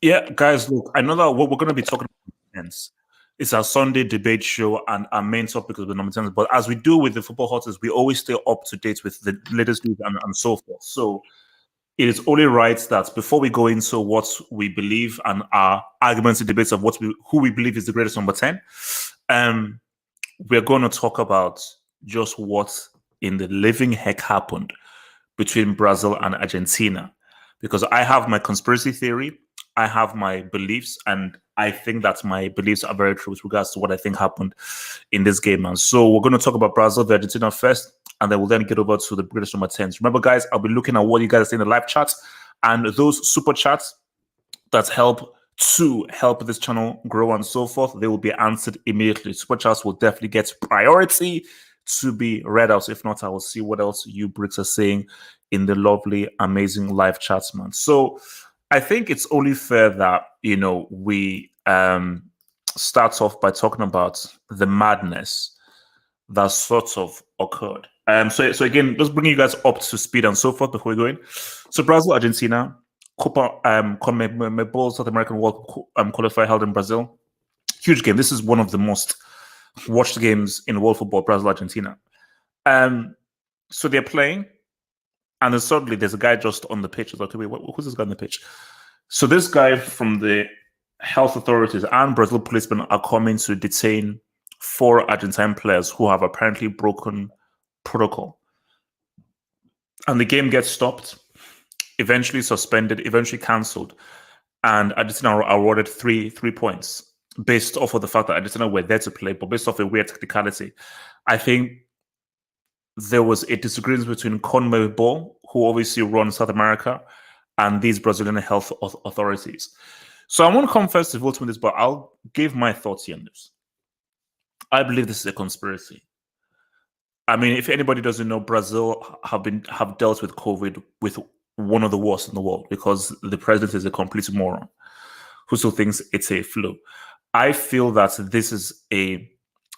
Yeah, guys, look, I know that what we're going to be talking about is it's our Sunday debate show, and our main topic is the number 10. But as we do with the football hottest, we always stay up to date with the latest news and so forth. So it is only right that before we go into what we believe and our arguments and debates of who we believe is the greatest number 10, um, we're going to talk about just what in the living heck happened between Brazil and Argentina. Because I have my conspiracy theory, I have my beliefs, and I think that my beliefs are very true with regards to what I think happened in this game. And so we're going to talk about Brazil v Argentina first, and then we'll then get over to the British number 10s. Remember, guys, I'll be looking at what you guys say in the live chat, and those super chats that help this channel grow and so forth, they will be answered immediately. Super chats will definitely get priority to be read out. If not, I will see what else you Brits are saying in the lovely, amazing live chats, man. So I think it's only fair that we start off by talking about the madness that sort of occurred. So again, just bringing you guys up to speed and so forth before we go in. So Brazil, Argentina, Copa Conmebol South American World Qualifier held in Brazil. Huge game. This is one of the most watched games in world football, Brazil, Argentina. So they're playing, and then suddenly there's a guy just on the pitch. It's like, wait, who's this guy on the pitch? So this guy from the health authorities and Brazil policemen are coming to detain 4 Argentine players who have apparently broken protocol. And the game gets stopped, eventually suspended, eventually cancelled, and Argentina are awarded three points based off of the fact that Argentina were there to play, but based off a weird technicality. I think there was a disagreement between Conmebol, who obviously run South America, and these Brazilian health authorities. So I won't come first to vote on this, but I'll give my thoughts here on this. I believe this is a conspiracy. I mean, if anybody doesn't know, Brazil have dealt with COVID with one of the worst in the world because the president is a complete moron who still thinks it's a flu. I feel that this is a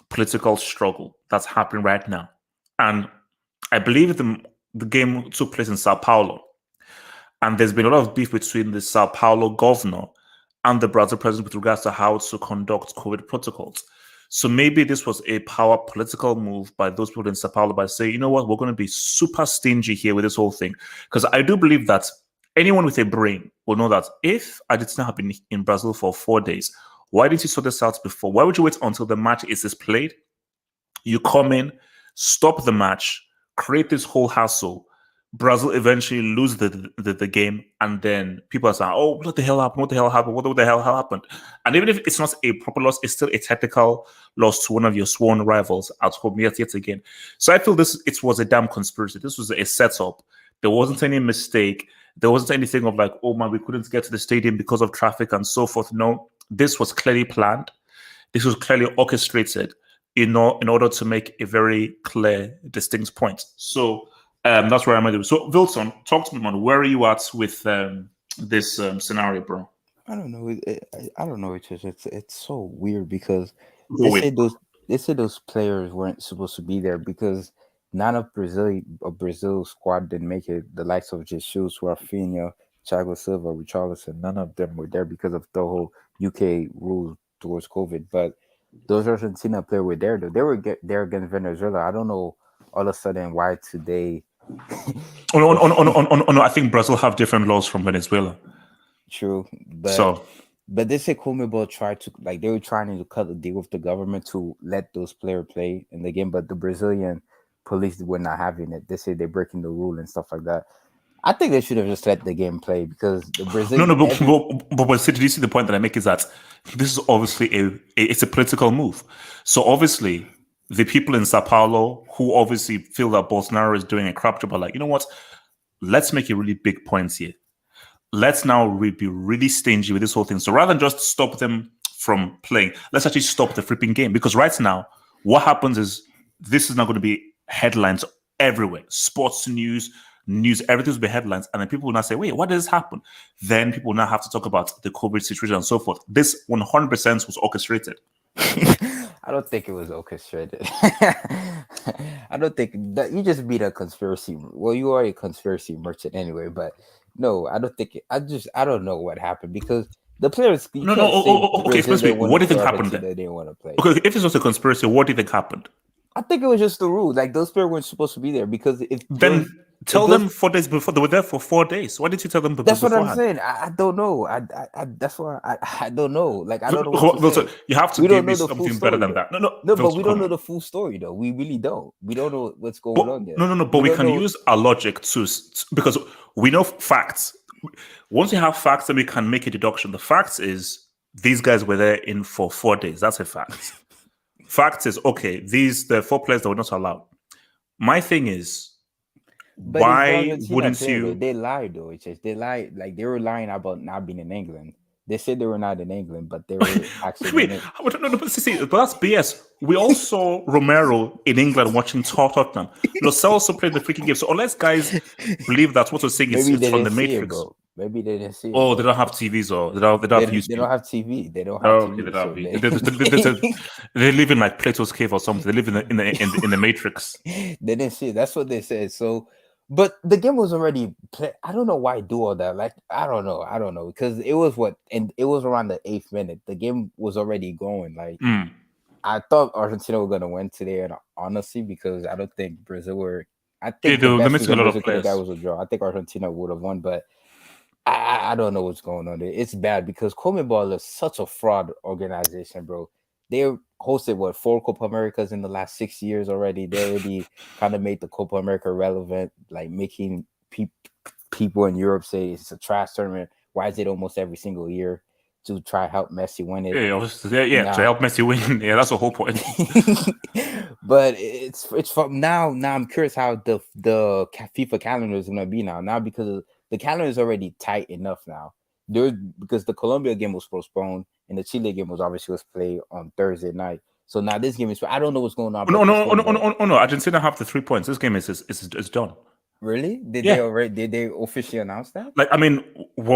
political struggle that's happening right now. And I believe the game took place in Sao Paulo. And there's been a lot of beef between the Sao Paulo governor and the Brazil president with regards to how to conduct COVID protocols. So maybe this was a power political move by those people in Sao Paulo by saying, you know what, we're going to be super stingy here with this whole thing. Because I do believe that anyone with a brain will know that if Argentina have been in Brazil for 4 days, why didn't you sort this out before? Why would you wait until the match is played? You come in, stop the match, create this whole hassle. Brazil eventually lose the game, and then people are saying, "Oh, what the hell happened? What the hell happened? What the hell happened?" And even if it's not a proper loss, it's still a technical loss to one of your sworn rivals at home yet again. So I feel it was a damn conspiracy. This was a setup. There wasn't any mistake. There wasn't anything of like, "Oh man, we couldn't get to the stadium because of traffic and so forth." No, this was clearly planned. This was clearly orchestrated, in order to make a very clear, distinct point. So. That's where I'm at. So, Wilson, talk to me, man. Where are you at with this scenario, bro? I don't know. I don't know. It's so weird because Go they with. say those players weren't supposed to be there because none of Brazil's squad didn't make it. The likes of Jesus, Rafinha, Thiago Silva, Richarlison, none of them were there because of the whole UK rules towards COVID. But those Argentina players were there though. They were there against Venezuela. I don't know all of a sudden why today. Oh, no, the no, no, no, no, no, no, I think Brazil have different laws from Venezuela. True, but So, they say Conmebol tried to like they were trying to cut a deal with the government to let those players play in the game, but the Brazilian police were not having it. They say they're breaking the rule and stuff like that. I think they should have just let the game play because the no, Brazilian no, every but see, did you see the point that I make is that this is obviously it's a political move. So obviously, the people in Sao Paulo who obviously feel that Bolsonaro is doing a crap job are like, you know what? Let's make a really big point here. Let's now be really stingy with this whole thing. So rather than just stop them from playing, let's actually stop the flipping game. Because right now, what happens is this is not going to be headlines everywhere. Sports news, everything will be headlines. And then people will now say, wait, what does this happen? Then people will now have to talk about the COVID situation and so forth. This 100% was orchestrated. I don't think it was orchestrated. I don't think that you just beat a conspiracy. Well, you are a conspiracy merchant anyway, but no, I don't think I don't know what happened because The players, you No, can't no. say Okay, Brazil explain to me. didn't want What to do you play think happened Argentina, then? they didn't want to play. Okay, if it's just a conspiracy, what do you think happened? I think it was just the rule. Like those players weren't supposed to be there because Then if tell those them 4 days before. They were there for 4 days. Why didn't you tell them that's what I'm beforehand? saying. I don't know. I that's why I don't know. Like I don't know what to So say. you have to We don't give me know the full something better story than though. that. No, No, but Vilso, we don't come know on. the full story though. We really don't. We don't know what's going But on there. no. But We we don't can know. use our logic because we know facts. Once we have facts, then we can make a deduction. The fact is these guys were there in for 4 days. That's a fact. Fact is okay. The 4 players that were not allowed. My thing is, But it's the why Argentina wouldn't player though. you? They lied though. It's just they lied. Like they were lying about not being in England. They said they were not in England, but they were actually in Wait, it. no, but but that's BS. We all saw Romero in England watching Tottenham. Lo Celso played the freaking game. So unless guys believe that what we're saying is Maybe it's they from didn't the see it, Matrix. bro. Maybe they didn't see it, Oh, they bro. don't have TVs or they don't have They YouTube. don't have TV. They don't have Okay, they TV. don't So have they live in like Plato's cave or something. They live in the Matrix. they didn't see it. That's what they said. So, but the game was already play. I don't know why I do all that. Like I don't know because it was and it was around the 8th minute. The game was already going. Like I thought Argentina were gonna win today, and honestly, because I don't think Brazil were. I think the They're best missing a result lot of Brazil could have got players. was a draw. I think Argentina would have won, but I don't know what's going on there. It's bad because Conmebol is such a fraud organization, bro. They hosted 4 Copa Americas in the last 6 years already. They already kind of made the Copa America relevant, like making people in Europe say it's a trash tournament. Why is it almost every single year to try help Messi win it? Yeah, to help Messi win. Yeah, that's the whole point. But it's from now. Now I'm curious how the FIFA calendar is gonna be now. Now because the calendar is already tight enough now. Because the Colombia game was postponed and the Chile game was played on Thursday night. So now this game is. I don't know what's going on. No, About no, this no, game, no, but no, no. Argentina have the 3 points. This game is done. really, Yeah. did they officially announce that? Like, I mean,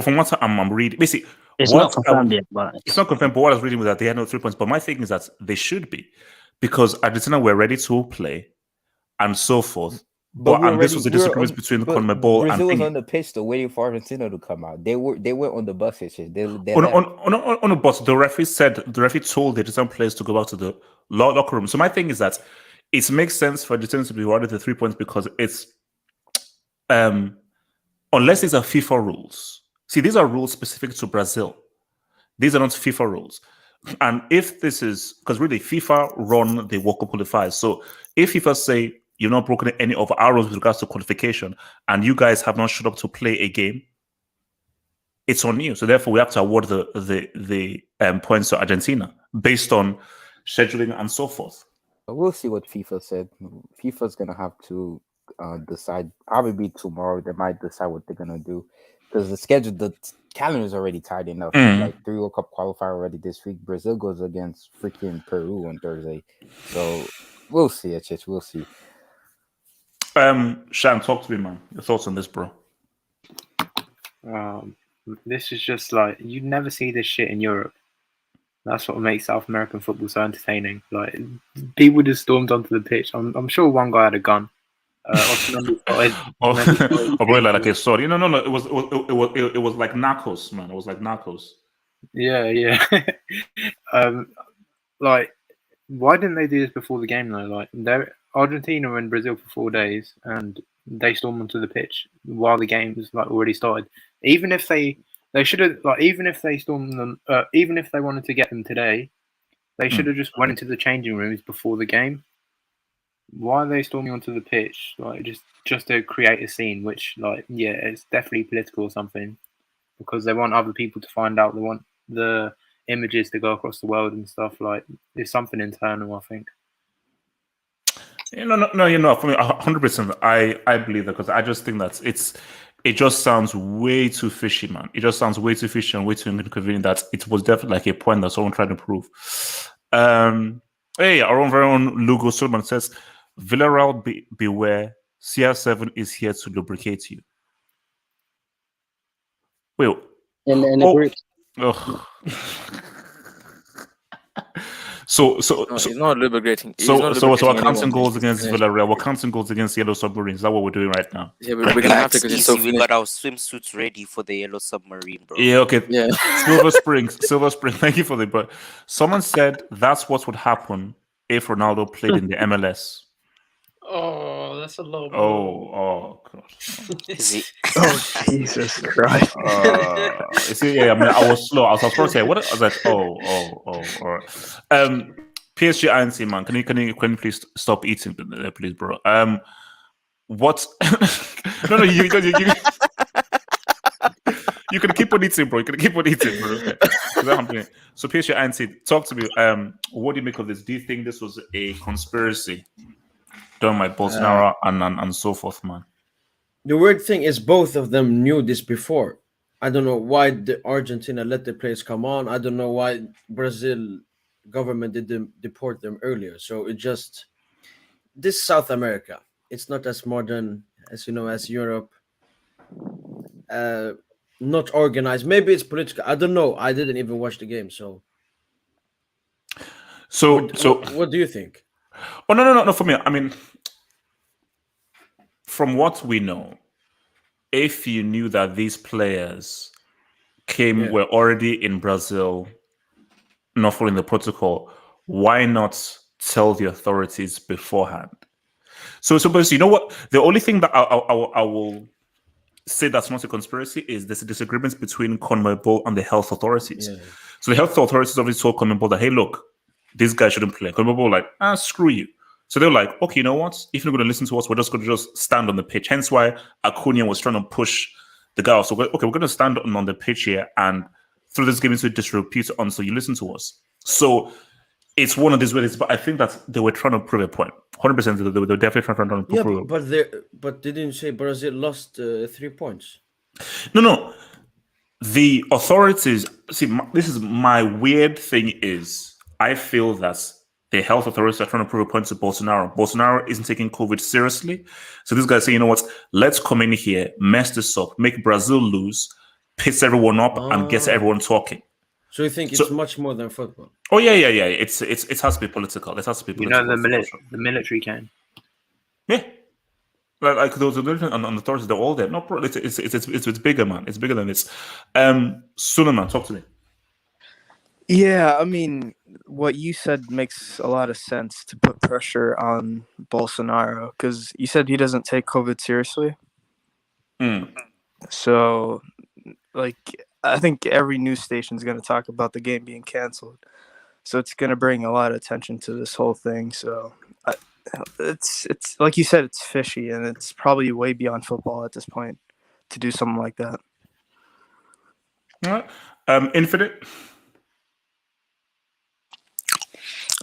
from what I'm reading, basically, It's not confirmed yet, but it's not confirmed. But what I was reading was that they had no 3 points. But my thing is that they should be, because Argentina were ready to play and so forth. And this was the disagreement between But Conmebol and Brazil was thingy. on the pitch still waiting for Argentina to come out. They went on the bus hitches. They left. But the referee told the Argentine players to go back to the locker room. So my thing is that it makes sense for Argentina to be awarded the 3 points because it's unless these are FIFA rules. See, these are rules specific to Brazil. These are not FIFA rules. And if this is because really FIFA run the World Cup qualifiers. So if FIFA say you've not broken any of our rules with regards to qualification and you guys have not showed up to play a game, it's on you. So therefore we have to award the points to Argentina based on scheduling and so forth. We'll see what FIFA said. FIFA's gonna have to decide. Probably tomorrow. They might decide what they're gonna do because the calendar is already tight enough. Like 3 World Cup qualifier already this week. Brazil goes against freaking Peru on Thursday, so we'll see. We'll see. Shan, talk to me, man. Your thoughts on this, bro? This is just like you never see this shit in Europe. That's what makes South American football so entertaining. Like people just stormed onto the pitch. I'm sure one guy had a gun. Probably like a sword. No. It was like Narcos, man. It was like Narcos. Yeah. Like, why didn't they do this before the game though? Like, Argentina were in Brazil for 4 days, and they stormed onto the pitch while the game was like already started. Even if they should have, like, even if they stormed them, even if they wanted to get them today, they should have just went into the changing rooms before the game. Why are they storming onto the pitch? Like, just to create a scene, which, like, yeah, it's definitely political or something, because they want other people to find out. They want the images to go across the world and stuff. Like, there's something internal, I think. No. For me, 100%, I believe that because I just think that it just sounds way too fishy, man. It just sounds way too fishy and way too inconvenient that it was definitely like a point that someone tried to prove. Hey, our own very own Lugo Solomon says, Villarreal, beware. CR7 is here to lubricate you. Wait. In the group. Ugh. So He's not liberating. He's so not so liberating we're counting anyone. goals against Villarreal. We're counting goals against Yellow Submarines. Is that what we're doing right now? Yeah, but we're gonna have to Relax, because it's easy. so We finished. got our swimsuits ready for the Yellow Submarine, bro. Yeah, okay. Yeah. Silver Spring. Thank you for the. But someone said that's what would happen if Ronaldo played in the MLS. Oh, that's a low blow. Oh, God. Is he? Oh, Jesus Christ. You see, yeah, I mean, I was slow. I was supposed to say, what? I was like, all right. PSG INC, man. Can you please stop eating, please, bro? What? No, you can keep on eating, bro. You can keep on eating, bro. Okay. So PSG INC, talk to me. What do you make of this? Do you think this was a conspiracy done by Bolsonaro and so forth, man? The weird thing is both of them knew this before. I don't know why the Argentina let the players come on. I don't know why Brazil government didn't deport them earlier. So it just this South America. It's not as modern as as Europe. Not organized. Maybe it's political. I don't know. I didn't even watch the game. So what do you think? Oh no. For me, I mean, from what we know, if you knew that these players were already in Brazil, not following the protocol, why not tell the authorities beforehand? So basically, you know what? The only thing that I will say that's not a conspiracy is there's a disagreement between Conmebol and the health authorities. Yeah. So the health authorities obviously told Conmebol that, hey, look, this guy shouldn't play. Conmebol like, screw you. So they're like, okay, you know what? If you're not going to listen to us, we're just going to stand on the pitch. Hence why Acuna was trying to push the guy off. So, okay, we're going to stand on the pitch here and throw this game into disrepute until you listen to us. So it's one of these ways, but I think that they were trying to prove a point. 100%, they were definitely trying to prove it. Yeah, but didn't you say Brazil lost 3 points? No. The authorities, see, this is my weird thing is, I feel that the health authorities are trying to prove a point to Bolsonaro. Bolsonaro isn't taking COVID seriously. So this guy saying, you know what, let's come in here, mess this up, make Brazil lose, piss everyone up, and get everyone talking. So you think it's much more than football? Oh yeah. It has to be political. It has to be political. The military came. Yeah. Like those military and the authorities, they're all there. No, it's bigger, man. It's bigger than this. Suleiman, talk to me. Yeah, I mean, what you said makes a lot of sense to put pressure on Bolsonaro because you said he doesn't take COVID seriously. So, I think every news station is going to talk about the game being canceled. So it's going to bring a lot of attention to this whole thing. So it's like you said, it's fishy, and it's probably way beyond football at this point to do something like that. All right. Infinite.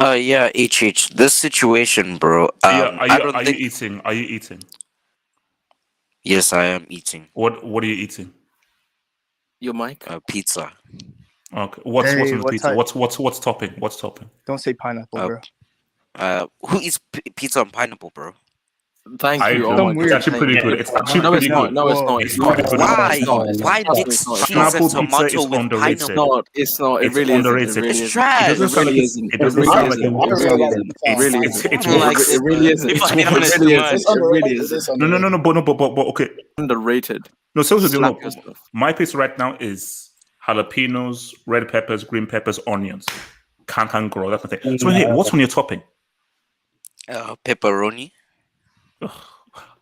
Yeah, HH. This situation, bro. Are you eating? Are you eating? Yes, I am eating. What are you eating? Your mic? Pizza. Okay. What's on the pizza? What's topping? What's topping? Don't say pineapple, bro. Who eats pizza and pineapple, bro? Thank you. It's actually pretty good. It's actually pretty good. No, it's not. It's pretty good. Why mix cheese and tomato with pineapple? It's not. It really underrated. It's trash. It doesn't sound like it really isn't. It really is. No, but okay. Underrated. No, seriously, my pizza right now is jalapenos, red peppers, green peppers, onions. Can't grow that kind of thing. So hey, what's on your topping? Pepperoni.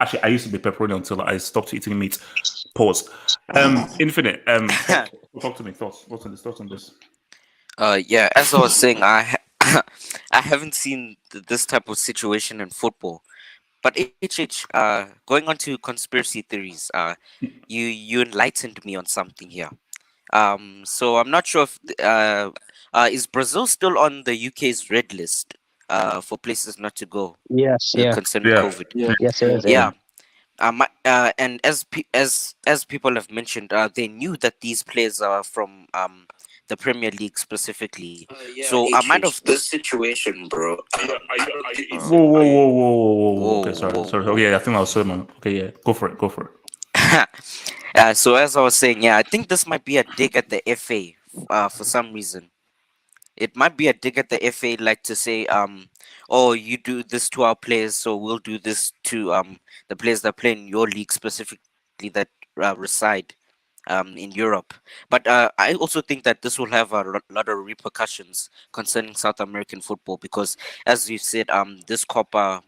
Actually, I used to be pepperoni until I stopped eating meat. Pause. Infinite. Talk to me. Thoughts on this? Yeah. As I was saying, I haven't seen this type of situation in football. But going on to conspiracy theories, you enlightened me on something here. So I'm not sure if is Brazil still on the UK's red list for places not to go? Yes, yeah. Concerning COVID. Yeah. Yes, it is. Yeah. And as people have mentioned, they knew that these players are from the Premier League specifically. So I might have this situation, bro. Whoa. Okay, sorry. Oh, yeah, I think I was saying, man. Okay, yeah, go for it. So as I was saying, yeah, I think this might be a dig at the FA for some reason. it might be a dig at the FA, like to say, oh, you do this to our players, so we'll do this to the players that play in your league specifically that reside in Europe. But I also think that this will have a lot of repercussions concerning South American football because, as you said, this Copa,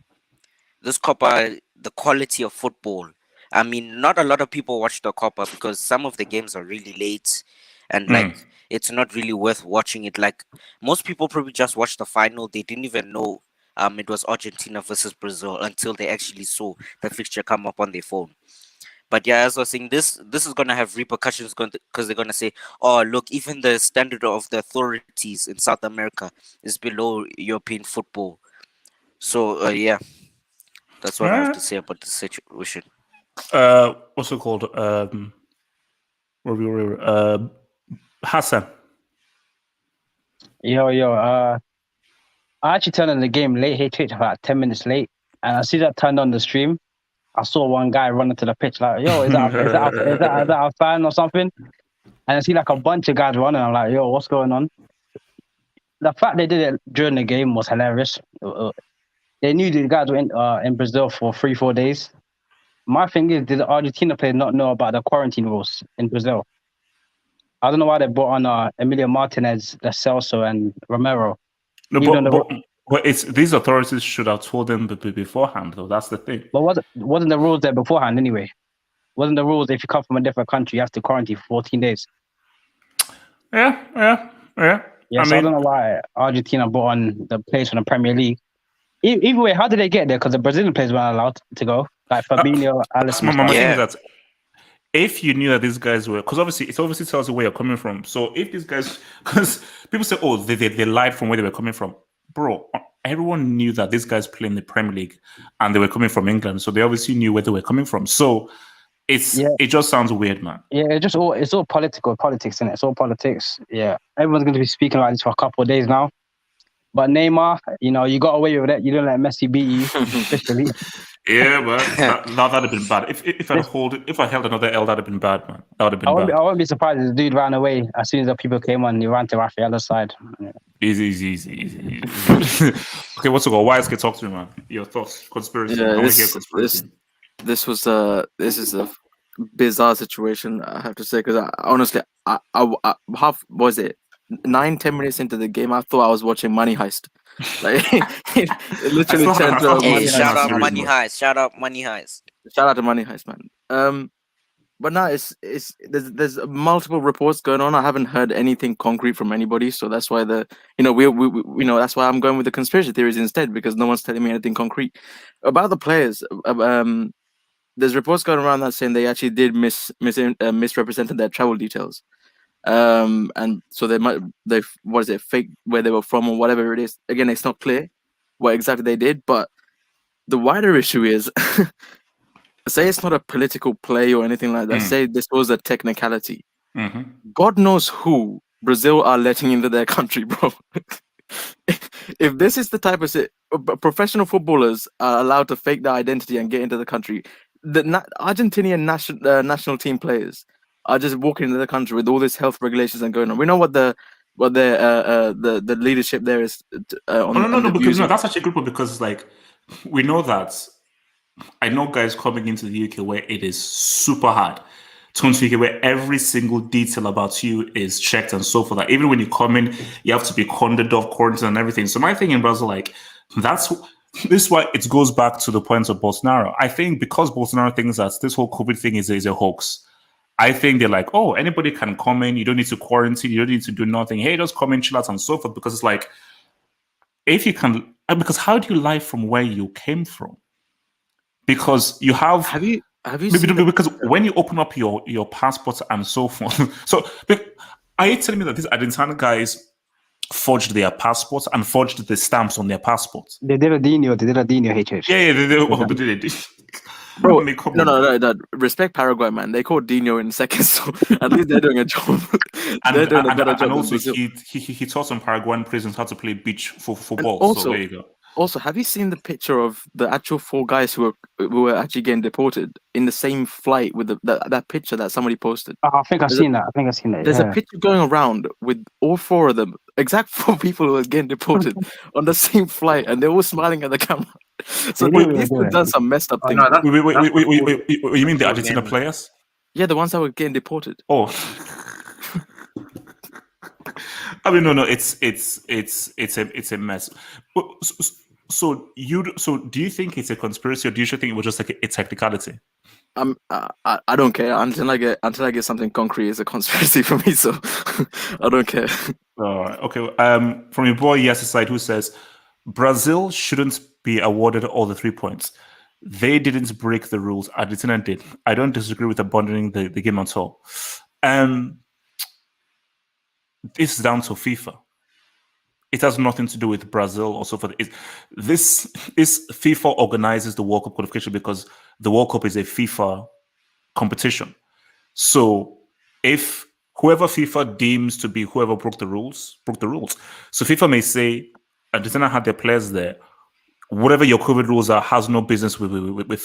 the quality of football. I mean, not a lot of people watch the Copa because some of the games are really late, and like it's not really worth watching it. Like most people probably just watched the final. They didn't even know it was Argentina versus Brazil until they actually saw the fixture come up on their phone. But yeah, as I was saying, this is gonna have repercussions because they're gonna say, oh look, even the standard of the authorities in South America is below European football. So yeah, that's what I have to say about the situation. What's it called? Hassan. Yo, I actually turned on the game late, about 10 minutes late, and as soon as I turned on the stream, I saw one guy running to the pitch like, "Yo, is that a fan or something?" And I see like a bunch of guys running. I'm like, "Yo, what's going on?" The fact they did it during the game was hilarious. They knew the guys were in Brazil for 3-4 days. My thing is, did the Argentina players not know about the quarantine rules in Brazil? I don't know why they brought on Emilio Martinez, Lo Celso, and Romero. No, but it's these authorities should have told them beforehand, though. That's the thing. But wasn't the rules there beforehand anyway? Wasn't the rules if you come from a different country, you have to quarantine for 14 days? Yeah. Yeah, I don't know why Argentina brought on the players from the Premier League. Either way, how did they get there? Because the Brazilian players weren't allowed to go. Like Fabinho, Alisson. My thing is that if you knew that these guys were, because it obviously tells you where you're coming from. So if these guys, because people say, oh, they lied from where they were coming from. Bro, everyone knew that these guys play in the Premier League and they were coming from England. So they obviously knew where they were coming from. So it just sounds weird, man. Yeah, it's all politics, isn't it? It's all politics. Yeah. Everyone's going to be speaking like this for a couple of days now. But Neymar, you got away with it. You didn't let Messi beat you officially. Yeah, but that'd have been bad. If I held another L, that'd have been bad, man. That would have been bad. I wouldn't be surprised if the dude ran away as soon as the people came on. He ran to Rafaela's side. Yeah. Easy. Okay, what's it called? YSK, talk to me, man. Your thoughts, conspiracy. Yeah, this is a bizarre situation, I have to say, because honestly, I half was it 9-10 minutes into the game, I thought I was watching Money Heist. Like it literally turned to shout out Money Heist. Shout out Money Heist. Shout out to Money Heist, man. But now there's multiple reports going on. I haven't heard anything concrete from anybody, so that's why we that's why I'm going with the conspiracy theories instead, because no one's telling me anything concrete about the players. There's reports going around that saying they actually did misrepresented their travel details. And so they fake where they were from or whatever it is. Again, it's not clear what exactly they did, but the wider issue is say it's not a political play or anything like that. Say this was a technicality. God knows who Brazil are letting into their country, bro. If this is the type of professional footballers are allowed to fake their identity and get into the country, the Argentinian national team players are just walking into the country with all these health regulations and going on. We know what the leadership there is. Because that's actually a good point, because like we know that I know guys coming into the UK where it is super hard to come to the UK where every single detail about you is checked and so forth. That even when you come in, you have to be condoned off, quarantined and everything. So my thing in Brazil, like this is why it goes back to the point of Bolsonaro. I think because Bolsonaro thinks that this whole COVID thing is a hoax. I think they're like, oh, anybody can come in. You don't need to quarantine. You don't need to do nothing. Hey, just come in, chill out, and so forth. Because it's like, if you can, because how do you lie from where you came from? Because you have you seen because when you open up your passports and so forth. So, are you telling me that these Argentine guys forged their passports and forged the stamps on their passports? They did a Dino, HH. Yeah, they did. Bro, no. Respect Paraguay, man. They called Dino in seconds, so at least they're doing a job. They're doing a better job. And also, he taught some Paraguayan prisons how to play beach football. Also, so there you go. Also, have you seen the picture of the actual 4 guys who were actually getting deported in the same flight with that picture that somebody posted? I think I've There's seen that. I think I've seen that. There's Yeah. a picture going around with all 4 of them, exact 4 people who are getting deported on the same flight, and they're all smiling at the camera. So They knew we were these doing have it. done some messed up Oh, things. no, that's, Wait, that's before you mean the before Argentina game. players? Yeah, the ones that were getting deported. Oh. I mean, no, it's a mess. But, so do you think it's a conspiracy, or do you think it was just like a technicality? I don't care until I get something concrete. It's a conspiracy for me, so I don't care. Okay. From your boy Yes Side, who says Brazil shouldn't be awarded all the 3 points. They didn't break the rules. Argentina did. I don't disagree with abandoning the game at all. This is down to FIFA. It has nothing to do with Brazil or so forth. This FIFA organizes the World Cup qualification because the World Cup is a FIFA competition. So if whoever FIFA deems to be whoever broke the rules. So FIFA may say, Argentina had their players there. Whatever your COVID rules are has no business with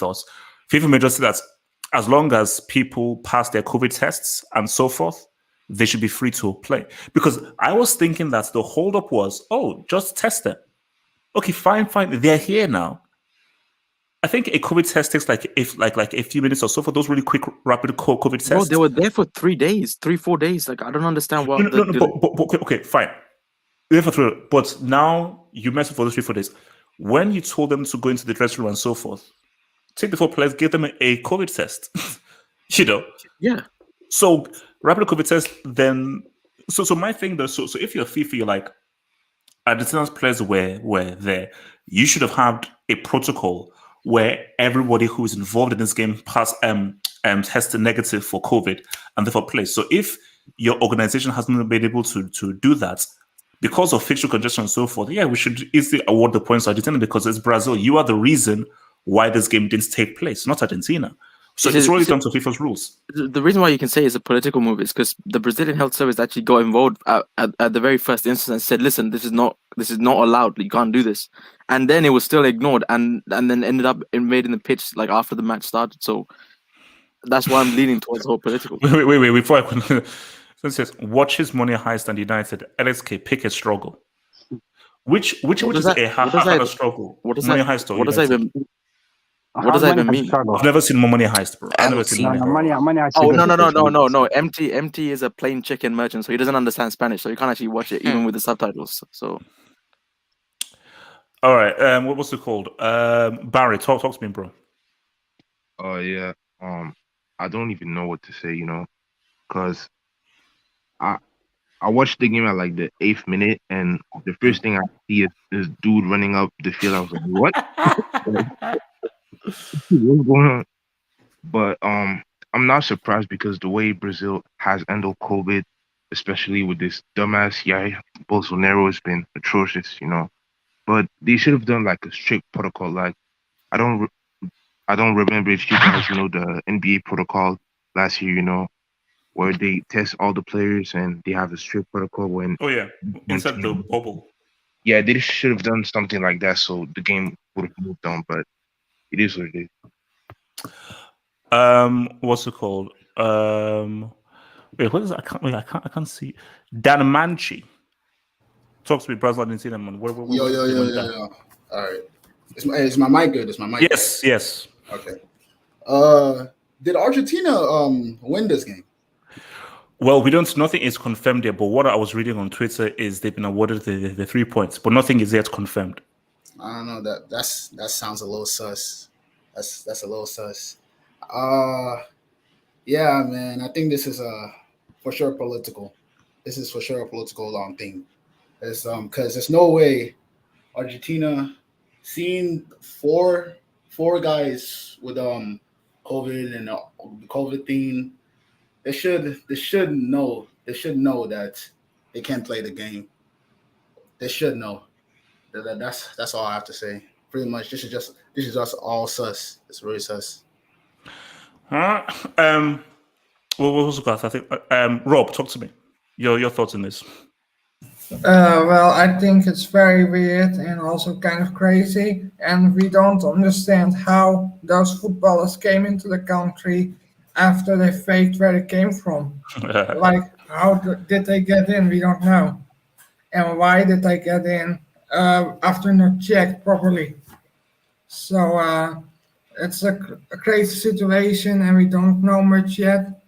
us. FIFA may just say that as long as people pass their COVID tests and so forth, they should be free to play. Because I was thinking that the holdup was, just test them. Okay, fine. They're here now. I think a COVID test takes like a few minutes or so for those really quick, rapid COVID tests. Bro, they were there for 3 days, 3-4 days. Like, I don't understand what. Okay, fine. But now you mess with for those 3-4 days. When you told them to go into the dressing room and so forth, take the 4 players, give them a COVID test. Yeah. So rapid COVID test. Then, so my thing though. So if you're FIFA, you're like, Argentina's players were there. You should have had a protocol where everybody who is involved in this game tested negative for COVID and therefore plays. So if your organization hasn't been able to do that because of fixture congestion and so forth, we should easily award the points to Argentina because it's Brazil. You are the reason why this game didn't take place, not Argentina. So it's really down to FIFA's rules. The reason why you can say it's a political move is because the Brazilian Health Service actually got involved at the very first instance and said, "Listen, this is not allowed. You can't do this." And then it was still ignored, and then ended up invading the pitch like after the match started. So that's why I'm leaning towards the whole political. Wait! Before I continue, it says watches Money Heist and United. LXK pick a struggle. Which is a harder struggle? Money Heist or what does that United? even? What does that even mean? I've never seen Money Heist, bro. I've never seen Money Heist. Oh no! MT is a plain chicken merchant, so he doesn't understand Spanish, so you can't actually watch it even with the subtitles. So, all right. What's it called? Barry, talk to me, bro. Oh yeah. I don't even know what to say, because I watched the game at like the 8th minute, and the first thing I see is this dude running up the field. I was like, what? What's going on? But I'm not surprised because the way Brazil has handled COVID, especially with this dumbass Bolsonaro, has been atrocious, But they should have done like a strict protocol. Like I don't remember if you guys know the NBA protocol last year, where they test all the players and they have a strict protocol when. Oh yeah, inside the bubble. Yeah, they should have done something like that so the game would have moved on. But it is what it is. What's it called? Wait, what is it? I can't see. Dan Manchi. Talk to me, Brazil and Argentina, man. Yo. All right. Is my mic good? Is my mic Yes, good? yes. Okay. Did Argentina win this game? Well, we don't. Nothing is confirmed yet. But what I was reading on Twitter is they've been awarded the 3 points, but nothing is yet confirmed. I don't know. That sounds a little sus. That's a little sus. Yeah, man. I think this is for sure political. This is for sure a political thing. It's because there's no way Argentina seeing four guys with COVID and the COVID thing. They should know that they can't play the game. They should know. That's all I have to say. Pretty much, this is just all sus. It's really sus. What was the class? I think. Rob, talk to me. Your thoughts on this. Well, I think it's very weird and also kind of crazy, and we don't understand how those footballers came into the country after they faked where they came from. Like, how did they get in? We don't know. And why did they get in after not checked properly? So it's a crazy situation, and we don't know much yet.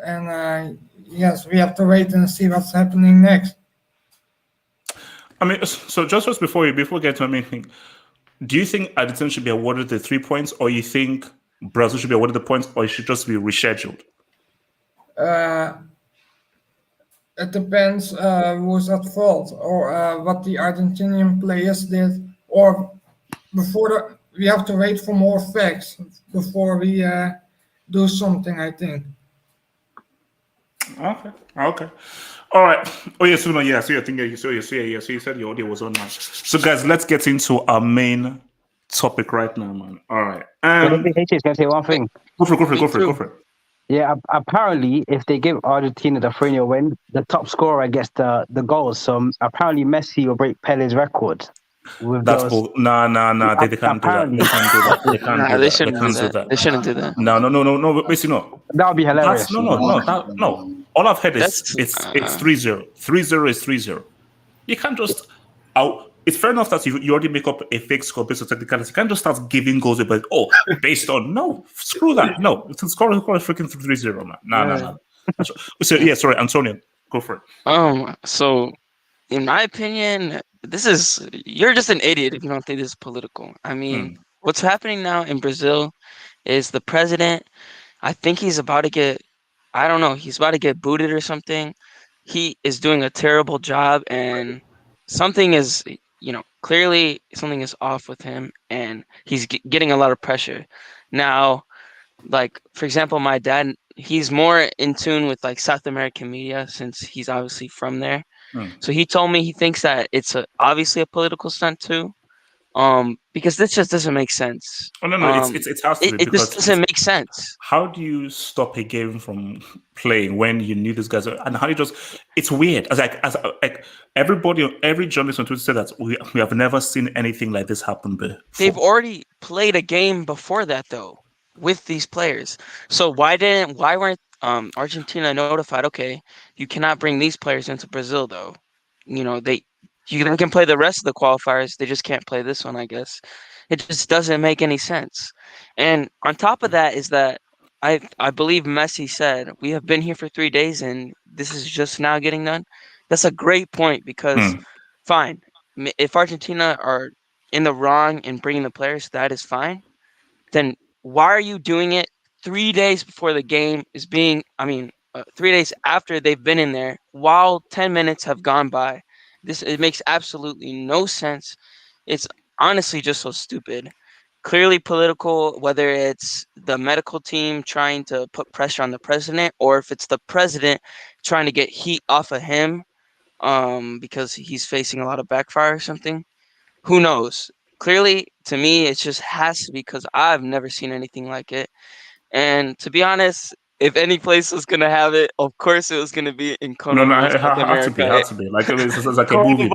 And yes, we have to wait and see what's happening next. I mean, so just before we get to anything, do you think Argentina should be awarded the 3 points, or you think Brazil should be awarded the points, or it should just be rescheduled? Uh, it depends who's at fault or what the Argentinian players did, or we have to wait for more facts before we do something. I think. Okay. All right. Oh yeah, so no, yeah. So you said your audio was on now. So guys, let's get into our main topic right now, man. All right. HH, can I say one thing? Go for it. Yeah, apparently, if they give Argentina the 3-0 win, the top scorer gets the goals. So apparently, Messi will break Pele's record. That's bull. Nah. They can't do that. They can't do that. They can't do that. They shouldn't do that. They shouldn't do that. No. Basically, no. That would be hilarious. No. All I've heard is it's 3-0. 3-0 is 3-0. You can't just it's fair enough that you already make up a fake score based on technicality. You can't just start giving goals but based on no. Screw that. No. It's score a freaking 3-0, man. Nah. So yeah, sorry, Antonio, go for it. So in my opinion, you're just an idiot if you don't think this is political. I mean, what's happening now in Brazil is the president, I think he's about to get, I don't know, he's about to get booted or something. He is doing a terrible job, and something is, clearly something is off with him, and he's getting a lot of pressure. Now, like, for example, my dad, he's more in tune with like South American media since he's obviously from there. So he told me he thinks that it's obviously a political stunt too, because this just doesn't make sense. Oh no, it has to be. It just doesn't make sense. How do you stop a game from playing when you knew these guys? And how do you just? It's weird. As everybody, every journalist on Twitter said that we have never seen anything like this happen before. They've already played a game before that though with these players. So why weren't Argentina notified? Okay, you cannot bring these players into Brazil though. They can play the rest of the qualifiers. They just can't play this one, I guess. It just doesn't make any sense. And on top of that is that I believe Messi said, we have been here for 3 days and this is just now getting done. That's a great point because, fine, if Argentina are in the wrong in bringing the players, that is fine. Then why are you doing it 3 days before the game is 3 days after they've been in there while 10 minutes have gone by? It makes absolutely no sense. It's honestly just so stupid. Clearly political, whether it's the medical team trying to put pressure on the president or if it's the president trying to get heat off of him because he's facing a lot of backfire or something. Who knows? Clearly, to me, it just has to be because I've never seen anything like it. And to be honest, if any place was gonna have it, of course it was gonna be in Conmebol, No, it South America. had to be. Like it's like a movie.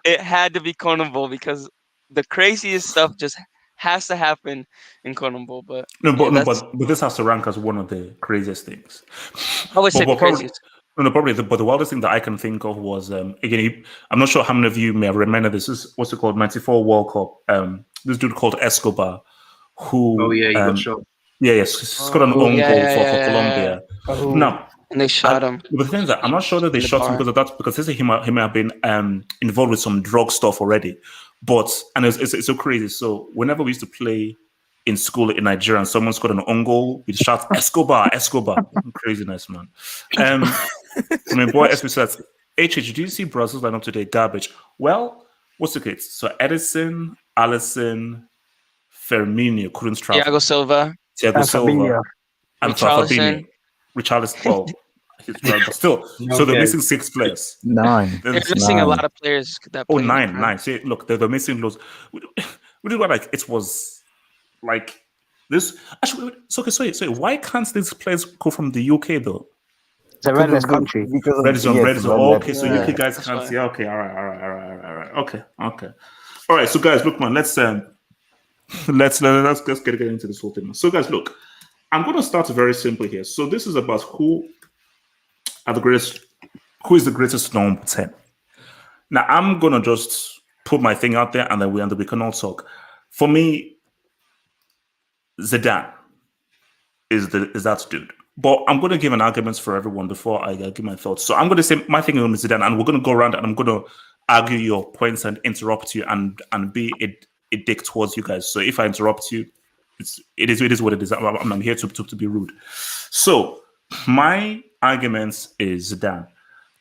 It had to be Conmebol because the craziest stuff just has to happen in Conmebol. But this has to rank as one of the craziest things. I would say the craziest. But the wildest thing that I can think of was again. I'm not sure how many of you may have remembered this. Is what's it called? '94 World Cup. This dude called Escobar, who he got shot. Yes, he's got an own goal for Colombia. Now, and they shot him. But the thing is that I'm not sure that they shot him because of that, because he may have been involved with some drug stuff already. And it's so crazy. So whenever we used to play in school in Nigeria and someone scored an own goal, we'd shout Escobar. Craziness, man. My boy Esme says, HH, do you see Brazil's lineup today? Garbage. Well, what's the case? So Edison, Alisson, Firmino couldn't travel. Thiago Silva, and Fabinho. Richarlison. Well, he's right, but still. So they're missing 6 players. 9. They're missing a lot of players. Nine. See, look, they're missing loads. We did what it was like this. Actually, so why can't these players go from the UK though? It's a redless country. Because of Red zone, yes, red zone. red Okay, so light. UK guys That's can't why. see. Okay, all right. Okay. All right, so guys, look, man, let's get into this whole thing. So, guys, look, I'm going to start very simple here. So, this is about who is the greatest number 10. Now, I'm going to just put my thing out there, and then we can all talk. For me, Zidane is that dude. But I'm going to give an argument for everyone before I give my thoughts. So I'm going to say my thing on Zidane, and we're going to go around and I'm going to argue your points and interrupt you and be a dick towards you guys. So if I interrupt you, it is what it is. I'm here to be rude. So my arguments is Zidane,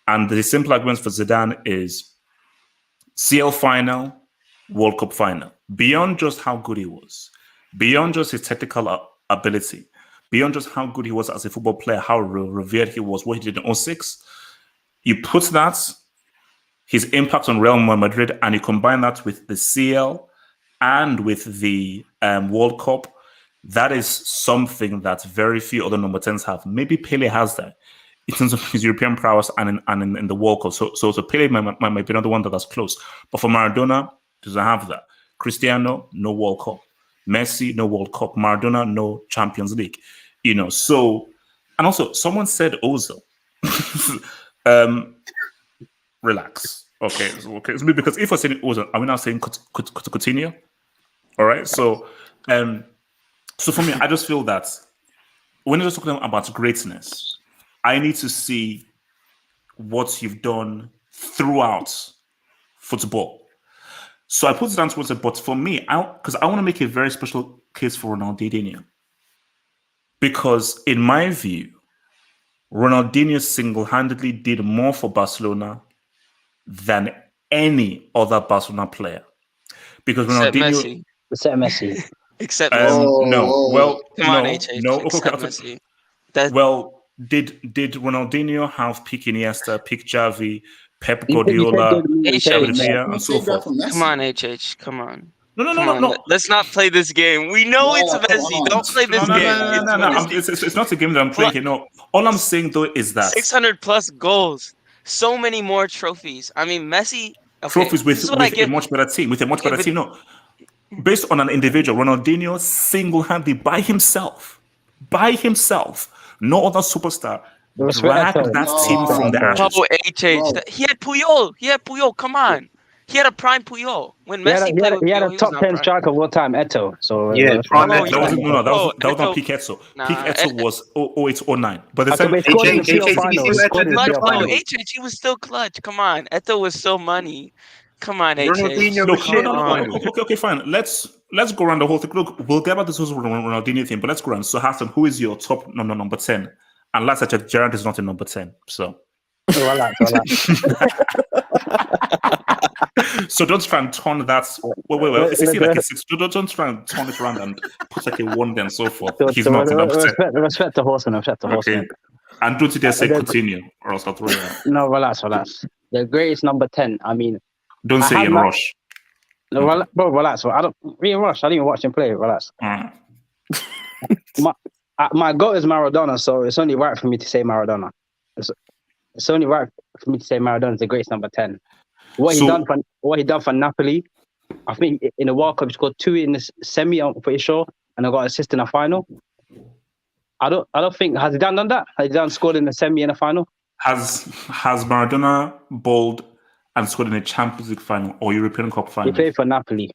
and the simple arguments for Zidane is CL final, World Cup final. Beyond just how good he was, beyond just his technical ability, beyond just how good he was as a football player, how revered he was, what he did in 06, you put that, his impact on Real Madrid, and you combine that with the CL and with the World Cup, that is something that very few other number 10s have. Maybe Pele has that in terms of his European prowess and in the World Cup. So Pele might be another one that's close. But for Maradona, doesn't have that. Cristiano, no World Cup. Messi, no World Cup. Maradona, no Champions League. So, and also someone said Ozil. Relax. Okay. It's because if we're saying Ozil, are we now saying Coutinho? All right. So for me, I just feel that when you're talking about greatness, I need to see what you've done throughout football. So I put it down towards it, but for me, because I want to make a very special case for Ronaldinho. Because in my view, Ronaldinho single-handedly did more for Barcelona than any other Barcelona player. Because Except Ronaldinho, Messi. Except Messi. Except Messi. no, Whoa. well, Come on, no, HH. no. Except Okay, Messi. That well, did Ronaldinho have pick Iniesta, pick Xavi, Pep You said Guardiola, you said David HH. De Gea, Don't and so take that forth? from Messi. Come on, HH. Come on. No. Come on. Let's not play this game. We know it's Come Messi. on. Don't play this No. game. It's Messi. It's not a game that I'm playing here. No, all I'm saying though is that 600 plus goals. So many more trophies. I mean, Messi. Okay, trophies this is what I with a get. much better team. With a much Yeah, better but team. No, based on an individual, Ronaldinho single-handedly by himself, no other superstar Respect dragged that No, team from the bro. ashes. oh, HH. Bro. He had Puyol. Come on. He had a prime Puyol. When Messi played with he had Puyol, a he was top not 10 prime. striker of all time, Eto. So Yeah, respect. prime Oh, Eto. That wasn't that was not Eto. peak Eto. Nah, Peak Eto was 08-09. But the Okay, same but he scored in the HH, CL HH, final. you He see scored in the what clutch CL though. final. HH, he was still clutch. Come on. Eto was still money. Come on, HH. Ronaldinho look, was shit. okay, fine. Let's go around the whole thing. Look, we'll get about this whole Ronaldinho thing, but let's go around. So, Hassan, who is your top number 10? And last I checked, Gerrard is not a number 10. So, Relax. so don't try and turn that. Well. If you see like a 6, don't try and turn it around and put like a 1 there and so forth. He's not a number 10. Respect the horseman. Okay. And don't you dare say continue, or else I'll throw you out. No, relax. The greatest number 10. I mean, Don't say Ian Rush. No, bro, relax. I don't Ian Rush. I didn't even watch him play. Relax. My goal is Maradona, so it's only right for me to say Maradona. It's only right for me to say Maradona is the greatest number 10. What he done for Napoli, I think in the World Cup he scored 2 in the semi, I'm pretty sure, and I got an assist in the final. I don't think has Zidane done that? Has Zidane scored in the semi and the final? Has Maradona bowled and scored in a Champions League final or European Cup final? He played for Napoli.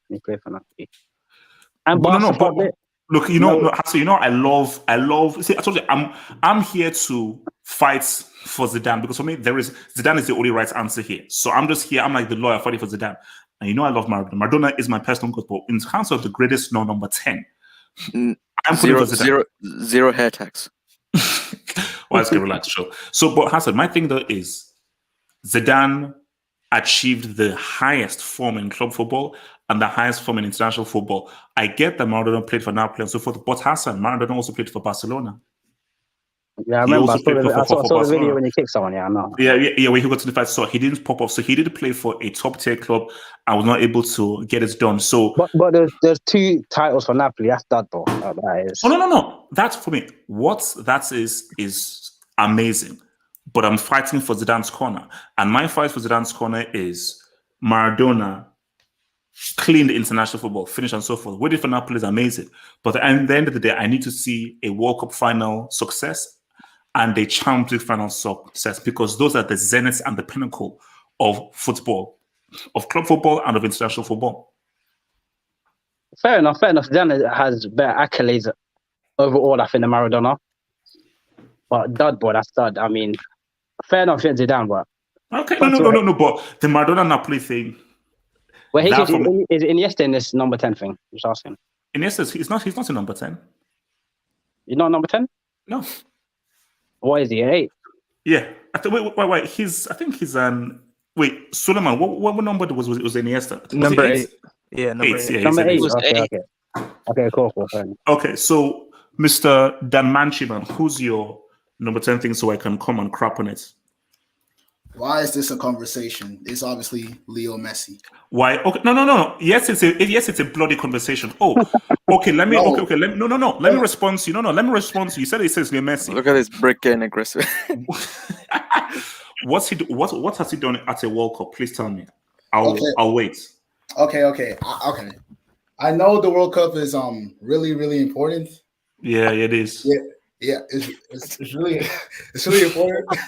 And Barca. Look, I love. See, I told you, I'm here to fight for Zidane because for me, Zidane is the only right answer here. So I'm just here. I'm like the lawyer fighting for Zidane, and I love Maradona. Maradona is my personal goal, but in terms of the greatest number 10, I'm zero hair tax. Well, let's get relaxed, sure. So, but Hassan, my thing though is Zidane achieved the highest form in club football and the highest form in international football. I get that Maradona played for Napoli and so forth, but Hassan, Maradona also played for Barcelona. Yeah, I remember. I saw the video when he kicked someone. Yeah, I know. Yeah. When he got to the fight, so he didn't pop off. So he did play for a top tier club and was not able to get it done. So, but there's 2 titles for Napoli. That's that though. That is. Oh no. That's for me. What that is amazing. but I'm fighting for Zidane's corner. And my fight for Zidane's corner is Maradona clean the international football, finish and so forth. Waiting for Napoli is amazing. But at the end of the day, I need to see a World Cup final success and a Champions League final success, because those are the zenith and the pinnacle of football, of club football and of international football. Fair enough. Zidane has better accolades overall, I think, than Maradona. But dud, boy, that's dud. I mean, fair enough, Zidane, but... Okay, no, but the Maradona-Napoli thing... Well, is Iniesta in this number 10 thing? Just asking. Iniesta, he's not a number 10. He's not number 10? No. What is he, 8? Yeah. Wait. I think he's an... Wait, Suleiman, what number was Iniesta? Number 8. Yeah, number 8. Yeah, number 8. Okay. Okay, cool. Okay, so Mr. Dan Manchiman, who's your number 10 thing so I can come and crap on it? Why is this a conversation? It's obviously Leo Messi. Why? Okay, no. Yes, it's a bloody conversation. Oh, okay. Let me. No. Okay. Let me respond to you. No. Let me respond to you. You said it says Leo Messi. Look at this brick getting aggressive. What has he done at a World Cup? Please tell me. I'll wait. Okay. I know the World Cup is really, really important. Yeah, it is. Yeah. It's really important.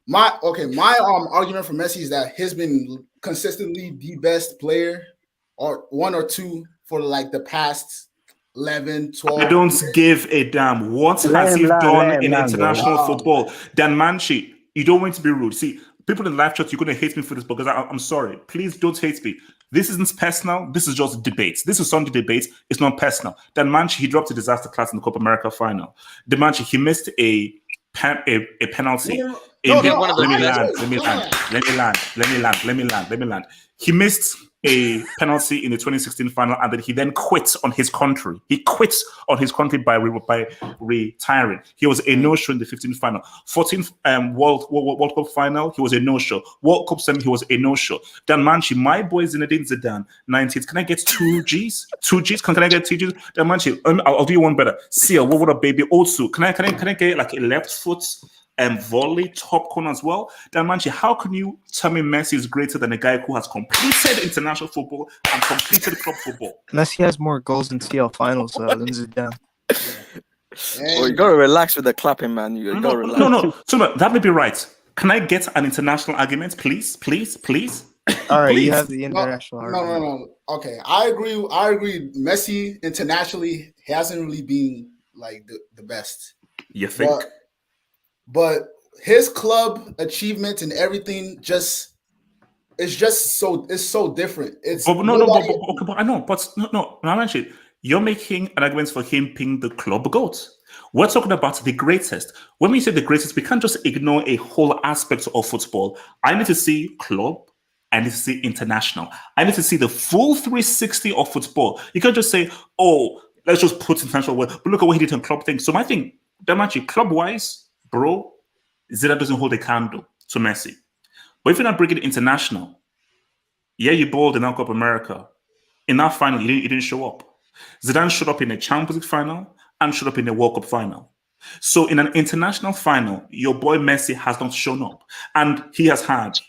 But my argument for Messi is that he's been consistently the best player, or one or two, for like the past 11, 12 I don't give a damn. What has he done in international football? Dan Manchi, you don't want to be rude. See, people in live chat, you're going to hate me for this because I'm sorry. Please don't hate me. This isn't personal. This is just debates. This is Sunday debates. It's not personal. Dan Manchi, he dropped a disaster class in the Copa America final. Dan Manchi, he missed a penalty. Let me land. He missed a penalty in the 2016 final, and then he quit on his country. He quit on his country by retiring. He was a no-show in the 15th final. 14th World Cup final, he was a no-show. World Cup semi, he was a no-show. Dan Manchi, my boy Zinedine Zidane, 19th. Can I get 2 Gs? 2 Gs? Can I get 2 Gs? Dan Manchi, I'll do you one better. See, what would a baby? Also, can I get like a left foot and volley top corner as well? Dan Manchi, how can you tell me Messi is greater than a guy who has completed international football and completed club football? Messi has more goals in CL finals than Zidane. Oh, you gotta relax with the clapping, man. You gotta relax. No. So that may be right. Can I get an international argument, please? All right, please. You have the international argument. No. Okay, I agree. Messi internationally hasn't really been like the best. You think? But his club achievements and everything it's so different. But I know, but no, actually, you're making an argument for him being the club GOAT. We're talking about the greatest. When we say the greatest, we can't just ignore a whole aspect of football. I need to see club. I need to see international. I need to see the full 360 of football. You can't just say, oh, let's just put international word. But look at what he did in club things. So my thing, Damachi, club-wise, bro, Zidane doesn't hold a candle to Messi. But if you're not bringing international, yeah, you bowled in that Copa America. In that final, you didn't show up. Zidane showed up in a Champions League final and showed up in a World Cup final. So in an international final, your boy Messi has not shown up. And he has had,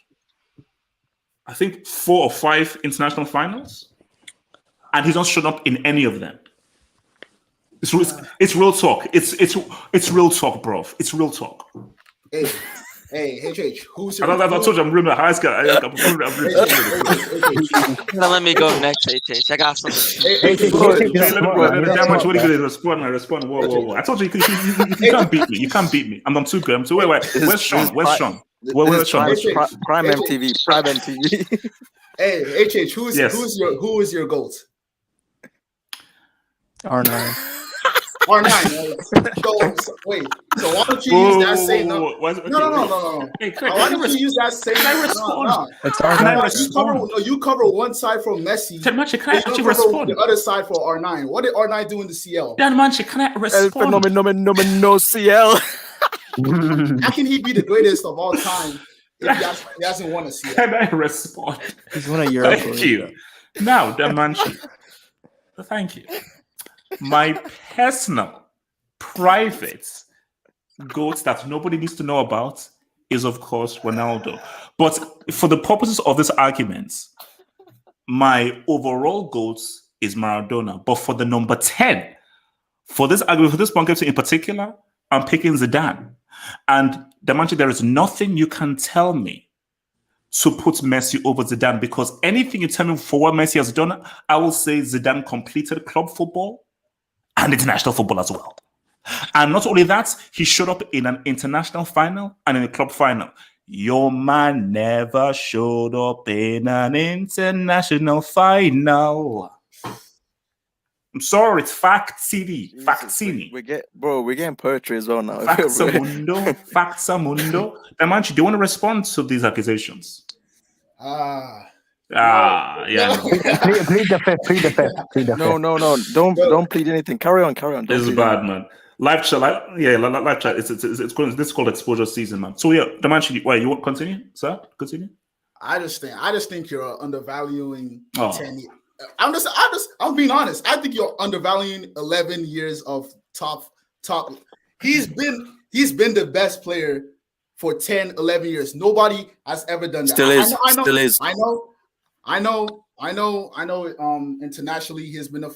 I think, 4 or 5 international finals. And he's not shown up in any of them. It's real talk. It's real talk, bro. It's real talk. Hey, HH, who's your... I told you I'm really the highest guy. Now let me go next, HH. I got something. Respond. Whoa. I told you you can't beat me. You can't beat me. I'm too good. Wait. Where's Sean? Where's Sean? Prime MTV. Hey, HH, who is your GOAT? R9. R9. So wait. So why don't you use that same number? No. Hey, why don't you use that same? No. It's R9. You cover one side for Messi. Can I actually respond? The other side for R9. What did R9 do in the CL? Dan Manchi, can I respond? No CL. How can he be the greatest of all time if he hasn't won a CL? Can I respond? He's one of your. Thank you. Now, Dan Manchi. Thank you. My personal private GOAT that nobody needs to know about is, of course, Ronaldo. But for the purposes of this argument, my overall GOAT is Maradona. But for the number 10, for this argument, for this one in particular, I'm picking Zidane. And Damanchi, there is nothing you can tell me to put Messi over Zidane, because anything you tell me for what Messi has done, I will say Zidane completed club football and international football as well. And not only that, he showed up in an international final and in a club final. Your man never showed up in an international final. I'm sorry, it's fact CD. Fact CD. We're getting poetry as well now. Factamundo. Factamundo. Damanchi, do you want to respond to these accusations? No. Yeah. Plead the fifth. No. Don't plead anything. Carry on. This is bad, man. Live chat. Live chat. It's called. This is called exposure season, man. So yeah, Damanchi, wait, you want to continue, sir? Continue. I just think you're undervaluing 10. I'm being honest. I think you're undervaluing 11 years of top. He's been the best player for 10, 11 years. Nobody has ever done that. Still is. I know. Internationally, he's been a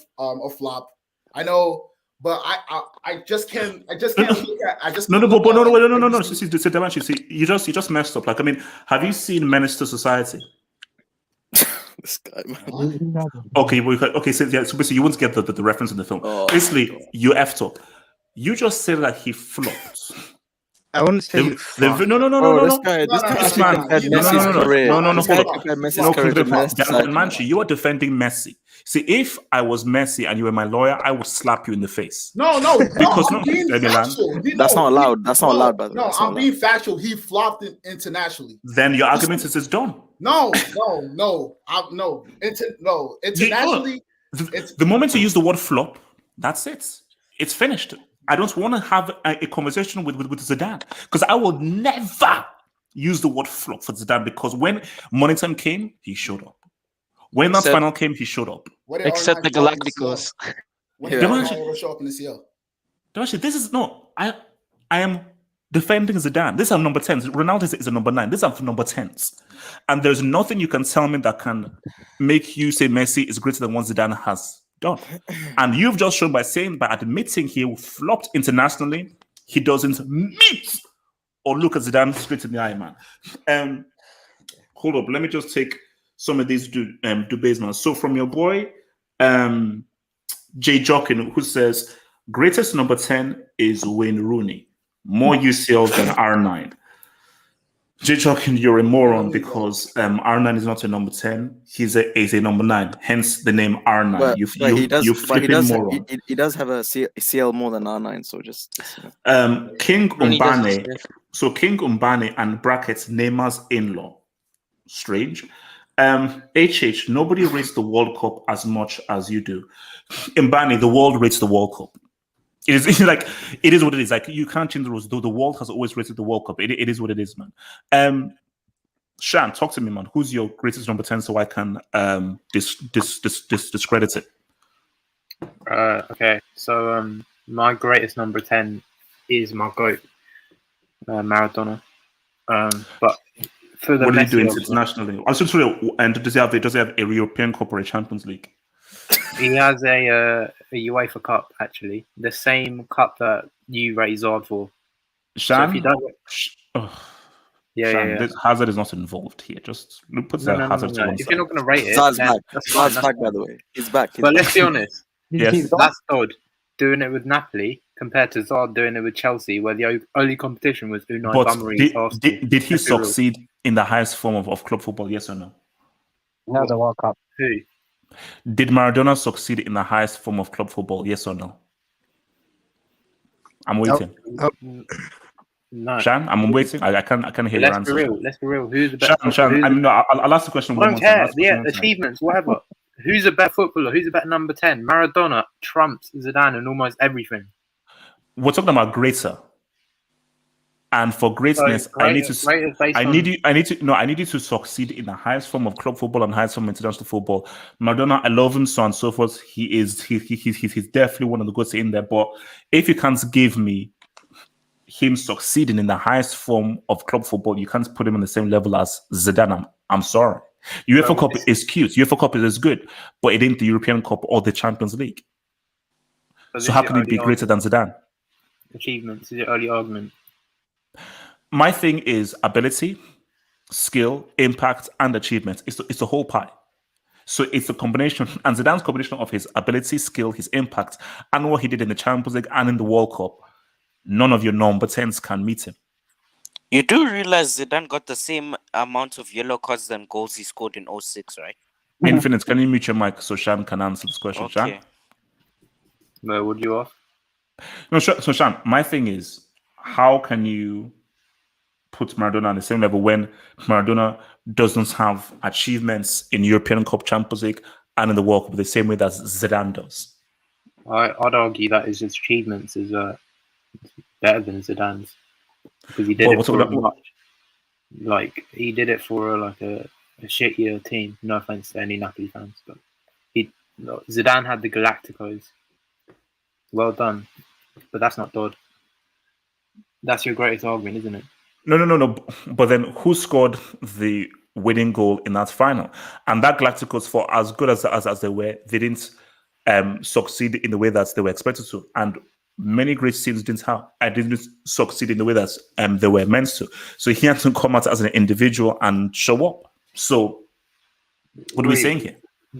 flop. I know, but I just can't. I just can't look at. No. See, you just messed up. Like, I mean, have you seen Menace to Society? This guy, man. Okay. So basically, you won't get the reference in the film. Basically, you effed up. You just said that he flopped. I want to say No. This guy compared Messi's career. Manchi, you are defending Messi. See, if I was Messi and you were my lawyer, I would slap you in the face. No, because I'm being factual. That's not allowed. That's not allowed, by the way. No, I'm being factual. He flopped internationally. Then your argument is done. No. Internationally, the moment you use the word flop, that's it. It's finished. I don't want to have a conversation with Zidane, because I will never use the word flop for Zidane, because when money time came, he showed up. When that final came, he showed up. Except the Galacticos. This is no. I am defending Zidane. These are number 10s. Ronaldo is a number 9. These are number 10s. And there's nothing you can tell me that can make you say Messi is greater than what Zidane has done. And you've just shown by admitting he flopped internationally, he doesn't meet or look at Zidane straight in the eye, man. Hold up, let me just take some of these debates, man. So from your boy, Jay Jokin, who says, greatest number 10 is Wayne Rooney. More UCL than R9. Jay Jokin, you're a moron, because R9 is not a number 10. He's a number 9. Hence the name R9. Moron. He does have a CL more than R9. So just King Umbane. So King Umbane and brackets Neymar's in-law. Strange. HH, nobody rates the World Cup as much as you do. Umbane, the world rates the World Cup. It is like, it is what it is. Like, you can't change the rules. Though the world has always rated the World Cup. It is what it is, man. Shan, talk to me, man. Who's your greatest number 10 so I can discredit it? Okay, so my greatest number 10 is my GOAT, Maradona. But for the what are you doing internationally? I'm sorry, and does he have a European Cup or a Champions League? He has a UEFA Cup, actually, the same cup that you rate Zard for. Shan, so if he does it, Hazard is not involved here. Just put Hazard to one side. If you're not going to rate it, Zard's back, by the way. He's back. But let's be honest. Yes, that's odd. Doing it with Napoli compared to Zard doing it with Chelsea, where the only competition was Unai Emery. Did he succeed in the highest form of club football? Yes or no? No, the World Cup. Who? Did Maradona succeed in the highest form of club football? Yes or no? I'm waiting. No. Shan, I'm waiting. I can't hear your answer. Let's be real. Who's the best? Shan, I'll ask the question one more time. Yeah, achievements, whatever. Who's a better footballer? Who's a better number 10? Maradona trumps Zidane and almost everything. We're talking about greater. And for greatness, I need to based on I need you to succeed in the highest form of club football and highest form of international football. Maradona, I love him, so on and so forth. He's definitely one of the goods in there. But if you can't give me him succeeding in the highest form of club football, you can't put him on the same level as Zidane. I'm sorry. UEFA Cup is cute. UEFA Cup is good, but it ain't the European Cup or the Champions League. So how can it be greater than Zidane? Achievements is your early argument. My thing is ability, skill, impact, and achievement. It's a whole pie. So it's a combination, and Zidane's combination of his ability, skill, his impact, and what he did in the Champions League and in the World Cup. None of your number 10s can meet him. You do realize Zidane got the same amount of yellow cards than goals he scored in 06, right? Infinite, can you mute your mic so Shan can answer this question, Okay. Shan? No, would you ask? No, so Shan, my thing is, how can you put Maradona on the same level when Maradona doesn't have achievements in European Cup, Champions League, and in the World Cup the same way that Zidane does? I'd argue that his achievements is better than Zidane's because he did it for like he did it for like a shittier team. No offense to any Napoli fans, but Zidane had the Galacticos. Well done, but that's not Dodd. That's your greatest argument, isn't it? No. But then who scored the winning goal in that final? And that Galacticos, for as good as they were, they didn't succeed in the way that they were expected to. And many great teams didn't succeed in the way that they were meant to. So he had to come out as an individual and show up. So what are we saying here?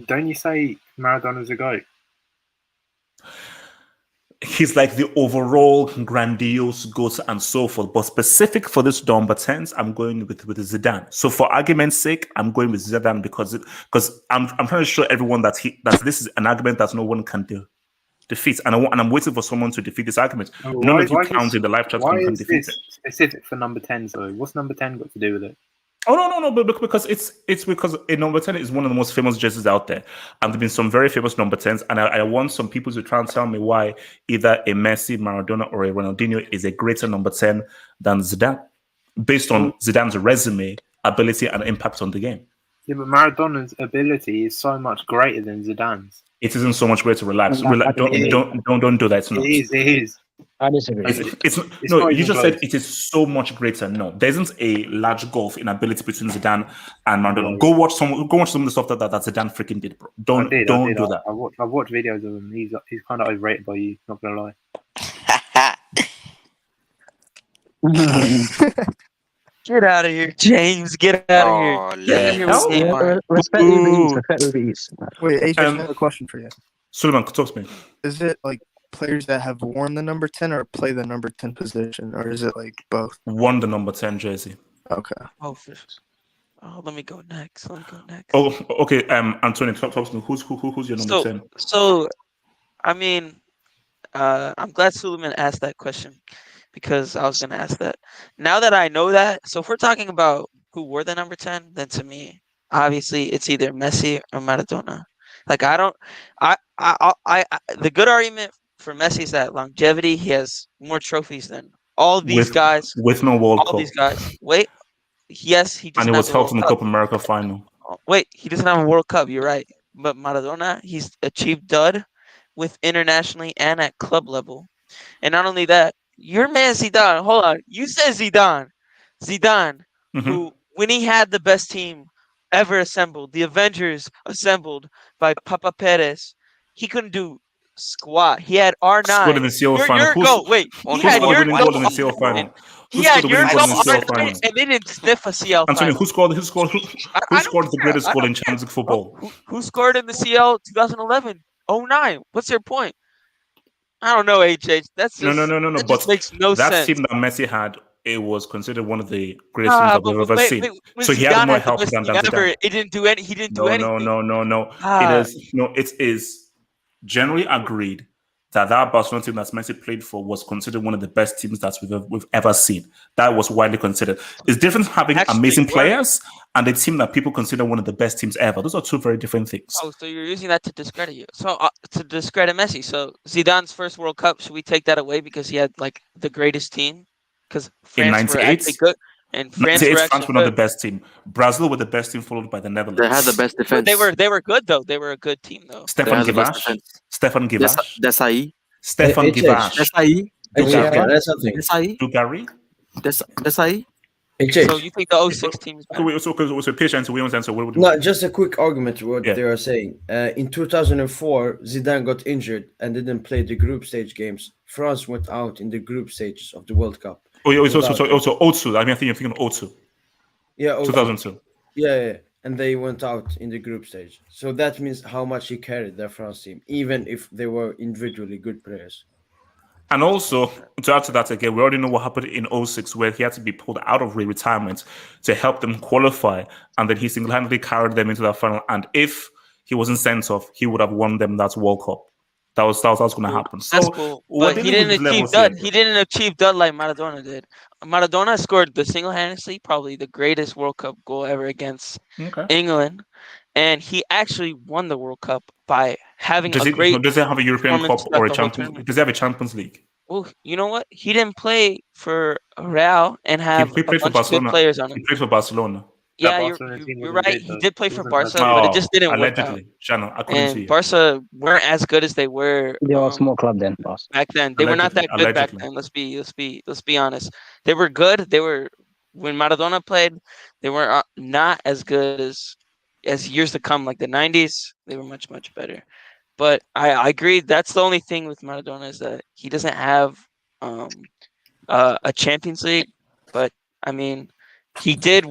Don't you say Maradona's a GOAT? He's like the overall grandiose goat and so forth. But specific for this number 10s, I'm going with Zidane. So for argument's sake, I'm going with Zidane because I'm trying to show everyone that this is an argument that no one can defeat. And I'm waiting for someone to defeat this argument. None of you count in the live chat can defeat it. Specific for number 10s though? What's number 10 got to do with it? Oh no! But because it's because a number 10 is one of the most famous jerseys out there, and there've been some very famous number 10s, and I want some people to try and tell me why either a Messi, Maradona, or a Ronaldinho is a greater number 10 than Zidane, based on Zidane's resume, ability, and impact on the game. Yeah, but Maradona's ability is so much greater than Zidane's. It isn't so much way to relax. Don't do that. It's not. It is. I disagree. You just said it is so much greater. No, there isn't a large gulf in ability between Zidane and Maradona. Go watch some of the stuff that Zidane freaking did, bro. Don't do that. I've watched videos of him. He's kind of overrated by you. Not gonna lie. Get out of here, James. Get out of here. Respect Uber Wait, H, I have a question for you. Suleiman, talk to me. Is it like players that have worn the number 10 or play the number 10 position, or is it like both? Won the number 10 jersey. Okay. Oh, let me go next. Oh, okay. Antonio, talk to me. Who's your number 10? So, I mean, I'm glad Suleiman asked that question because I was going to ask that. Now that I know that, so if we're talking about who wore the number 10, then to me, obviously, it's either Messi or Maradona. Like the good argument for Messi is that longevity. He has more trophies than all these guys with no World Cup. All these guys. Wait, yes, he doesn't. And it was helped in the Copa America final. Wait, he doesn't have a World Cup. You're right, but Maradona, he's achieved dud with internationally and at club level, and not only that, your man Zidane. Hold on, you said Zidane, who when he had the best team ever assembled, the Avengers assembled by Papa Perez, he couldn't do squat. He had R9. Scored in the CL final. He had your goal in the CL final. He had your goal and they didn't sniff a CL final. Antonio, who scored the greatest goal in Champions League football? Who scored in the CL 2011? 09. What's your point? I don't know, HH. That's just, no. That but just makes no that sense. team that Messi had, it was considered one of the greatest teams that we've ever seen. So he had more help than Zidane. He didn't do anything. No. It is generally agreed that Barcelona team that Messi played for was considered one of the best teams that we've ever seen. That was widely considered. It's different having amazing players and a team that people consider one of the best teams ever. Those are two very different things. Oh, so you're using that to discredit you. So to discredit Messi. So Zidane's first World Cup, should we take that away because he had like the greatest team? because In France were actually 98, good, and France 98 were France actually were not the good. best team. Brazil were the best team, followed by the They Netherlands. had the best But defense. they were good though. They were a good team though. They Stefan had the best Givash. defense. Stefan Givash. Desai. Stefan HH. Givash. Desai. HH, can I Dugarry. add something? Desai. Dugarry. Desai. So HH. you think the 06 team is Okay, better? so patient. So we want to answer. What would you No, want? just a quick argument to what Yeah. they are saying. In 2004, Zidane got injured and didn't play the group stage games. France went out in the group stages of the World Cup. Oh, yeah, it's without also him. O2. I mean, I think you're thinking of O2. Yeah, also. 2002. Yeah, and they went out in the group stage. So that means how much he carried their France team, even if they were individually good players. And also, to add to that again, we already know what happened in 06, where he had to be pulled out of retirement to help them qualify. And then he single-handedly carried them into that final. And if he wasn't sent off, he would have won them that World Cup. That was going to happen. That's So cool. we're But he dealing with didn't achieve levels here. dud. He didn't achieve dud like Maradona did. Maradona scored the single-handedly probably the greatest World Cup goal ever against Okay. England, and he actually won the World Cup by having Does a it great have a European performance Cup throughout or a the whole Champions? tournament. Does he have a Champions League? Well, you know what? He didn't play for Real and He have a played for bunch of good Barcelona. players on He him. played for Barcelona. Yeah, Barcelona team you're wasn't right. good, He though. did play It for wasn't as Barca, good. but it just didn't work out. Allegedly. Shano, according to And you. Barca weren't as good as they were They are a small club then, boss. back then. They were not that good back Allegedly. then. Let's be honest. They were good. They were when Maradona played. They were not as good as years to come, like the '90s. They were much better. But I agree. That's the only thing with Maradona is that he doesn't have a Champions League. But I mean, he did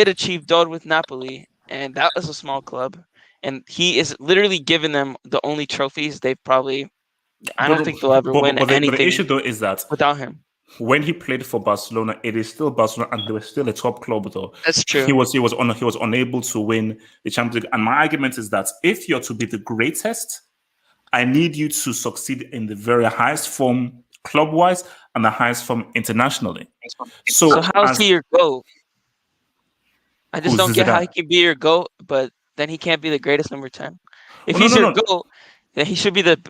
achieve dud with Napoli, and that was a small club. And he is literally giving them the only trophies they've probably. I don't think they'll ever win anything. But the issue though is that without him. When he played for Barcelona, it is still Barcelona, and they were still a top club though. That's true. He was unable to win the Champions League. And my argument is that if you're to be the greatest, I need you to succeed in the very highest form club-wise and the highest form internationally. So how's he your GOAT? I just don't get how he can be your GOAT, but then he can't be the greatest number 10. If he's your GOAT, then he should be the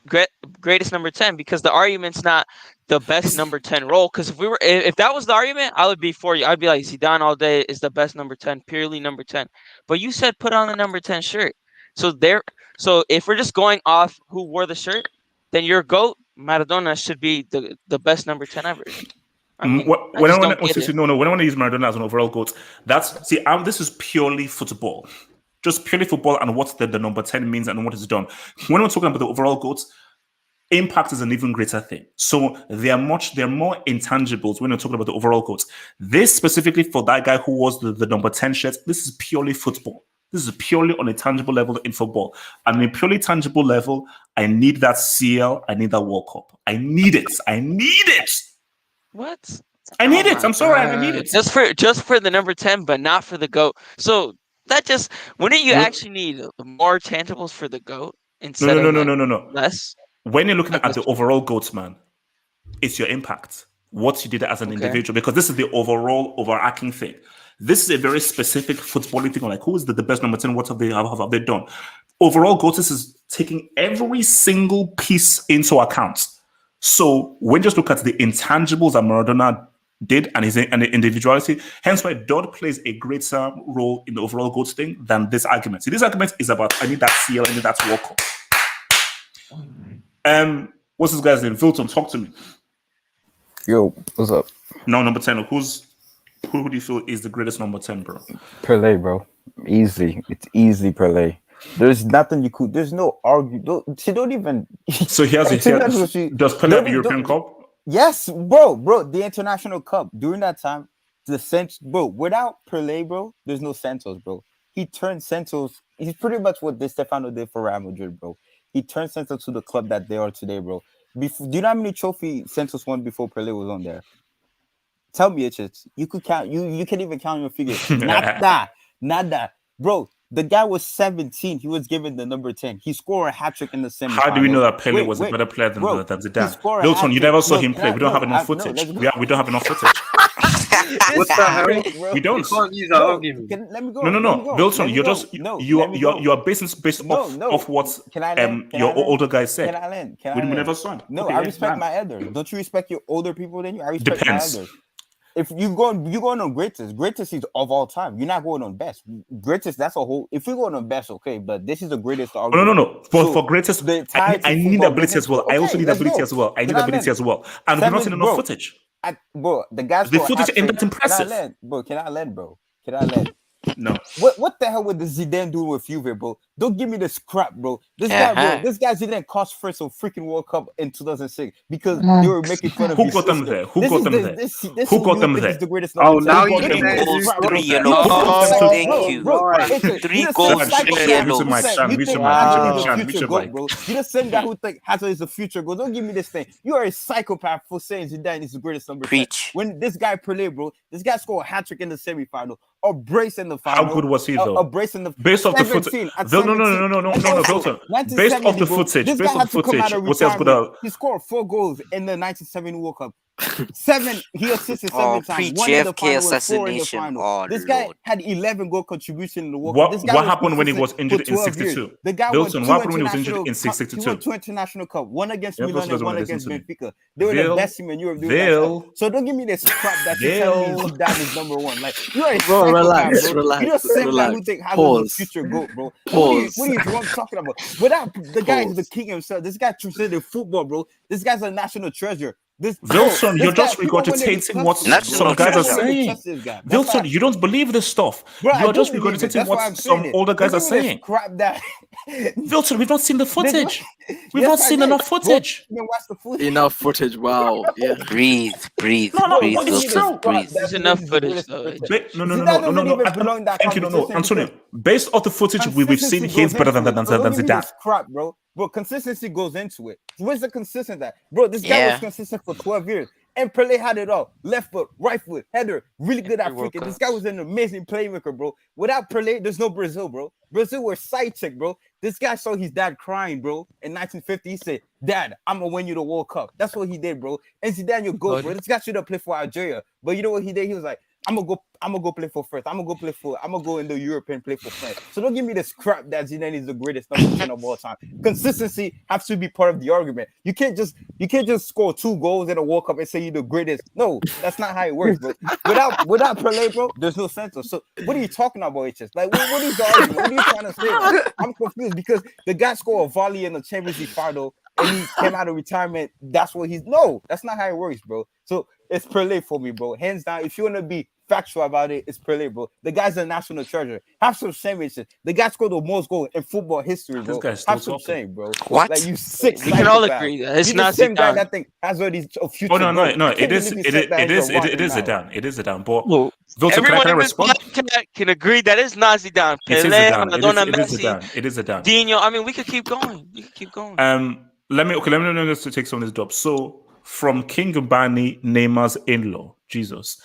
greatest number 10 because the argument's not the best number 10 role. Because if that was the argument, I would be for you. I'd be like Zidane all day is the best number 10, purely number 10. But you said put on the number 10 shirt. So if we're just going off who wore the shirt, then your GOAT, Maradona, should be the best number 10 ever. I mean, when I want to use Maradona as an overall GOAT, this is purely football. Just purely football and what the number 10 means and what it's done. When we're talking about the overall GOATs, impact is an even greater thing. So they're more intangibles when we're talking about the overall GOATs. This specifically for that guy who was the number 10 shirt, this is purely football. This is purely on a tangible level in football. And on a purely tangible level, I need that CL, I need that World Cup. I need it. What? I need it. I'm sorry, I need it. Just for the number 10, but not for the GOAT. So wouldn't you actually need more tangibles for the GOAT instead of less? When you're looking at the overall GOATs, man, it's your impact. What you did as an individual, because this is the overall overarching thing. This is a very specific footballing thing, like who is the best number 10? What have they done? Overall GOAT, this is taking every single piece into account. So when you just look at the intangibles that Maradona did and the individuality, hence why Dodd plays a greater role in the overall GOAT thing than this argument. See, this argument is about I need that CL, I need that World Cup. What's this guy's name? Vilton, talk to me. Yo, what's up? No, number 10. Who do you feel is the greatest number 10, bro? Pele, bro. Easy. It's easy, Pele. There's nothing you could. There's no argue. She don't even. So does Pele have a European Cup? Yes, bro. The International Cup during that time, without Pele, bro, there's no Santos, bro. He turned Santos. He's pretty much what Di Stefano did for Real Madrid, bro. He turned Santos to the club that they are today, bro. Do you know how many trophies Santos won before Pele was on there? Tell me, it's you could count. You can even count your figure. Nada, bro. The guy was 17. He was given the number 10. He scored a hat trick in the semifinals. How do we know that Pele was a better player than Zidane? Milton, you never saw him play. We don't have enough footage. We don't have enough footage. What the hell? We don't. You can't use that argument. Let me go. No. Milton, you're just you are based off what your older guys said. Can I? We never saw him. No, I respect my elders. Don't you respect your older people than you? I respect my elders. Depends. Don't you respect your older people than you? I respect my elders. if you're going on greatest is of all time. You're not going on best. Greatest, that's a whole. If you're going on best, okay, but this is the greatest Oh, argument. no. For greatest, the entirety I need football ability goes as well. into it. I also Okay, need let's ability go. as well. I need Can I ability land? as well. And we've not seen enough Bro, footage. Bro, the guy The scored a footage hat ain't trick. that impressive. Can I land, bro? Can I land, bro? Can I land? No. What the hell would the Zidane do with Juve, bro? Don't give me this crap, bro. This guy didn't cost first a freaking World Cup in 2006 because they were making fun of Who his got them sister. there? Who got them there? This Who got them think there? is the greatest Oh, number 10. now Bro, you're don't give me Three saying this goals, crap, 3 bro. yellows. Oh, Thank you. Bro, Right. 3 you're the goals, same 3 psychopath yellows. who think Mute your mic, Hazard Chan, is the mute future your goat, mic. bro. You're the same guy who think Hazard is the future goat. Don't give me this thing. You are a psychopath for saying Zidane is the greatest number 10. Preach. When this guy Pele, bro, this guy scored a hat trick in the semifinal, a brace in the final. How good was he though? A brace in the Based off the footage, 17 at no, 17. Belton. Based off the footage, This based guy off had the to come out footage, of was he as good retirement. as? He scored 4 goals in the 1970 World Cup. 7, he assisted 7 Oh, times. preach 1 in the JFK final and 4 in the assassination. final. Oh, This guy Lord. had 11 goal contribution in the World Cup. This guy What was happened when he was consistent injured for in 12 years. 62? The guy Belton, won what 2 happened when he was injured international in cup. He 62? won 2 international cup. 1 against Yeah, Milan Belton and doesn't 1 want to against listen to me. Benfica. They were the Vil, best team in Europe doing that stuff. So don't give me this crap that you're telling me Zidane is number 1. Like, you are a Bro, psychopath, relax, bro. You're the same guy who relax. think Hazard is Pause. the future GOAT, bro. Like, Pause. what are you talking about? Without the guy is the Pause. king himself. This guy transcended football, bro. This guy's a national treasure. Wilson, you're just people when they regurgitating discuss what this, bro, National some guys are people when they saying. discuss this guy. That's Wilson, why- you don't believe this stuff. Bro, I You're do just believe it. regurgitating That's why what I'm saying some it. older guys Don't are give me this saying. crap that Wilson, we've not seen the footage. We've Yes, not I seen did. enough Bro, footage. you can watch the footage. Enough footage. Wow. Yeah. Breathe, breathe, No, breathe, but it's Wilson, true. breathe. There's enough footage though. No, Zidane doesn't even belong in that Thank you, no, conversation Antonio. because Based off the footage we've seen, consistency he's goes better than into it. Bro, don't give me Zidane. this crap, bro. Bro, consistency goes into it. Where's the consistency at? Bro, this guy was Yeah. consistent for 12 years. And Pele had it all. Left foot, right foot, header, really good at Every World freaking. This Cup. guy was an amazing playmaker, bro. Without Pele, there's no Brazil, bro. Brazil were side check, bro. This guy saw his dad crying, bro. In 1950, he said, "Dad, I'm gonna win you the World Cup." That's what he did, bro. And Zidane, your goat, bro. This guy should have played for Algeria. But you know what he did? He was like, I'm gonna go play for France. I'm gonna go in the Europe and play for France. So don't give me this crap that Zidane is the greatest number 10 of all time. Consistency has to be part of the argument. You can't just score 2 goals in a World Cup and say you're the greatest. No, that's not how it works, bro. Without Pele, bro, there's no Santos. So what are you talking about? It's just like what is the argument? What are you trying to say? Like, I'm confused because the guy scored a volley in the Champions League final and he came out of retirement. That's what he's that's not how it works, bro. So it's Pele for me, bro. Hands down. If you want to be factual about it, it's Pele, bro. The guy's a national treasure. Have some shame, it's just the guy scored the most goals in football history, bro. This guy's still Have some talking. shame, bro. What? Like you sick. We can all psychopath. agree that it's You're the not same guy Zidane. that think Hazard is a future. Oh no, goat. I it can't is believe you said that and you're wrong now. Zidane. It is Zidane. But Well, Wilson, everyone can I in this respond? podcast can agree that it's not Zidane. It is Pele, Zidane. Maradona, It is Messi, Zidane. It is Zidane. Dino. I mean, we could keep going. Let me just to take some of this drop. So from King Ubani, Neymar's in-law, Jesus.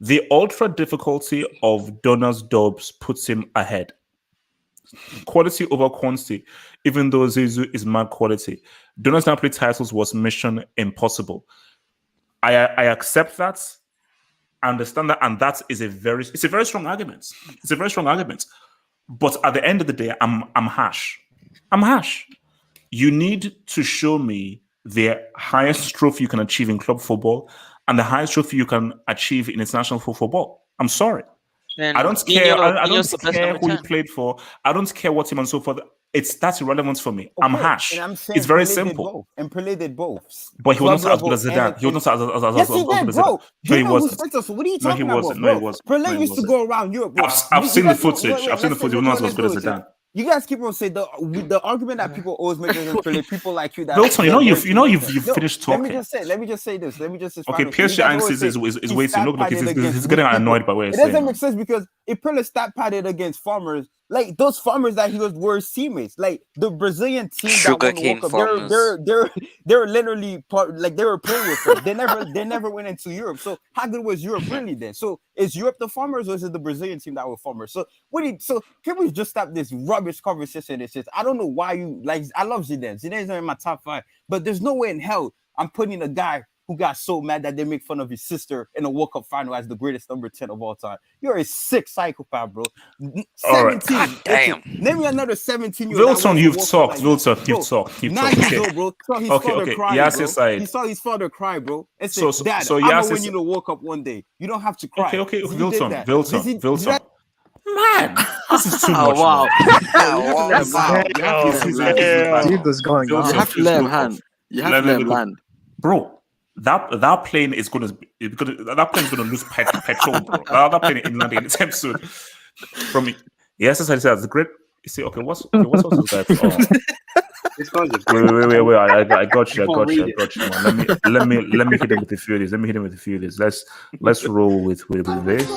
The ultra difficulty of Donna's dubs puts him ahead. Quality over quantity, even though Zizou is mad quality. Donna's Napoli titles was mission impossible. I accept that. I understand that, and that is a very strong argument. It's a very strong argument. But at the end of the day, I'm harsh. I'm harsh. You need to show me the highest trophy you can achieve in club football and the highest trophy you can achieve in international football. I'm sorry. Then I don't care. I Dino's the don't best care number who he 10. played for. I don't care what team and so forth. That's irrelevant for me. I'm Okay, harsh. and I'm saying It's very Pele did simple. both, and Pele did both. But he was Club not as good as level Zidane. He was not as Yes, he good did, as bro. Zidane. No, You he know who wasn't. sent us? What are you No, he talking about, wasn't. No, bro? he wasn't. Pele No, he used to wasn't. go around Europe, bro. I've You seen the guys keep- footage. wait, I've seen the let's footage. say- He was not as let's good as do it, Zidane. You guys keep on saying the argument that people always make against Pele, people like you that Wilson, they're you've very- finished Let talking. me just say this. Let me just say Okay, final. PSG You guys always is say waiting. he stat Look, padded he's against getting weak people. annoyed by what you're It doesn't saying. make sense because if Pele stat padded against farmers, like those farmers that he were his teammates, like the Brazilian team that won the Sugarcane World Cup, farmers. they're literally part, like they were playing with him. They never went into Europe. So how good was Europe really then? So is Europe the farmers or is it the Brazilian team that were farmers? So can we just stop this rubbish conversation? It's just I don't know why you like. I love Zidane. Zidane's not in my top 5, but there's no way in hell I'm putting a guy who got so mad that they make fun of his sister in a World Cup final as the greatest number 10 of all time. You're a sick psychopath, bro. All right. 17. Damn. Name me another 17-year-old. Wilson, you've talked. Wilson, you've talked. You've 9 talked. years Okay. old, bro. Saw his Okay, father okay. crying, Yes, bro. side. He saw his father cry, bro. And said, So- Dad, so I'm Yas gonna win is- you the World Cup one day. You don't have to cry. Okay, He did Wilson, that. Wilson, Did he- Wilson. did Man, this is too Oh, much. wow. Wow. Let him land. You have to let him land. Dude, what's going Wilson, on? You have to please let him go hand. off. You have to let him land. Bro, that plane is gonna lose petrol, bro. That plane in landing anytime soon. From yes, as I said, the great. You see, okay, what's this guy? Oh. This guy's a Wait! I got you, Before read man. Let me hit him with a few of these. Let's roll with this.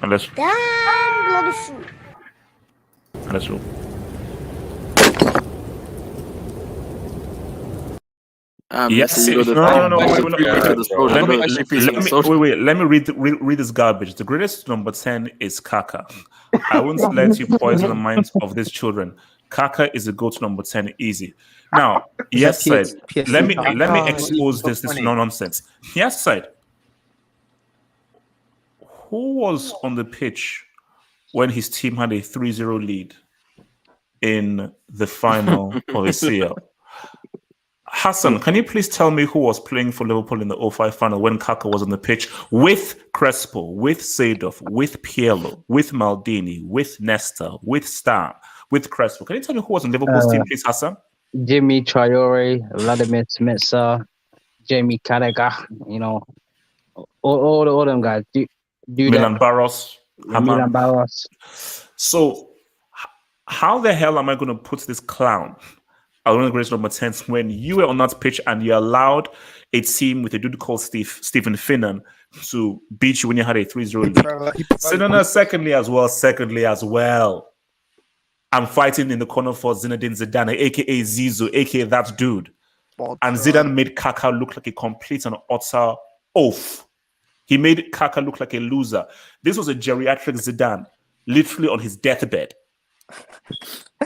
And let's roll. Yes, Messi, you go no. Wait. Let me read this garbage. The greatest number 10 is Kaka. I won't let you poison the minds of these children. Kaka is the go-to number 10, easy. Now, yes side. Let me expose this nonsense. Yes side. Who was on the pitch when his team had a 3-0 lead in the final of the CL? Hassan, can you please tell me who was playing for Liverpool in the 05 final when Kaka was on the pitch with Crespo, with Seedorf, with Pirlo, with Maldini, with Nesta, with Stam, with Crespo? Can you tell me who was on Liverpool's team, please, Hassan? Jimmy Traore, Vladimir Smitsa, Jamie Carragher, all them guys. Milan Barros. Milan Barros. So, how the hell am I going to put this clown one of the greatest number 10s when you were on that pitch and you allowed a team with a dude called Stephen Finnan to beat you when you had a 3-0 lead? Secondly as well, I'm fighting in the corner for Zinedine Zidane, aka Zizou, aka that dude. And Zidane made Kaka look like a complete and utter oaf. He made Kaka look like a loser. This was a geriatric Zidane, literally on his deathbed.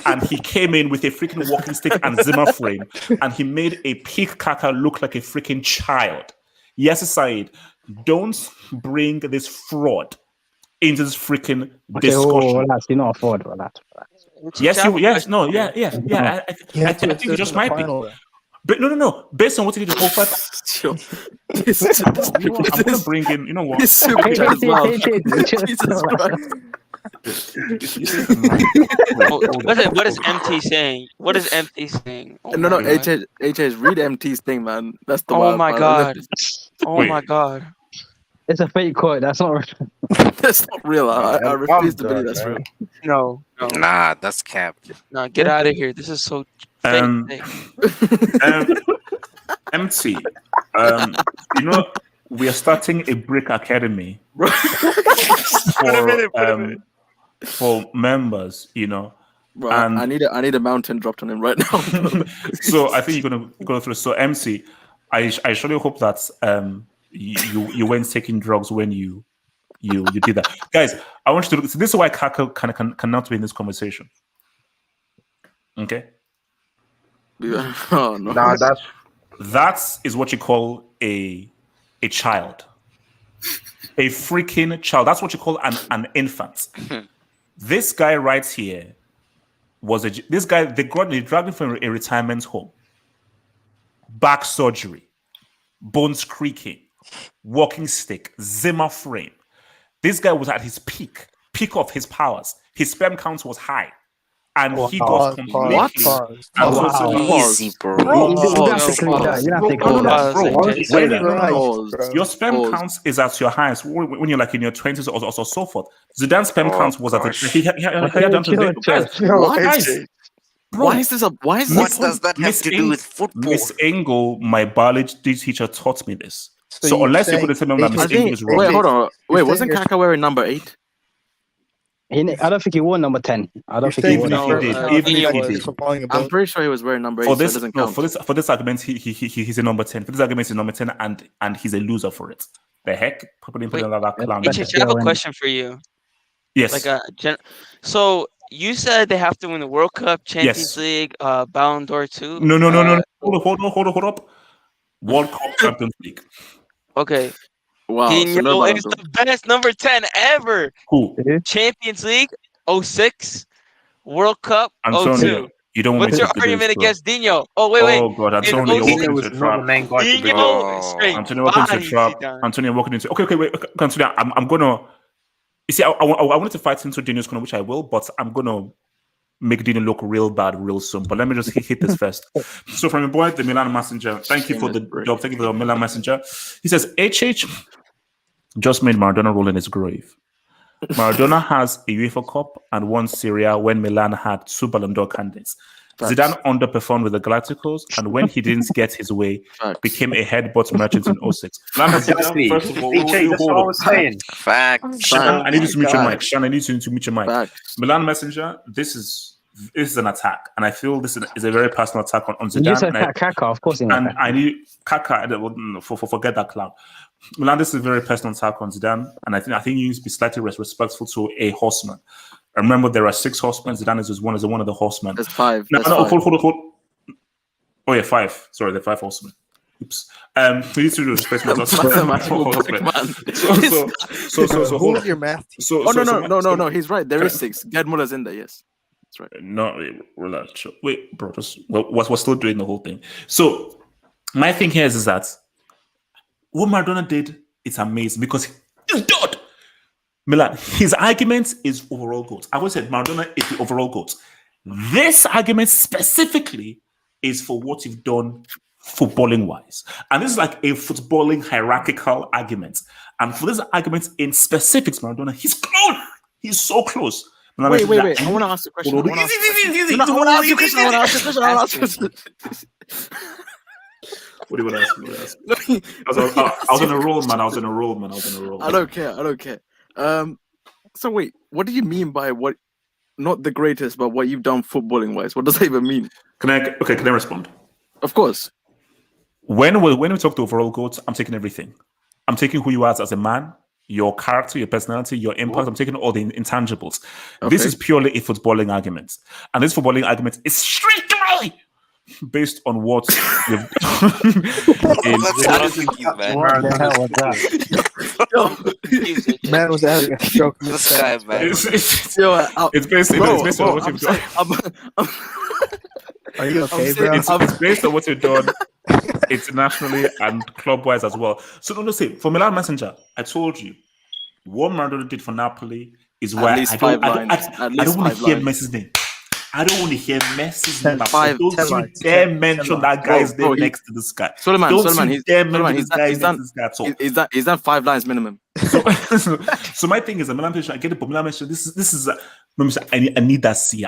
And he came in with a freaking walking stick and Zimmer frame, and he made a peak Kaka look like a freaking child. Yes, Said, don't bring this fraud into this freaking discussion. Relax, you're not a fraud, relax. Yes, I think you just might be. But no. Based on what he did in 05, I'm going to bring in, you know what? Jesus Christ. What is MT saying? What is MT saying? Oh No, my God. HH, read MT's thing, man. That's the Oh wild my part. God. Oh my God. It's a fake quote. That's not That's not real. I refuse to believe that's real. No. Nah, that's capped. Nah, get out of here. This is so fake. MT, we are starting a brick academy for members, Bro, and I need a mountain dropped on him right now. So I think you're gonna go through. So MC, I surely hope that you weren't taking drugs when you did that, guys. I want you to. So this is why Kaka cannot be in this conversation. Okay. Oh no. Nah, That is what you call a child. A freaking child. That's what you call an infant. This guy right here they dragged him from a retirement home. Back surgery, bones creaking, walking stick, Zimmer frame. This guy was at his peak of his powers. His sperm count was high. And he got completely Easy, bro. Your sperm count is at your highest when you're like in your 20s or so forth. Zidane's sperm count was at the he had done to Why is this? What does that have to do with football? Miss Engel, my biology teacher, taught me this. So unless you could tell me that Miss Engel is wrong. Wait, hold on. Wait, wasn't Kaka wearing number 8? I don't think he won number 10. I don't think he won. Even if he did. I'm pretty sure he was wearing number 8. For this, so it doesn't count. for this argument, he's a number 10. For this argument, he's number 10, and he's a loser for it. The heck? People didn't put that clown. I have a question for you. Yes. So You said they have to win the World Cup, Champions Yes. League, Ballon d'Or too. No. Hold up. World Cup, Champions League. Okay. Wow, so no Dino Ballon is d'Or. the best number 10 ever. Who? Champions League 06, World Cup Antonio. 02. You don't want What's me your to do this, argument bro. against Dino? Oh wait. Oh God, In Antonio, you're walking 06, Dino into was a not trap. the main guy to bring Dino up. straight Antonio walking into a body trap. Zidane. Antonio walking into. Okay, wait. Antonio, I'm gonna. You see, I wanted to fight into Dino's corner, which I will, but I'm gonna make Dino look real bad real soon. But let me just hit this first. So from your boy, the Milan Messenger. Thank you for the job. Thank you for the Milan Messenger. He says HH just made Maradona roll in his grave. Maradona has a UEFA Cup and won Serie when Milan had 2 Ballon d'Or candidates. Zidane underperformed with the Galacticos, and when he didn't get his way, became a headbutt merchant in 06. Exactly. First of all, HH, that's what I was saying. Facts. Shannon, I need you to mute your God. mic. Shannon, I need you to mute your mic. Facts. Milan Messenger, this is an attack, and I feel this is a very personal attack on You Zidane. just said and Kaka, of course. I need Kaka. Forget that clown. Milan, this is a very personal attack on Zidane, and I think you need to be slightly respectful to a horseman. Remember, there are 6 horsemen. Zidane is one of the horsemen. That's 5. No, That's no, 5. hold. Oh yeah, 5. Sorry, the 5 horsemen. Oops. We need to respect myself. Mathematical topic, man. So hold on. your math. No. He's right. There is 6. Gerd Muller's in there. Yes, that's right. No, relax. Wait, bro. We're still doing the whole thing. So my thing here is that what Maradona did, it's amazing because he's God. Milan, his argument is overall GOAT. I always said Maradona is the overall GOAT. This argument specifically is for what you've done footballing wise. And this is like a footballing hierarchical argument. And for this argument in specifics, Maradona, he's close. He's so close. Wait. I want to ask a question. I want to ask a question. What do you want to ask me? I was on a roll, man. I was on a roll. I don't care. So wait, what do you mean by what? Not the greatest, but what you've done footballing wise. What does that even mean? Can I respond? Of course. When we talk to overall GOAT, I'm taking everything. I'm taking who you are as a man, your character, your personality, your impact. I'm taking all the intangibles. Okay. This is purely a footballing argument. And this footballing argument is strictly based on what you've done. What the hell was that? Man was having a stroke. This guy, man. It's based on what you've done. Are you okay, bro? It's based on what you've done internationally and club-wise as well. So don't say for Milan Messenger, I told you what Maradona did for Napoli is why I don't want to hear Messi's name. I don't want to hear Messi's name. Don't dare mention that guy's name next to this guy. Suleiman, he's that 5 lines minimum. So my thing is, Milan Messenger, I get it, but Milan Messenger, this is I need that seal.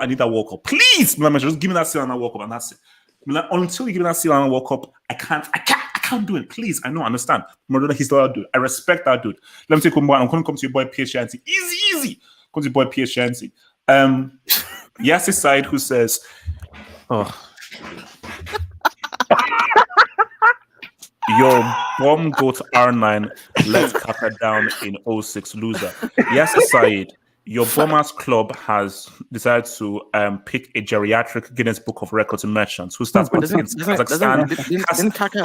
I need that World Cup. Please, Milan Messenger, just give me that seal and that World Cup, and that's it. Until you give me that seal and that World Cup, I can't do it. Please, I know, understand. Maradona, he's still that dude. I respect that dude. Let me take I'm going to come to your boy P.H. Shanty. Easy. Come to your boy P.H. Shanty. Yass's side who says, your bomb goat R9 let Kaka down in 06 loser. Yass's side, your Bombers club has decided to pick a geriatric Guinness Book of Records merchants who starts against Kazakhstan. Didn't Kaka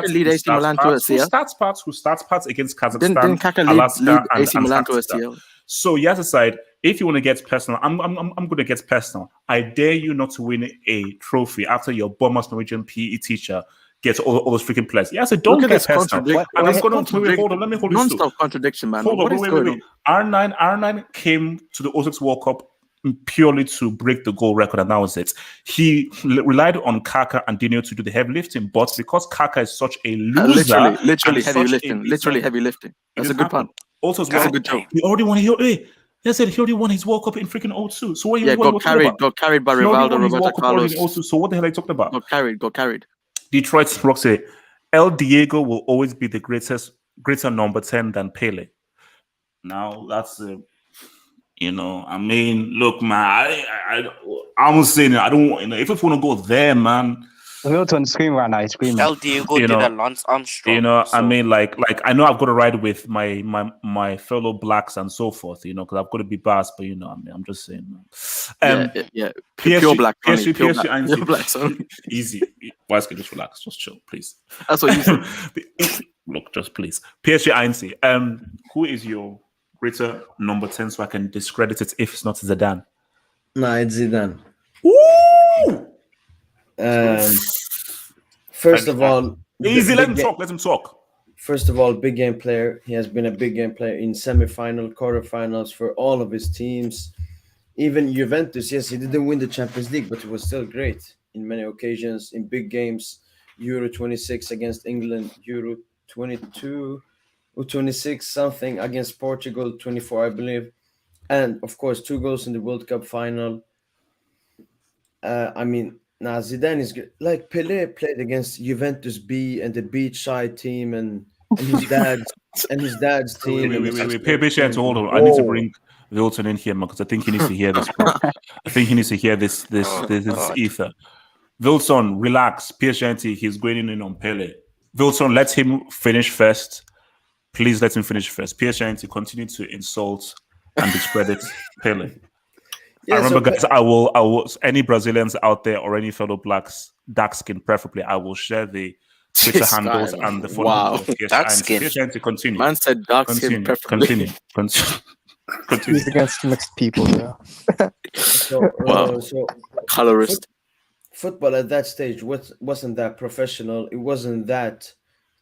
lead AC Milan to a CL? Who starts parts against Kazakhstan, Didn't Kaka lead AC Milan to a CL? So yes, aside, if you want to get personal, I'm going to get personal. I dare you not to win a trophy after your Bombers Norwegian PE teacher gets all those freaking players. Yeah, so don't get personal. I'm just going to hold on. Let me hold you. Non-stop contradiction, man. Hold on, wait. R9 came to the 06 World Cup purely to break the goal record, and that was it. He relied on Kaka and Dino to do the heavy lifting, but because Kaka is such a loser, literally heavy lifting. That's a good point. Also, as well, he already won. He already won his World Cup in freaking 02. So what? Got carried by Rivaldo, Roberto Carlos. So what the hell are you talking about? Got carried. Detroit's Roxy, El Diego will always be the greater number 10 than Pele. Now that's I mean, look, man, I'm saying I don't want, if you want to go there, man, Wilton on the screen right now. He's screaming. El Diego You did know, a Lance Armstrong. You know, I so- mean, like I know I've got to ride with my fellow blacks and so forth. You know, because I've got to be biased, but you know, I mean, I'm just saying. Yeah. PSG, Pure black only. PSG, Pure PSG, black. Pure blacks only. Easy. Why just relax? Just chill, please. That's what you said. Look, just please. PSG Einstein. Who is your greater number 10 so I can discredit it if it's not Zidane? Nah, it's Zidane. Woo! First of all, easy. Let him talk. Let him talk. First of all, big game player. He has been a big game player in semi-final, quarterfinals for all of his teams. Even Juventus, yes, he didn't win the Champions League, but he was still great in many occasions, in big games. Euro 26 against England, Euro 22 or 26 something against Portugal, 24, I believe. And, of course, 2 goals in the World Cup final. Zidane is good. Like, Pele played against Juventus B and the beachside team and his dad's team. Wait. Pay patient. Hold on. I need to bring Wilton in here, because I think he needs to hear this, bro. I think he needs to hear this ether. Wilson, relax. PSG, he's going in on Pele. Wilson, let him finish first. Please let him finish first. PSG, continue to insult and discredit Pele. Yeah, I remember, guys, I will. Any Brazilians out there or any fellow blacks, dark skin preferably, I will share the Twitter handles and the phone numbers of dark skin. PSG, continue. Man said dark skin preferably. Continue. He's against mixed people, yeah. So Colorist. Football at that stage wasn't that professional. It wasn't that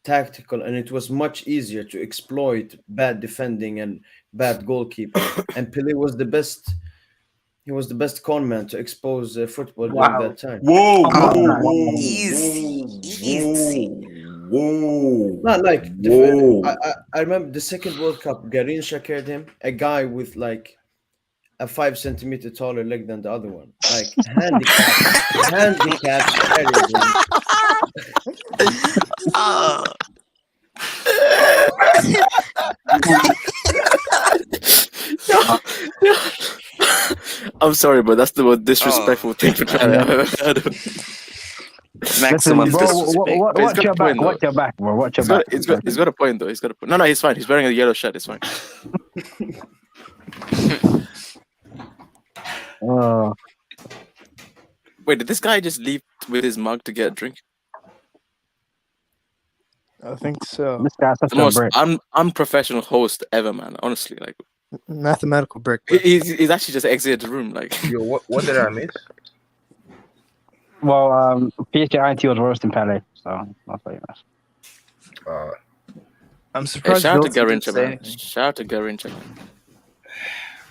tactical, and it was much easier to exploit bad defending and bad goalkeeping. And Pele was the best. He was the best con man to expose football during that time. Whoa. Not like I remember the second World Cup, Garincha carried him, a guy with like a 5 centimeter taller leg than the other one. Like handicap carried him. I'm sorry, but that's the most disrespectful thing for Pele I've ever heard of. Maximum disrespect. Watch your back. Watch your back, bro. Watch your back. He's got a point, though. He's got a point. No, he's fine. He's wearing a yellow shirt. It's fine. Wait, did this guy just leave with his mug to get a drink? I think so. This guy's such The most a break. unprofessional host ever, man. Honestly, like Mathematical break. he's actually just exited the room. Like, Yo, what did I miss? Well, PSG IT was worse than Pele, so that's what you missed. I'm hey, surprised. shout out to Wilson didn't Garincha, say man. anything. Shout out to Garincha, man.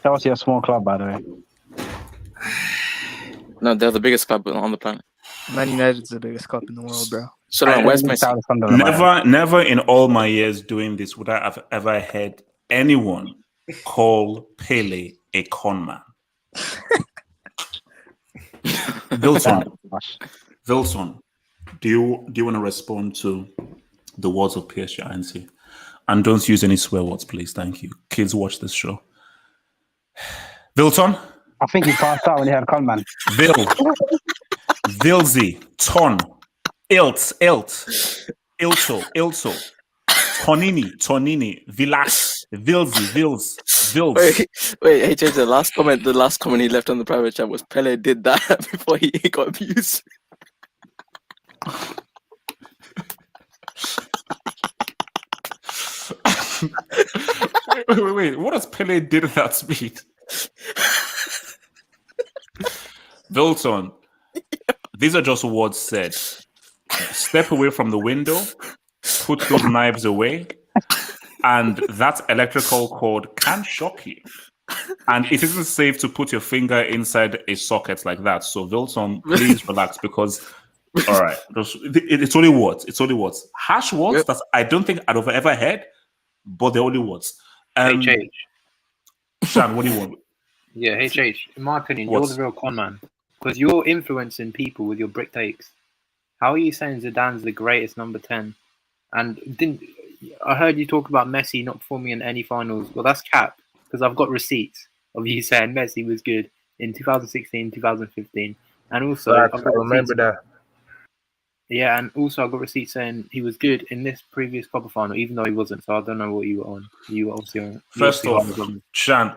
Chelsea a small club, by the way. No, they're the biggest club on the planet. Man United's the biggest club in the world, bro. So, where's Messi? Never in all my years doing this would I have ever heard anyone call Pele a con man. Wilson, do you want to respond to the words of PSG Ansi? And don't use any swear words, please. Thank you. Kids, watch this show. Wilson? I think he passed out when he had Conman. Vilzi, Ton, Ilto, Tonini, Vilas, Vils. Wait, hey, change the last comment he left on the private chat was Pele did that before he got abused. Wait, what does Pele did at that speed? Wilson, these are just words said. Step away from the window, put those knives away, and that electrical cord can shock you. And it isn't safe to put your finger inside a socket like that. So, Wilson, please relax, because all right, it's only words. It's only words. Harsh words that I don't think I've ever heard, but they're only words. HH. Shan, what do you want? Yeah, HH. In my opinion, What? you're the real con man because you're influencing people with your brick takes. How are you saying Zidane's the greatest number 10? And I heard you talk about Messi not performing in any finals. Well, that's cap because I've got receipts of you saying Messi was good in 2016, 2015, and also I remember that. Yeah, and also I got receipts saying he was good in this previous Copa final, even though he wasn't. So I don't know what you were on. You were obviously on. First off, Shan,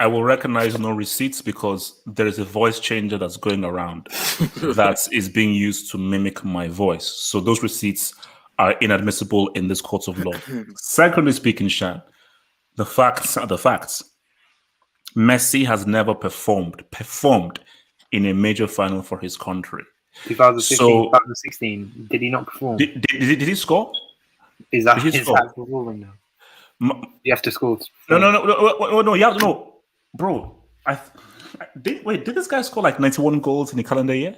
I will recognize no receipts because there is a voice changer that's going around that is being used to mimic my voice. So those receipts are inadmissible in this court of law. Secondly speaking, Shan, the facts are the facts. Messi has never performed in a major final for his country. 2015, So, 2016. Did he not perform? Did he score? Is that Did he his score? performing now? You have to score. No, you have to know, bro. Did this guy score like 91 goals in a calendar year?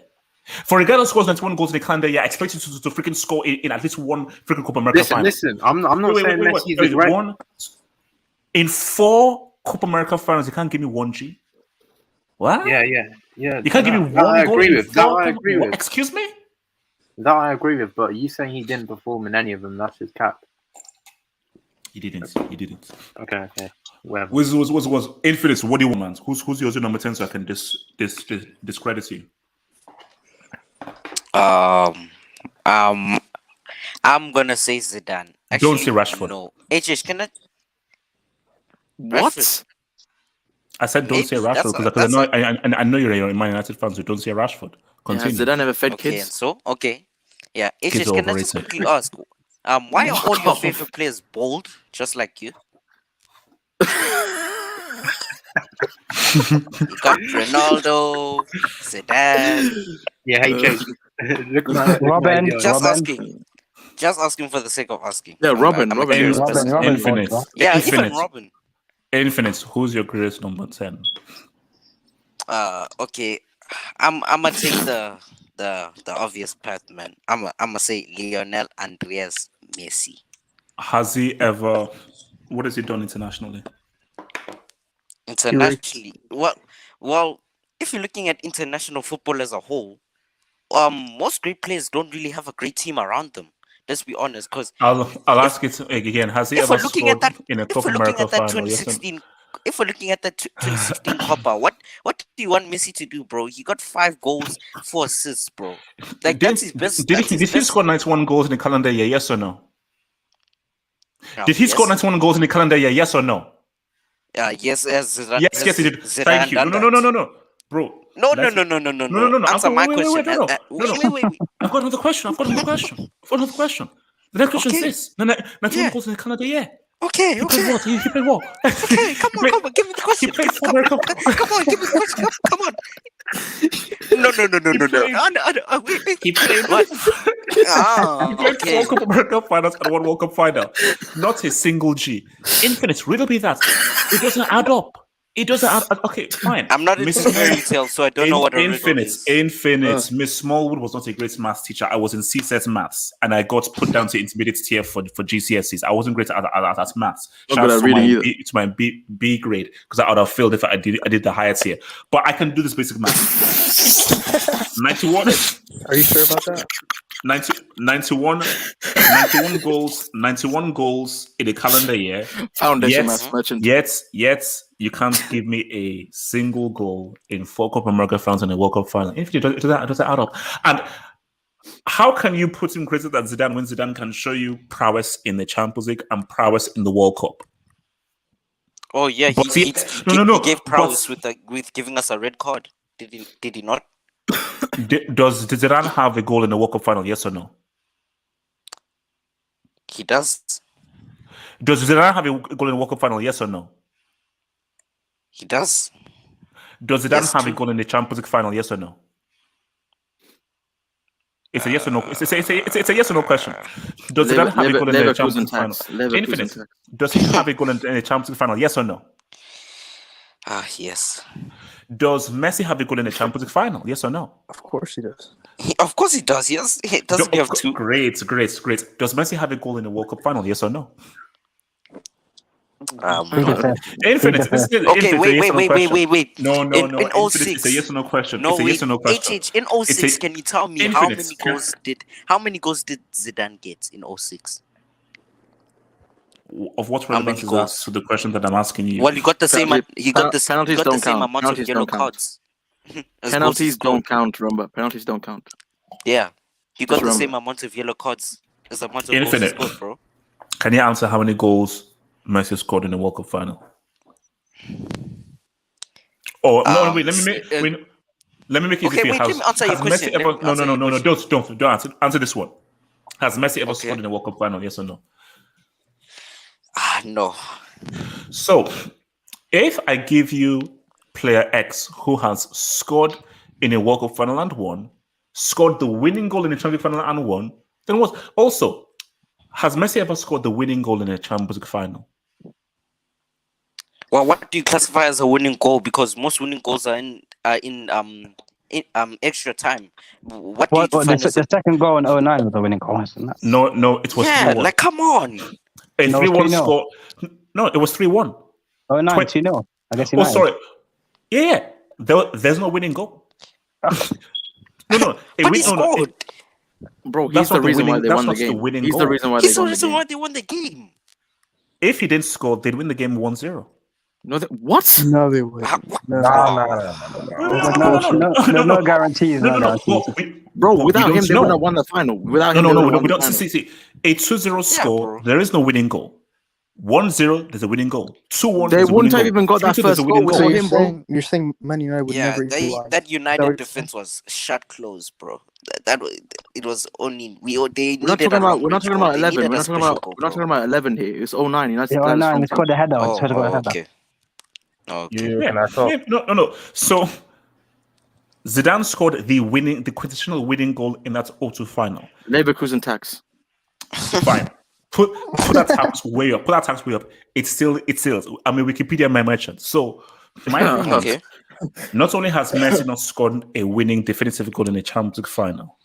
For a guy that scores 91 goals in a calendar year, I expect you to freaking score in at least one freaking Copa America final. Listen, I'm not saying Messi is great. In 4 Copa America finals, you can't give me 1G. What? Yeah. You can't give me one I goal. agree with. That I agree with. Excuse me? That I agree with. But you saying he didn't perform in any of them? That's his cap. He didn't. Okay. Whatever. Was Infinite? What do you want, man? Who's your number 10 so I can discredit you? I'm gonna say Zidane. Actually, Don't say Rashford. No. HH, can I? What? Rashford. I said don't say Rashford because I know you're a Man United fan, so don't say Rashford. Continue. Yeah, Zidane ever fed Okay, kids? and so okay, yeah. Kids HH, are can I just overrated. quickly ask, why are all your favorite players bald, just like you? You got Ronaldo, Zidane. Yeah, HH. Look at Robin. Just asking for the sake of asking. Yeah, Robin. Infinite. Yeah, Infinite. even Robin. Infinite. Who's your greatest number 10? Okay, I'm gonna take the obvious path, man. I'm gonna say Lionel Andreas Messi. Has he ever? What has he done internationally? Internationally, well, if you're looking at international football as a whole, most great players don't really have a great team around them. Let's be honest, because I'll ask it again. Has he ever scored in a Copa America final? If we're looking at that 2016 Copa, what do you want Messi to do, bro? He got 5 goals, 4 assists, bro. Like that's his best. Did he score 91 goals in the calendar year? Yes or no? Did he score 91 goals in the calendar year? Yes or no? Yes, yes, he did. Thank you. No, bro. No. Answer my question. Wait. I've got another question. The next question is this: 91 goals in the calendar year. Okay. He played what? Okay, come on, give me the question. He played for America. Come on, give me the question. Come on. No. Wait. He played what? He played 4 Copa America finals and 1 World Cup final. Not a single G. Infinite, riddle be that. It doesn't add up. Okay, fine. I'm not into fairy tales, so I don't know what a riddle is. Infinite. Miss Smallwood was not a great maths teacher. I was in CSET maths, and I got put down to intermediate tier for GCSEs. I wasn't great at maths. Shout out to my B grade because I would have failed if I did the higher tier. But I can do this basic math. 91. Are you sure about that? 91 goals in a calendar year. Foundation maths merchant. Yet you can't give me a single goal in 4 Copa America finals and a World Cup final. If it doesn't add up. And how can you put him greater than Zidane when Zidane can show you prowess in the Champions League and prowess in the World Cup? Oh yeah, he gave prowess with giving us a red card. Did he not? Does Zidane have a goal in the World Cup final? Yes or no? He does. Does Zidane have a goal in the World Cup final? Yes or no? He does. Does Zidane have a goal in the Champions League final? Yes or no? It's a yes or no. It's a yes or no question. Does Zidane have a goal in the Champions League final? Infinite. Does he have a goal in the Champions League final? Yes or no? Yes. Does Messi have a goal in the Champions League final? Yes or no? Of course he does. Of course he does. Yes. He doesn't have 2. Great. Does Messi have a goal in the World Cup final? Yes or no? Infinite. Okay, wait. No. In 06, it's a yes or no question. No, it's a yes or no question. HH, in 06, can you tell me how many goals did Zidane get in 06? Of what relevance is that to the question that I'm asking you? Well, he got the same. He got the same amount of yellow cards. Penalties don't count. Remember, penalties don't count. Yeah. He got Just the same remember. amount of yellow cards as the amount of goals he Infinite. scored, bro. Can you answer how many goals Messi scored in the World Cup final? Oh no! Wait. Let me make it easy Okay, for you. wait. Let me answer your Has question. Messi ever? Let me answer your No! question. Don't answer this one. Has Messi ever Okay. scored in the World Cup final? Yes or no? No. So, if I give you player X who has scored in a World Cup final and won, scored the winning goal in the Champions League final and won, then what? Also, has Messi ever scored the winning goal in a Champions League final? Well, what do you classify as a winning goal? Because most winning goals are in extra time. What do you define as The second goal in 09 was the winning goal, wasn't it? No, it was 3-1. like come on. A No, 3-1 3-0. score. No, it was 3-1. 09, 2-0. I guess Oh, United. sorry. Yeah. There's no winning goal. No. But he scored. Bro, he's That's the not the reason why winning- they that's won the not the game. winning He's goal. the reason why He's they the won the reason game. why they won the game. If he didn't score, they'd win the game 1-0. No, what? No, they wouldn't. No. No guarantees. No guarantees. Bro, we without don't him, they know. wouldn't have won the final. Without him, No, they would have we won the don't. final. See, a 2-0 score, there is no winning goal. 1-0, there's a winning goal. 2-1, They there's a winning wouldn't have goal. even got that 3-2, there's first a winning goal So goal. without him, bro. you're saying Man United would Yeah, never equalize. that Is United what you're defense was shut close, bro. It was only they We're not needed talking a about. long We're not range talking goal. about They 11. needed We're a not talking special about. goal, We're not bro. talking about 11 here. It's 09. United Yeah, played a 09, strong we scored team. a header. We scored a header. Okay. Okay. Yeah, no. So Zidane scored the quintessential winning goal in that O2 final. Leverkusen tax. Fine. Put that tax way up. Put that tax way up. It's still. I mean, Wikipedia my merchant. So my thing is, not only has Messi not scored a winning definitive goal in a Champions League final,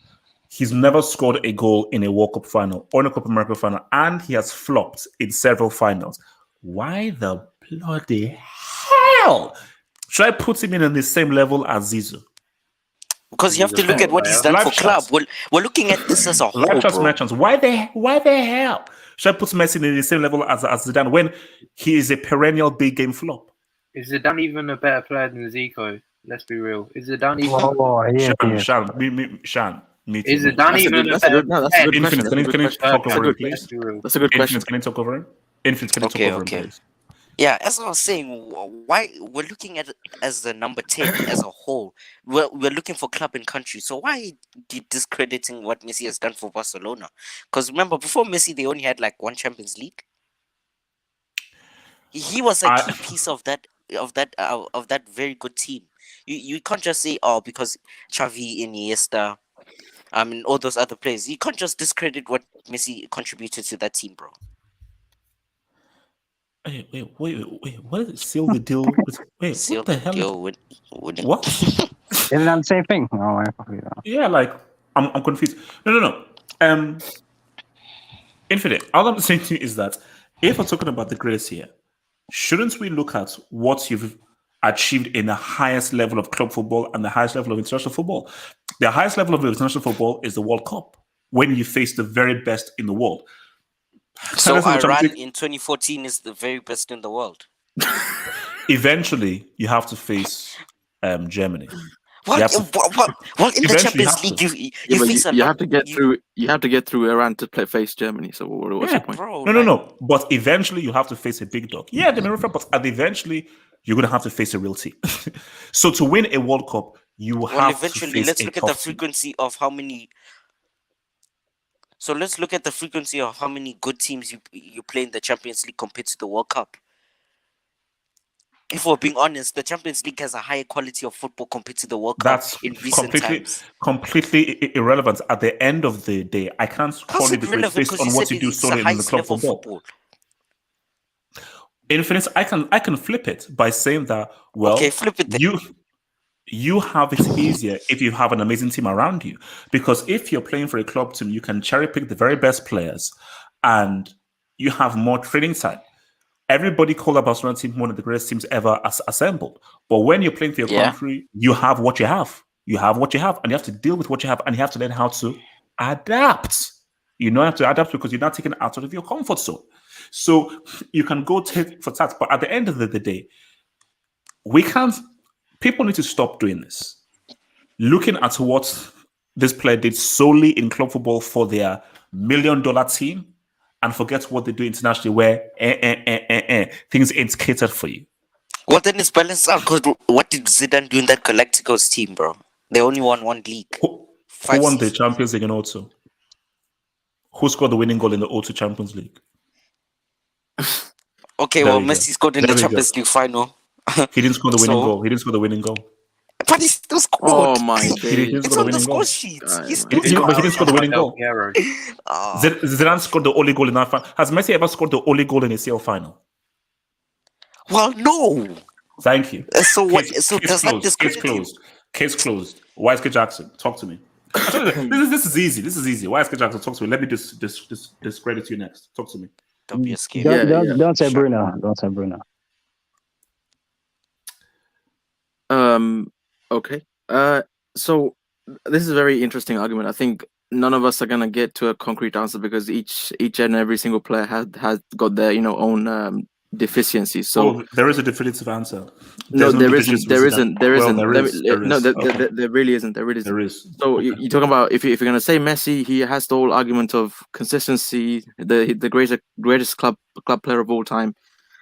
he's never scored a goal in a World Cup final or in a Copa America final, and he has flopped in several finals. Why the bloody hell should I put him in the same level as Zizou? Because you have to look at what he's done for club. We're looking at this as a whole, Live trust bro. merchants. Why the hell should I put Messi in the same level as Zidane when he is a perennial big game flop? Is Zidane even a better player than Zico? Let's be real. Is Zidane even? Shan, me too. Is Zidane even a better player? Infinite, can you talk over him, please? That's a good question. Infinite, can you talk over him? Infinite, can you talk over him, please? Yeah, as I was saying, why we're looking at it as the number 10 as a whole. We're looking for club and country. So why are you discrediting what Messi has done for Barcelona? Because remember, before Messi, they only had like one Champions League. He was a key piece of that very good team. You can't just say, oh, because Xavi, Iniesta, and all those other players. You can't just discredit what Messi contributed to that team, bro. Wait. What is it? Seal the deal with? Wait, Seal what the hell? deal with what? Isn't that the same thing? Oh, yeah, like I'm confused. No. Infinite. All I'm saying to you is that if we're talking about the greatest here, shouldn't we look at what you've achieved in the highest level of club football and the highest level of international football? The highest level of international football is the World Cup, when you face the very best in the world. So Iran in 2014 is the very best in the world. Eventually, you have to face Germany. Well, in the Champions League, you face you have to get through. You have to get through Iran to face Germany. So what's your point? Bro, no. But eventually, you have to face a big dog. Yeah, but eventually, you're gonna have to face a real team. So to win a World Cup, you have to face let's a look at the tough team. frequency of how many. So let's look at the frequency of how many good teams you play in the Champions League compared to the World Cup. If we're being honest, the Champions League has a higher quality of football compared to the World Cup in recent times. Completely irrelevant. At the end of the day, I can't call it the great based on what you do solely in the club football. Infinite, I can flip it by saying that, well, okay, flip it then. You have it easier if you have an amazing team around you. Because if you're playing for a club team, you can cherry pick the very best players and you have more training time. Everybody called the Barcelona team one of the greatest teams ever assembled. But when you're playing for your country, you have what you have. You have what you have, and you have to deal with what you have, and you have to learn how to adapt. You know, you have to adapt because you're not taken out of your comfort zone. So you can go take for that. But at the end of the day, we can't. People need to stop doing this. Looking at what this player did solely in club football for their $1 million team, and forget what they do internationally, where things ain't catered for you. Well, then it's balanced out. Because what did Zidane do in that Galacticos team, bro? They only won one league. Who won the Champions League in 02? Who scored the winning goal in the 02 Champions League? Okay, There well, we go. Messi scored in There the we go. Champions League final. He didn't score the winning So- goal. He didn't score the winning goal. But he still scored. Oh my He days. didn't It's score on the the winning goal. score sheet. God, He man. still But he didn't score the winning Del goal. Piero. Ah. Zidane scored the only goal in that final. Has Messi ever scored the only goal in a CL final? Well, no. Thank you. So what? Case, So case does that closed. Case discredit you? closed. Case closed. YSK Jackson, talk to me. This is easy. This is easy. YSK Jackson, talk to me. Let me discredit you next. Talk to me. WSK. Don't say Sure. Bruno. Don't say Bruno. Okay. So this is a very interesting argument. I think none of us are gonna get to a concrete answer because each and every single player has got their own deficiencies. So there is a definitive answer. no, There's there deficiency isn't. with There Zidane. isn't. There Well, isn't. there is. There No, is. Okay. there really isn't. There really isn't. There is. So Okay. you're talking about if you're gonna say Messi, he has the whole argument of consistency, the greatest club player of all time,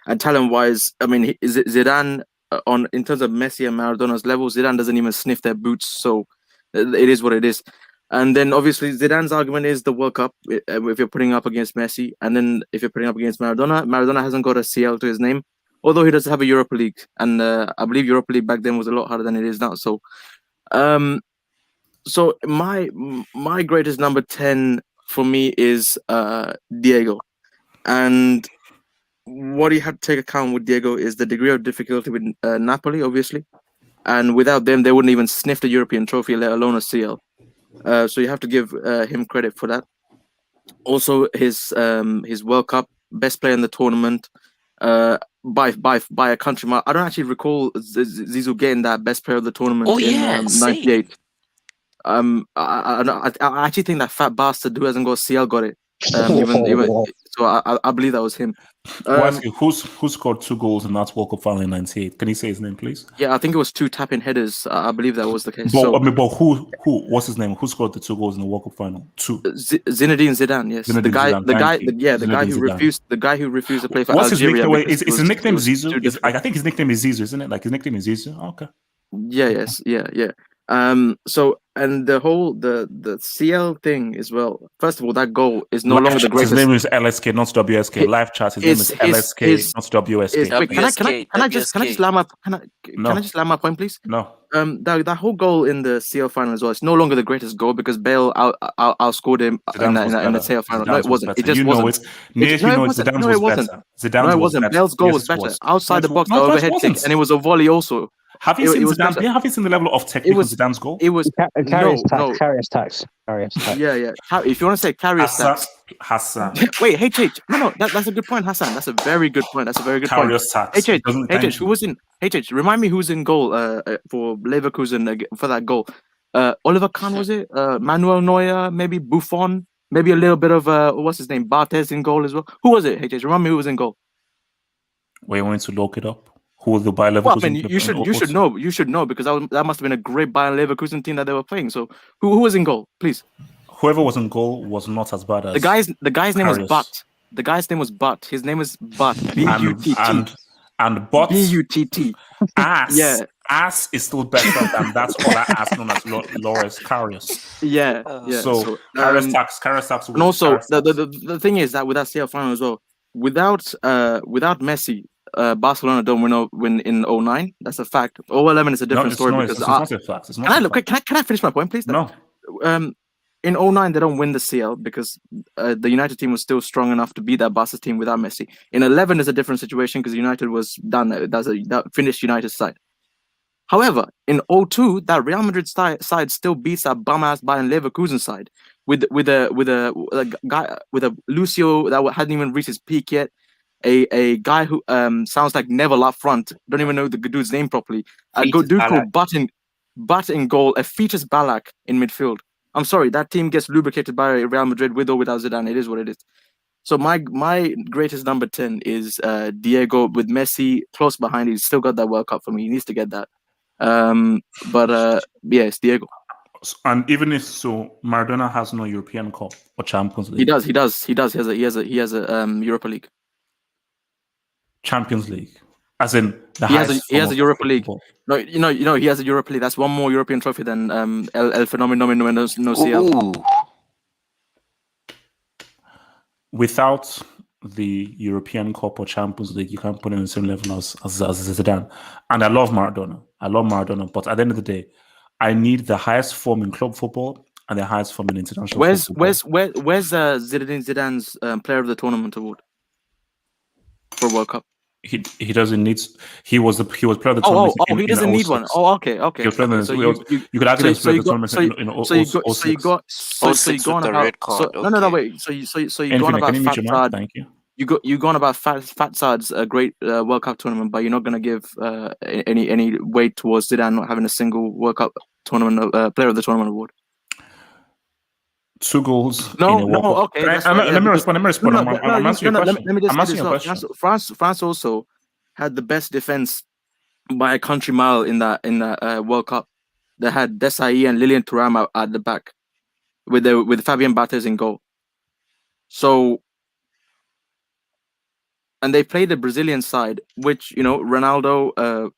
and talent wise, I mean, Zidane on in terms of Messi and Maradona's level, Zidane doesn't even sniff their boots. So it is what it is. And then obviously Zidane's argument is the World Cup if you're putting up against Messi, and then if you're putting up against Maradona, Maradona hasn't got a CL to his name, although he does have a Europa League, and I believe Europa League back then was a lot harder than it is now. So, so my greatest number 10 for me is Diego, and what you have to take account with Diego is the degree of difficulty with Napoli, obviously, and without them, they wouldn't even sniff the European trophy, let alone a CL. So you have to give him credit for that. Also, his World Cup best player in the tournament by a country mile. I don't actually recall Zizou getting that best player of the tournament in '98. I actually think that fat bastard who hasn't got CL got it. So I believe that was him. Who scored 2 goals in that World Cup final in '98? Can you say his name, please? Yeah, I think it was 2 tap-in headers. I believe that was the case. But who? What's his name? Who scored the 2 goals in the World Cup final? 2. Zinedine Zidane. Yes, the guy who refused to play for What's Algeria. Is his nickname Zizou? I think his nickname is Zizou, isn't it? Like his nickname is Zizou. Oh, okay. Yeah. So and the whole the CL thing as well. First of all, that goal is no longer the greatest. His name is LSK, not WSK. Live chat. His name is LSK, not WSK. Wait, can I just land my point, please? No. That whole goal in the CL final as well. It's no longer the greatest goal because Bale outscored him in the CL final. No, it wasn't. It just wasn't. No, it wasn't. No, it wasn't. Bale's goal was better. Outside the box, the overhead kick, and it was a volley also. Have you seen Zidane? Have you seen the level of technique of Zidane's goal? It was Carrier's tax. Yeah. If you want to say Carrier's tax, Hassan. Wait, HH. No, that's a good point, Hassan. That's a very good point. That's a very good point. Carrier's tax. HH, who was in? HH, remind me who's in goal for Leverkusen for that goal. Oliver Kahn, was it? Manuel Neuer, maybe Buffon, maybe a little bit of what's his name, Barthez in goal as well. Who was it? HH, remind me who was in goal. Were you wanting to look it up? Who was the Bayer Leverkusen? Well, I mean, you should know because that must have been a great Bayer Leverkusen team that they were playing. So who was in goal, please? Whoever was in goal was not as bad as the guy's name was Butt. The guy's name was Butt. His name is Butt. B-U-T-T. And Butt. B-U-T-T. Ass. Yeah. Ass is still better than that other ass known as Loris Karius. Yeah. So Karius tax. And also the thing is that with that CL final as well, without Messi, Barcelona don't win in 09. That's a fact. 011 is a different story because it's not a fact. It's not can I finish my point, please? No. In 09 they don't win the CL because the United team was still strong enough to beat that Barca team without Messi. In 11 is a different situation because United was done. That finished United's side. However, in 02, that Real Madrid side still beats that bum ass Bayern Leverkusen side with a guy with a Lucio that hadn't even reached his peak yet. A guy who sounds like Neville up front. Don't even know the dude's name properly. A dude called Butt in goal. A Fetus Ballack in midfield. I'm sorry, that team gets lubricated by Real Madrid with or without Zidane. It is what it is. So my greatest number 10 is Diego with Messi close behind. He's still got that World Cup for me. He needs to get that. But it's Diego. And even if so, Maradona has no European Cup or Champions League. He does. He has a Europa League. Champions League, as in the He has highest. he has a form of Europa League. football. No, he has a Europa League. That's one more European trophy than El Fenomeno no CL. Ooh. Without the European Cup or Champions League, you can't put him in the same level as Zidane. And I love Maradona. But at the end of the day, I need the highest form in club football and the highest form in international football. Where's Zidane's Player of the Tournament award for World Cup? He doesn't need. He was player of the tournament. He doesn't need one. Oh, okay. You could argue he's player of the tournament in So you go on about so you go on about Fatsad. You go on about Fatsad's great World Cup tournament, but you're not going to give any weight towards Zidane not having a single World Cup tournament player of the tournament award. 2 goals. Okay. Let me respond. I'm answering your question. Let me just I'm answering your question. France also had the best defense by a country mile in that World Cup. They had Desailly and Lilian Thuram at the back, with Fabien Barthez in goal. So, and they played the Brazilian side, which Ronaldo, I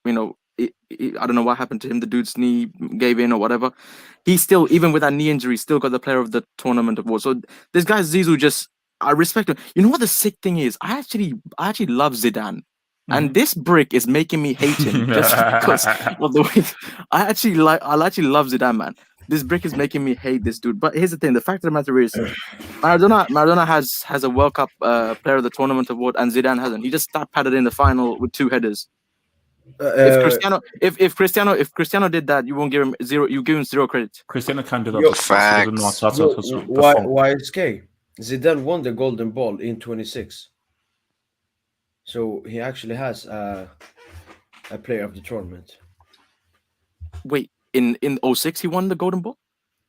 don't know what happened to him. The dude's knee gave in or whatever. He still, even with that knee injury, still got the player of the tournament award. So this guy Zizou, I respect him. You know what the sick thing is? I actually love Zidane, and this brick is making me hate him just because of the way. I actually love Zidane, man. This brick is making me hate this dude. But here's the thing: the fact of the matter is, Maradona has a World Cup player of the tournament award, and Zidane hasn't. He just padded in the final with 2 headers. If Cristiano did that, you won't give him 0. You give him 0 credit. Cristiano can't do that. Why is K? Zidane won the Golden Ball in 26, so he actually has a player of the tournament. Wait, in 06 he won the Golden Ball?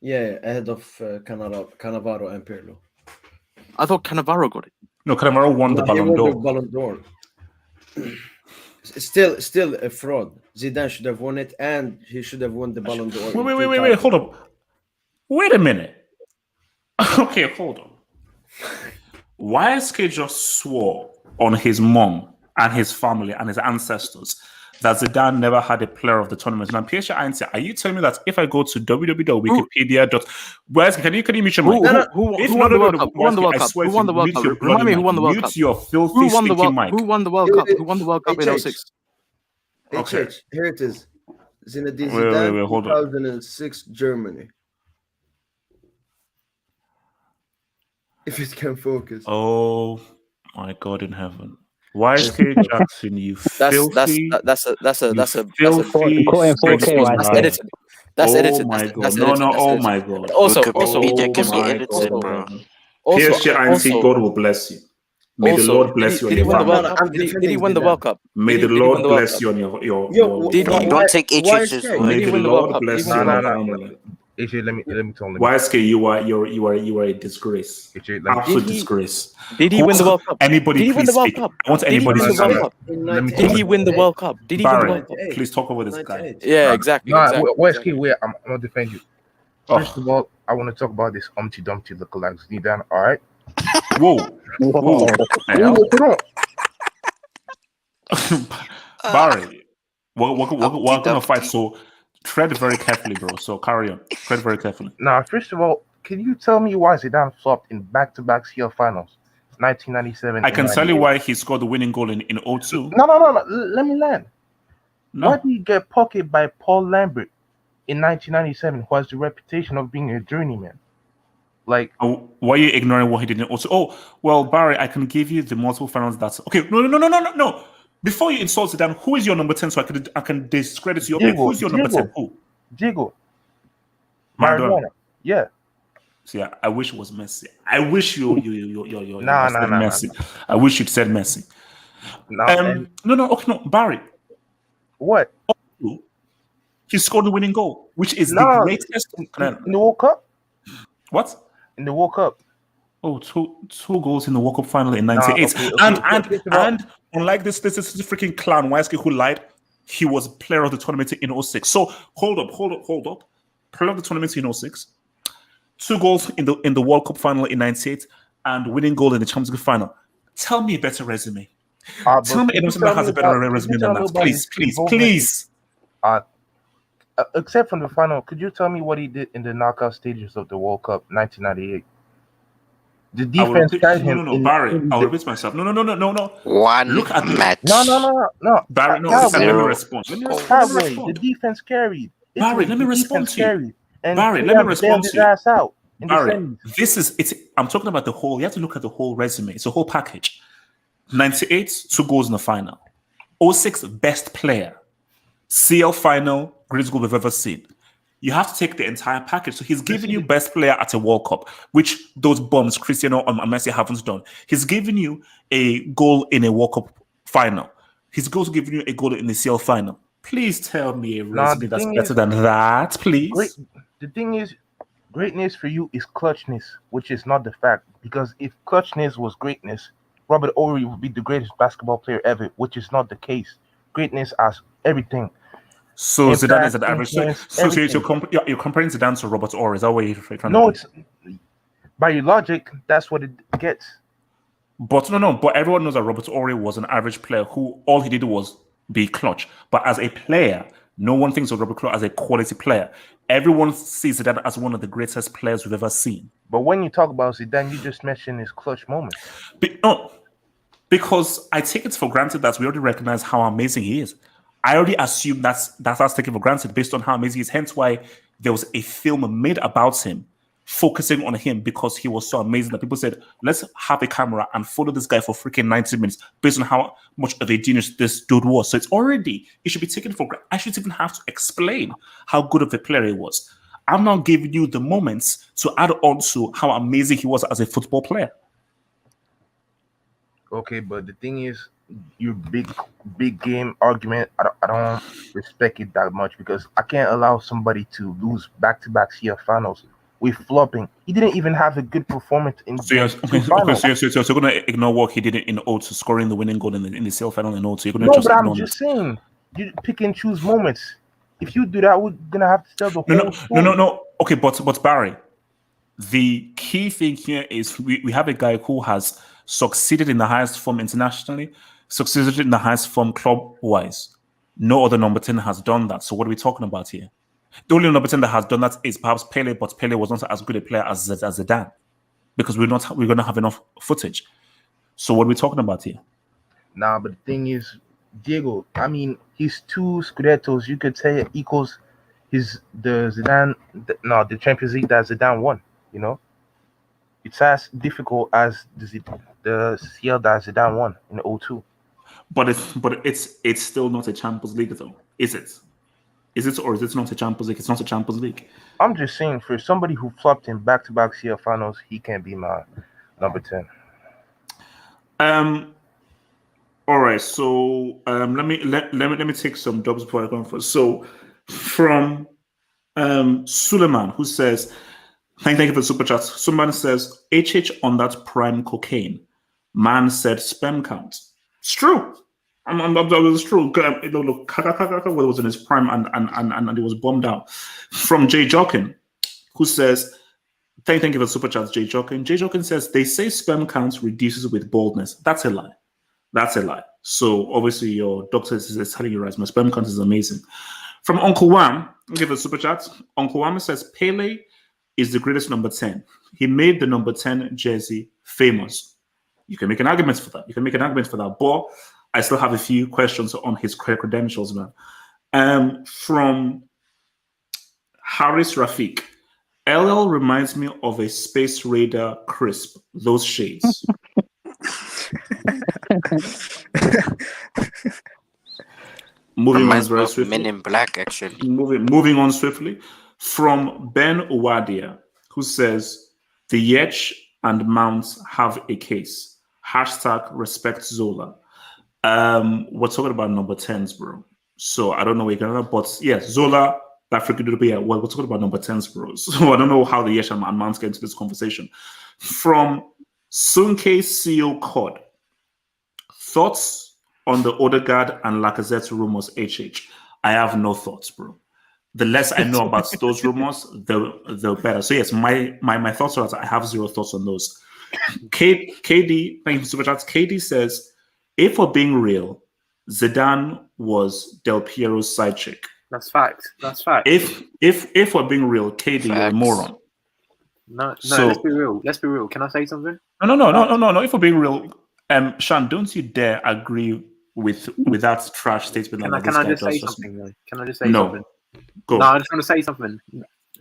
Yeah, ahead of Cannavaro and Pirlo. I thought Cannavaro got it. No, Cannavaro won the Ballon d'Or. Still a fraud. Zidane should have won it, and he should have won the Ballon d'Or. Wait, hold up. Wait a minute. Okay, hold on. YSK just swore on his mom and his family and his ancestors that Zidane never had a player of the tournament. Now, PSA, are you telling me that if I go to www.wikipedia. Can you mute your mic? Who won the World Cup? Who won the World Cup? Who won the World Cup? Remind me who won the World Cup. Mute your filthy stinking mic. Who won the World Cup? Who won the World Cup in 06? Okay. Here it is. Zinedine Zidane, 2006 Germany. If it can focus. Oh my God in heaven. YSK Jackson, you filthy. That's a filthy. That's edited. That's edited. Oh my God. That's No, edited. no, That's oh edited. my God. Also, Media can be edited, bro. PSG, God will bless you. May the Lord bless you on your family. Did he win the World Cup? May the Lord bless you on your Don't take HH's word. May the Lord bless you on your family. AJ, let me tell him. YSK, you are a disgrace. AJ, absolute disgrace. Did he win the World Cup? Anybody, did he win the World speak. Cup? I want Did he anybody win the World to Cup? Did he win the World Cup? Did he win the World Cup? Please talk over this guy. Yeah, exactly. YSK, wait, I'm gonna defend you. First of all, I want to talk about this Humpty Dumpty lookalike Zidane. All right. Whoa. Barry, we're gonna fight. So tread very carefully, bro. So carry on. Tread very carefully. Now, first of all, can you tell me why Zidane flopped in back-to-back CL finals, 1997? I can tell you why he scored the winning goal in 02. No. Let me land. No. Why did he get pocketed by Paul Lambert in 1997, who has the reputation of being a journeyman? Like, why are you ignoring what he did in 02? Oh, well, Barry, I can give you the multiple finals. That's okay. No. Before you insult Zidane, who is your number 10 so I can discredit your pick? Who's your number 10? Who? Diego. Maradona. Yeah. So yeah, I wish it was Messi. I wish you Nah. Messi. I wish you'd said Messi. No, Barry. What? He scored the winning goal, which is the greatest in the World Cup. What? In the World Cup. Oh, two goals in the World Cup final in 98. And unlike this freaking clown YSK who lied, he was player of the tournament in 06. So hold up. player of the tournament in 06, 2 goals in the World Cup final in 98, and winning goal in the Champions League final. Tell me a better resume. Tell me anyone that has a better resume than that. Please. Except from the final, could you tell me what he did in the knockout stages of the World Cup 1998? The defense carried him. No, Barry. I'll repeat myself. No. One Look at match. No. Barry, no. Cowboy. Let me respond. The defense carried. Barry, let me respond to you. And Barry, let me respond to you. Ass out in Barry, I'm talking about the whole. You have to look at the whole resume. It's a whole package. 98, 2 goals in the final. 06, best player. CL final, greatest goal we've ever seen. You have to take the entire package. So he's giving you best player at a World Cup, which those bums, Cristiano and Messi, haven't done. He's giving you a goal in a World Cup final. He's also giving you a goal in the CL final. Please tell me a resume that's better than that, please. The thing is, greatness for you is clutchness, which is not the fact. Because if clutchness was greatness, Robert Ory would be the greatest basketball player ever, which is not the case. Greatness as everything. So Zidane is an average. So you're comparing Zidane to Robert Ory. Is that what you're trying to do? No, it's by your logic, that's what it gets. But no. But everyone knows that Robert Ory was an average player who all he did was be clutch. But as a player, no one thinks of Robert Ory as a quality player. Everyone sees Zidane as one of the greatest players we've ever seen. But when you talk about Zidane, you just mentioned his clutch moments. Because I take it for granted that we already recognize how amazing he is. I already assume that's taken for granted based on how amazing he is. Hence why there was a film made about him, focusing on him because he was so amazing that people said, let's have a camera and follow this guy for freaking 90 minutes based on how much of a genius this dude was. So it should be taken for granted. I shouldn't even have to explain how good of a player he was. I'm now giving you the moments to add on to how amazing he was as a football player. Okay, but the thing is, your big game argument, I don't respect it that much because I can't allow somebody to lose back-to-back CL finals with flopping. He didn't even have a good performance in so you're going to ignore what he did in 02, scoring the winning goal in the CL final in 02. You're going to I'm just saying, you pick and choose moments. If you do that, we're going to have to tell the whole story. No. Okay, but Barry, the key thing here is we have a guy who has succeeded in the highest form internationally, succeeded in the highest form club-wise. No other number 10 has done that. So what are we talking about here? The only number 10 that has done that is perhaps Pele, but Pele was not as good a player as Zidane because we're going to have enough footage. So what are we talking about here? Nah, but the thing is, Diego, I mean, his 2 Scudettos, you could say it equals the Champions League that Zidane won, you know? It's as difficult as the CL that Zidane won in 02. But it's still not a Champions League, though, is it? Is it or is it not a Champions League? It's not a Champions League. I'm just saying, for somebody who flopped in back-to-back CL finals, he can't be my number 10. All right. So let me take some dubs before I go on for. So from Suleiman, who says, Thank you for the super chat. Someone says, HH on that prime cocaine. Man said sperm count. It's true. It's true. Look, Kaka was in his prime and he was bombed out. From Jay Jokin, who says, Thank you for the super chat, Jay Jokin. Jay Jokin says, they say sperm count reduces with baldness. That's a lie. That's a lie. So obviously your doctor is telling you right. My sperm count is amazing. From Uncle Wham, give a super chat. Uncle Wham says, Pele is the greatest number 10. He made the number 10 jersey famous. You can make an argument for that. But I still have a few questions on his credentials, man. From Haris Rafiq. LL reminds me of a Space Raider crisp. Those shades. Moving on very swiftly. Men in Black, actually. Moving on swiftly. From Ben Owadia, who says, the Yech and Mounts have a case. #respect Zola. We're talking about number 10s, bro. So I don't know where you're going to, but yeah, Zola, that freaking dude, yeah, we're talking about number 10s, bro. So I don't know how the Yech and Mounts get into this conversation. From Sunke CEO Cod, thoughts on the Odegaard and Lacazette rumors, HH? I have no thoughts, bro. the less I know about those rumors, the better. So yes, my thoughts are that I have zero thoughts on those. KD, thank you for super chats. KD says, if we're being real, Zidane was Del Piero's side chick. That's fact. That's fact. If we're being real, KD, you're a moron. No, So- let's be real. Let's be real. Can I say something? No. If we're being real, Sean, don't you dare agree with that trash statement. Can that I this guy just say does something? Though? Can I just say No. something? Go. No, I just want to say something.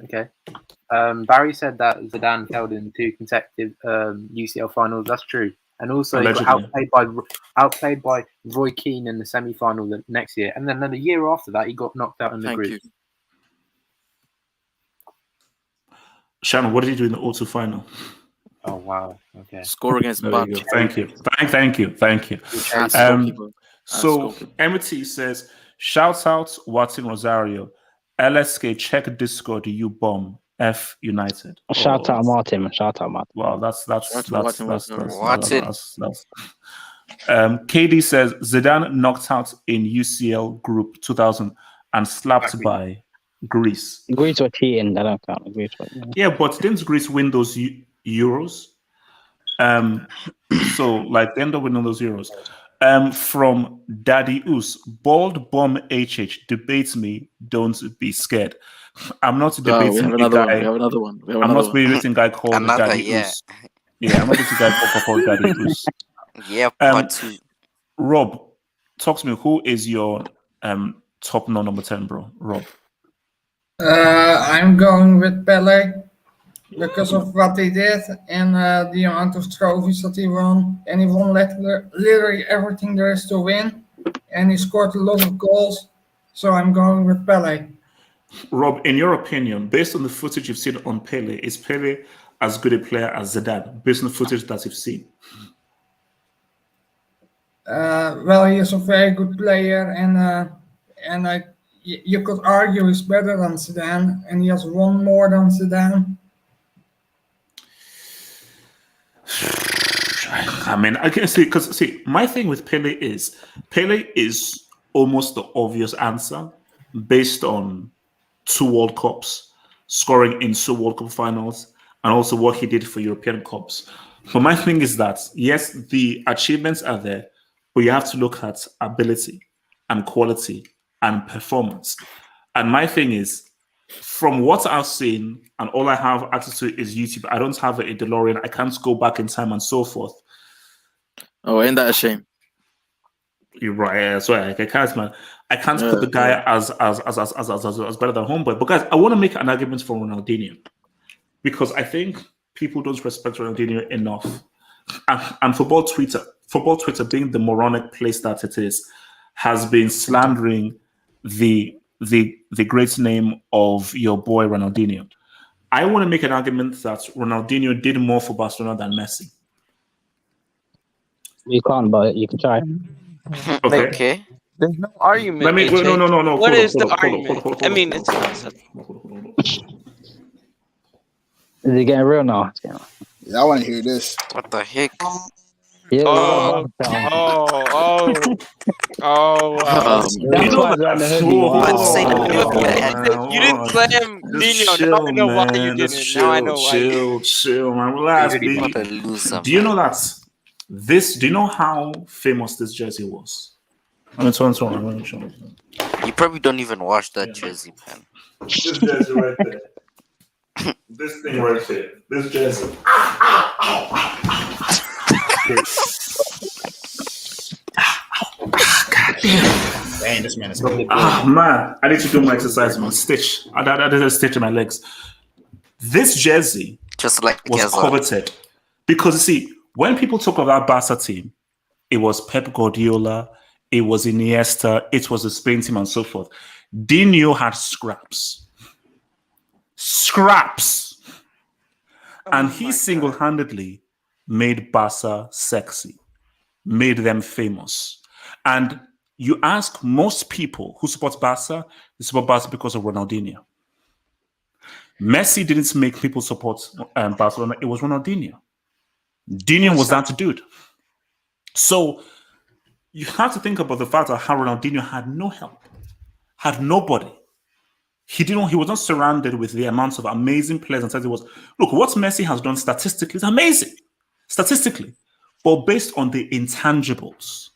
Okay. Barry said that Zidane failed in 2 consecutive UCL finals. That's true. And also he got outplayed by Roy Keane in the semi-final the next year. And then the year after that, he got knocked out in the group. Shannon, what did you do in the O2 final? Oh wow! Okay. Score against There you Bad. go. Thank you. So Emity says, shout out Watson Rosario, LSK check Discord, you bomb F United. Shout out Martin. Shout out Martin. Wow, that's Watson. KD says Zidane knocked out in UCL Group 2000 and slapped by Greece. Greece were cheating. That don't count. Greece were, Yeah, but didn't Greece win those Euros? So like they end up winning those Euros. From Daddy Oos, bald bomb HH debates me. Don't be scared. I'm not debating we have a another guy. one. We have another one. I'm not debating a guy called Another, Daddy yeah. Oos. Yeah, I'm not debating a guy called Daddy Oos. Yeah, part 2. Rob, talk to me. Who is your top number 10, bro? Rob. I'm going with Pele because of what he did and the amount of trophies that he won. And he won literally everything there is to win. And he scored a lot of goals. So I'm going with Pele. Rob, in your opinion, based on the footage you've seen on Pele, is Pele as good a player as Zidane, based on the footage that you've seen? Well, he is a very good player, and you could argue he's better than Zidane, and he has won more than Zidane. I mean, I can see, because my thing with Pele is almost the obvious answer based on 2 World Cups, scoring in 2 World Cup finals, and also what he did for European Cups. But my thing is that, yes, the achievements are there, but you have to look at ability and quality and performance. And my thing is, from what I've seen, and all I have access to is YouTube, I don't have a DeLorean, I can't go back in time and so forth. Oh, ain't that a shame? You're right. Yeah, so I can't, man. I can't put the guy as better than Homeboy. But guys, I want to make an argument for Ronaldinho because I think people don't respect Ronaldinho enough. And football Twitter being the moronic place that it is, has been slandering the great name of your boy Ronaldinho. I want to make an argument that Ronaldinho did more for Barcelona than Messi. You can't, but you can try. Okay. There's no argument. Let me. AJ. No. What is the Hold argument? on. I mean, it's. Is it getting real now? Yeah, I want to hear this. What the heck? Yeah. Oh. You know that. You didn't slam Nino. Now I know why you didn't. Now I know why. Chill, man. Relax, baby. What a loser, Do you know that do you know how famous this jersey was? I'm going to show you. You probably don't even wash that jersey, man. This jersey right there. This thing right there. This jersey. Dang, this man is man, I need to do my exercise, man. Stitch. I did a stitch in my legs. This jersey just like was coveted because you see, when people talk about Barca team, it was Pep Guardiola, it was Iniesta, it was the Spain team, and so forth. Dino had scraps, and he single-handedly made Barca sexy, made them famous. And you ask most people who support Barca, they support Barca because of Ronaldinho. Messi didn't make people support Barcelona. It was Ronaldinho. Dino was that dude. So you have to think about the fact that how Ronaldinho had no help, had nobody. He didn't. He was not surrounded with the amounts of amazing players and says it was. Look, what Messi has done statistically is amazing, statistically, but based on the intangibles,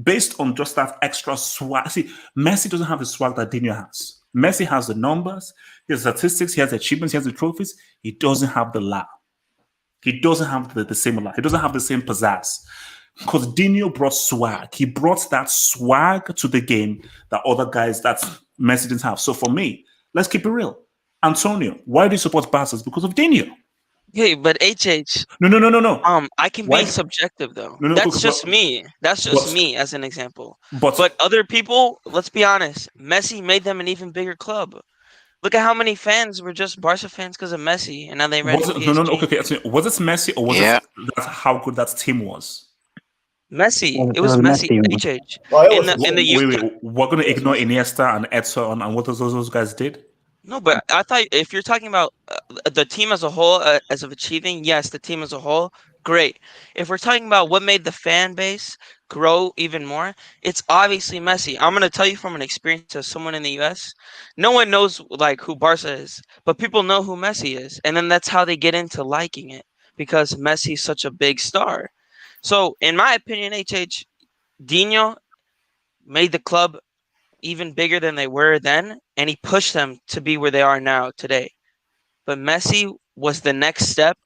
based on just that extra swag. See, Messi doesn't have the swag that Dino has. Messi has the numbers, he has statistics, he has achievements, he has the trophies. He doesn't have the la. He doesn't have the same la. He doesn't have the same pizzazz. Because Dino brought swag. He brought that swag to the game that other guys that Messi didn't have. So for me, let's keep it real. Antonio, why do you support Barca? It's because of Dino. Hey, but HH. No. I can Why? be subjective though. No, That's just me. That's just but- me as an example. But But other people, let's be honest, Messi made them an even bigger club. Look at how many fans were just Barca fans because of Messi, and now they ran was to it, PSG. no. Okay. Was it Messi or was it that's how good that team was? It Messi. It was was Messi. Messi. HH. Well, it In was the Wait. We're gonna ignore Iniesta and Edson and what those guys did. No, but I thought if you're talking about the team as a whole, as of achieving, yes, the team as a whole, great. If we're talking about what made the fan base grow even more, it's obviously Messi. I'm gonna tell you from an experience as someone in the U.S. No one knows like who Barca is, but people know who Messi is, and then that's how they get into liking it because Messi's such a big star. So, in my opinion, Dino made the club even bigger than they were then, and he pushed them to be where they are now today. But Messi was the next step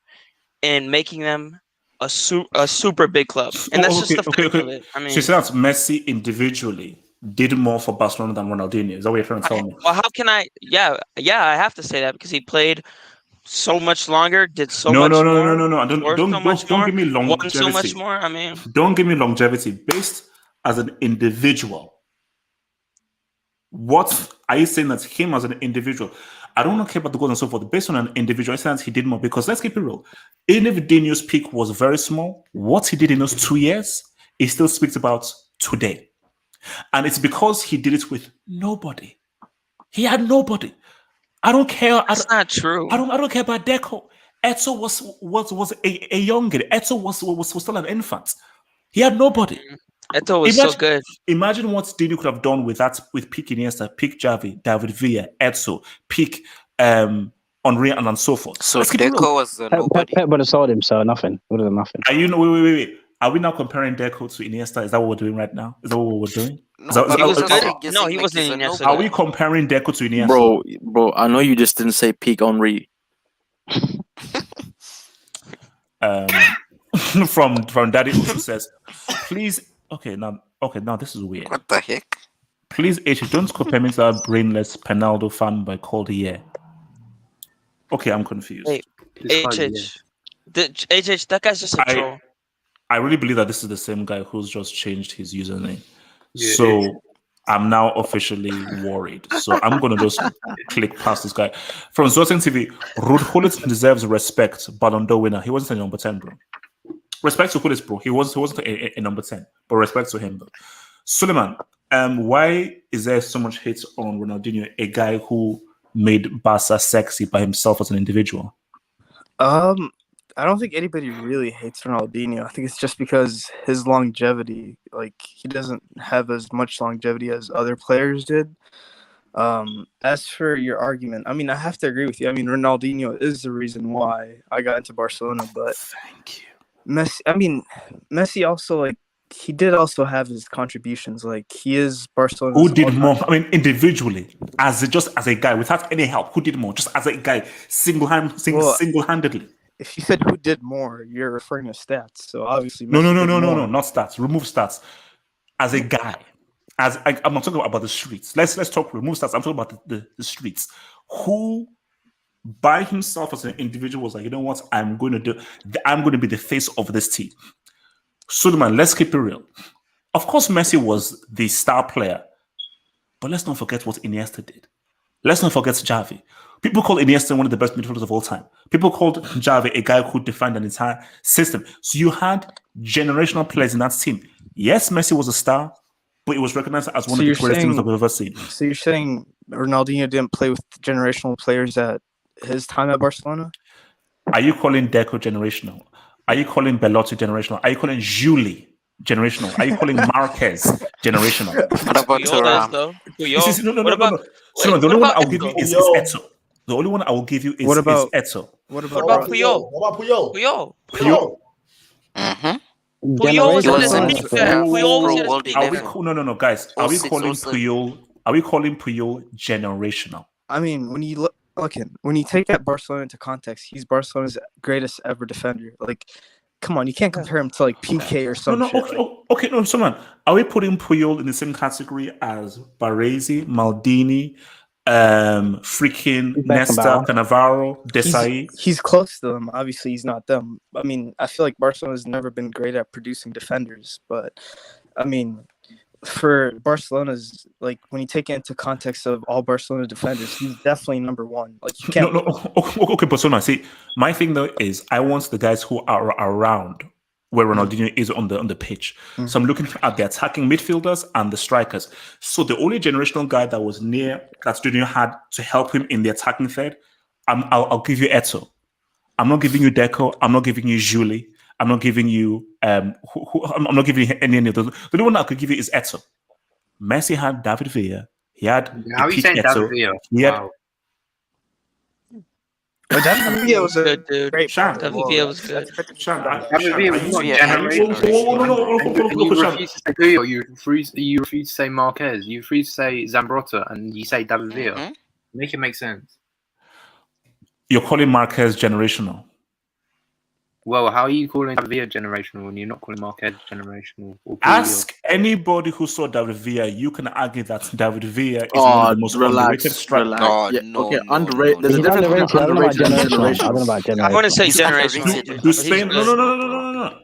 in making them a super big club, and that's just the fact of it. I mean, So you say that Messi individually did more for Barcelona than Ronaldinho. Is that what you're trying to tell me? well, how can I? Yeah, I have to say that because he played so much longer, did so much more. No. Scored so much Don't more, give me won longevity. so much more. I mean, don't give me longevity based as an individual. What are you saying that him as an individual? I don't care about the goals and so forth. Based on an individual, I say that he did more because let's keep it real. Even if Dino's peak was very small, what he did in those 2 years, he still speaks about today. And it's because he did it with nobody. He had nobody. I don't care. That's not true. I don't care about Deco. Eto was a young kid. Eto was still an infant. He had nobody. Eto was so good. Imagine what Dino could have done with pick Iniesta, pick Xavi, David Villa, Eto, pick Henri, and so forth. So Deco was nobody. Pep would have sold him, so nothing. Would have done nothing. Are you wait? Are we now comparing Deco to Iniesta? Is that what we're doing right now? Is that what we're doing? No, he was good. No, he wasn't Iniesta. Are we comparing Deco to Iniesta? Bro, I know you just didn't say peak Henri. From Daddy who says, please. Okay, now this is weird. What the heck? Please, H, don't compare me to that brainless Penaldo fanboy called the Okay, I'm confused. Hey, HH, that guy's just a troll. I really believe that this is the same guy who's just changed his username. Yeah, So I'm now officially worried. So I'm going to just click past this guy. From Zotin TV, Ruud Gullit deserves respect, Ballon d'Or winner. He wasn't a number 10, bro. Respect to Gullit, bro. He wasn't a number 10, but respect to him, bro. Suleiman, why is there so much hate on Ronaldinho, a guy who made Barca sexy by himself as an individual? I don't think anybody really hates Ronaldinho. I think it's just because his longevity, like he doesn't have as much longevity as other players did. As for your argument, I mean, I have to agree with you. I mean, Ronaldinho is the reason why I got into Barcelona, but thank you. Messi also, like, he did also have his contributions. Like, he is Barcelona. Who did more? I mean, individually, as a guy, without any help, who did more? Just as a guy, single-handedly. If you said who did more, you're referring to stats. So obviously, No, Messi did more. not stats. Remove stats. As a guy, I'm not talking about the streets. Let's talk. Remove stats. I'm talking about the streets. Who, by himself as an individual, was like, you know what? I'm going to be the face of this team. Suleiman, let's keep it real. Of course, Messi was the star player, but let's not forget what Iniesta did. Let's not forget Xavi. People call Iniesta one of the best midfielders of all time. People called Xavi a guy who defined an entire system. So you had generational players in that team. Yes, Messi was a star, but it was recognized as one of the greatest teams that we've ever seen. So you're saying Ronaldinho didn't play with generational players at his time at Barcelona? Are you calling Deco generational? Are you calling Belotti generational? Are you calling Juli generational? Are you calling Marquez generational? What about Puyol is Thuram? though. No. What about? So Wait, the what only one about I'll give you is Puyol. Eto. The only one I will give you is What about Eto. what What about about Puyol? What about Puyol? Puyol. Puyol. Mm-hmm. Puyol was in the Generational. Speak that. Puyol was in the World Speak Are we? 11. No, guys. Are we 06, calling 07. Puyol? Are we calling Puyol generational? I mean, when you look, when you take that Barcelona into context, he's Barcelona's greatest ever defender. Like, come on, you can't compare him to like PK or some shit. Okay, no, someone. Are we putting Puyol in the same category as Baresi, Maldini, freaking Nesta, Cannavaro, Desai? He's close to them. Obviously, he's not them. I mean, I feel like Barcelona's never been great at producing defenders, but I mean, for Barcelona's, like, when you take it into context of all Barcelona defenders, he's definitely number one. Like, you can't. Okay, but so see, my thing though is I want the guys who are around where Ronaldinho is on the pitch. So I'm looking at the attacking midfielders and the strikers. So the only generational guy that was near that Ronaldinho had to help him in the attacking third, I'll give you Eto. I'm not giving you Deco. I'm not giving you Julie. I'm not giving you I'm not giving you any of those. The only one I could give you is Eto. Messi had David Villa. He had How are you saying David Villa? He had Wow. But David Villa was a good dude. great. Sean. David Villa was good. David Villa was not generational. You refuse to say Puyol. You refuse to say Marquez. You refuse to say Zambrotta, and you say David Villa. Make it make sense. You're calling Marquez generational. Well, how are you calling David Villa generational when you're not calling Marquez generational? Or Ask anybody who saw David Villa. You can argue that David Villa is one of the most underrated strikers. Underrated. There's a difference between underrated and generational. I want to say generational. Do Spain? No.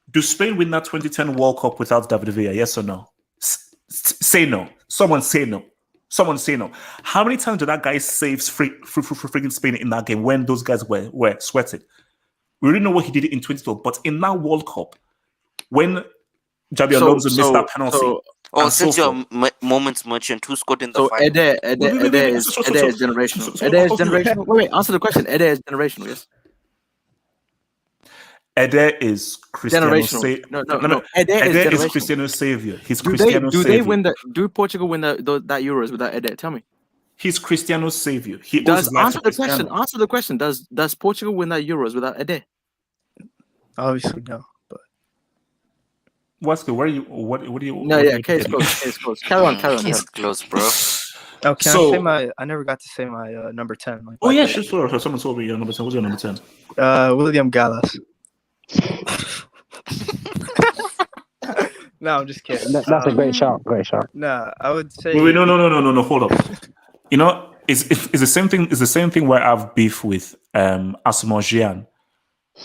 Do Spain win that 2010 World Cup without David Villa? Yes or no? Say no. Someone say no. Someone say no. How many times did that guy save freaking Spain in that game when those guys were sweating? We already know what he did in 2012, but in that World Cup, when Javi Alonso missed that penalty. Since you're Moments Merchant, who scored in the final? Ede is generational. Ede is generational. Wait, answer the question. Ede is generational, yes? Ede is Cristiano. No. Ede is Cristiano's savior. He's Cristiano's savior. Do they win do Portugal win that Euros without Ede? Tell me. He's Cristiano's savior. He answer the question. Does Portugal win that Euros without Ede? Obviously no. But what's the where you what do you? No, yeah, case close. Carry on. Case close, bro. Oh, can I say my? I never got to say my number 10. Like, yeah, sure. Someone told me your number 10. What's your number 10? William Gallas. No, I'm just kidding. That's a great shot. Great shot. No, I would say. Wait, no. Hold up. You know, it's the same thing. It's the same thing where I have beef with Asamoah Gyan.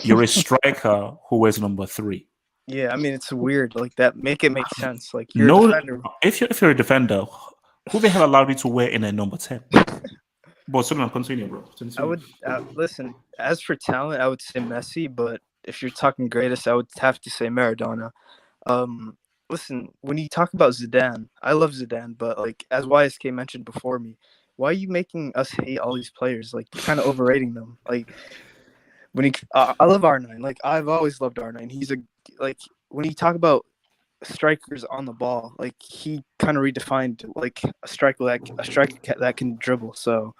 You're a striker who wears number 3. Yeah, I mean it's weird. Like that, make sense. Like you're a defender. If you're a defender, who the hell allowed you to wear in a number 10? But someone continue, bro. I would listen. As for talent, I would say Messi. But if you're talking greatest, I would have to say Maradona. Listen, when you talk about Zidane, I love Zidane, but like as YSK mentioned before me, why are you making us hate all these players? Like you're kind of overrating them. Like when I love R9. Like I've always loved R9. He's when you talk about strikers on the ball, like he kind of redefined like a striker that can dribble. So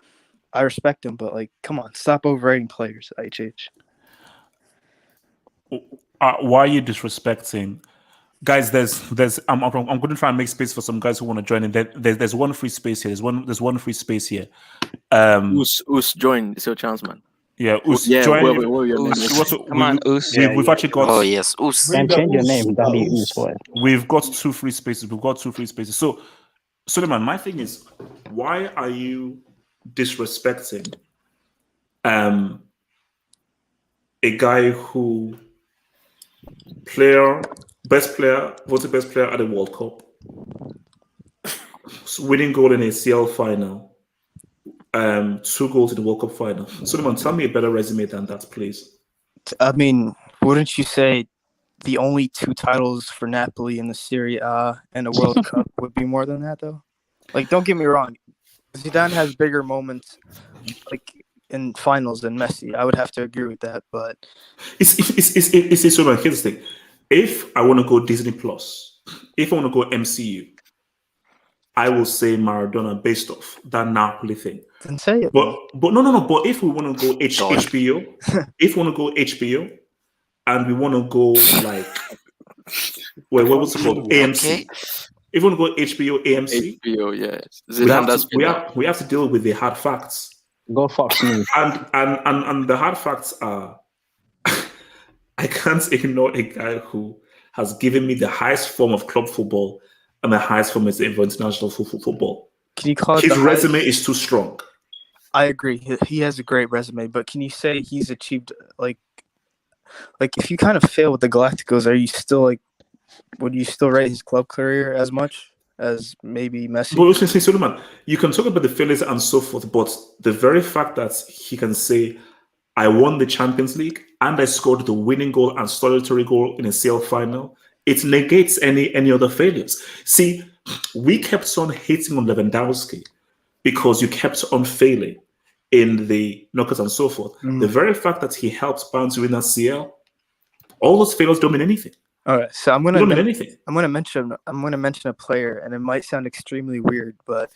I respect him, but like, come on, stop overrating players. HH. Why are you disrespecting? Guys, I'm going to try and make space for some guys who want to join in. There's one free space here. There's one free space here. Us join. It's your chance, man. Yeah, Us join. Come on, Us. We've actually got. Oh yes, Us. And change your name. That'll be Us for it. We've got 2 free spaces. So, Suleiman, my thing is, why are you disrespecting a guy who voted best player at the World Cup, winning goal in a CL final, 2 goals in the World Cup final. Suleiman, tell me a better resume than that, please. I mean, wouldn't you say the only 2 titles for Napoli in the Serie A and a World Cup would be more than that, though? Like, don't get me wrong. Zidane has bigger moments, like in finals than Messi. I would have to agree with that, but it's Suleiman. Here's the thing. If I want to go Disney Plus, if I want to go MCU, I will say Maradona based off that Napoli thing. Then say it. But no. But if we want to go HBO, if we want to go HBO, and we want to go like what's it called? AMC. If we want to go HBO, AMC, HBO, yeah. We have to deal with the hard facts. Go Fox News. And the hard facts are I can't ignore a guy who has given me the highest form of club football and the highest form of international football. Can you call it his the resume is too strong? I agree. He has a great resume, but can you say he's achieved like if you kind of fail with the Galacticos, are you still like? Would you still rate his club career as much as maybe Messi? But listen, Suleiman, you can talk about the failures and so forth, but the very fact that he can say, I won the Champions League and I scored the winning goal and solitary goal in a CL final, it negates any other failures. See, we kept on hating on Lewandowski because you kept on failing in the knockouts and so forth. The very fact that he helped Bayern to win that CL, all those failures don't mean anything. All right, so I'm gonna mention a player, and it might sound extremely weird, but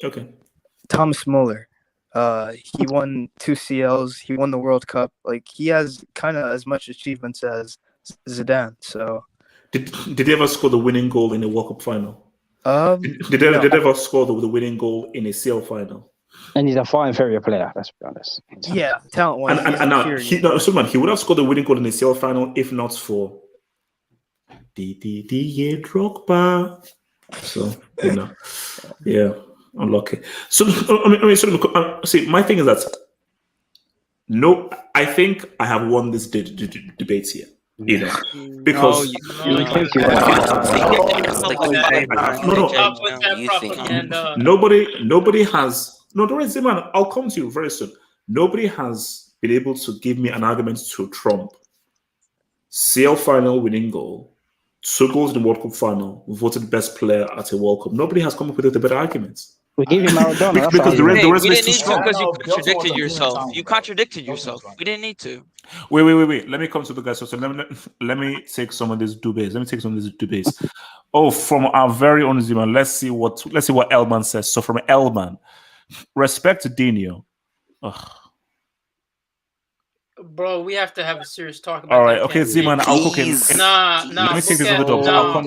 okay, Thomas Muller. He won 2 CLs. He won the World Cup. Like he has kind of as much achievements as Zidane. So, did he ever score the winning goal in a World Cup final? Did they ever score the winning goal in a CL final? And he's a far inferior player. Let's be honest. Yeah, talent-wise. And now he would have scored the winning goal in a CL final if not for Didier Drogba. So yeah, unlucky. So see, my thing is that I think I have won this debate here. Because nobody has. No, don't worry, man. I'll come to you very soon. Nobody has been able to give me an argument to trump CL final winning goal, 2 goals in the World Cup final, voted best player at a World Cup. Nobody has come up with a better argument. We give you Maradona. Because the rest we is didn't too need strong. to because you contradicted yourself. You contradicted yourself. We didn't need to. Wait. Let me come to the guys. So let me take some of these debates. Oh, from our very own Zima, let's see what Elman says. So from Elman, respect to Dino. Bro, we have to have a serious talk about. All right, okay, Zeman, I'll cook it. Nah. Let me take this over the top. I'll come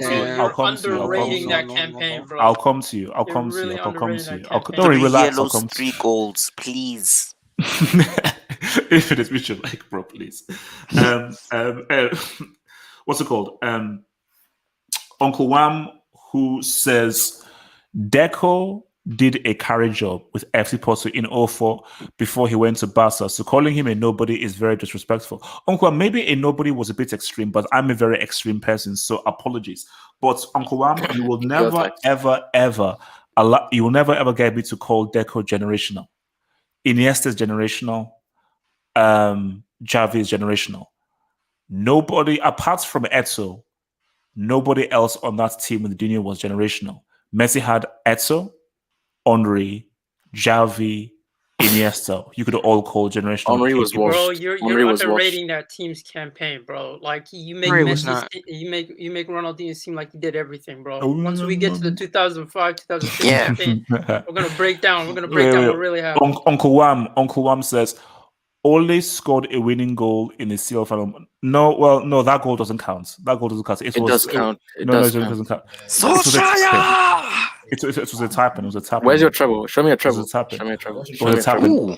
to you. Underrating that campaign, bro. I'll come to you. Don't worry, relax. I'll come to you. 3 goals, please. If it is what you like, bro, please. What's it called? Uncle Wham, who says Deco did a carry job with FC Porto in 04 before he went to Barca. So calling him a nobody is very disrespectful. Uncle Wham, maybe a nobody was a bit extreme, but I'm a very extreme person, so apologies. But Uncle Wham, you will never, ever get me to call Deco generational. Iniesta is generational. Xavi is generational. Nobody, apart from Eto, nobody else on that team with Dino was generational. Messi had Eto, Henry, Xavi, Iniesta. You could all call generational. Henry was washed. Bro, you're underrating that team's campaign, bro. Like you make Messi, you make Ronaldinho seem like he did everything, bro. Once we get to the 2005, 2006 campaign, we're gonna break down. We're gonna break down what really happened. Uncle Wham says Ole scored a winning goal in the CL final. No, that goal doesn't count. It does count. It doesn't count. It was a tap-in. Where's your treble? Show me a treble.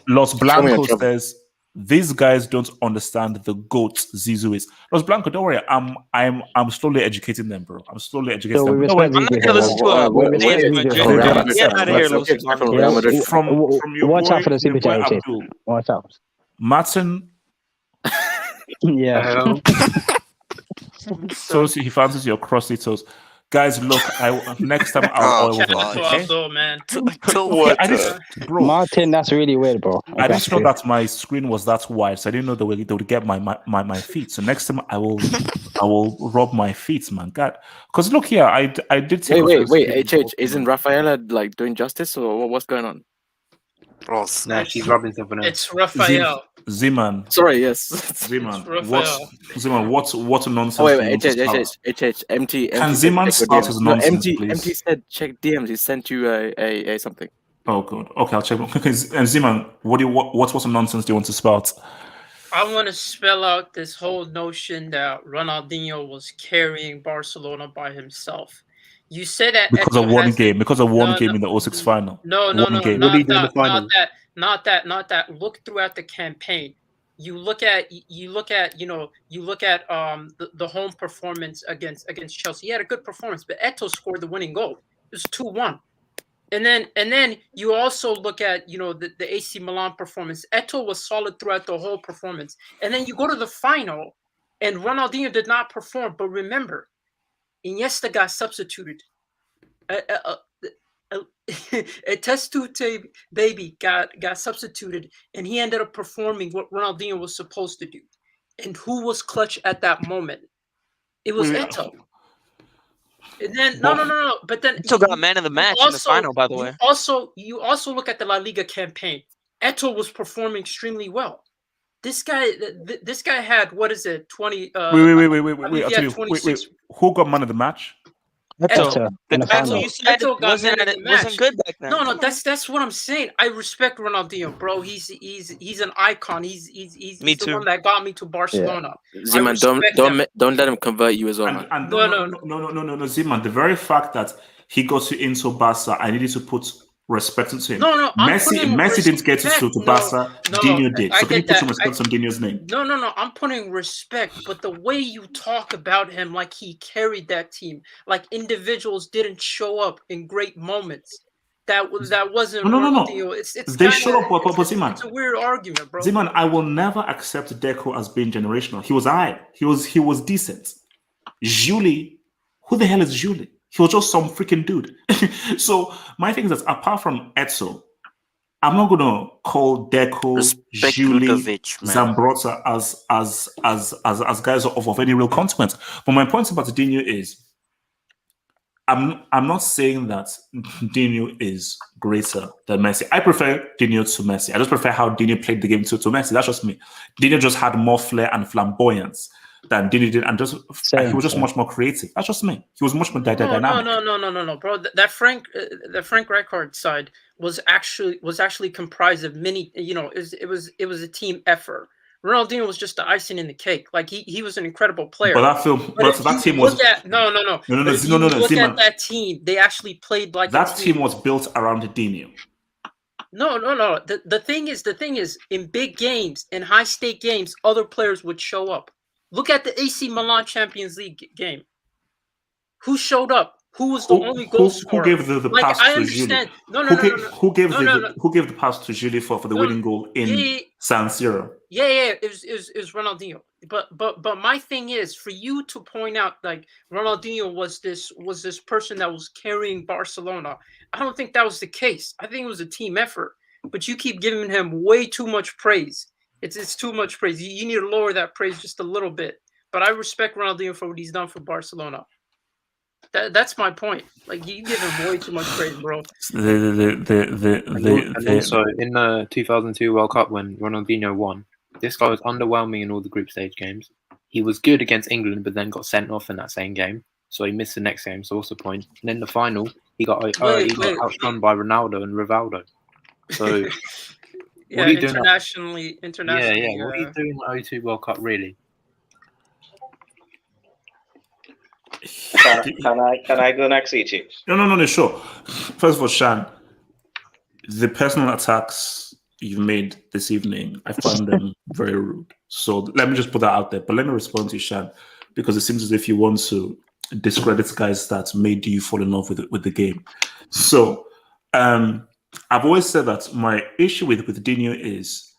Los Blancos says these guys don't understand the GOAT Zizou is. Los Blancos, don't worry. I'm slowly educating them, bro. I'm slowly educating them. I'm not gonna listen to get out of here, Los Blancos. From your watch boy, out for the super chat. Watch out. Martin. Yeah. So he fancies your crusty toes. Guys, look, next time I'll oil them. Okay? Man. Martin, that's really weird, bro. I didn't know that my screen was that wide, so I didn't know they would get my feet. So next time I will rub my feet, man. God, because look here, I did take. Wait, HH, isn't Rafaela like doing justice, or what's going on? Ross. No, she's rubbing something else. It's Raphael. Zeman. Sorry, yes. Zeman. It's What? Raphael. Zeman. What nonsense? Oh, do wait, you want to spout? MT. Can said Zeman check your spout DMs. his No, nonsense, MT please? said check DMs. He sent you a something. Oh, good. Okay, I'll check. Okay, and Zeman, what some nonsense do you want to spout? I want to spell out this whole notion that Ronaldinho was carrying Barcelona by himself. You said that Because of one game. Because of one game in the 06 final. No, One game. What did he do in the final? not that. Look throughout the campaign. You look at the home performance against Chelsea. He had a good performance, but Eto'o scored the winning goal. It was 2-1. And then you also look at the AC Milan performance. Eto'o was solid throughout the whole performance. And then you go to the final, and Ronaldinho did not perform. But remember, Iniesta got substituted. A test tube baby got substituted, and he ended up performing what Ronaldinho was supposed to do. And who was clutch at that moment? It was Eto'o. And then no. But then Eto'o got man of the match in the final, by the way. You also look at the La Liga campaign. Eto'o was performing extremely well. This guy had, what is it, 20? Wait. Who got man of the match? Eto'o. Eto'o, you said Eto'o got man of the match. wasn't good back then. No, that's what I'm saying. I respect Ronaldinho, bro. He's an icon. He's Me the too. one that got me to Barcelona. Zeman, don't let him convert you as well, man. And no, Zeman. The very fact that he got to into Barca, I needed to put respect into him. No, Messi didn't get to Barca. Dino did. So can you put some respect on Dino's name? No. I'm putting respect, but the way you talk about him, like he carried that team, like individuals didn't show up in great moments. That wasn't Ronaldinho. It's they showed up, but Zeman, it's a weird argument, bro. Zeman, I will never accept Deco as being generational. He was high. He was decent. Julie, who the hell is Julie? He was just some freaking dude. So my thing is that apart from Eto'o, I'm not gonna call Deco, Julie, Zambrotta as guys of any real consequence. But my point about Dino is, I'm not saying that Dino is greater than Messi. I prefer Dino to Messi. I just prefer how Dino played the game to Messi. That's just me. Dino just had more flair and flamboyance than Dino did, and he was just much more creative. That's just me. He was much more dynamic. No, bro. That Frank Rijkaard side was actually comprised of many. It was a team effort. Ronaldinho was just the icing in the cake. Like he was an incredible player. But that team was no. Look at that team. They actually played like that team was built around Dino. No. The thing is, in big games, in high stake games, other players would show up. Look at the AC Milan Champions League game. Who showed up? Who was the only goal scorer? Who gave the pass to Julie? Who gave the pass to Julie for the winning goal in San Siro? Yeah, it was Ronaldinho. But my thing is, for you to point out like Ronaldinho was this person that was carrying Barcelona, I don't think that was the case. I think it was a team effort. But you keep giving him way too much praise. It's too much praise. You need to lower that praise just a little bit. But I respect Ronaldinho for what he's done for Barcelona. That's my point. Like you give him way too much praise, bro. And also in the 2002 World Cup when Ronaldinho won, this guy was underwhelming in all the group stage games. He was good against England, but then got sent off in that same game, so he missed the next game. So what's the point? And in the final, he got outshone by Ronaldo and Rivaldo. So. Yeah, internationally. Yeah. What are you doing in the 02 World Cup, really? Can I go next, ET? No, sure. First of all, Shan, the personal attacks you've made this evening, I found them very rude. So let me just put that out there. But let me respond to you, Shan, because it seems as if you want to discredit guys that made you fall in love with the game. So, I've always said that my issue with Dino is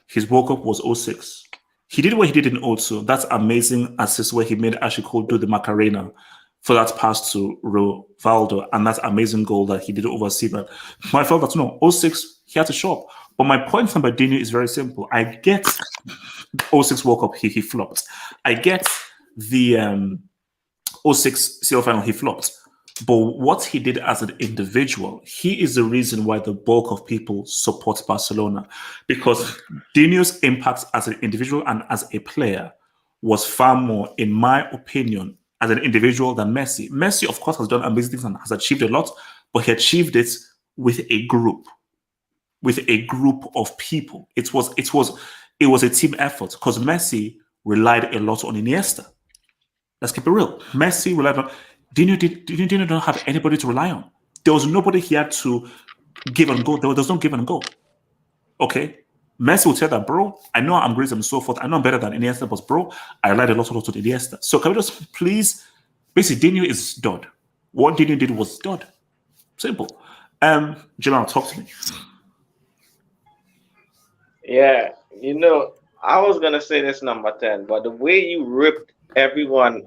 his World Cup was 06. He did what he did in 02. That's amazing assist where he made Ashley Cole do the Macarena for that pass to Rivaldo, and that amazing goal that he did over Seaman. I felt that, 06, he had to show up. But my point about Dino is very simple. I get 06 World Cup, he flopped. I get the 06 CL final, he flopped. But what he did as an individual, he is the reason why the bulk of people support Barcelona. Because Dino's impact as an individual and as a player was far more, in my opinion, as an individual than Messi. Messi, of course, has done amazing things and has achieved a lot, but he achieved it with a group of people. It was a team effort because Messi relied a lot on Iniesta. Let's keep it real. Messi relied on Dino don't have anybody to rely on. There was nobody he had to give and go. There was no give and go. Okay? Messi would say that, bro, I know I'm great and so forth. I know I'm better than Iniesta, but bro, I relied a lot on Iniesta. So can we just please, basically, Dino is dud. What Dino did was dud. Simple. Jamal, talk to me. Yeah, I was gonna say this number 10, but the way you ripped everyone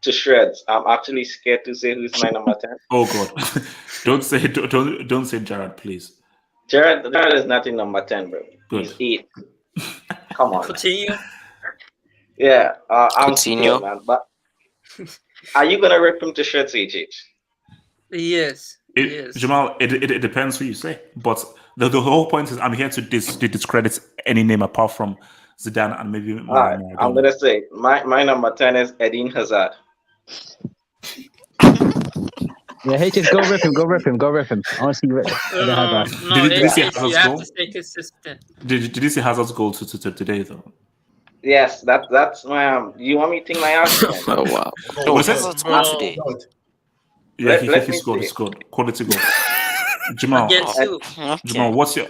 to shreds, I'm actually scared to say who's my number 10. Oh God. don't say Jared, please. Jared is not in number 10, bro. Good. He's 8. Come on. Coutinho. Yeah, I'm Coutinho. scared, man. But are you gonna rip him to shreds, HH? Yes. Jamal, it depends who you say. But the whole point is I'm here to discredit any name apart from Zidane and maybe Maradona. I'm gonna say my number 10 is Eden Hazard. Yeah, HH, go rip him. I want to see rip. Did you see you Hazard's have goal? to stay consistent. Did you see Hazard's goal to today though? Yes, that's my you want me to think my argument? Oh wow. Was it? Today? Yeah, Let he me scored. see. He scored. Quality goal. Jamal, Against who? Jamal, what's your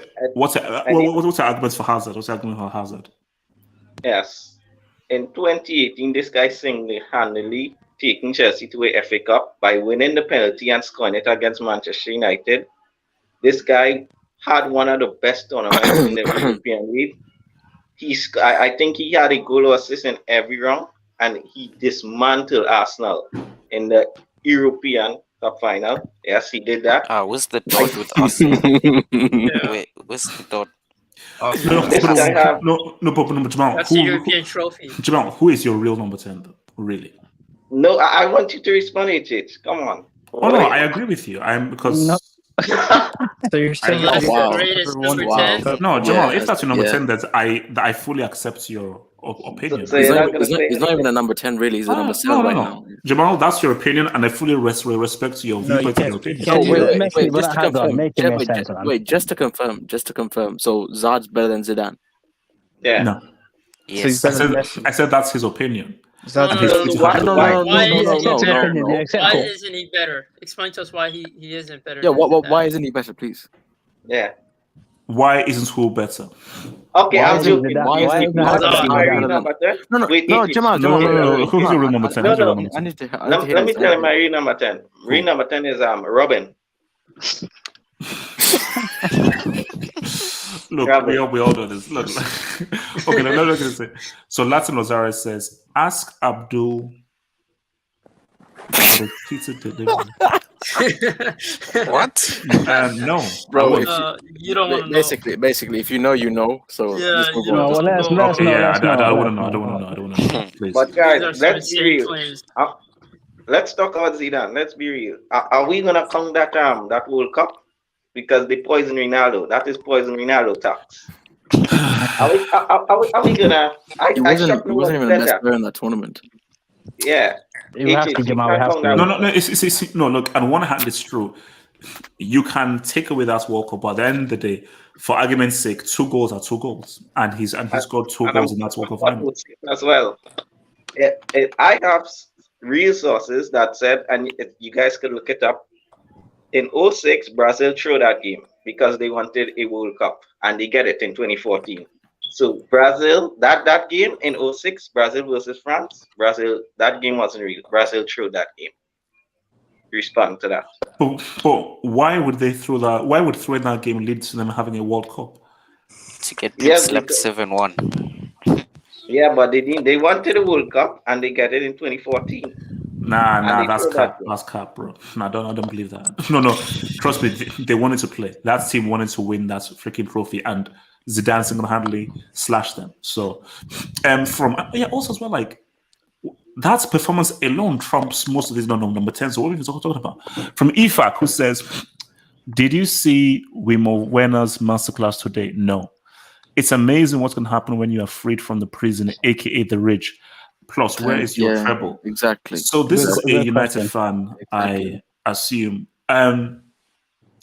argument for Hazard? What's your argument for Hazard? Yes. In 2018, this guy single-handedly taking Chelsea to a FA Cup by winning the penalty and scoring it against Manchester United. This guy had one of the best tournaments in the European League. I think he had a goal or assist in every round, and he dismantled Arsenal in the European Cup final. Yes, he did that. Where's the dot with Arsenal? Wait, where's the dot? No, Jamal. That's the European trophy. Jamal, who is your real number 10 though? Really? No, I want you to respond to it. Come on. Oh no, I agree with you. No. So you're saying That's that Wow. the greatest Number number one. 10. No, Jamal, Yeah, if that's your number yeah. 10, that I fully accept your opinion. So He's you're not, not gonna say he's not even a number 10 really, he's a number 7 right now. Jamal, that's your opinion, and I fully respect your No, you viewpoint and can't- opinion. you can't do Messi, Wait, but just to Hazard, confirm. make it make sense, man. Just to confirm. So Zard's better than Zidane. Yeah. No, So he's Yes. better than Messi. I said that's his opinion. Is that And No, he's- he's why- happy. why- Why no, isn't he no, better? no. Why isn't he better? Explain to us why he isn't better. Yeah, than why Zidane. isn't he better, please? Yeah. Why isn't who better? Okay, Why I'm isn't joking. Zidane- Why why isn't isn't Hazard Hazard is better my than real Zidane? number 10. No, Wait, Jamal. Who's your real number 10? Who's your real number 10? I need to hear Let me this. tell you my real number 10. Real number 10 is Robin. Look, we all know this. Look. Okay, let me say. So Latin Rosario says, ask Abdul. What? No, Bro, you don't want to know. basically, if you know, you know. So Yeah, just move you on. know, Well, let us Okay, know. yeah, Let us know. I want to know. Please. But These are guys, some let's be insane real. claims. Let's talk about Zidane. Let's be real. Are we gonna count that World Cup? Because they poison Ronaldo. That is poison Ronaldo tax. Are we gonna? He wasn't even the best player in that tournament. Yeah. You have to, Jamal. We have to. No. It's no. Look, on one hand, it's true. You can take away that World Cup, but at the end of the day, for argument's sake, 2 goals are 2 goals, and he scored 2 goals in that World Cup final as well. I have real sources that said, and you guys could look it up. In 2006, Brazil threw that game because they wanted a World Cup, and they get it in 2014. So Brazil, that game in 2006, Brazil versus France, that game wasn't real. Brazil threw that game. Respond to that. But why would they throw that? Why would throwing that game lead to them having a World Cup? To get them slapped 7-1. Yeah, but they didn't. They wanted a World Cup, and they get it in 2014. Nah, that's cap. That's cap, bro. Nah, I don't believe that. No. Trust me, they wanted to play. That team wanted to win that freaking trophy, and Zidane single-handedly slashed them. So, also as well, like, That performance alone trumps most of these number 10. So what are we talking about? From Ifak, who says, did you see Wimo Werner's masterclass today? No. It's amazing what's going to happen when you are freed from the prison, aka the rich. Plus, where is your treble? Exactly. So this is a Good United question. fan, Exactly. I assume.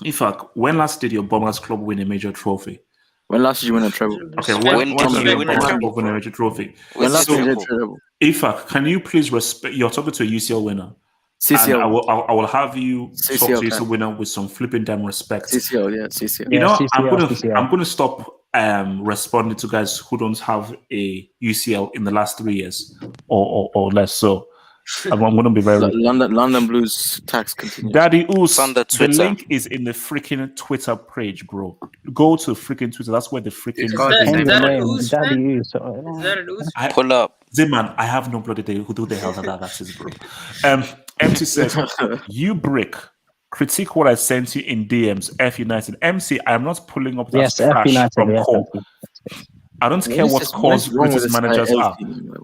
Ifak, when last did your Bombers club win a major trophy? When last did you win a treble? Okay, When did did you your win a Bombers treble, club win a bro? major trophy? When last So- did you win a treble? Ifak, can you please respect? You're talking to a UCL winner. CCL. And I will have you talk CCL to UCL can. winner with some flipping damn respect. CCL, yeah, CCL. You know, CCL. I'm gonna stop responding to guys who don't have a UCL in the last 3 years or less. So I'm gonna be very London Blues tax continues. Daddy Oos, on the the Twitter. link is in the freaking Twitter page, bro. Go to freaking Twitter. That's where the freaking Is that Change the an name. Ooze Daddy fan? U. Is that an Ooze? Pull up. Ziman, I have no bloody idea who the hell that is, bro. MC says, you brick. Critique what I sent you in DMs. F United. MC, I am not pulling up that Yes, F trash United. from Yes, core. I don't care what Core's greatest managers are.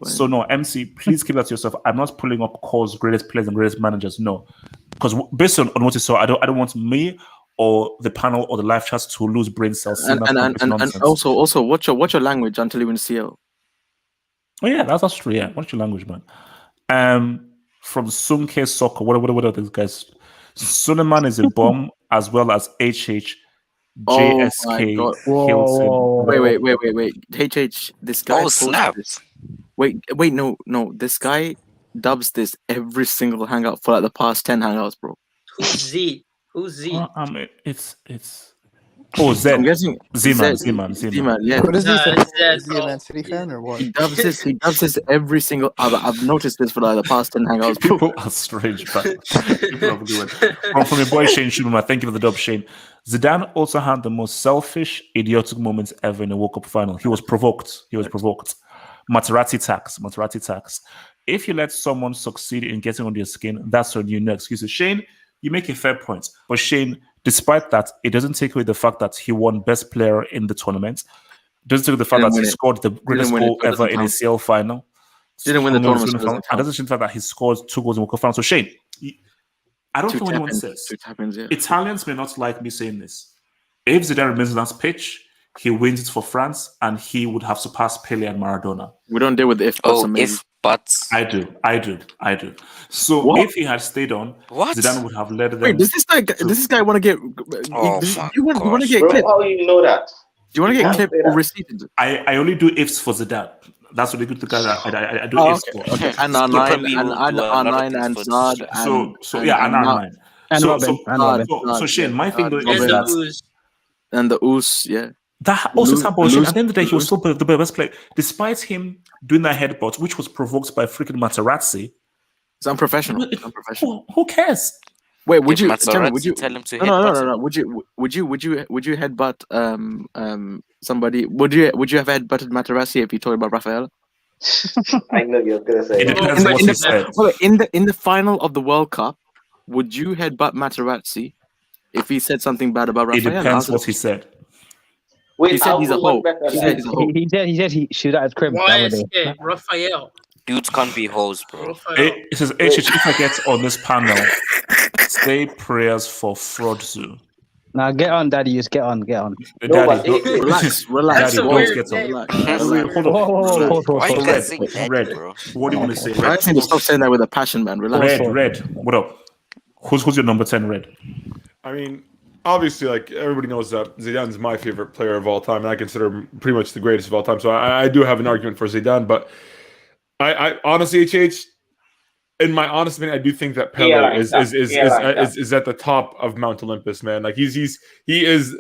So no, MC, please keep that to yourself. I'm not pulling up Core's greatest players and greatest managers. No, because based on what you saw, I don't want me or the panel or the live chats to lose brain cells. And also, watch your language until you win CL. Oh yeah, that's true. Yeah, what's your language, man? From Sunke Soccer, what are these guys? Suleiman is a bomb as well as HH. JSK Hilton. Wait. HH, this guy. Oh, snap. This. Wait, no. This guy dubs this every single hangout for like the past 10 hangouts, bro. Who's Z? Who's Z? It's Oh, Zed. I'm guessing Zeman. Yeah. What is he? Zed, Is he a Man City fan or what? He dubs this every single. I've noticed this for like the past 10 hangouts. People are strange, man. People are good. From your boy Shane Schubman, thank you for the dub, Shane. Zidane also had the most selfish, idiotic moments ever in a World Cup final. He was provoked. Materazzi tax. If you let someone succeed in getting under your skin, that's on you. No excuses. Shane, you make a fair point. But Shane, despite that, it doesn't take away the fact that he won best player in the tournament. It doesn't take away the fact that he scored the greatest goal ever in a CL final. Didn't win the tournament. It doesn't change the fact that he scored 2 goals in World Cup final. So Shane, I don't care what anyone says. Italians may not like me saying this. If Zidane remains on that pitch, he wins it for France, and he would have surpassed Pele and Maradona. We don't deal with the if buts. I do. So if he had stayed on, Zidane would have led them. Wait, does this guy want to get? You want to get clipped? How do you know that? Do you want to get clipped or received? I only do ifs for Zidane. That's what they do to guys. I do ifs for. Okay. And R9 and Zad. So R9. And Robin. So Shane, my thing though is that. And the Oos, yeah. That also is bullshit. At the end of the day, he was still the best player. Despite him doing that headbutt, which was provoked by freaking Materazzi. It's unprofessional. Who cares? Wait, would you tell him to no. Would you headbutt somebody? Would you have headbutted Materazzi if you told about Rafael? I know you're gonna say. It depends what he said. In the final of the World Cup, would you headbutt Materazzi if he said something bad about Rafael? It depends what he said. Wait, he said he's a hoe. He said he shoot at his crib. YSK, Rafael. Dudes can't be hoes, bro. It says, if I get on this panel, say prayers for Fraudzu. Now get on, Daddy. Just get on. Daddy, relax. Daddy, don't get on. Hold on. Why you guys saying that, Red, bro? what do you want to say? I need to stop saying that with a passion, man. Relax. Red, what up? Who's your number 10, Red? I mean, obviously, like everybody knows that Zidane's my favorite player of all time, and I consider him pretty much the greatest of all time. So I do have an argument for Zidane, but I honestly, in my honest opinion, I do think that Pele is at the top of Mount Olympus, man. Like he is Is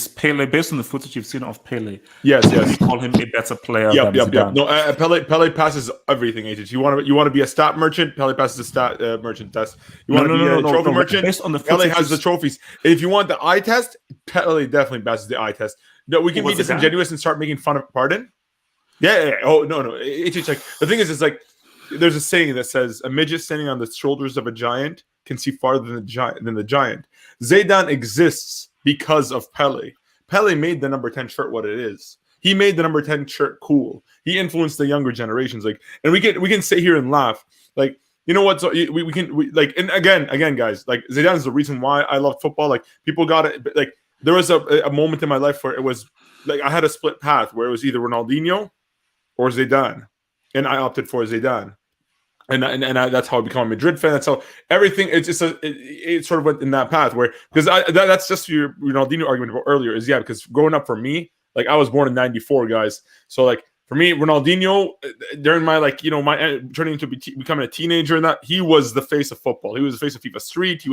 Pele, based on the footage you've seen of Pele? Yes. You call him a better player than Zidane. No, Pele passes everything. You want to be a stat merchant? Pele passes a stat merchant test. You want to be a trophy merchant? Based on the Pele has the trophies. If you want the eye test, Pele definitely passes the eye test. No, we can be disingenuous and start making fun of. Pardon? Yeah. Oh no. It's like the thing is like. There's a saying that says a midget standing on the shoulders of a giant can see farther than the giant. Zidane exists because of Pele. Pele made the number 10 shirt what it is. He made the number 10 shirt cool. He influenced the younger generations. Like, and we can sit here and laugh. Like, you know what? So we can like, and again, guys, like Zidane is the reason why I love football. Like, people got it. Like, there was a moment in my life where it was like I had a split path where it was either Ronaldinho or Zidane, and I opted for Zidane. And that's how I became a Madrid fan. That's how everything. It's just it sort of went in that path where because that's just your Ronaldinho argument about earlier is because growing up for me, like I was born in '94, guys. So like for me, Ronaldinho during my my turning into becoming a teenager and that he was the face of football. He was the face of FIFA Street. He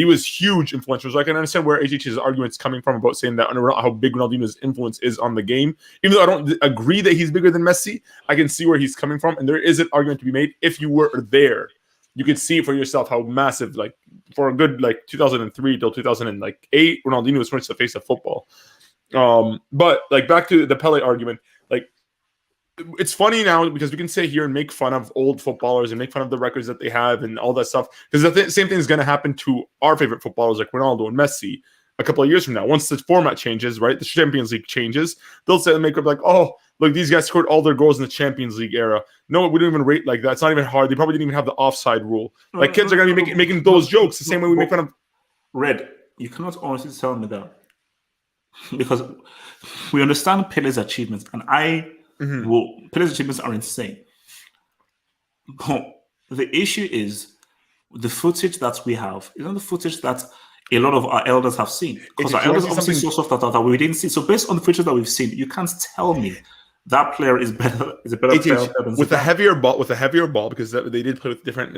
was huge influential. So I can understand where HH's argument's coming from about saying that how big Ronaldinho's influence is on the game. Even though I don't agree that he's bigger than Messi, I can see where he's coming from, and there is an argument to be made. If you were there, you could see for yourself how massive, like for a good 2003 till 2008, Ronaldinho was pretty much the face of football. But like back to the Pele argument, like. It's funny now because we can sit here and make fun of old footballers and make fun of the records that they have and all that stuff. Because the same thing is going to happen to our favorite footballers like Ronaldo and Messi a couple of years from now. Once the format changes, right, the Champions League changes, they'll sit and make up like, oh, look, these guys scored all their goals in the Champions League era. No, we don't even rate like that. It's not even hard. They probably didn't even have the offside rule. Like kids are going to be making those jokes the same way we make fun of. Red, you cannot honestly tell me that because we understand Pele's achievements, and Pele's achievements are insane. But the issue is the footage that we have is not the footage that a lot of our elders have seen. Because our elders obviously saw stuff that we didn't see. So based on the footage that we've seen, you can't tell me that player is better. Is a better player than with a heavier ball because they did play with different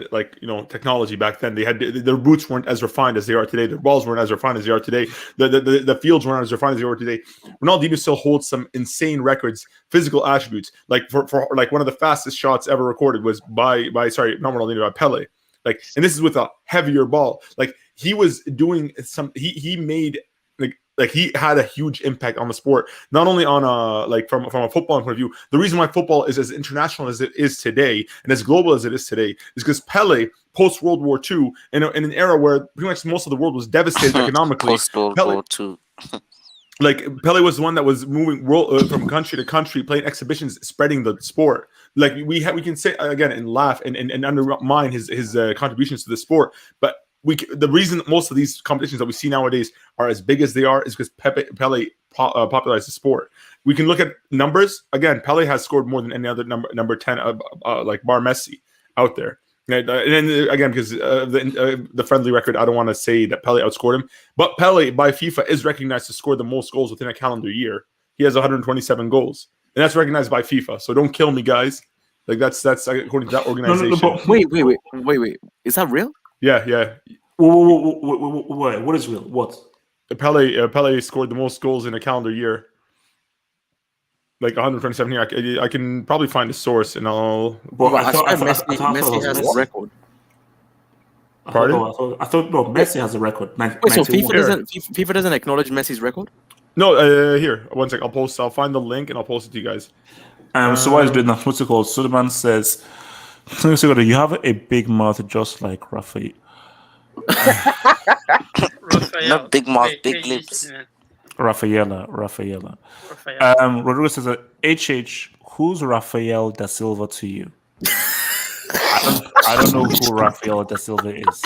technology back then. They had their boots weren't as refined as they are today. Their balls weren't as refined as they are today. The fields weren't as refined as they were today. Ronaldinho still holds some insane records, physical attributes. Like for like one of the fastest shots ever recorded was by Pele. Like, and this is with a heavier ball. Like he was doing he made like he had a huge impact on the sport, not only on from a football point of view. The reason why football is as international as it is today and as global as it is today is because Pele, post World War II, in an era where pretty much most of the world was devastated economically, post World War II. Like Pele was the one that was moving from country to country, playing exhibitions, spreading the sport. Like we can say again and laugh and undermine his contributions to the sport, but. The reason most of these competitions that we see nowadays are as big as they are is because Pele popularized the sport. We can look at numbers. Again, Pele has scored more than any other number 10, like bar Messi out there. And then again, because the friendly record, I don't want to say that Pele outscored him. But Pele, by FIFA, is recognized to score the most goals within a calendar year. He has 127 goals. And that's recognized by FIFA. So don't kill me, guys. Like that's according to that organization. No, wait. Is that real? Yeah. What is real? What? Pele scored the most goals in a calendar year. Like 127 here. I can probably find a source and I'll. Well, I thought Messi has a record. Pardon? I thought Messi has a record. Wait, so FIFA doesn't acknowledge Messi's record? No, here. One sec. I'll find the link and I'll post it to you guys. So why is doing that? What's it called? Suleiman says, you have a big mouth just like Rafael. Not big mouth, big lips. Rafaela. Rodrigo says, HH, who's Rafael da Silva to you? I don't know who Rafael da Silva is.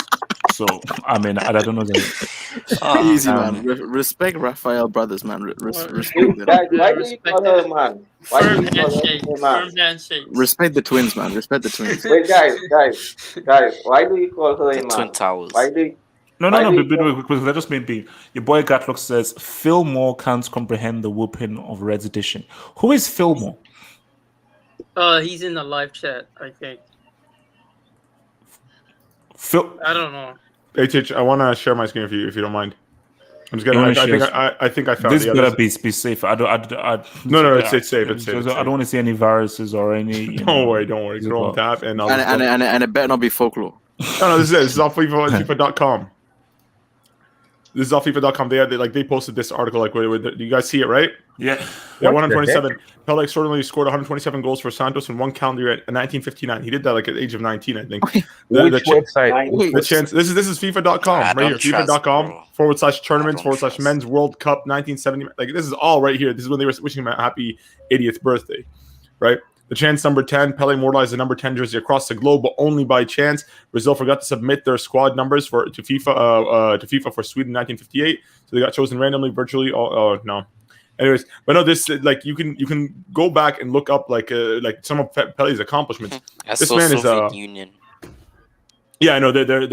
So, I mean, I don't know that. Easy, man. Respect Rafael brothers, man. Respect them. Why do you call her man? Firm handshake. Respect the twins, man. Respect the twins. Wait, guys. Why do you call her a man? Twin Towers. Why do you... No, because that just made me. Your boy Gatlock says, Fillmore can't comprehend the whooping of Red's edition. Who is Fillmore? He's in the live chat, I think. I don't know. HH, I want to share my screen with you if you don't mind. I'm just gonna. I think I found this. Better be safe. No, it's safe. It's safe. I don't want to see any viruses or any. Don't worry. Go on tap and it better not be folklore. No, this is off FIFA.com. This is off FIFA.com. They posted this article. Do you guys see it, right? Yeah. Yeah, 127. Pele extraordinarily scored 127 goals for Santos in one calendar year in 1959. He did that at the age of 19, I think. Which website? The chance. This is FIFA.com right here. FIFA.com/tournaments/ men's World Cup 1970. This is all right here. This is when they were wishing him a happy 80th birthday, right? The chance number 10. Pele immortalized the number 10 jersey across the globe, but only by chance. Brazil forgot to submit their squad numbers to FIFA for Sweden in 1958, so they got chosen randomly, virtually. Oh no. Anyways, but no, this you can go back and look up some of Pele's accomplishments. This man is Union. Yeah, I know they're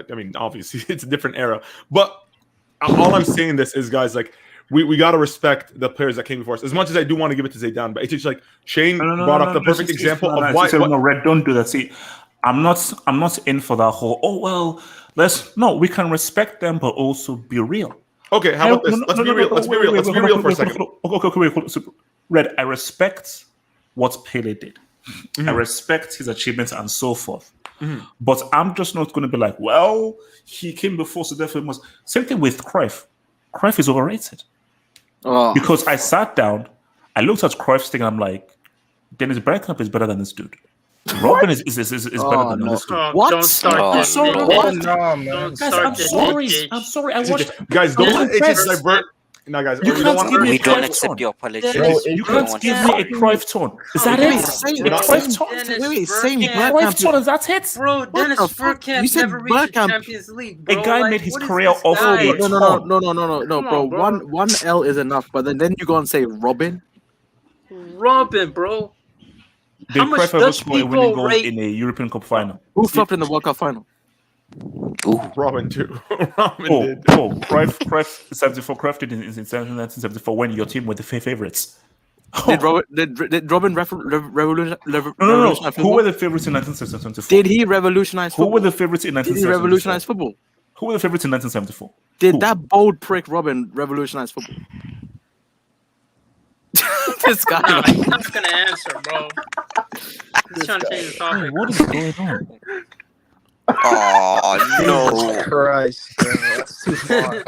I mean, obviously it's a different era, but all I'm saying this is, guys, we got to respect the players that came before us. As much as I do want to give it to Zidane, but it's just Shane brought up the perfect example of why. No, Red, don't do that. See, I'm not in for that whole. We can respect them, but also be real. Okay, how about this? Let's be real. Let's be real. Let's be real for a second. Okay. Red, I respect what Pele did. Mm-hmm. I respect his achievements and so forth. Mm-hmm. But I'm just not going to be like, well, he came before, so therefore he must. Same thing with Cruyff. Cruyff is overrated. Oh. Because I sat down, I looked at Cruyff's thing, and I'm like, Dennis Bergkamp is better than this dude. Robin is better than this dude. What? Don't start this. I'm sorry. I watched. Guys, don't let it divert. No, guys, we don't accept your apology. You can't give me a Cruyff tone. Is that it? A Cruyff tone? Cruyff tone, is that it? Bro, Dennis Bergkamp never reached the Champions League, bro. A guy made his career off of a No, bro. One L is enough, but then you go and say Robin, bro. Did Cruyff ever score a winning goal in a European Cup final? Who flopped in the World Cup final? Robin too. Did. Cruyff 74. Cruyff did in 1974 when your team were the favorites. Did Robin revolutionize football? Who were the favorites in 1974? Did he revolutionize football? Who were the favorites in 1974? Did he revolutionize football? Who were the favorites in 1974? Did that bold prick Robin revolutionize football? This guy. I'm not gonna answer, bro. He's trying to change the topic. What is going on? Oh no! Jesus Christ, bro. That's too far.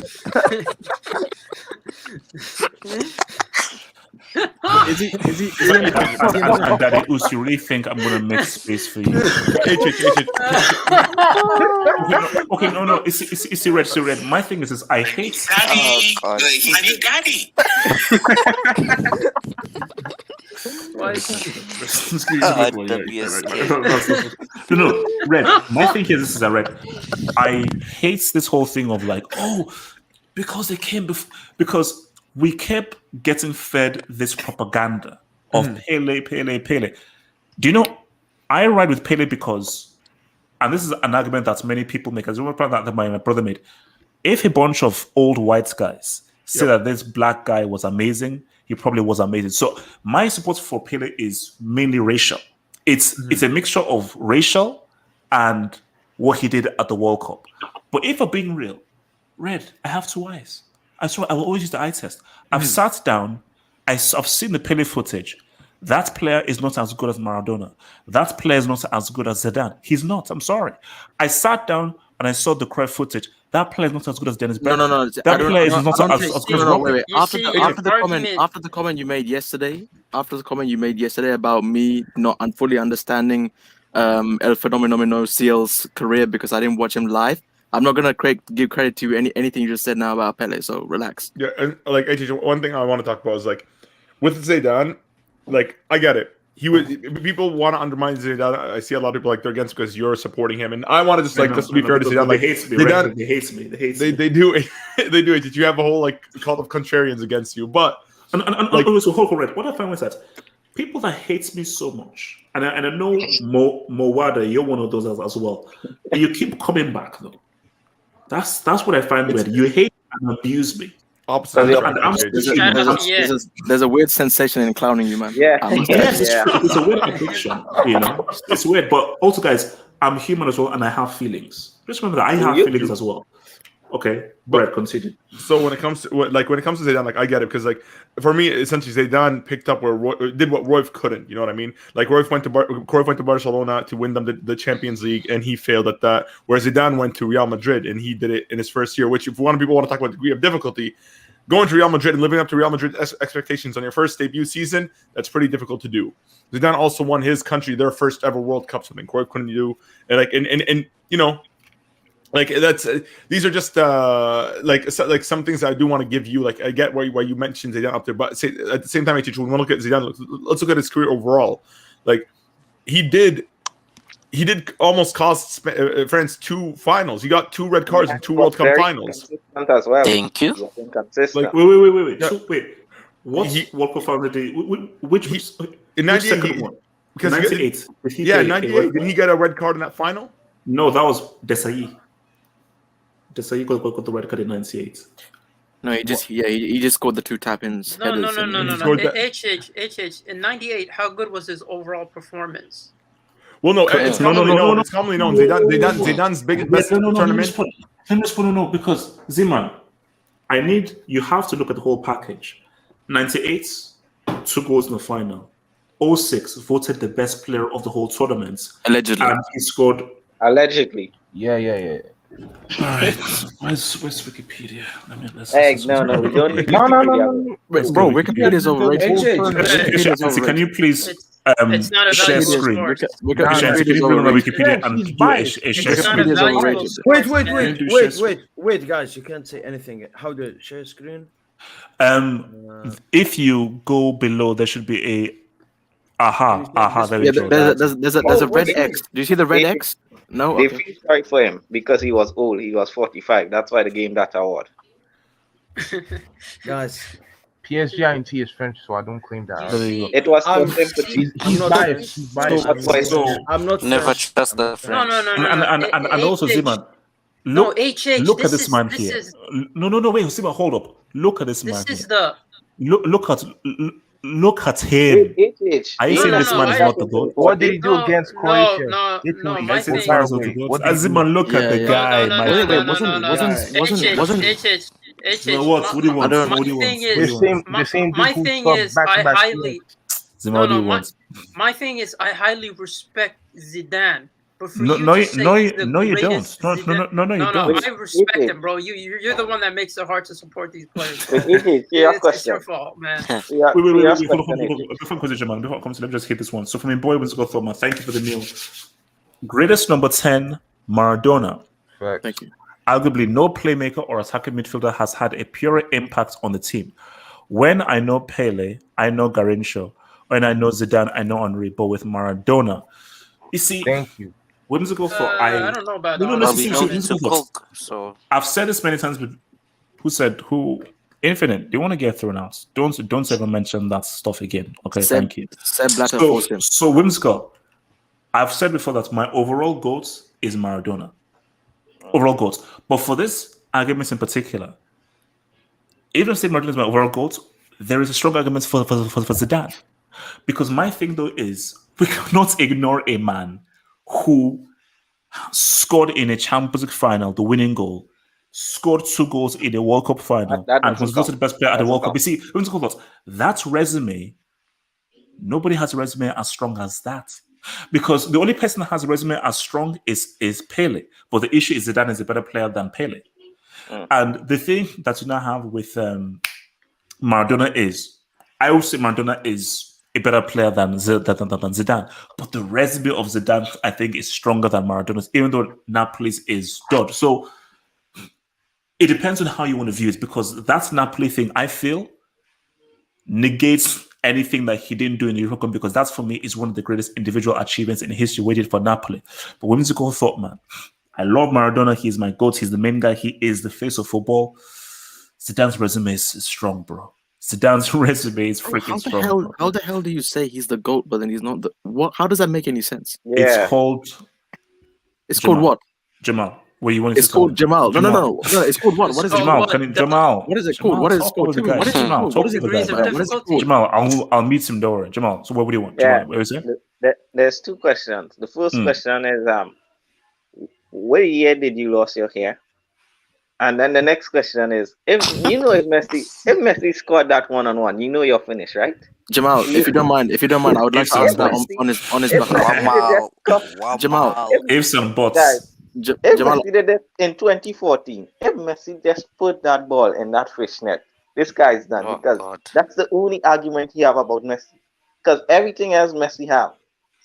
Is he? And Daddy Us, you really think I'm gonna make space for you? Okay, no. It's red. My thing is I hate. Daddy, I need daddy. Why? No, Red. My thing is this is a Red. I hate this whole thing of because they came before, because we kept getting fed this propaganda of Pele. Do you know, I ride with Pele because, and this is an argument that many people make, as that my brother made, if a bunch of old white guys say that this black guy was amazing, he probably was amazing. So my support for Pele is mainly racial. It's a mixture of racial and what he did at the World Cup. But if I'm being real, Red, I have two eyes. I swear, I will always use the eye test. I've sat down, I've seen the Pele footage. That player is not as good as Maradona. That player is not as good as Zidane. He's not. I'm sorry. I sat down and I saw the Cruyff footage. That player is not as good as Dennis Bergkamp. No. That player is not as good as Robin. Wait. After the comment you made yesterday, about me not fully understanding El Fenomeno Seal's career because I didn't watch him live, I'm not gonna give credit to anything you just said now about Pele. So relax. Yeah, and one thing I want to talk about is with Zidane, I get it. People want to undermine Zidane. I see a lot of people they're against because you're supporting him, and I want to just to be fair to Zidane. Zidane hates me. They do it. You have a whole cult of contrarians against you, but so hold on, Red. What I find was that people that hate me so much, and I know Mowada, you're one of those as well, and you keep coming back though. That's what I find weird. You hate and abuse me. There's a weird sensation in clowning you, man. Yeah. Yes, it's true. It's a weird addiction. It's weird. But also, guys, I'm human as well, and I have feelings. Just remember that I have feelings as well. Okay, But right, conceded. So when it comes to Zidane, like I get it because like for me, essentially Zidane picked up where did what Royf couldn't. You know what I mean? Like Royf went to Barcelona to win them the Champions League, and he failed at that. Whereas Zidane went to Real Madrid, and he did it in his first year. Which, if one people want to talk about degree of difficulty, going to Real Madrid and living up to Real Madrid's expectations on your first debut season, that's pretty difficult to do. Zidane also won his country their first ever World Cup, something Royf couldn't do, and you know. Like that's these are just like some things that I do want to give you. Like I get why you mentioned Zidane up there, but at the same time, when we want to look at Zidane, let's look at his career overall. Like he did almost cost France 2 finals. He got 2 red cards in 2 World Cup finals. As well. Thank you. Like wait. Yeah. So wait, what World Cup final did which in '98? Because 98. Yeah, 98. Did he get a red card in that final? No, that was Desailly. Desailly got the red card in '98. No, he just scored the 2 tap-ins. No. HH in '98. How good was his overall performance? Well, no, it's commonly known. It's commonly known. Zidane's best tournament. No, because Zeman, you have to look at the whole package. 98, 2 goals in the final. 06 voted the best player of the whole tournament. Allegedly. And he scored. Allegedly. Yeah. All right. Where's Wikipedia? No, we don't need No. Bro, Wikipedia is overrated. Can you please it's not a share valuable screen? source. Can you bring on Wikipedia and do a share It's not a screen? valuable source. Wait, guys, you can't say anything. How do I share screen? If you go below, there should be a aha. There we go. There's a red X. Do you see the red X? No. They Okay. feel sorry for him because he was old. He was 45. That's why they gave him that award. Guys, PSG is French, so I don't claim that. It was for sympathy. He's biased. He's biased. I'm not Never French. trust the French. No. And also Zeman, look at this man here. No, wait, Zeman, hold up. Look at this man. This is the Look at him. Are you saying this man is not the goat? What did he do against Croatia? No. My thing is, Aziman, look at the guy. What do you want? My thing is, I highly respect Zidane. But for No, you no, to you- say no, he's you- the no, you greatest don't. No, Zidane- no, you don't. I respect him, bro. You're the one that makes it hard to support these players. It's your fault, man. Wait. Before question, man. Before it comes to, let me just hit this one. So from my boy, Winslow Thorman, thank you for the meal. Greatest number 10, Maradona. Thank you. Arguably, no playmaker or attacking midfielder has had a purer impact on the team. When I know Pele, I know Garrincha. When I know Zidane, I know Henry. But with Maradona, you see, thank you. Whimsical for I don't know about no, that. listen, So I've said this many times, but who Infinite, they want to get thrown out. Don't ever mention that stuff again. Okay, thank you. Seb Blatter forced him. So Whimsical, I've said before that my overall GOAT is Maradona. Overall GOAT. But for this argument in particular, even if Maradona is my overall GOAT, there is a strong argument for Zidane. Because my thing though is we cannot ignore a man who scored in a Champions League final, the winning goal, scored 2 goals in a World Cup final, and was voted the best player at the World Cup. You see, that resume, nobody has a resume as strong as that. Because the only person that has a resume as strong is Pele. But the issue is Zidane is a better player than Pele. And the thing that you now have with Maradona is, I would say Maradona is a better player than Zidane. But the resume of Zidane, I think, is stronger than Maradona's, even though Napoli's is dud. So it depends on how you want to view it, because that Napoli thing, I feel, negates anything that he didn't do in the European, because that, for me, is one of the greatest individual achievements in history waited for Napoli. But whimsical thought, man. I love Maradona. He's my GOAT. He's the main guy. He is the face of football. Zidane's resume is strong, bro. Zidane's resume is freaking strong. How the hell do you say he's the GOAT, but then he's not the what? How does that make any sense? It's called. It's called what? Jamal. What you want? It's called Jamal. No. It's called what? What is it? Jamal? Jamal. What is it called? What is it called? What is it called? What is it called? Jamal, I'll meet him. Don't worry, Jamal. So what do you want? Yeah. Jamal, where is it? There's 2 questions. The first question is what year did you lose your hair? And then the next question is, if Messi scored that 1-on-1, you're finished, right? Jamal, if you don't mind, I would like to answer that on his behalf. Jamal, ifs and buts. Guys, if Jamal, Messi did it in 2014, if Messi just put that ball in that fishnet, this guy's done, because that's the only argument he have about Messi. Because everything else Messi have.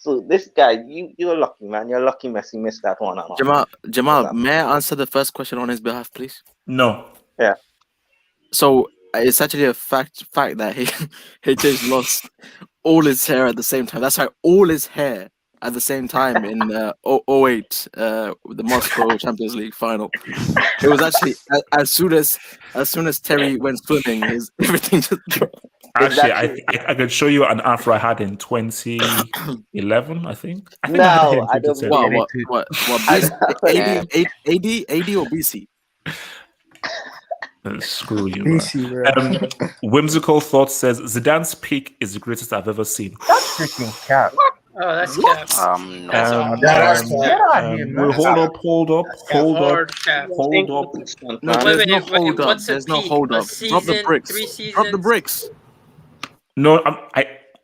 So this guy, you're lucky, man. You're lucky Messi missed that 1-on-1. Jamal, may I answer the first question on his behalf, please? No. Yeah. So it's actually a fact that he just lost all his hair at the same time. That's right, all his hair at the same time in 08, the Moscow Champions League final. It was actually as soon as Terry went swimming, everything just dropped. Actually, I could show you an afro I had in 2011, I think. I think No, I had it in 2010. What? AD or BC? Screw you, BC, bro. Whimsical Thought says Zidane's peak is the greatest I've ever seen. That's freaking cap. Oh, that's cap. Well, hold up. No, there's no hold up. There's no hold up. Drop the bricks. Drop the bricks. No,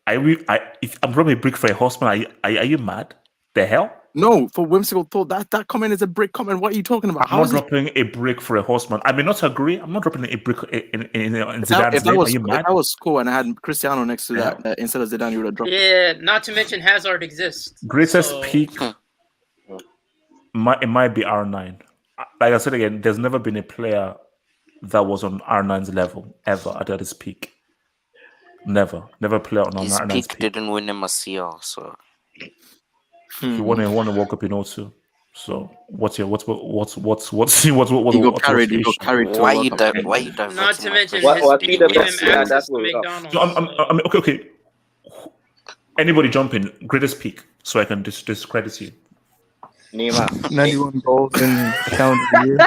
if I'm dropping a brick for a husband, are you mad? The hell? No, for Whimsical Thought, that comment is a brick comment. What are you talking about? I'm not dropping a brick for a horseman. I may not agree. I'm not dropping a brick in Zidane's name. Are you mad? If that was cool and I had Cristiano next to that instead of Zidane, you would have dropped. Yeah, not to mention Hazard exists. Greatest peak, it might be R9. Like I said again, there's never been a player that was on R9's level ever at his peak. Never play on His R9's peak peak. didn't win him a CL, so He won a World Cup in 02. So what's he got carried to why you diverting Not to mention What his he peak the gave him best at that access to World Cup? McDonald's. So I'm okay. Anybody jump in? Greatest peak, so I can discredit you. Neymar. 91 goals in calendar year.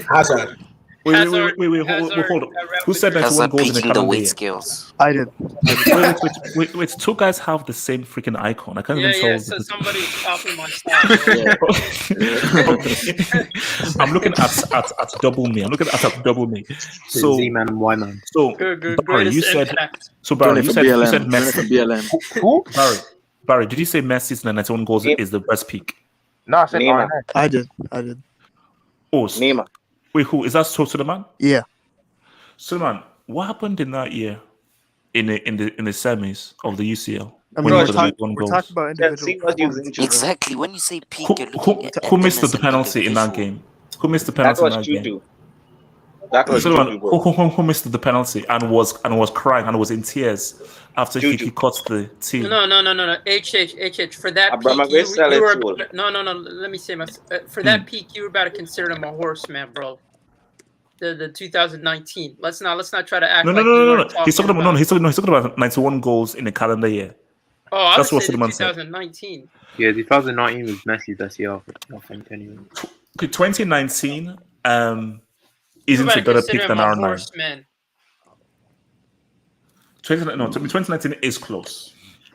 Hazard. Wait, hold up. Who said 91 goals in a peaking the calendar weight year? scales. I did. Wait, two guys have the same freaking icon. I can't even Yeah, tell. so somebody's copying my style. I'm looking at double me. Double me. So Z-Man and Y-Man. So Barry, you said. So Barry, you said Messi. Who? Barry, did you say Messi's 91 goals is the best peak? No, I said Neymar. I did. Oh, Neymar. Wait, who is that? Suleiman? Yeah. Suleiman, what happened in that year in the semis of the UCL? I mean, we're talking about individual. Exactly. When you say peak, who missed the penalty in that game? Who missed the penalty in that game? That was Suleiman, who missed the penalty and was crying and was in tears after he caught the team? No. HH. For that peak, you were no. Let me say for that peak, you were about to consider him a horseman, bro. The 2019. Let's not try to act. No. He's talking about 91 goals in a calendar year. Oh, I That's what would say Suleiman said. 2019. Yeah, 2019 was Messi's best year, I think. Anyway. 2019 isn't a better peak than R9. 2019 is close.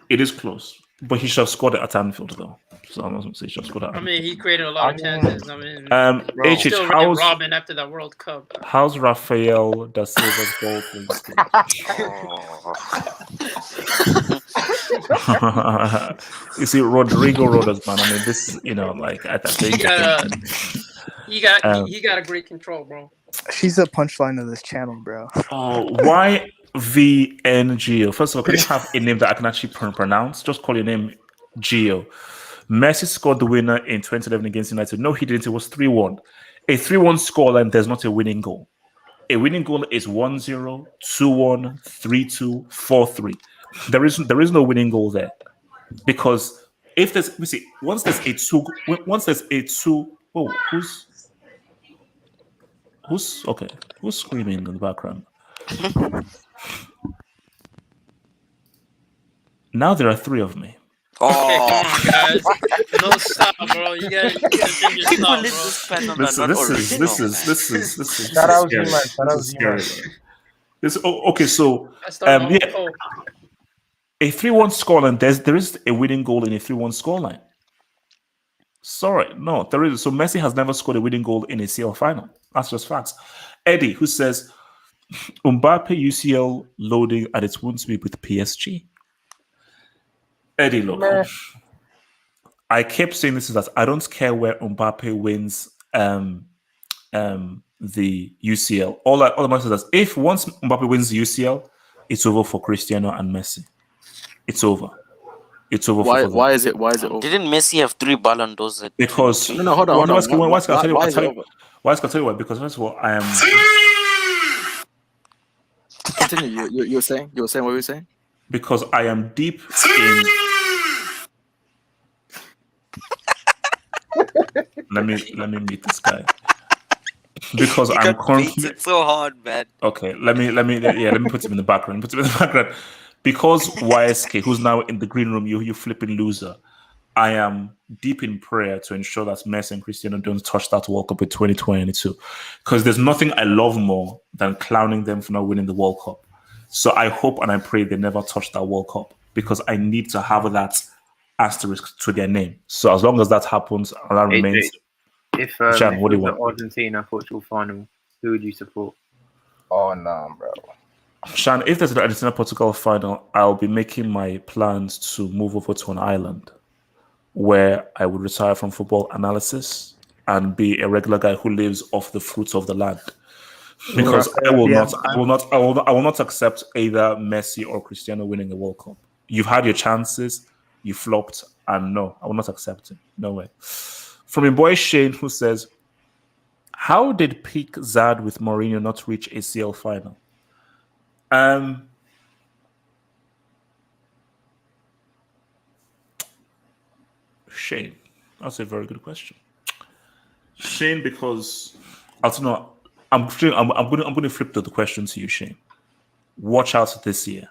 It is close. But he should have scored it at Anfield, though. So I'm not going to say he should have scored it. I mean, he created a lot of chances. I mean, HH, still ran Robin after that World Cup. How's Rafael da Silva's goal? You see, Rodrigo Rodas, man. I mean, this, I think he got a great control, bro. She's the punchline of this channel, bro. Oh, why VNGO? First of all, can you have a name that I can actually pronounce? Just call your name Gio. Messi scored the winner in 2011 against United. No, he didn't. It was 3-1. A 3-1 scoreline, there's not a winning goal. A winning goal is 1-0, 2-1, 3-2, 4-3. There is no winning goal there. Because if there's, once there's a two, whoa, who's screaming in the background? Now there are 3 of me. Okay, come on, guys. No stop, bro. You gotta think your stop, bro. This is Shout out scary. Z-Man. Shout out Scary. Z-Man. Okay, so a 3-1 scoreline. There is a winning goal in a 3-1 scoreline. Sorry, no, there is. So Messi has never scored a winning goal in a CL final. That's just facts. Eddie, who says Mbappe UCL loading and it won't be with PSG. Eddie, look, I kept saying this is that I don't care where Mbappe wins the UCL. All I'm saying is that if once Mbappe wins the UCL, it's over for Cristiano and Messi. It's over. It's over. Why is it over? Didn't Messi have 3 Ballon d'Ors? Because no, hold on. Why is it tell you why? Because first of all, I am. Continue. You're saying what you were saying? Because I am deep in. let me meet this guy. Because I'm currently so hard, man. Okay, let me put him in the background. Because YSK, who's now in the green room, you flipping loser. I am deep in prayer to ensure that Messi and Cristiano don't touch that World Cup in 2022. Because there's nothing I love more than clowning them for not winning the World Cup. So I hope and I pray they never touch that World Cup because I need to have that asterisk to their name. So as long as that happens and that remains. If Shan, what do you the want? Argentina Portugal final, who would you support? Oh no, bro. Shan, if there's an Argentina Portugal final, I'll be making my plans to move over to an island where I would retire from football analysis and be a regular guy who lives off the fruits of the land. Because I will not accept either Messi or Cristiano winning a World Cup. You've had your chances, you flopped, and no, I will not accept it. No way. From a boy Shane who says, how did peak Zad with Mourinho not reach a CL final? Shane, that's a very good question. Shane, because I don't know, I'm going to flip the question to you, Shane. Watch out this year.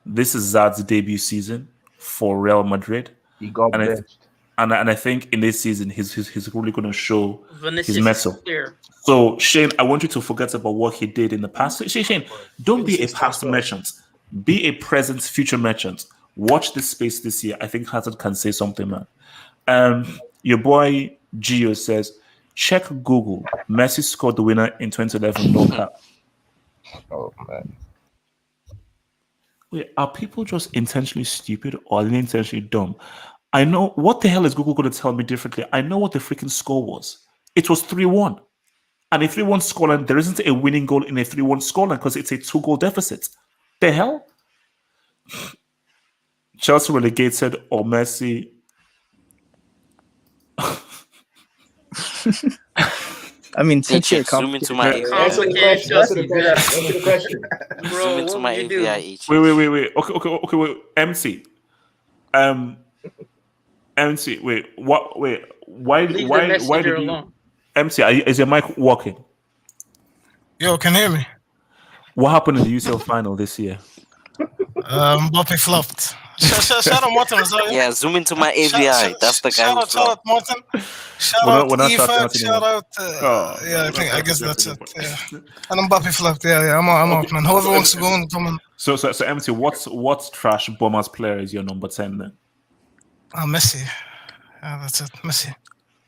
This is Zad's debut season for Real Madrid. He got benched. And I think in this season, he's really going to show his mettle. Clear. So, Shane, I want you to forget about what he did in the past. Shane, don't be a past merchant. Be a present, future merchant. Watch this space this year. I think Hazard can say something, man. Your boy Gio says, check Google. Messi scored the winner in 2011 knockout. Oh, man. Wait, are people just intentionally stupid or are they intentionally dumb? I know what the hell is Google going to tell me differently? I know what the freaking score was. It was 3-1. And a 3-1 scoreline, there isn't a winning goal in a 3-1 scoreline because it's a 2-goal deficit. The hell? Chelsea relegated or Messi? I mean, since you're zoom into my Answer the question. Zoom into my AVI. Wait. Okay, wait. MC. MC, wait. What? Wait. Why did you? MC, is your mic working? Yo, can you hear me? What happened in the UCL final this year? Mbappe flopped. Shout out Martin as well. Yeah, zoom into my AVI. That's the guy. Shout out Martin. Shout out Eva. Shout out. Yeah, I guess that's it. Yeah. And Mbappe flopped. Yeah. I'm out, man. Whoever wants to go on, come on. So MC, what trash Bombers player is your number 10 then? Messi. Yeah, that's it. Messi.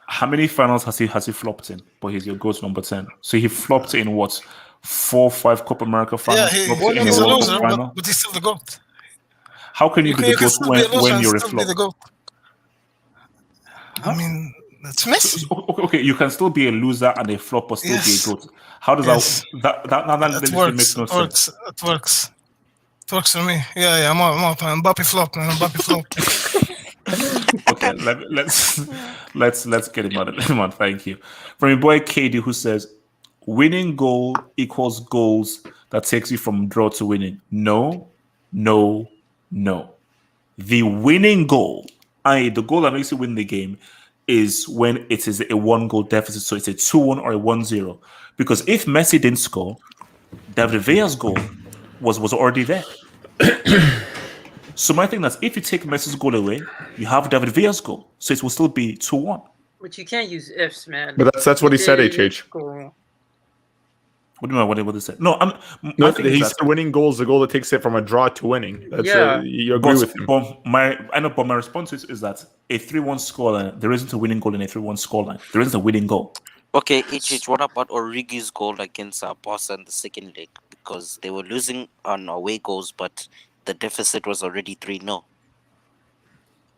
How many finals has he flopped in? But he's your GOAT number 10. So he flopped in what? 4-5 Copa America finals? Yeah, he's a loser, but he's still the GOAT. How can you be the GOAT when you're a flop? I mean, that's Messi. Okay, you can still be a loser and a flop, but still be a GOAT. How does that works? Make no sense? It works. It works for me. Yeah, I'm out, man. Mbappe flop, man. Mbappe flop. Okay, let's get him out. Thank you. From your boy KD who says, winning goal equals goals that takes you from draw to winning. No. The winning goal, i.e. the goal that makes you win the game, is when it is a 1-goal deficit. So it's a 2-1 or a 1-0. Because if Messi didn't score, David Villa's goal was already there. So my thing is, if you take Messi's goal away, you have David Villa's goal. So it will still be 2-1. But you can't use ifs, man. But that's what he said, HH. What do you mean? What they say? No, No, my thing is he that said winning goal is the goal that takes it from a draw to winning. That's Yeah. you agree with him. But my response is that a 3-1 scoreline, there isn't a winning goal in a 3-1 scoreline. There isn't a winning goal. Okay, HH, what about Origi's goal against Barca in the second leg? Because they were losing on away goals, but the deficit was already 3-0.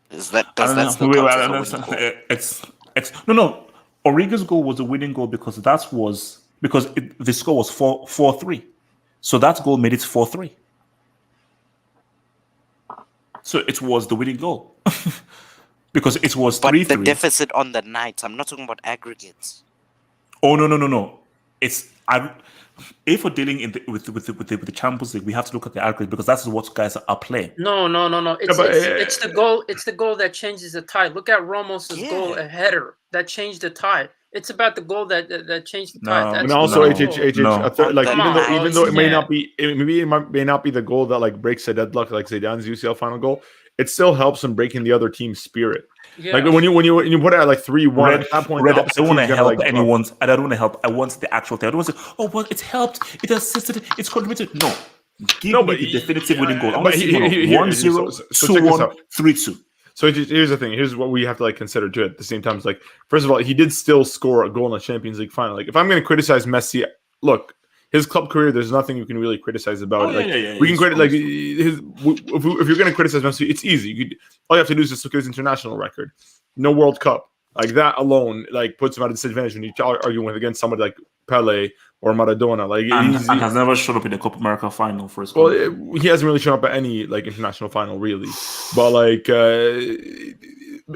Does that still count as a winning goal? No. Origi's goal was a winning goal because the score was 4-3. So that goal made it 4-3. So it was the winning goal. Because it was 3-3. But the deficit on the night, I'm not talking about aggregates. Oh no! If we're dealing with the Champions League, we have to look at the aggregate because that's what guys are playing. No. It's the goal. It's the goal that changes the tide. Look at Ramos's goal, a header that changed the tide. It's about the goal that changed the tide. And also, even though it may not be, it may not be the goal that like breaks a deadlock like Zidane's UCL final goal. It still helps in breaking the other team's spirit. Yeah. Like when you put it at like 3-1, at that point, I don't want to help anyone. I don't want to help. I want the actual thing. I don't want to say, oh, well, it's helped, it assisted, it's contributed. No. Give me the definitive winning goal. I want to see 1-0, 2-1, 3-2. So here's the thing. Here's what we have to like consider too. At the same time, it's like, first of all, he did still score a goal in the Champions League final. Like, if I'm going to criticize Messi, look, his club career, there's nothing you can really criticize about it. We can credit like his. If you're going to criticize Messi, it's easy. All you have to do is just look at his international record. No World Cup. Like that alone, like puts him at a disadvantage when you're arguing with against somebody like Pele or Maradona. Like and has never shown up in the Copa America final for his. Well, he hasn't really shown up at any like international final, really. But like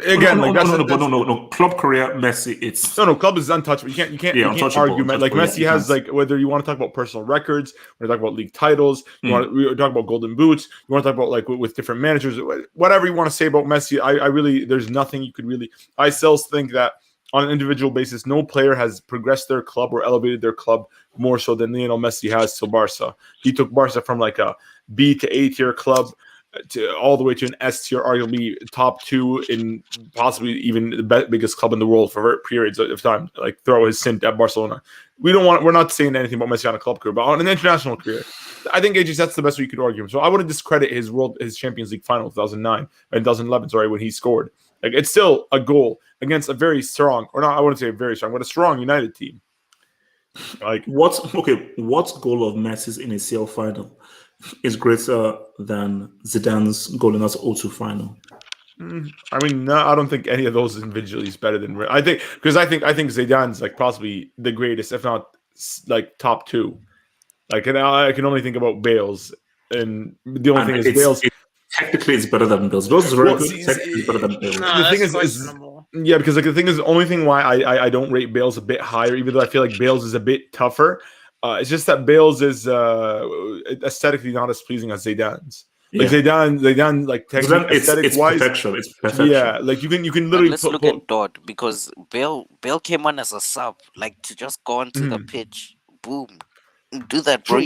again, no. Club career, Messi. It's club is untouchable. You can't argue. Like Messi has like whether you want to talk about personal records, we talk about league titles, we talk about golden boots, you want to talk about like with different managers, whatever you want to say about Messi. I really, there's nothing you could really. I still think that on an individual basis, no player has progressed their club or elevated their club more so than Lionel Messi has to Barca. He took Barca from like a B to A tier club to all the way to an S tier, arguably top 2 in possibly even the biggest club in the world for periods of time. Like throw his stint at Barcelona. We're not saying anything about Messi on a club career, but on an international career, I think AJ, that's the best way you could argue him. So I wouldn't discredit his Champions League final 2009 and 2011. Sorry, when he scored. Like it's still a goal against a very strong, or not. I wouldn't say very strong, but a strong United team. Like what goal of Messi's in a CL final is greater than Zidane's goal in that 0-2 final? I mean, no, I don't think any of those individually is better than. I think Zidane's like possibly the greatest, if not like top 2. Like, and I can only think about Bale's, and the only thing is Bale's. Technically, it's better than Bale's. Bale's is very good. Technically, it's better than Bale's. No, the thing is yeah, because like the thing is, the only thing why I don't rate Bale's a bit higher, even though I feel like Bale's is a bit tougher. It's just that Bale's is aesthetically not as pleasing as Zidane's. Like Zidane, like technically aesthetic wise, it's perfection. Yeah, like you can literally. Let's look at Dodd, because Bale came on as a sub, like to just go onto the pitch, boom. Do that, bro.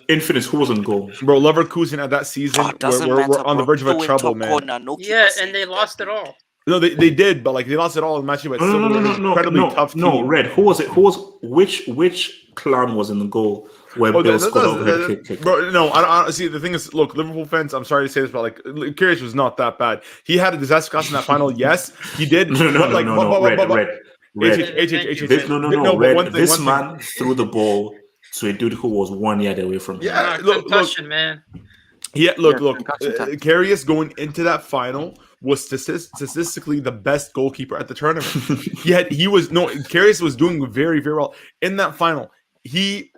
Infinite, who was on goal? Bro, Leverkusen at that season, we're on the verge of a trouble, man. And they lost it all. No, they did, but like they lost it all in the match, but still incredibly tough team. No, Red. Who was it? Which clown was in the goal where Bale scored a head kick? Bro, no, I see. The thing is, look, Liverpool fans. I'm sorry to say this, but like, Karius was not that bad. He had a disaster class in that final. Yes, he did. Red. Red. This man threw the ball to a dude who was 1 yard away from him. Yeah, concussion, man. Yeah, look. Karius going into that final was statistically the best goalkeeper at the tournament. Karius was doing very, very well in that final. He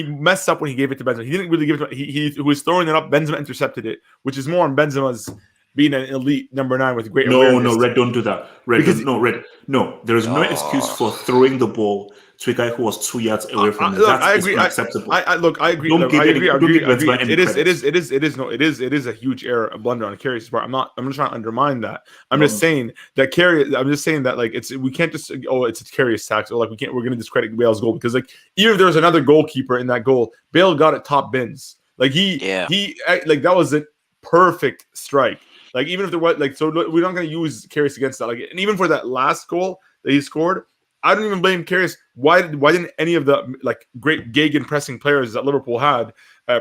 messed up when he gave it to Benzema. He didn't really give it to he was throwing it up. Benzema intercepted it, which is more on Benzema's being an elite number 9 with great awareness. No, Red, don't do that. Red, there is no excuse for throwing the ball to a guy who was 2 yards away from him. I agree. Unacceptable. I agree. I agree. It is a huge error, a blunder on Karius' part. I'm not trying to undermine that. I'm just saying that like we can't just it's a Karius tax, or like we're going to discredit Bale's goal, because like even if there was another goalkeeper in that goal, Bale got it top bins. Like he like that was a perfect strike. Like even if there was so we're not going to use Karius against that. Like, and even for that last goal that he scored, I don't even blame Karius. Why didn't any of the like great Gegen pressing players that Liverpool had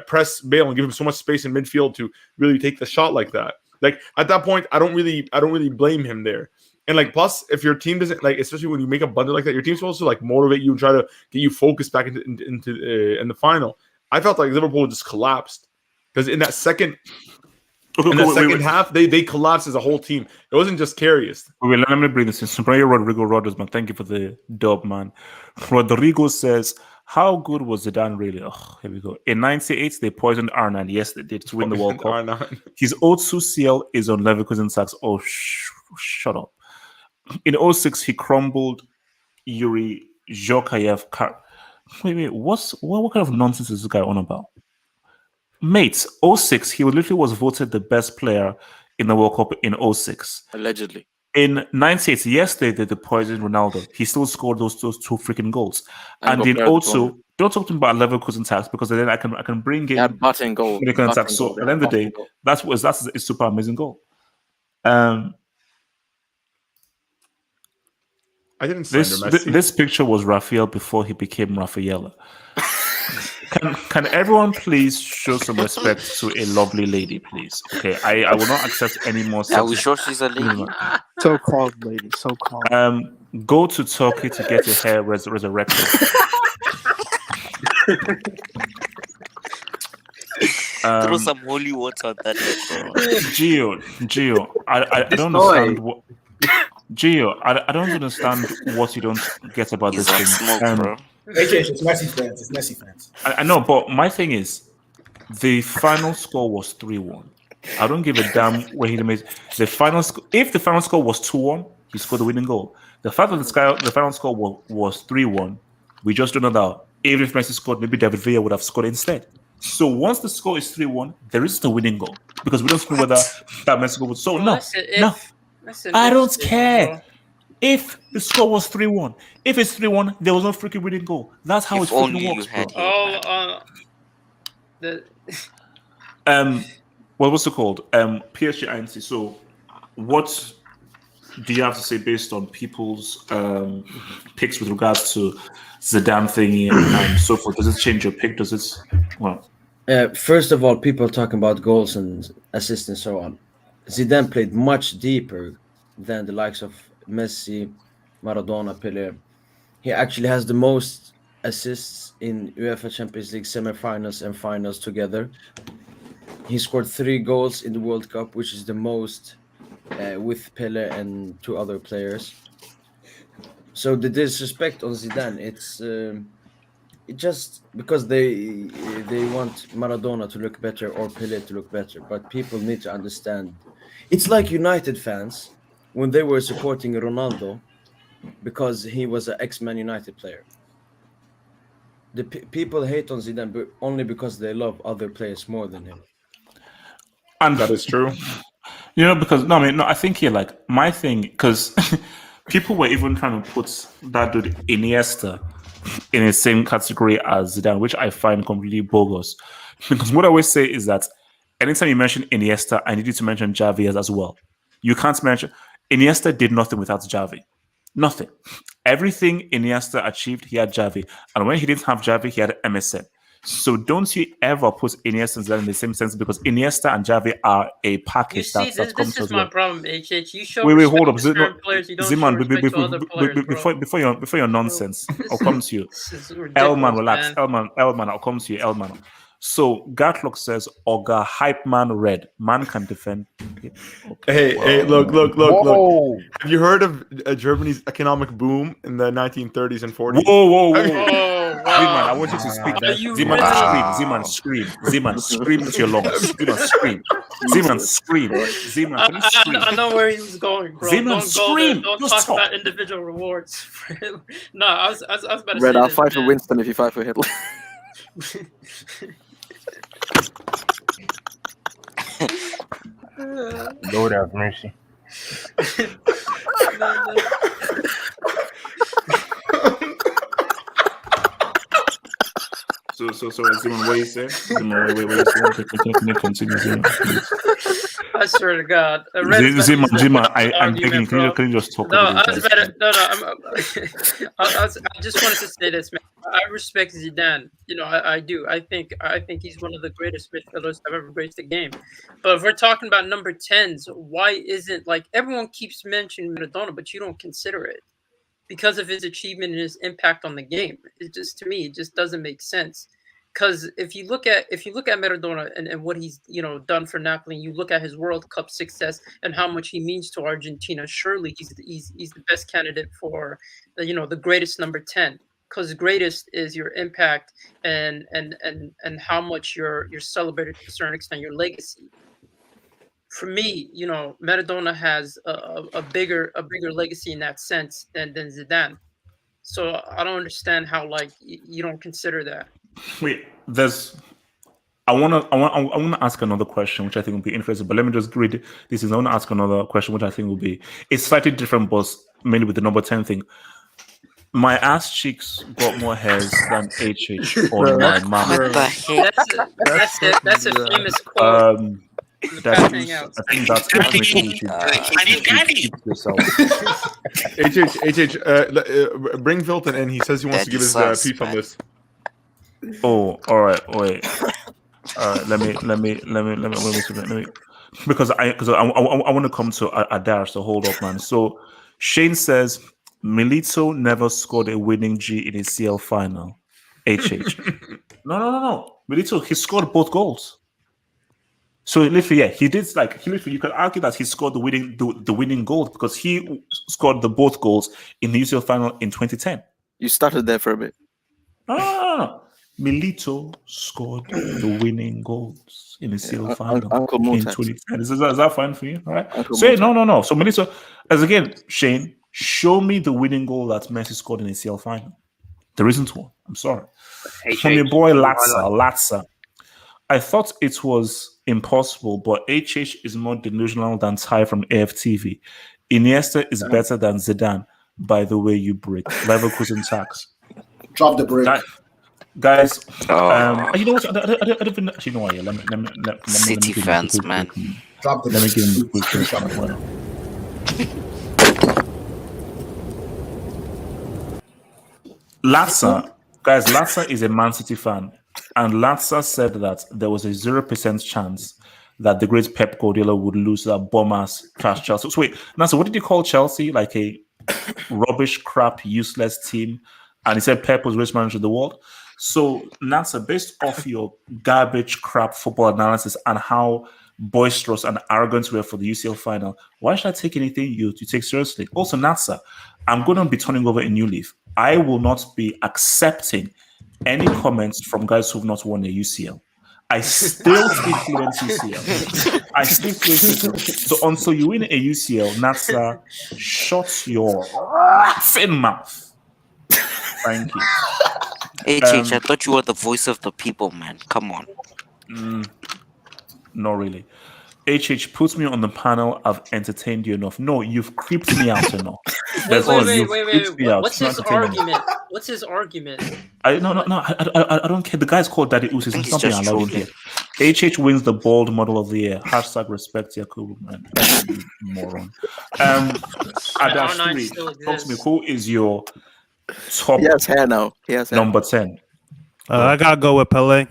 press Bale and give him so much space in midfield to really take the shot like that? Like at that point, I don't really blame him there. And like plus, if your team doesn't like, especially when you make a bundle like that, your team's supposed to like motivate you and try to get you focused back into in the final. I felt like Liverpool just collapsed because in that second. Second half, they collapsed as a whole team. It wasn't just Karius. Wait, let me bring this in. Subrayo Rodrigo Rodgers, man. Thank you for the dub, man. Rodrigo says, how good was Zidane really? Oh, here we go. In 98, they poisoned R9. Yes, they did to win the World Cup. R9. His old CL is on Leverkusen sacks. Oh, shut up. In 06, he crumbled Yuri Zhokayev. Wait, what kind of nonsense is this guy on about? Mate, 06, he literally was voted the best player in the World Cup in 06. Allegedly. In 98, yes, they did the poison Ronaldo. He still scored those two freaking goals. And then also, don't talk to me about Leverkusen tax because then I can bring in button goal. So at the end of the day, that's a super amazing goal. I didn't slander Messi. This picture was Rafael before he became Rafaela. Can everyone please show some respect to a lovely lady, please? Okay, I will not accept any more. Are we sure she's a lady? So called lady, so called. Go to Turkey to get your hair resurrected. Throw some holy water on that. Gio, I don't understand what. Gio, I don't understand what you don't get about this thing. Smoke, bro. It's Messi fans. It's Messi fans. I know, but my thing is, the final score was 3-1. I don't give a damn where he made the final. If the final score was 2-1, he scored the winning goal. The fact that the final score was 3-1, we just don't know that. Even if Messi scored, maybe David Villa would have scored instead. So once the score is 3-1, there is no winning goal because we don't know whether that Messi goal would. So no. I don't care. If the score was 3-1, if it's 3-1, there was no freaking winning goal. That's how it freaking works, bro. What was it called? PSG INC. So, what do you have to say based on people's picks with regards to Zidane thingy and so forth? Does it change your pick? Does it? Well, first of all, people talking about goals and assists and so on. Zidane played much deeper than the likes of Messi, Maradona, Pele. He actually has the most assists in UEFA Champions League semi-finals and finals together. He scored 3 goals in the World Cup, which is the most with Pele and 2 other players. So the disrespect on Zidane, it's just because they want Maradona to look better or Pele to look better. But people need to understand. It's like United fans when they were supporting Ronaldo because he was an ex-Man United player. The people hate on Zidane but only because they love other players more than him. And that is true. Because I think here, like my thing, because people were even trying to put that dude Iniesta in the same category as Zidane, which I find completely bogus. Because what I always say is that anytime you mention Iniesta, I need you to mention Xavi as well. You can't mention Iniesta did nothing without Xavi. Nothing. Everything Iniesta achieved, he had Xavi. And when he didn't have Xavi, he had MSN. So don't you ever put Iniesta and Zidane in the same sense because Iniesta and Xavi are a package. You see, this is my problem, HH. You show wait, hold up. players, you don't show respect to other players, before your nonsense, I'll come to you. Elman, relax. Man. Elman, I'll come to you, Elman. So Gatlock says, Oga hype man red. Man can defend. Okay. Hey, look. Have you heard of Germany's economic boom in the 1930s and 40s? Whoa. Ziman, I want you to speak. Ziman, scream. Ziman, scream to your lungs. Ziman, scream. Ziman, can you scream? I know where he was going, bro. Ziman, scream. Don't talk about individual rewards. No, I was about to Red, say I'll this, fight for man. Winston if you fight for Hitler. Lord have mercy. So Ziman, what you say? Ziman, wait, can you continue, Ziman, please? I swear to God, Zima, I'm argument, begging. bro. Can you just talk No, over I these was guys? better. No, I just wanted to say this, man. I respect Zidane. You know, I do. I think he's one of the greatest midfielders I've ever graced the game. But if we're talking about number 10s, why isn't like everyone keeps mentioning Maradona, but you don't consider it because of his achievement and his impact on the game? It just to me, it just doesn't make sense. Because if you look at Maradona and what he's done for Napoli, you look at his World Cup success and how much he means to Argentina. Surely he's the best candidate for the greatest number 10. Because greatest is your impact and how much you're celebrated to a certain extent, your legacy. For me, Maradona has a bigger legacy in that sense than Zidane. So I don't understand how you don't consider that. Wait, I want to ask another question, which I think will be interesting. But let me just read this. I want to ask another question, which I think will be it's slightly different, but mainly with the number 10 thing. My ass cheeks got more hairs than HH on my mouth. What the heck? That's a famous quote. I think that's everything you should keep yourself. Bring Vilton in. He says he wants to give his piece on this. Oh, all right. Wait. Let me because I want to come to Adar. So hold up, man. So Shane says Milito never scored a winning G in a CL final. HH. No. Milito, he scored both goals. So literally, he did you could argue that he scored the winning goal because he scored both goals in the UCL final in 2010. You started there for a bit. No. Milito scored the winning goals in the CL final in 2010. Is that fine for you? All right. No. So Milito, Shane, show me the winning goal that Messi scored in the CL final. There isn't one. I'm sorry. From your boy Latza. I thought it was impossible, but HH is more delusional than Ty from AFTV. Iniesta is better than Zidane. By the way, you brick. Leverkusen tax. Drop the brick. Guys, you know what? I don't even actually know why. Let me City fans, man. Drop the Let me brick. give him the Latza is a Man City fan, and Latza said that there was a 0% chance that the great Pep Guardiola would lose that bomb-ass trash Chelsea. So wait, Nasa, what did you call Chelsea? Like a rubbish, crap, useless team? And he said Pep was greatest manager of the world. So, Nasa, based off your garbage, crap football analysis and how boisterous and arrogant we were for the UCL final, why should I take anything you take seriously? Also, Nasa, I'm going to be turning over a new leaf. I will not be accepting any comments from guys who've not won a UCL. I still speak fluent UCL. I speak fluent UCL. So until you win a UCL, Nasa, shut your laughing mouth. Thank you. HH, I thought you were the voice of the people, man. Come on. Not really. HH, put me on the panel. I've entertained you enough. No, you've creeped me out enough. Wait. What's his argument? What's his argument? I don't care. The guy's called Daddy Us. It's something I love here. HH wins the bald model of the year. # respect Yakubu, man. Moron. Adashiri, talk to me. Who is your top He has hair now. He has hair. number 10? I gotta go with Pele.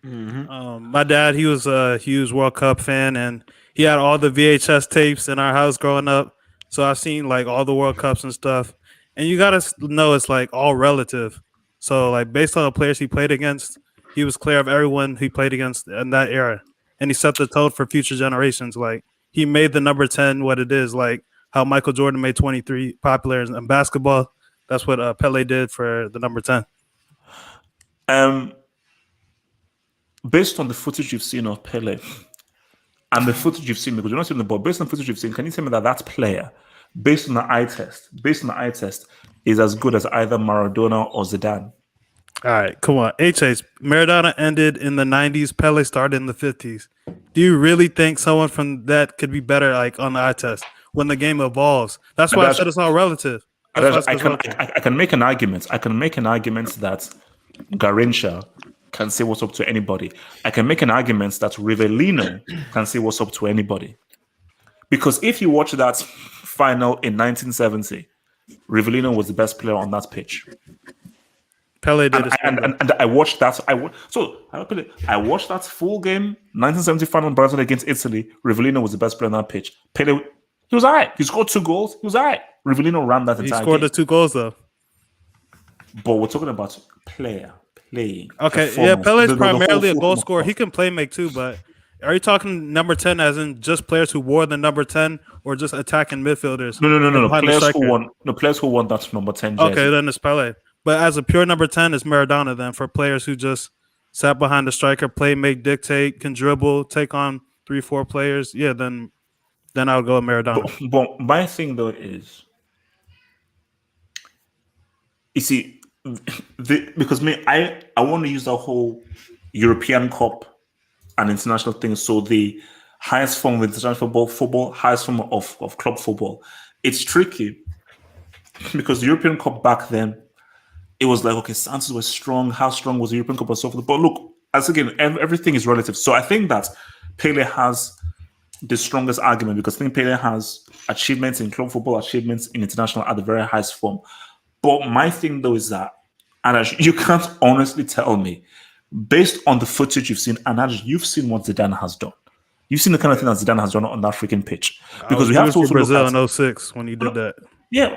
My dad, he was a huge World Cup fan, and he had all the VHS tapes in our house growing up. So I've seen like all the World Cups and stuff. And you gotta know it's like all relative. So like based on the players he played against, he was clear of everyone he played against in that era, and he set the tone for future generations. Like he made the number 10 what it is, like how Michael Jordan made 23 popular in basketball. That's what Pele did for the number 10. Based on the footage you've seen of Pele and the footage you've seen, because you're not seeing the ball, based on the footage you've seen, can you tell me that player, based on the eye test, is as good as either Maradona or Zidane? All right, come on. HH, Maradona ended in the 90s. Pele started in the 50s. Do you really think someone from that could be better like on the eye test when the game evolves? That's why I said it's all relative. I can make an argument. I can make an argument that Garrincha can say what's up to anybody. I can make an argument that Rivellino can say what's up to anybody. Because if you watch that final in 1970, Rivellino was the best player on that pitch. Pele did and I watched that. I watched that full game, 1970 final Brazil against Italy. Rivellino was the best player on that pitch. Pele, he was all right. He scored 2 goals. He was all right. Rivellino ran that entire game. He scored the 2 goals though. But we're talking about playing. Okay, yeah, Pele's primarily a goal scorer. He can play make too, but are you talking number 10 as in just players who wore the number 10 or just attacking midfielders? No. Players who won that number 10 jersey. Okay, then it's Pele. But as a pure number 10, it's Maradona then for players who just sat behind the striker, play, make, dictate, can dribble, take on 3-4 players. Yeah, then I would go with Maradona. But my thing though is, you see, because I want to use the whole European Cup and international thing. So the highest form of international football, highest form of club football. It's tricky because the European Cup back then, it was like, okay, Santos was strong. How strong was the European Cup and so forth? But look, as again, everything is relative. So I think that Pele has the strongest argument because I think Pele has achievements in club football, achievements in international at the very highest form. But my thing though is that, and you can't honestly tell me, based on the footage you've seen, and you've seen what Zidane has done. You've seen the kind of thing that Zidane has done on that freaking pitch. Because we have to also Brazil in 06 when he did that. Yeah,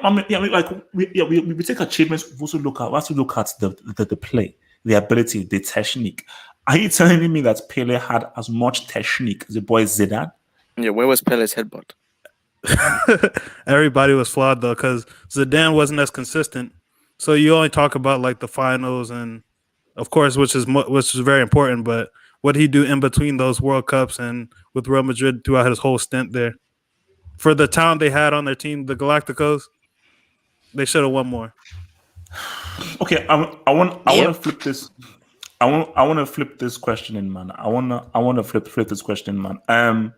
we take achievements. We also look at the play, the ability, the technique. Are you telling me that Pele had as much technique as the boy Zidane? Yeah, where was Pele's headbutt? Everybody was flawed though, because Zidane wasn't as consistent. So you only talk about like the finals and, of course, which is very important. But what did he do in between those World Cups and with Real Madrid throughout his whole stint there? For the talent they had on their team, the Galacticos, they should have won more. Okay, I want to flip this. I want to flip this question in, man. I want to flip this question, man.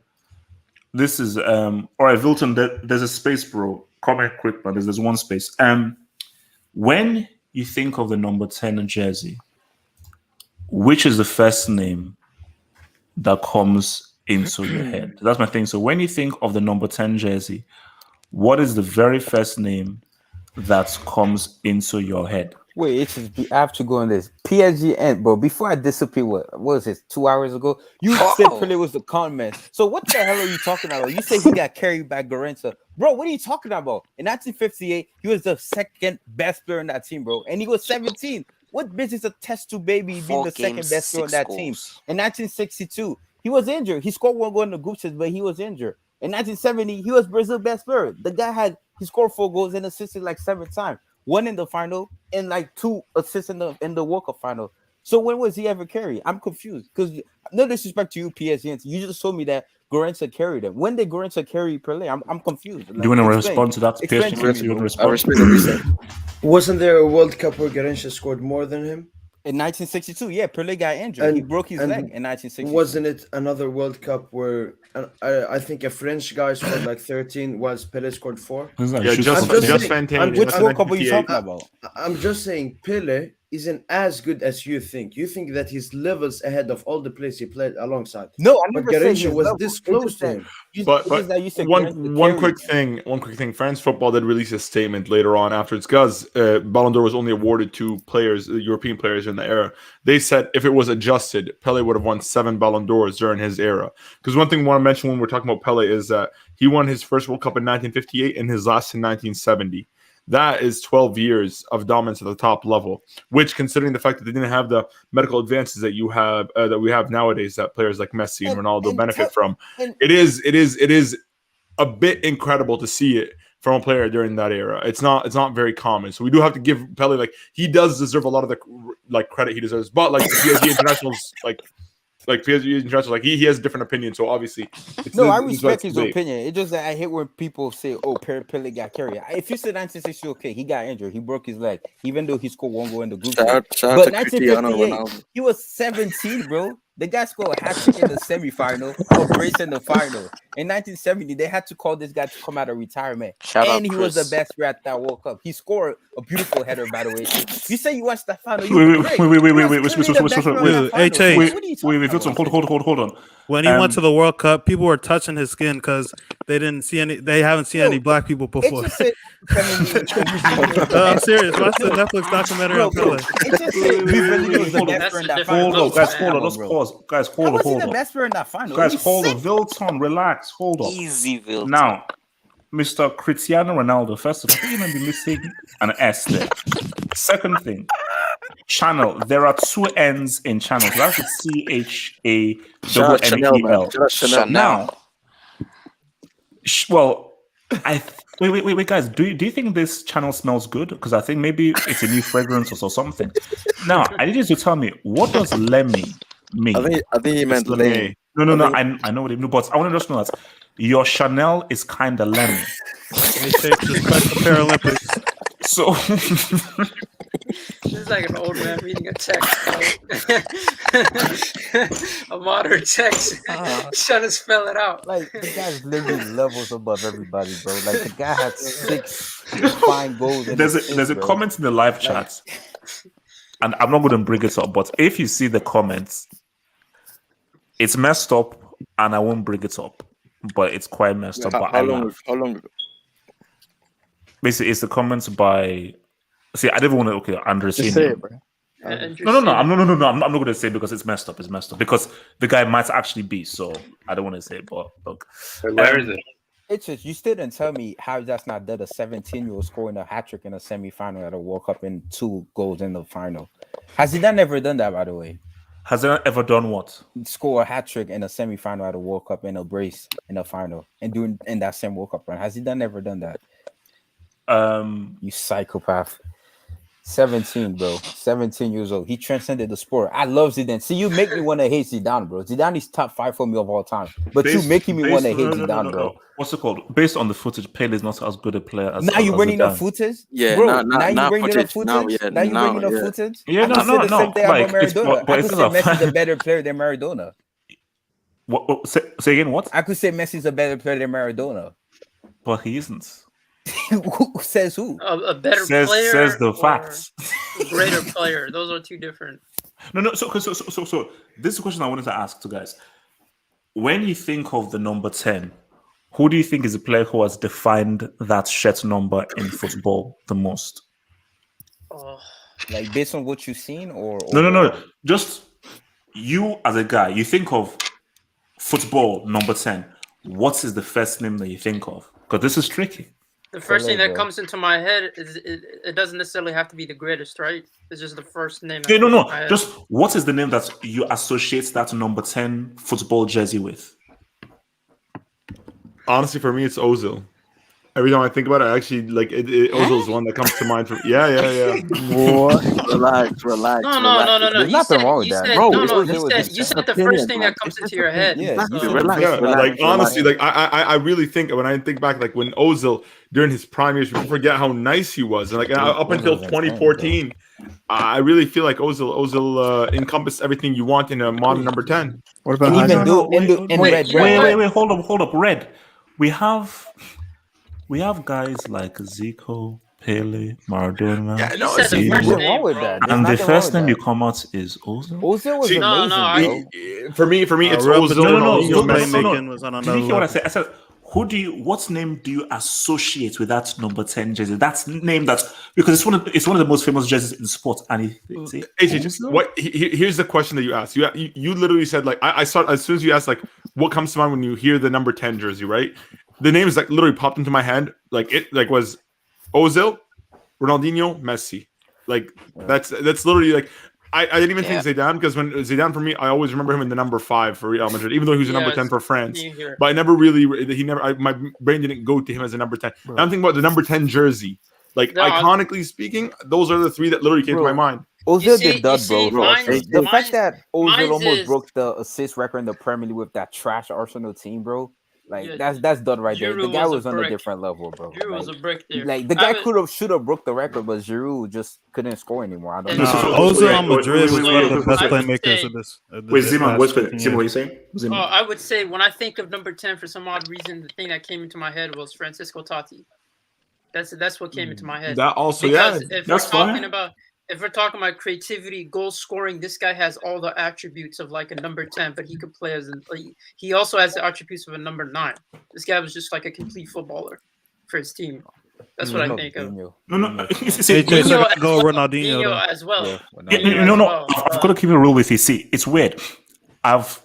This is all right, Vilton. There's a space, bro. Comment quick, man. There's one space. When you think of the number 10 jersey, which is the first name that comes into your head? That's my thing. So when you think of the number 10 jersey, what is the very first name that comes into your head? Wait, I have to go on this. PSG and bro, before I disappear, what was it, 2 hours ago? You said Pele was the con man. So what the hell are you talking about? You say he got carried by Gorenza. Bro, what are you talking about? In 1958, he was the second best player in that team, bro. And he was 17. What business a test tube baby being the second best player on that team? In 1962, he was injured. He scored 1 goal in the group stage, but he was injured. In 1970, he was Brazil's best player. The guy he scored 4 goals and assisted like 7 times. 1 in the final and like 2 assists in the World Cup final. So when was he ever carried? I'm confused because no disrespect to you, PSG. You just told me that Gorenza carried him. When did Gorenza carry Pele? I'm confused. Do you want to respond to that? Wasn't there a World Cup where Gorenza scored more than him? In 1962, yeah, Pele got injured. He broke his leg in 1962. Wasn't it another World Cup where I think a French guy scored like 13 whilst Pele scored 4? Yeah, just fantastic. Which World Cup are you talking about? I'm just saying Pele isn't as good as you think. You think that his level's ahead of all the players he played alongside. No, I never said Garincha was this close to him. But one quick thing. France football did release a statement later on afterwards because Ballon d'Or was only awarded to players, European players in the era. They said if it was adjusted, Pele would have won 7 Ballon d'Ors during his era. Because one thing I want to mention when we're talking about Pele is that he won his first World Cup in 1958 and his last in 1970. That is 12 years of dominance at the top level, which, considering the fact that they didn't have the medical advances that you have that we have nowadays, that players like Messi and Ronaldo benefit from, it is a bit incredible to see it from a player during that era. It's not very common, so we do have to give Pele he does deserve a lot of the credit he deserves, but PSG internationals PSG international, he has a different opinion. So obviously, I respect his opinion. It's just that I hate when people say, "Oh, Pele got carried." If you said 1960, okay, he got injured, he broke his leg, even though he scored 1 goal in the group. Shout but to 1958, he was 17, bro. The guy scored a hat trick in the semifinal, a brace in the final. In 1970, they had to call this guy to come out of retirement, Shout out and he was the Chris. best player at that World Cup. He scored a beautiful header, by the way. Too. You say you watched that final? You Wait, prick. wait, He was clearly wait, the best player in that final. HH. So what are you talking wait, Filton, hold on. When he went to the World Cup, people were touching his skin because they didn't see any. They haven't seen any black people before. It just said, I'm serious. Watch the Netflix documentary on Pele. it just said Rivellini was the best player in that final. Hold on, guys, hold on. Let's pause. Guys, How hold was he on. the best player in that final? Guys, He's hold on. sick. Vilton, relax. Hold on. Easy, Vilton. Now, Mr. Cristiano Ronaldo, first of all, you might be missing an S there. Second thing, channel. There are two N's in channel. So that's Shout out Chanel, man. CHANNEL. Shout out Chanel. Now, well, wait, guys. Do you think this channel smells good? Because I think maybe it's a new fragrance or something. Now, I need you to tell me, what does Lemmy mean? I think he meant lame. No. I know what it means, but I want to just know that your Chanel is kind of lemon. They take the Special Paralympics. So This is like an old man reading a text, bro. A modern text. Trying to spell it out. Like, the guy's literally levels above everybody, bro. Like, the guy had 6 fine goals. there's a comment in the live chat, and I'm not going to bring it up, but if you see the comments, it's messed up, and I won't bring it up, but it's quite messed up. But How long ago? Basically, it's the comments by. See, I didn't want to. Okay, Andres. Just say it, bro. No. I'm not going to say it because it's messed up. It's messed up because the guy might actually be. So I don't want to say it. But look, where is it? It's just, you still didn't tell me how that's not done. A 17-year-old scoring a hat trick in a semifinal at a World Cup and 2 goals in the final. Has he ever done that, by the way? Has he ever done what? Score a hat trick in a semifinal at a World Cup and a brace in a final and doing in that same World Cup run. Has he ever done that? You psychopath. 17, bro. 17 years old. He transcended the sport. I love Zidane. See, you make me want to hate Zidane, bro. Zidane is top 5 for me of all time. But you making me want to hate Zidane, bro. What's it called? Based on the footage, Pele is not as good a player as. Now you bringing up footage? Yeah, bro. now you bringing up footage. footage? Now you bringing up footage? Yeah, I could say the same thing about Maradona. I could say Messi's Messi's a better player than Maradona. What? Say again? What? I could say Messi's a better player than Maradona. But he isn't. Who says who? A better player says the or facts. a greater player. Those are two different. No. So this is a question I wanted to ask to guys. When you think of the number 10, who do you think is the player who has defined that shirt number in football the most? Like based on what you've seen, or No. Just you as a guy. You think of football number 10. What is the first name that you think of? Because this is tricky. The first thing that comes into my head is it doesn't necessarily have to be the greatest, right? It's just the first name. No. Just what is the name that you associate that number 10 football jersey with? Honestly, for me, it's Ozil. Every time I think about it, I actually like it. Ozil is one that comes to mind. Yeah. What? Relax. No. There's nothing wrong with that, bro. You said the first thing that comes into your head. Yeah, Relax. Like honestly, like I really think when I think back, like when Ozil during his prime years, people forget how nice he was, and like up until 2014, I really feel like Ozil encompassed everything you want in a modern number 10. What about Wait, hold up, Red. We have guys like Zico, Pele, Maradona. Yeah, no, there's nothing wrong with that. And the first name you come out is Ozil. Ozil was amazing, For me, it's Ozil. No. Was on Did you hear what I said? I said, what name do you associate with that number 10 jersey? That's name because it's one of the most famous jerseys in sports. And here's the question that you asked. You literally said like I saw as soon as you asked like what comes to mind when you hear the number 10 jersey, right? The names like literally popped into my head. Like it like was Ozil, Ronaldinho, Messi. Like that's literally like I didn't even think Zidane, because when Zidane for me, I always remember him in the number 5 for Real Madrid, even though he was a number 10 for France. But I never really my brain didn't go to him as a number 10. Now I'm thinking about the number 10 jersey. Like iconically speaking, those are the 3 that literally came to my mind. Ozil did that, bro. The fact that Ozil almost broke the assist record in the Premier League with that trash Arsenal team, bro. Like Yeah, that's done right there. The Giroud guy was a was on a brick. different level, bro. Giroud was a brick there. Like the I guy would- should have broke the record, but Giroud just couldn't score anymore. I don't No, know. Ozil on Madrid was one of the best I would playmakers say- of this. Wait, Zima, what's last Zima? 15 What are you years. saying? Zima. I would say when I think of number 10 for some odd reason, the thing that came into my head was Francisco Totti. That's what came into my head. That also, because yeah, if that's we're talking fine. about creativity, goal scoring, this guy has all the attributes of like a number 10, but he could play as he also has the attributes of a number 9. This guy was just like a complete footballer for his team. That's what I think of. No. AJ go Ronaldinho though. as well. No. I've got to keep it real with you. See, it's weird. I've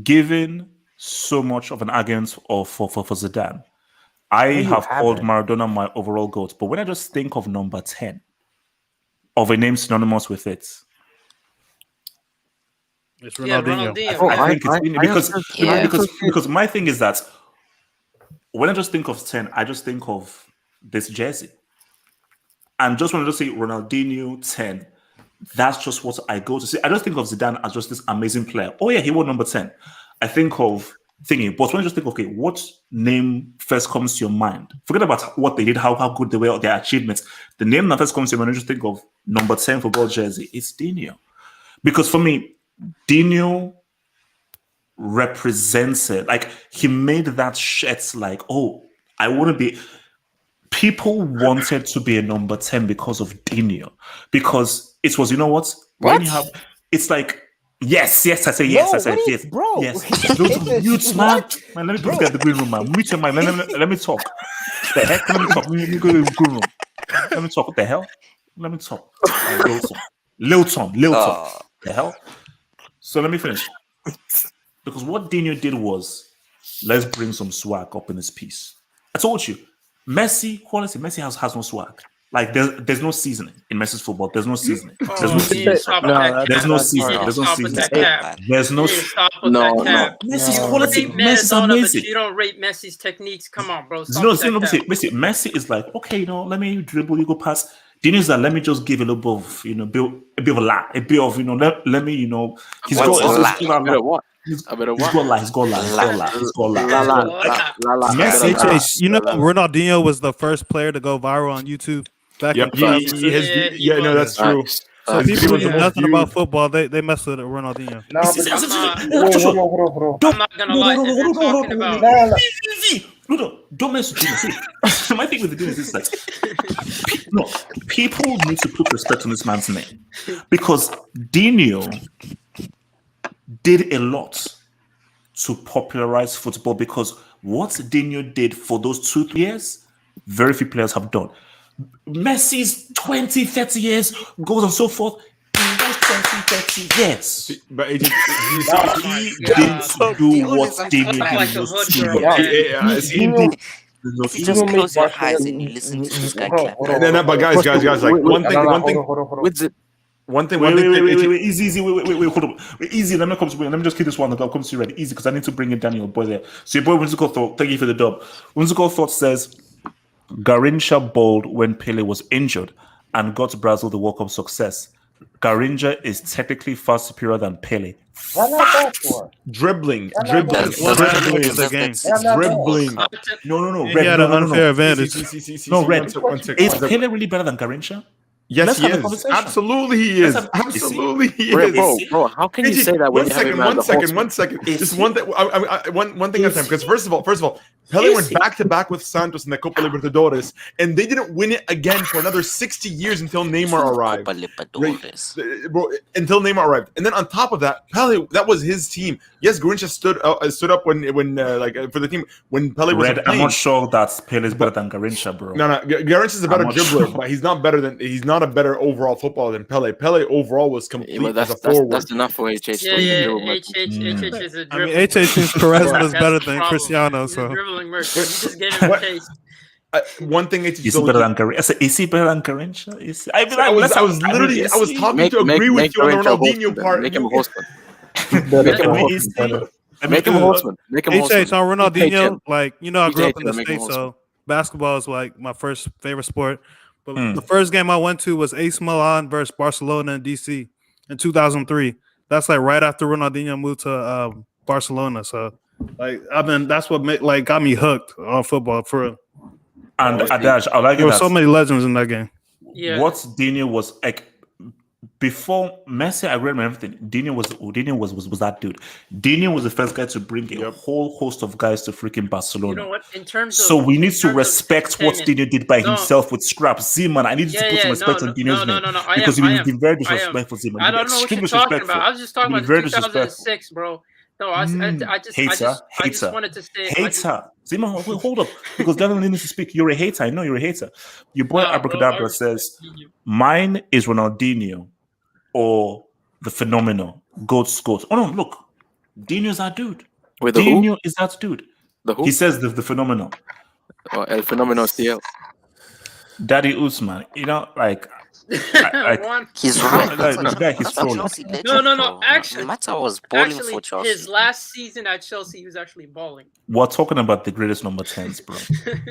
given so much of an argument for Zidane. I No, you have called haven't. Maradona my overall GOAT, but when I just think of number 10, of a name synonymous with it, It's Yeah, Ronaldinho. Ronaldinho. I think it's Yeah. because my thing is that when I just think of 10, I just think of this jersey. And just when I just say Ronaldinho 10, that's just what I go to see. I just think of Zidane as just this amazing player. Oh yeah, he won number 10. I think of thingy, but when I just think, okay, what name first comes to your mind? Forget about what they did, how good they were, their achievements. The name that first comes to your mind, I just think of number 10 football jersey. It's Dino. Because for me, Dino represents it. Like he made that shirt like, oh, I want to be. People wanted to be a number 10 because of Dino. Because it was, you know what? When you have, it's like, yes, I say yes, I said yes. Bro. Yes. Mute, man. Man, let me look at the green room, man. Mute your mind. Let me talk. The heck? Let me talk. Let me go to the green room. Let me talk. What the hell? Let me talk. Lil Tom. The hell? So let me finish. Because what Dino did was, let's bring some swag up in this piece. I told you, Messi, quality. Messi has no swag. Like there's no seasoning in Messi's football. There's no seasoning. There's no seasoning. There's no seasoning. There's no seasoning. There's no. Messi's quality. Messi's But amazing. you don't rate Messi's techniques. Come on, bro. Stop No, with that cap. Messi is like, okay, let me dribble, you go pass. Dino is that let me just give a little bit of, a bit of a lie, a bit of, let me, he's got lie. He's got lie. Messi, you know, Ronaldinho was the first player to go viral on YouTube back in 2006. No, that's true. So people who know nothing about football, they mess with Ronaldinho. I'm not gonna lie. If you're talking about Don't mess with Dino. My thing with the Dino is like, people need to put respect on this man's name because Dino did a lot to popularize football because what Dino did for those 2-3 years, very few players have done. Messi's 20, 30 years, goes and so forth. In those 20, 30 years. But he didn't do what Dino did in those 2 years. He did. If you just close your eyes and you listen to this guy clap. But guys, like one thing. Wait, easy. Wait, hold on. Wait, easy. Let me just keep this one. I'll come to you ready. Easy, because I need to bring in Daniel, boy there. So your boy Whimsical Thought, thank you for the dub. Whimsical Thought says, Garrincha bowled when Pele was injured and got Brazil the World Cup success. Garrincha is technically far superior than Pele. Dribbling. Dribbling. No. He had an unfair advantage. No, Red. Is Pele really better than Garrincha? Yes, he is. Absolutely, he is. Absolutely, he is. Bro, how can you say that when you have one second. Just one thing. One thing at a time. Because first of all, Pele went back to back with Santos in the Copa Libertadores, and they didn't win it again for another 60 years until Neymar arrived. Bro, until Neymar arrived, and then on top of that, Pele, that was his team. Yes, Garrincha stood up when for the team when Pele was playing. I'm not sure that Pele is better than Garrincha, bro. No, Garrincha is a better dribbler, but he's not a better overall footballer than Pele. Pele overall was complete as a forward. That's enough for HH. HH is a I mean, HH's charisma is better than Cristiano, so. One thing is he better than Garrincha? Is he better than Garrincha? I was talking to agree with you on the Ronaldinho part. Make him a hostman. Make him a hostman. HH on Ronaldinho, like, I grew up in the States, so basketball is like my first favorite sport. But the first game I went to was AC Milan versus Barcelona in DC in 2003. That's like right after Ronaldinho moved to Barcelona. So Like that's what got me hooked on football for real. And Adash, I like it. There were so many legends in that game. Yeah. What Dino was like before Messi, I remember everything. Dino was that dude. Dino was the first guy to bring a whole host of guys to freaking Barcelona. You know what? In terms of So we need to respect what Dino did by himself with scrap. Zeman, I need you to put some respect on Dino's name because you've been very disrespectful, Zeman. I don't know what you're talking about. I was just talking about 2006, bro. No, I just wanted to say hater. Zeman, hold up, because Daniel needs to speak. You're a hater. I know you're a hater. Your boy Abracadabra says, "Mine is Ronaldinho or the phenomenal Goat's goat." Oh no, look, Dino's that dude. Wait, the Dino who? is that dude. The who? He says the phenomenal. Oh, El Fenomeno CL. Daddy Usman, you know, like he's right. This guy, he's trolling. No. Actually, Mata was balling for Chelsea. His last season at Chelsea, he was actually balling. We're talking about the greatest number 10s, bro.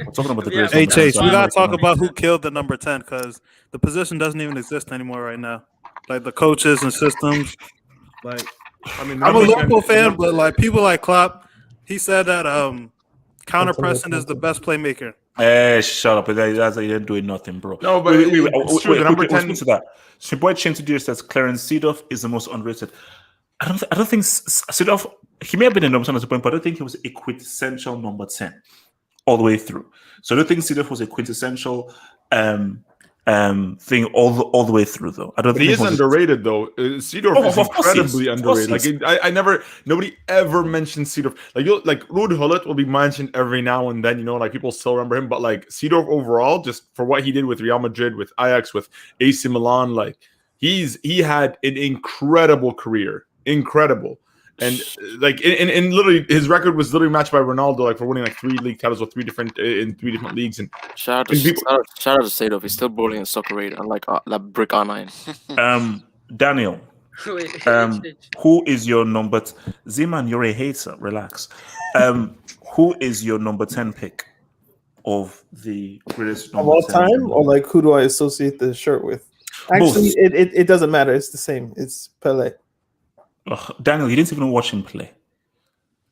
We're talking about the greatest. Hey number Chase, 10s. we gotta talk about who killed the number 10 because the position doesn't even exist anymore right now. Like the coaches and systems. Like, I mean, I'm a Liverpool fan, but like people like Klopp, he said that counter pressing is the best playmaker. Hey, shut up! That's you didn't do nothing, bro. No, but it's true. The number 10 to that. So, boy, Chain to do says Clarence Seedorf is the most underrated. I don't think Seedorf. He may have been a number 10 at the point, but I don't think he was a quintessential number 10 all the way through. So I don't think Seedorf was a quintessential thing all the way through, though. I don't. But think he is underrated, though. Seedorf is incredibly underrated. Like nobody ever mentioned Seedorf. Like Ruud Gullit will be mentioned every now and then. You know, like people still remember him. But like Seedorf overall, just for what he did with Real Madrid, with Ajax, with AC Milan, like he had an incredible career, incredible. And like in literally his record was literally matched by Ronaldo, like for winning like 3 league titles with 3 different leagues. And shout out to Seedorf. He's still bowling in soccer rate, unlike that brick R9. Daniel, who is your number? Zeman, you're a hater. Relax. Who is your number 10 pick of the greatest of all time, or like who do I associate the shirt with? Actually, it doesn't matter. It's the same. It's Pele. Daniel, you didn't even watch him play.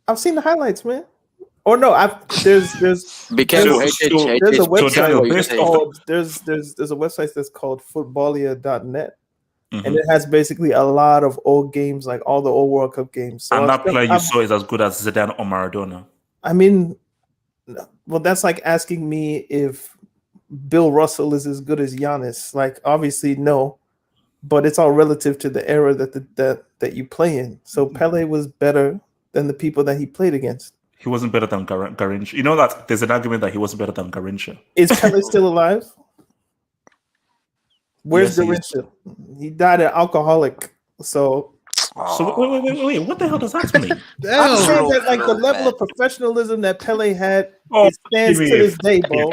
I've seen the highlights, man. Or no, there's be careful. There's a website called there's a website that's called footballia.net, and it has basically a lot of old games, like all the old World Cup games. So and that player you saw is as good as Zidane or Maradona. I mean, well, that's like asking me if Bill Russell is as good as Giannis. Like, obviously, no. But it's all relative to the era that you play in. So Pele was better than the people that he played against. He wasn't better than Garrincha. You know that there's an argument that he wasn't better than Garrincha. Is Pele still alive? Where's Garrincha? He died an alcoholic. So wait, what the hell does that mean? I'm saying that like the level of professionalism that Pele had, it stands to this day, bro.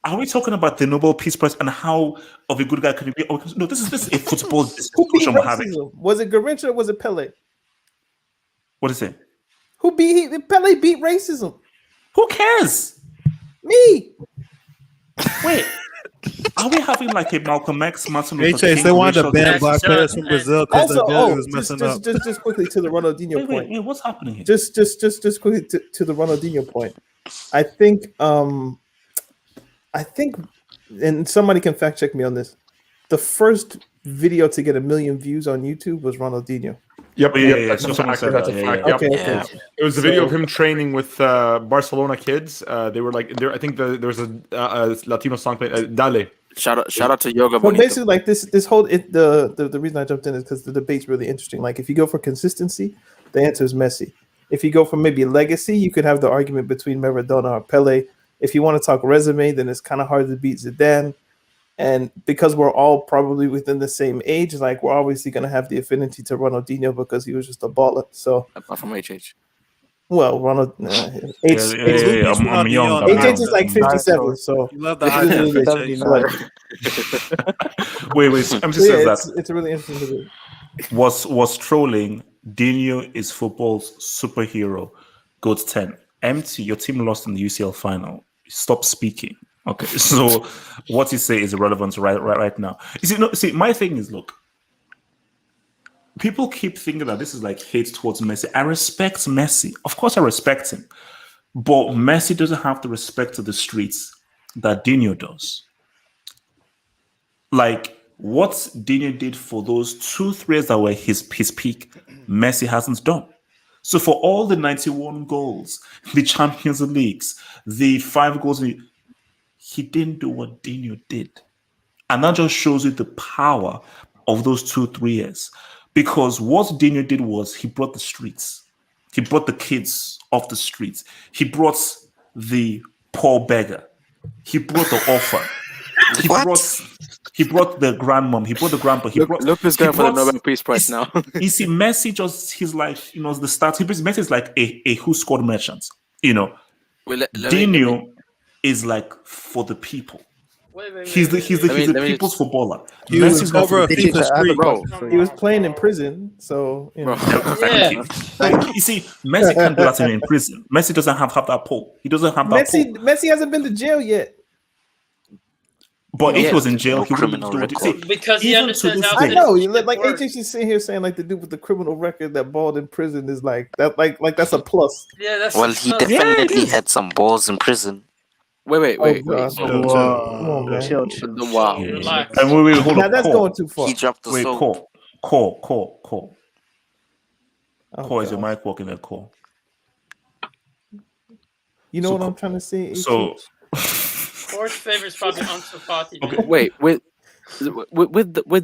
Are we talking about the Nobel Peace Prize and how of a good guy could he be? Oh, no, this is a football discussion we're having. Was it Garrincha or was it Pele? What is it? Pele beat racism. Who cares? Me. Wait. Are we having like a Malcolm X, Martin Luther King? They wanted to ban black players from Brazil because the also, was messing up. Just quickly to the Ronaldinho point. Wait, what's happening here? Just quickly to the Ronaldinho point. I think, and somebody can fact check me on this, the first video to get 1 million views on YouTube was Ronaldinho. Yep. That's a fact. Okay. It was a video of him training with Barcelona kids. They were like, I think there was a Latino song played, Dale. Shout out to Yoga. But basically, like this whole the reason I jumped in is because the debate's really interesting. Like, if you go for consistency, the answer is Messi. If you go for maybe legacy, you could have the argument between Maradona or Pele. If you want to talk resume, then it's kind of hard to beat Zidane. And because we're all probably within the same age, like, we're obviously going to have the affinity to Ronaldinho because he was just a baller. So apart from HH. Well, Ronald, I'm young. HH is like 57, so you love the Wait, MC says that it's a really interesting debate. Was trolling. Dino is football's superhero. Goat 10. Empty. Your team lost in the UCL final. Stop speaking. Okay, so what you say is irrelevant right now. See, my thing is, look, people keep thinking that this is like hate towards Messi. I respect Messi. Of course, I respect him. But Messi doesn't have the respect to the streets that Dino does. Like, what Dino did for those 2-3 years that were his peak, Messi hasn't done. So for all the 91 goals, the Champions Leagues, the 5 goals, he didn't do what Dino did. And that just shows you the power of those 2-3 years. Because what Dino did was he brought the streets. He brought the kids off the streets. He brought the poor beggar. He brought the orphan. He brought the grandmom. He brought the grandpa. Look who's going for the Nobel Peace Prize now. You see, Messi he's like, the start. Messi is like a who scored merchant. Dino is like for the people. He's the people's footballer. He was over a FIFA street, bro. He was playing in prison, so Thank you. You see, Messi can't do that in prison. Messi doesn't have that pull. He doesn't have that pull. Messi hasn't been to jail yet. But if he was in jail, he wouldn't criminal do record. it. Because he understands how I know. Like HH is sitting here saying like the dude with the criminal record that balled in prison is like that. Like that's a plus. Yeah, that's Well, he definitely had some balls in prison. Wait. Wow. And wait, hold now on. that's going too far. He dropped the soap. Call. Call, is your mic working there? Call. You know what I'm trying to say? So, Court's favorite is probably Ansu Fati. Okay. Wait, with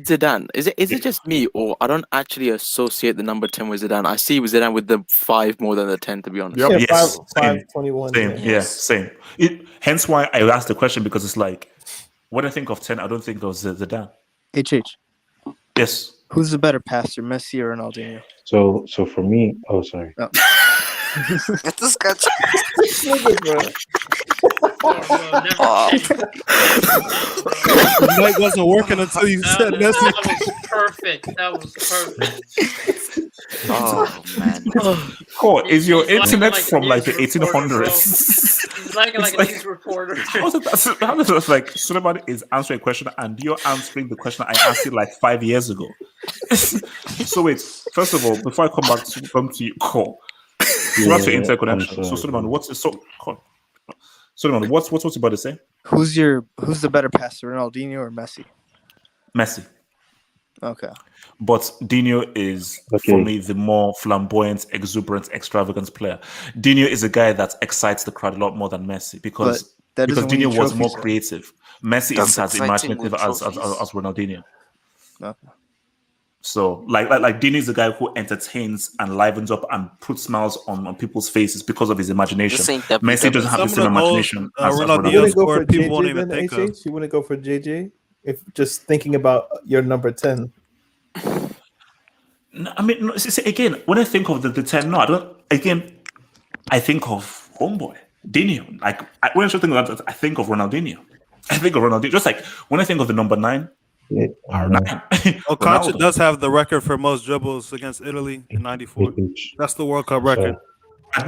Zidane, is it just me, or I don't actually associate the number 10 with Zidane? I see with Zidane with the 5 more than the 10, to be honest. Yep. Yeah, Yes, 521. Same. Yeah, same. Hence why I asked the question, because it's like when I think of 10, I don't think of Zidane. HH. Yes. Who's the better passer, Messi or Ronaldinho? So for me, sorry. Oh. Get this guy. The mic wasn't working until you said Messi. That was perfect. Oh man. Cool. Is your He's internet like from like the news reporter, 1800s? He's like a news reporter. How is it like somebody is answering a question and you're answering the question I asked you like 5 years ago? So wait, first of all, before I come to you, Cole, what's your internet connection? So Suleiman, what's you about to say? Who's the better passer, Ronaldinho or Messi? Messi. Okay. But Dino is, for me, the more flamboyant, exuberant, extravagant player. Dino is a guy that excites the crowd a lot more than Messi because Dino was more creative. Messi isn't as imaginative as Ronaldinho. Okay. So, like Dino is the guy who entertains and livens up and puts smiles on people's faces because of his imagination. Messi doesn't have the same imagination as Ronaldinho. Scored, people won't even think of. You wouldn't go for JJ if just thinking about your number 10. No, I mean, again, when I think of the 10, no, I don't. Again, I think of homeboy Dino. Like when I think of that, I think of Ronaldinho. I think of Ronaldinho. Just like when I think of the number 9. Okocha does have the record for most dribbles against Italy in '94. That's the World Cup record.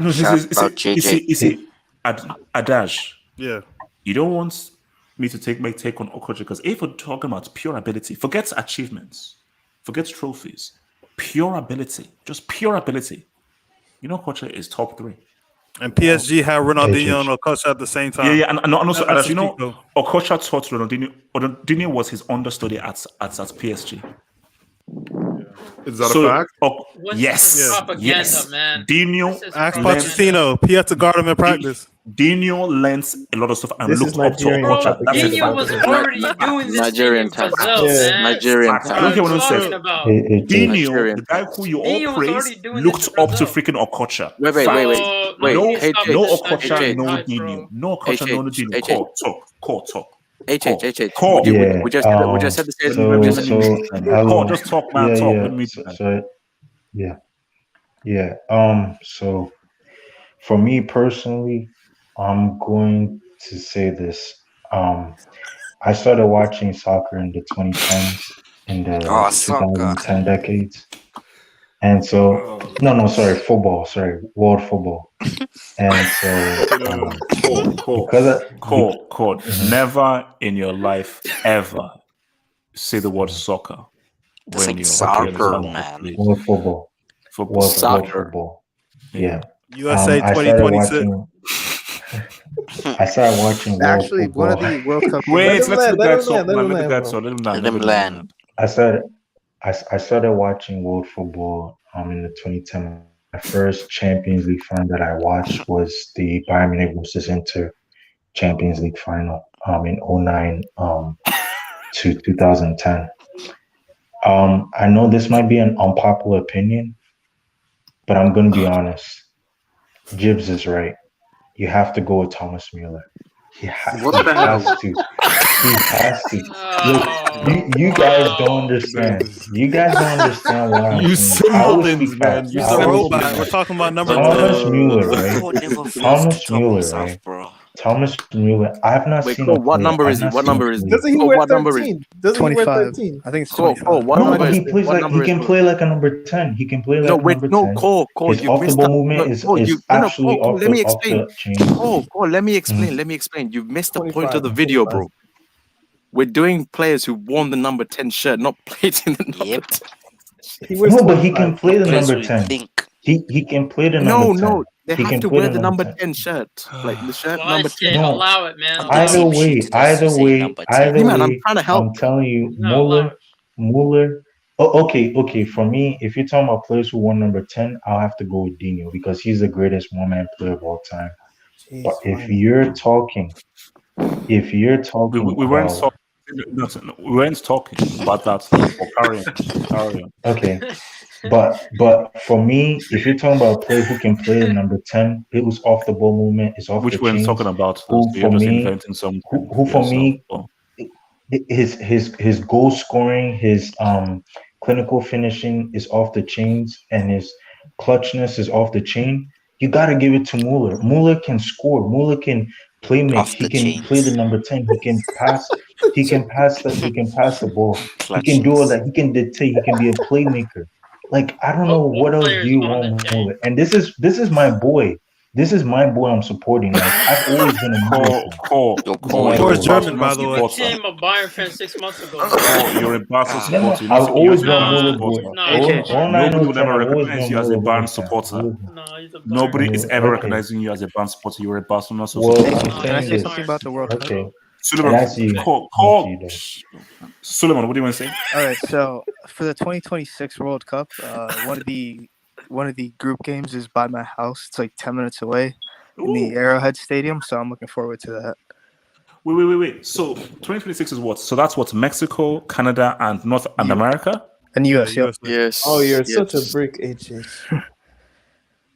You see, Adash. Yeah. You don't want me to take my take on Okocha because if we're talking about pure ability, forget achievements, forget trophies, pure ability, just pure ability. You know, Okocha is top 3. And PSG had Ronaldinho and Okocha at the same time. Yeah, and also, as you know, Okocha taught Ronaldinho. Ronaldinho was his understudy at PSG. Is that a fact? Yes. Propaganda, man. Dino. Ask Pochettino. He had to guard him in practice. Dino learns a lot of stuff and looked up to Okocha. Dino was already doing this Nigerian in Brazil, man. Nigerian I don't care what I said. Dino, the guy who you all praise, looked up to freaking Okocha. Wait. No Okocha, no Dino. No Okocha, no Dino. Talk. We just said the same. Just talk, man. Yeah. So for me personally, I'm going to say this. I started watching soccer in the 2010s, in the 2010 decades. And so, world football. And so, Never in your life ever say the word soccer. This when ain't you're okay soccer, understand man. please. World football. Football. World Soccer. football. Yeah. USA I started 2026. watching. I started watching world Actually, one of football. the World Cup Wait, games. let the guy talk, Let man. him Let the land, guy bro. talk. Let him land. Let him land. I started watching world football in the 2010. My first Champions League final that I watched was the Bayern Munich versus Inter Champions League final in 09 to 2010. I know this might be an unpopular opinion, but I'm going to be honest. Gibbs is right. You have to go with Thomas Mueller. He has to. He has to. Look, you guys don't understand. You guys don't understand why I'm You saying this. I will simpletons, speak man. facts. You He's I a will speak robot. simpletons. We're facts. talking about number Thomas 10. Mueller, Bro, right? Cole never fails to Thomas top Mueller, himself, right? bro. Thomas Mueller. I've not Wait, seen Cole, him what play. number I've is he? not What seen him number is he? play. Doesn't he Cole, wear what number is 13? Doesn't he wear 25. 13? I think it's Cole, 25. Cole, what No, number but is he plays what like number he is can Cole? play like a number 10. He can play No, like a wait, number no, 10. Cole, His you've off the missed ball the movement no, is Cole, is no, absolutely Cole, let me off explain. the chain. Cole, let me explain. Mhm. Let me explain. You've missed the point 25. of the video, 25. bro. We're doing players who worn the number 10 shirt, not played in the number Yep. 10. He wears No, but he 25. can play the Players number who 10. think. He can play the No, number 10. no, they He have can to play wear the the number number 10. 10 shirt. Like the shirt Well, number 10. No, allow it, man. On the Allow either team it. way, sheet, it does to say number 10. Yeah, man, I'm trying to help. I'm telling you, No, allow it. Mueller. Oh, okay. For me, if you're talking about players who won number 10, I'll have to go with Dino because he's the greatest one-man player of all time. But Jeez, if you're talking We weren't about talking. No, we weren't talking about that. Or carry on. okay, but for me, if you're talking about a player who can play the number 10, it was off the ball movement, is off Which the we're chains. talking about. Who So you're for just me, inventing something who for for yourself. me, his goal scoring, his clinical finishing is off the chains, and his clutchness is off the chain. You got to give it to Mueller. Mueller can score. Mueller can play make. Off He the can play the chains. number 10. He can pass. He can pass the ball. He can do all Clutchness. that. He can dictate. He can be a playmaker. Like I don't know What what else do players you on the want chain? Mueller. And this is my boy. This is my boy I'm supporting. Like I've always been a Mueller fan. Cole, Like, you're a German, Barcelona by the way. You supporter. became a Bayern fan 6 months ago. Cole, you're a Barca No, supporter. You I've always been a Nah, Mueller supporter. boy. nah, he's a Bayern. Nobody will 09, 010, ever I've always been recognize a you as a Mueller Bayern fan. supporter. Nah, he's a Bayern. Nobody is ever Okay. recognizing you as a Bayern supporter. You're a Barcelona Well, supporter. I'm Can I saying say this. something about the World Cup? Okay. Suleiman, And that's you. Suleiman, what do you want to say? All right, so for the 2026 World Cup, one of the group games is by my house. It's like 10 minutes away in the Arrowhead Stadium, so I'm looking forward to that. Wait. So 2026 is what? So that's what? Mexico, Canada, and North and America? And US, yep. Yes. Oh, you're yes. such a brick, HH.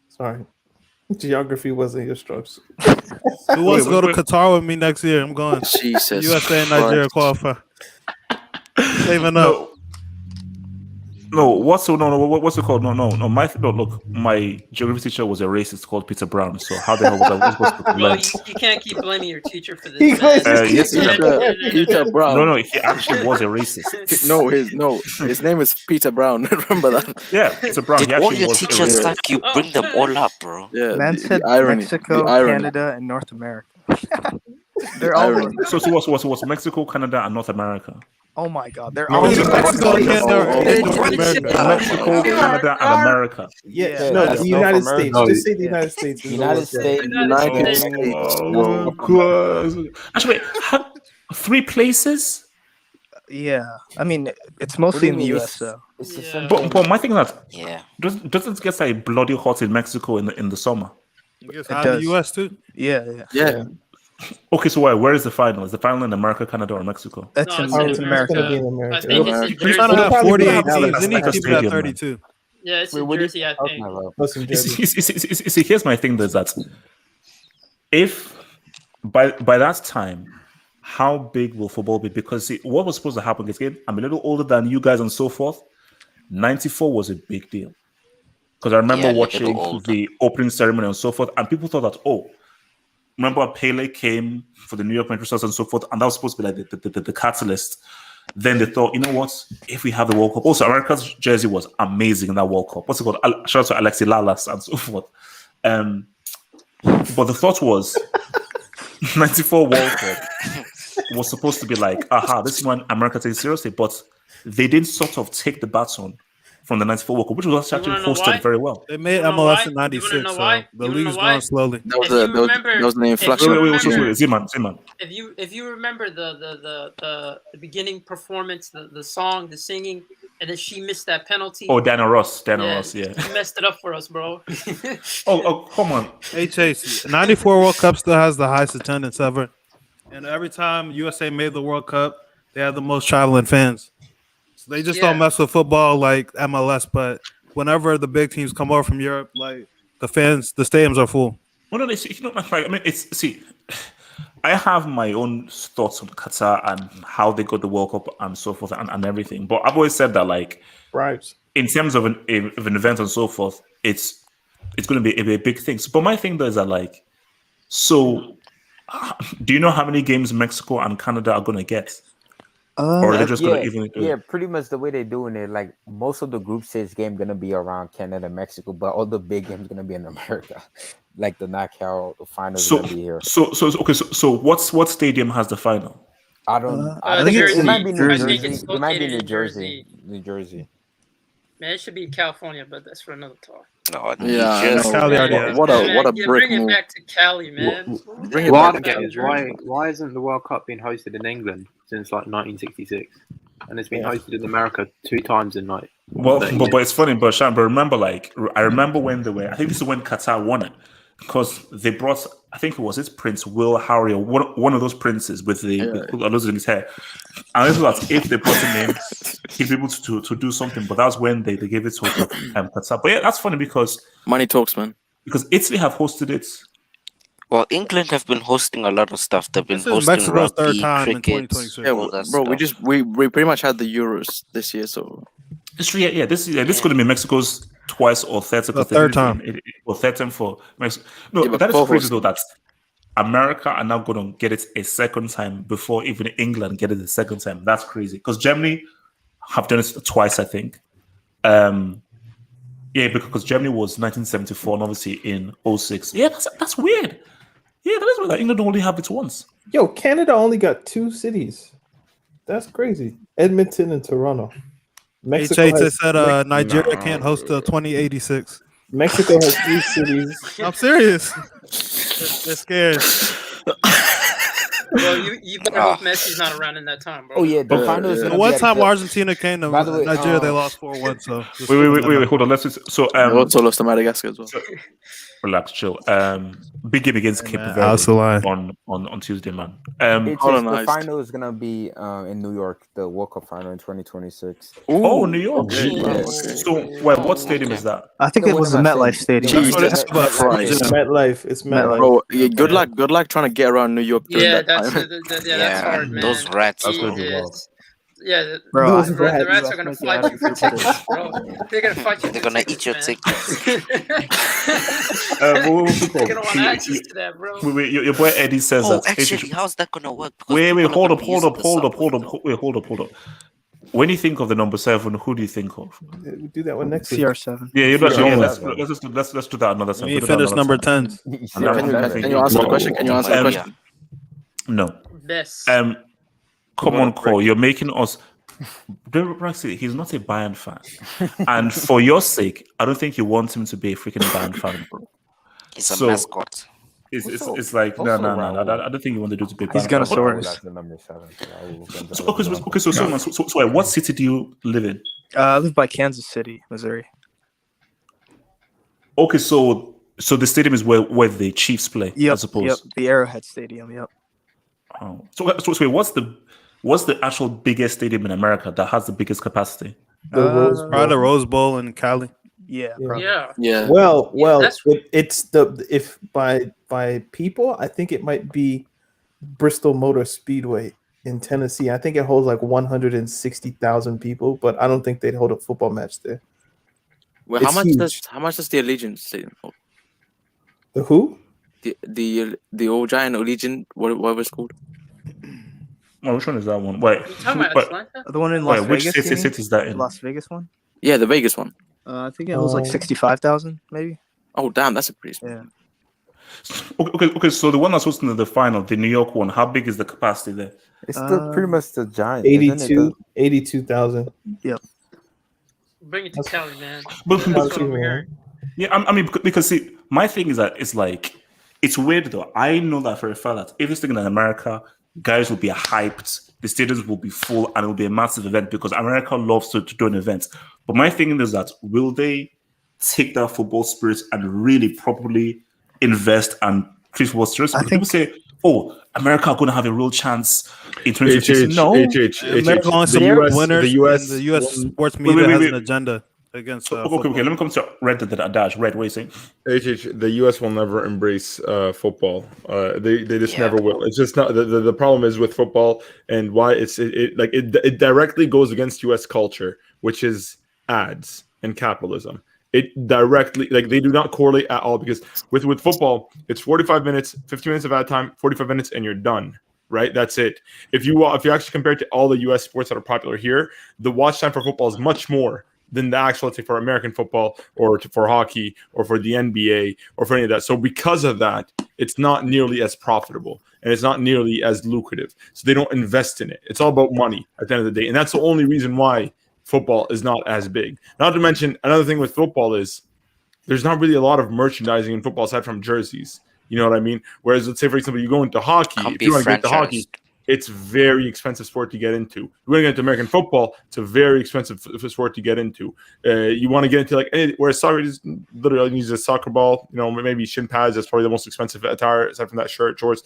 Sorry. Geography wasn't your strokes. Who wants to go to Qatar with me next year? I'm going. Jesus USA and Nigeria qualify. Saving up. No, what's it called? No. Look, my geography teacher was a racist called Peter Brown. So how the hell was I supposed to Bro, learn? you can't keep blaming your teacher for this. Man. Yes, Peter Brown. No, he actually was a racist. His name is Peter Brown. Remember that? Yeah, Peter Brown. Did He all actually your was a teachers racist. suck? You bring them all up, bro. Yeah, Man said irony. Mexico, The irony. Canada, and North America. They're all Irony. So what's Mexico, Canada, and North America? Oh my God, they're No, all it's Mexico, Canada, and North Mexico, America. Canada, and America. Yeah, no, the United States. No, Just say the United States. United States. United States. Oh, God. Actually, wait, 3 places? Yeah, I mean it's mostly in the mean? US, though. It's the same But my thing is that Yeah. doesn't it get like bloody hot in Mexico in the summer? It gets It hot in does. the US too. Yeah. Okay, so where is the final? Is the final in America, Canada, or Mexico? That's No, in, it's in it's America. America. Be in America. I think it's in You're trying to Jersey. have 48 Dallas. teams. They need to keep it at 32. Yeah, it's in what are you Jersey, I talking think. about? Plus in Jersey. See, here's my thing: is that if by that time, how big will football be? Because see, what was supposed to happen? Again, I'm a little older than you guys and so forth. 94 was a big deal because I remember Yeah, a little watching older. the opening ceremony and so forth, and people thought that remember Pele came for the New York Metro and so forth, and that was supposed to be like the catalyst. Then they thought, you know what? If we have the World Cup, also America's jersey was amazing in that World Cup. What's it called? Shout out to Alexi Lalas and so forth. But the thought was, 94 World Cup was supposed to be like, aha, this one America takes seriously. But they didn't sort of take the baton from the 94 World Cup, which was actually wanna know hosted why? very well. They made wanna know MLS why? in You wanna '96, know so why? the You wanna league's know going why? slowly. That was If the you remember, that was the inflection. Wait, remember, Zeman. if you remember the beginning performance, the song, the singing, and then she missed that penalty. Oh, Dana Ross, yeah, yeah. you messed it up for us, bro. Oh, come on. HAC 94 World Cup still has the highest attendance ever, and every time USA made the World Cup, they had the most traveling fans. So they just don't mess with football like MLS, but whenever the big teams come over from Europe, like the stadiums are full. Well, no, it's, like, I mean, I have my own thoughts on Qatar and how they got the World Cup and so forth and everything. But I've always said that, like, bribes in terms of an event and so forth, it's going to be a big thing. So, but my thing though is that, like, so do you know how many games Mexico and Canada are going to get? Or are they just going to even do it? Pretty much the way they're doing it, like most of the group stage game gonna be around Canada and Mexico, but all the big games gonna be in America. Like the knockout, the finals gonna be here. So what stadium has the final? I don't. I think it might be New I Jersey. think it's It might be located New in Jersey. New Jersey. Man, it should be California, but that's for another talk. No, Yeah, what a brick bring it move. back to Cali, man. Bring it What back I to get Cali. is why isn't the World Cup being hosted in England since like 1966, and it's been hosted in America 2 times in like. Well, 30 but years. it's funny, but remember, like, I remember when they were. I think this is when Qatar won it because they brought. I think it was his Prince Will Harry or one of those princes with those in his hair. And I thought if they brought him in, he'd be able to do something. But that was when they gave it to Qatar. But yeah, that's funny because money talks, man. Because Italy have hosted it. Well, England have been hosting a lot of stuff. They've been This is hosting Mexico's third rugby, time in cricket, 2026. Yeah, all that bro, stuff. we pretty much had the Euros this year, so This is going to be Mexico's twice or third. The third time. Or third time for Mexico. No, Yeah, but that is four crazy hosting. though. That America are now going to get it a second time before even England get it the second time. That's crazy because Germany have done it twice, I think. Yeah, because Germany was 1974 and obviously in 06. Yeah, that's weird. Yeah, that is weird. Like, England only have it once. Yo, Canada only got 2 cities. That's crazy. Edmonton and Toronto. Mexico HH has, said Nigeria can't host the 2086. Mexico has 3 cities. I'm serious. They're scared. Well, you better hope Messi's not around in that time, bro. Oh yeah, the final is The gonna one be at time the- Argentina came to By the way, Nigeria, they lost 4-1. So Wait, hold on. Let's just, so they also lost to Madagascar as well. relax, chill. Big game against Cape man, Verde how's the line? on Tuesday, man. The final is gonna be in New York, the World Cup final in 2026. Oh, New York. Okay. Yeah. So, what stadium is that? I think it was the MetLife Stadium. Jesus Christ. It's MetLife. It's MetLife. Bro, yeah, good luck trying to get around New York during Yeah, that that's time. that's hard, man. Those rats. That's gonna be wild. Yeah, Bro, the rats are gonna fight you for tickets, bro. They're gonna fight you. They're for gonna eat your tickets. They're They're gonna want access to that, bro. Wait, your boy Eddie says Oh, that. actually, how's that gonna work? Because Wait, people are hold gonna up. be using the subway, Wait, hold up. When you think of the number 7, who do you think of? We do that one next week. CR7. Yeah, let's CR7. let's do that another time. We Put it finished another number time. 10. Can you answer the question? Can you answer the question? No. Best. Come on, Cole. You're making us. Braxy, he's not a Bayern fan, and for your sake, I don't think you want him to be a freaking Bayern fan, bro. He's a mascot. It's like no. I don't think you want to do to be. He's gonna sort us. That's the number 7. So what city do you live in? I live by Kansas City, Missouri. Okay, so the stadium is where the Chiefs play, I suppose. Yep, the Arrowhead Stadium. Yep. Oh. So wait, what's the actual biggest stadium in America that has the biggest capacity? Probably the Rose Bowl in Cali. Yeah. Yeah. Well, that's- it's if by people, I think it might be Bristol Motor Speedway in Tennessee. I think it holds like 160,000 people, but I don't think they'd hold a football match there. Well, how It's much does the Allegiant Stadium hold? The who? The old giant Allegiant, whatever it's called. Oh, which one is that one? Wait, talking about Atlanta? The one in Las which Vegas. city is that in? Las Vegas one. Yeah, the Vegas one. I think it was like 65,000, maybe. Oh, damn, that's a pretty small. Yeah. Okay. So the one that's hosting the final, the New York one, how big is the capacity there? It's still pretty much the giant, isn't it? 82,000. Yep. Bring it to Cali, man. But That's what I'm hearing. yeah, I mean, because see, my thing is that it's like it's weird though. I know that for a fact that if it's taken in America, guys will be hyped, the stadiums will be full, and it will be a massive event because America loves to do an event. But my thing is that will they take that football spirit and really properly invest and treat football seriously? People say, "Oh, America are going to have a real chance in 2026." No, as long as the winners, the U.S. sports media has an agenda against. Okay. Let me come to Red Dash. Red, what are you saying? The U.S. will never embrace football. They just never will. It's just not the problem is with football and why it directly goes against U.S. culture, which is ads and capitalism. It directly they do not correlate at all because with football, it's 45 minutes, 50 minutes of ad time, 45 minutes, and you're done. Right, that's it. If you actually compare it to all the U.S. sports that are popular here, the watch time for football is much more than the actual, let's say, for American football or for hockey or for the NBA or for any of that. So because of that, it's not nearly as profitable and it's not nearly as lucrative. So they don't invest in it. It's all about money at the end of the day, and that's the only reason why football is not as big. Not to mention another thing with football is there's not really a lot of merchandising in football aside from jerseys. You know what I mean? Whereas, let's say, for example, you go into hockey. If you want to get into hockey, it's very expensive sport to get into. You want to get into American football, it's a very expensive sport to get into. You want to get into whereas soccer is literally use a soccer ball, maybe shin pads. That's probably the most expensive attire aside from that shirt, shorts.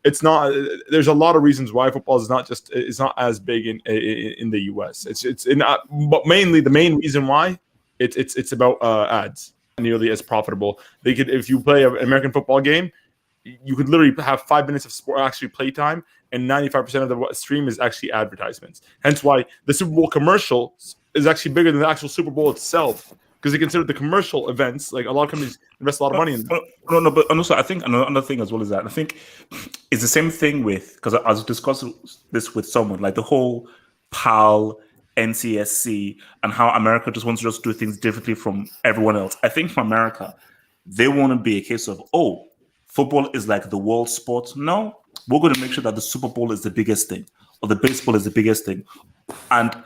It's not. There's a lot of reasons why football is not as big in the U.S. But mainly the main reason why it's about ads. Nearly as profitable. They could, if you play an American football game, you could literally have 5 minutes of sport actually play time, and 95% of the stream is actually advertisements. Hence why the Super Bowl commercial is actually bigger than the actual Super Bowl itself, because they consider the commercial events. Like a lot of companies invest a lot of money in that. No, but also I think another thing as well is that I think it's the same thing with, because I was discussing this with someone, like the whole PAL, NCSC, and how America just wants to just do things differently from everyone else. I think for America, they want to be a case of, oh, football is like the world sport. No, we're going to make sure that the Super Bowl is the biggest thing, or the baseball is the biggest thing. And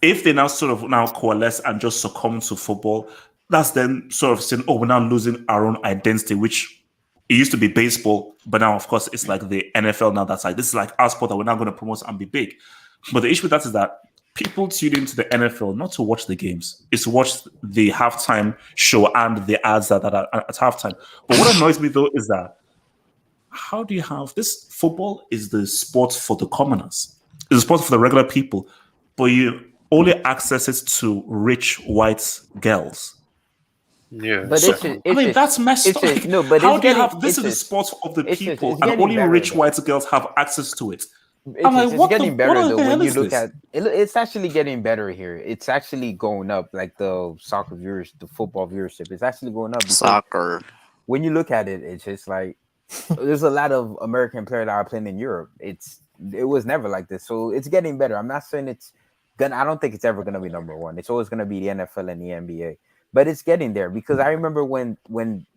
if they now sort of now coalesce and just succumb to football, that's then sort of saying, oh, we're now losing our own identity, which it used to be baseball, but now, of course, it's like the NFL now. That's like, this is like our sport that we're now going to promote and be big. But the issue with that is that people tune into the NFL not to watch the games. It's to watch the halftime show and the ads that are at halftime. But what annoys me, though, is that how do you have this? Football is the sport for the commoners. It's a sport for the regular people. But you only access it to rich white girls. Yeah. But that's messed up. No, but how do you have this is the sport of the people and only rich white girls have access to it? It's getting better though when you look at it. It's actually getting better here. It's actually going up, like the soccer viewers, the football viewership. It's actually going up. Soccer. When you look at it, it's just like there's a lot of American players that are playing in Europe. It was never like this, so it's getting better. I'm not saying it's gonna. I don't think it's ever gonna be number one. It's always gonna be the NFL and the NBA. But it's getting there because I remember when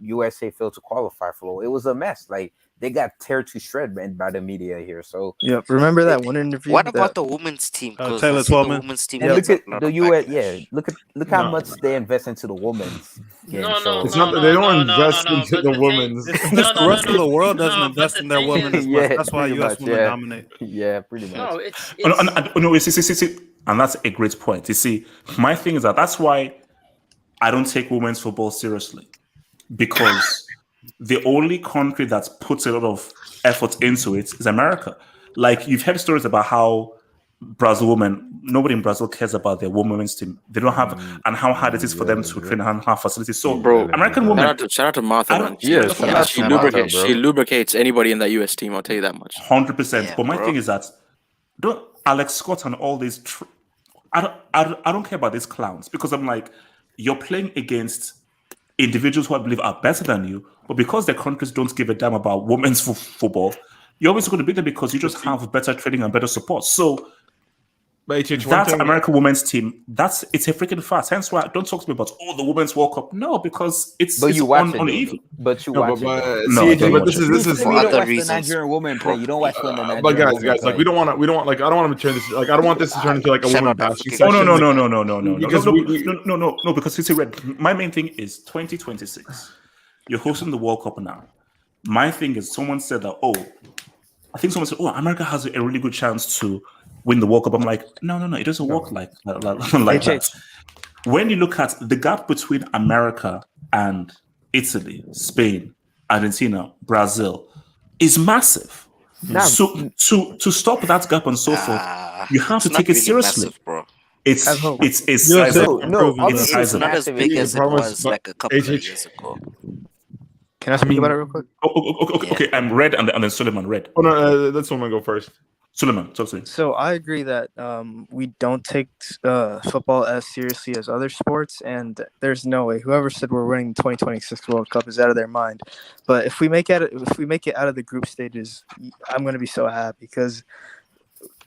USA failed to qualify for it was a mess. Like they got tear to shred by the media here. So yeah, remember that one interview? What about the women's team? Taylor Twellman. And look at the US. Yeah, look how much they invest into the women's game. They don't invest into the women's. The rest of the world doesn't invest in their women as much. That's why US women dominate. Yeah, pretty much. No, it's and that's a great point. You see, my thing is that's why I don't take women's football seriously, because the only country that puts a lot of effort into it is America. Like, you've heard stories about how Brazil women, nobody in Brazil cares about their women's team. They don't have, and how hard it is for them to train and have facilities. So, American women. Shout out to Martha, man. She lubricates anybody in that US team, I'll tell you that much. 100%. But my thing is that, Alex Scott and all these, I don't care about these clowns, because I'm like, you're playing against individuals who I believe are better than you, but because their countries don't give a damn about women's football, you're always going to beat them because you just have better training and better support. So That American women's team, it's a freaking farce. Hence why don't talk to me about the Women's World Cup. No, because it's But you watch it, uneven. but you watch it. No, I don't watch it. This is you don't watch the Nigerian woman play. You don't watch when the Nigerian but woman guys, play. like I don't want to turn this like I don't want this to turn into like a woman bashing Oh session. no. Because Because City Red. My main thing is 2026. You're hosting the World Cup now. My thing is, someone said that. I think someone said, America has a really good chance to win the World Cup. I'm like, no, it doesn't work like that. When you look at the gap between America and Italy, Spain, Argentina, Brazil, is massive. So to stop that gap and so forth, you have to take it seriously. Massive, bro. It's sizable. It's not as big as it was like a couple of years ago. Can I speak about it real quick? Okay. I'm Red and then Suleiman. Red. Oh no, let Suleiman go first. Suleiman, talk to me. So I agree that we don't take football as seriously as other sports, and there's no way whoever said we're winning the 2026 World Cup is out of their mind. But if we make it out of the group stages, I'm going to be so happy because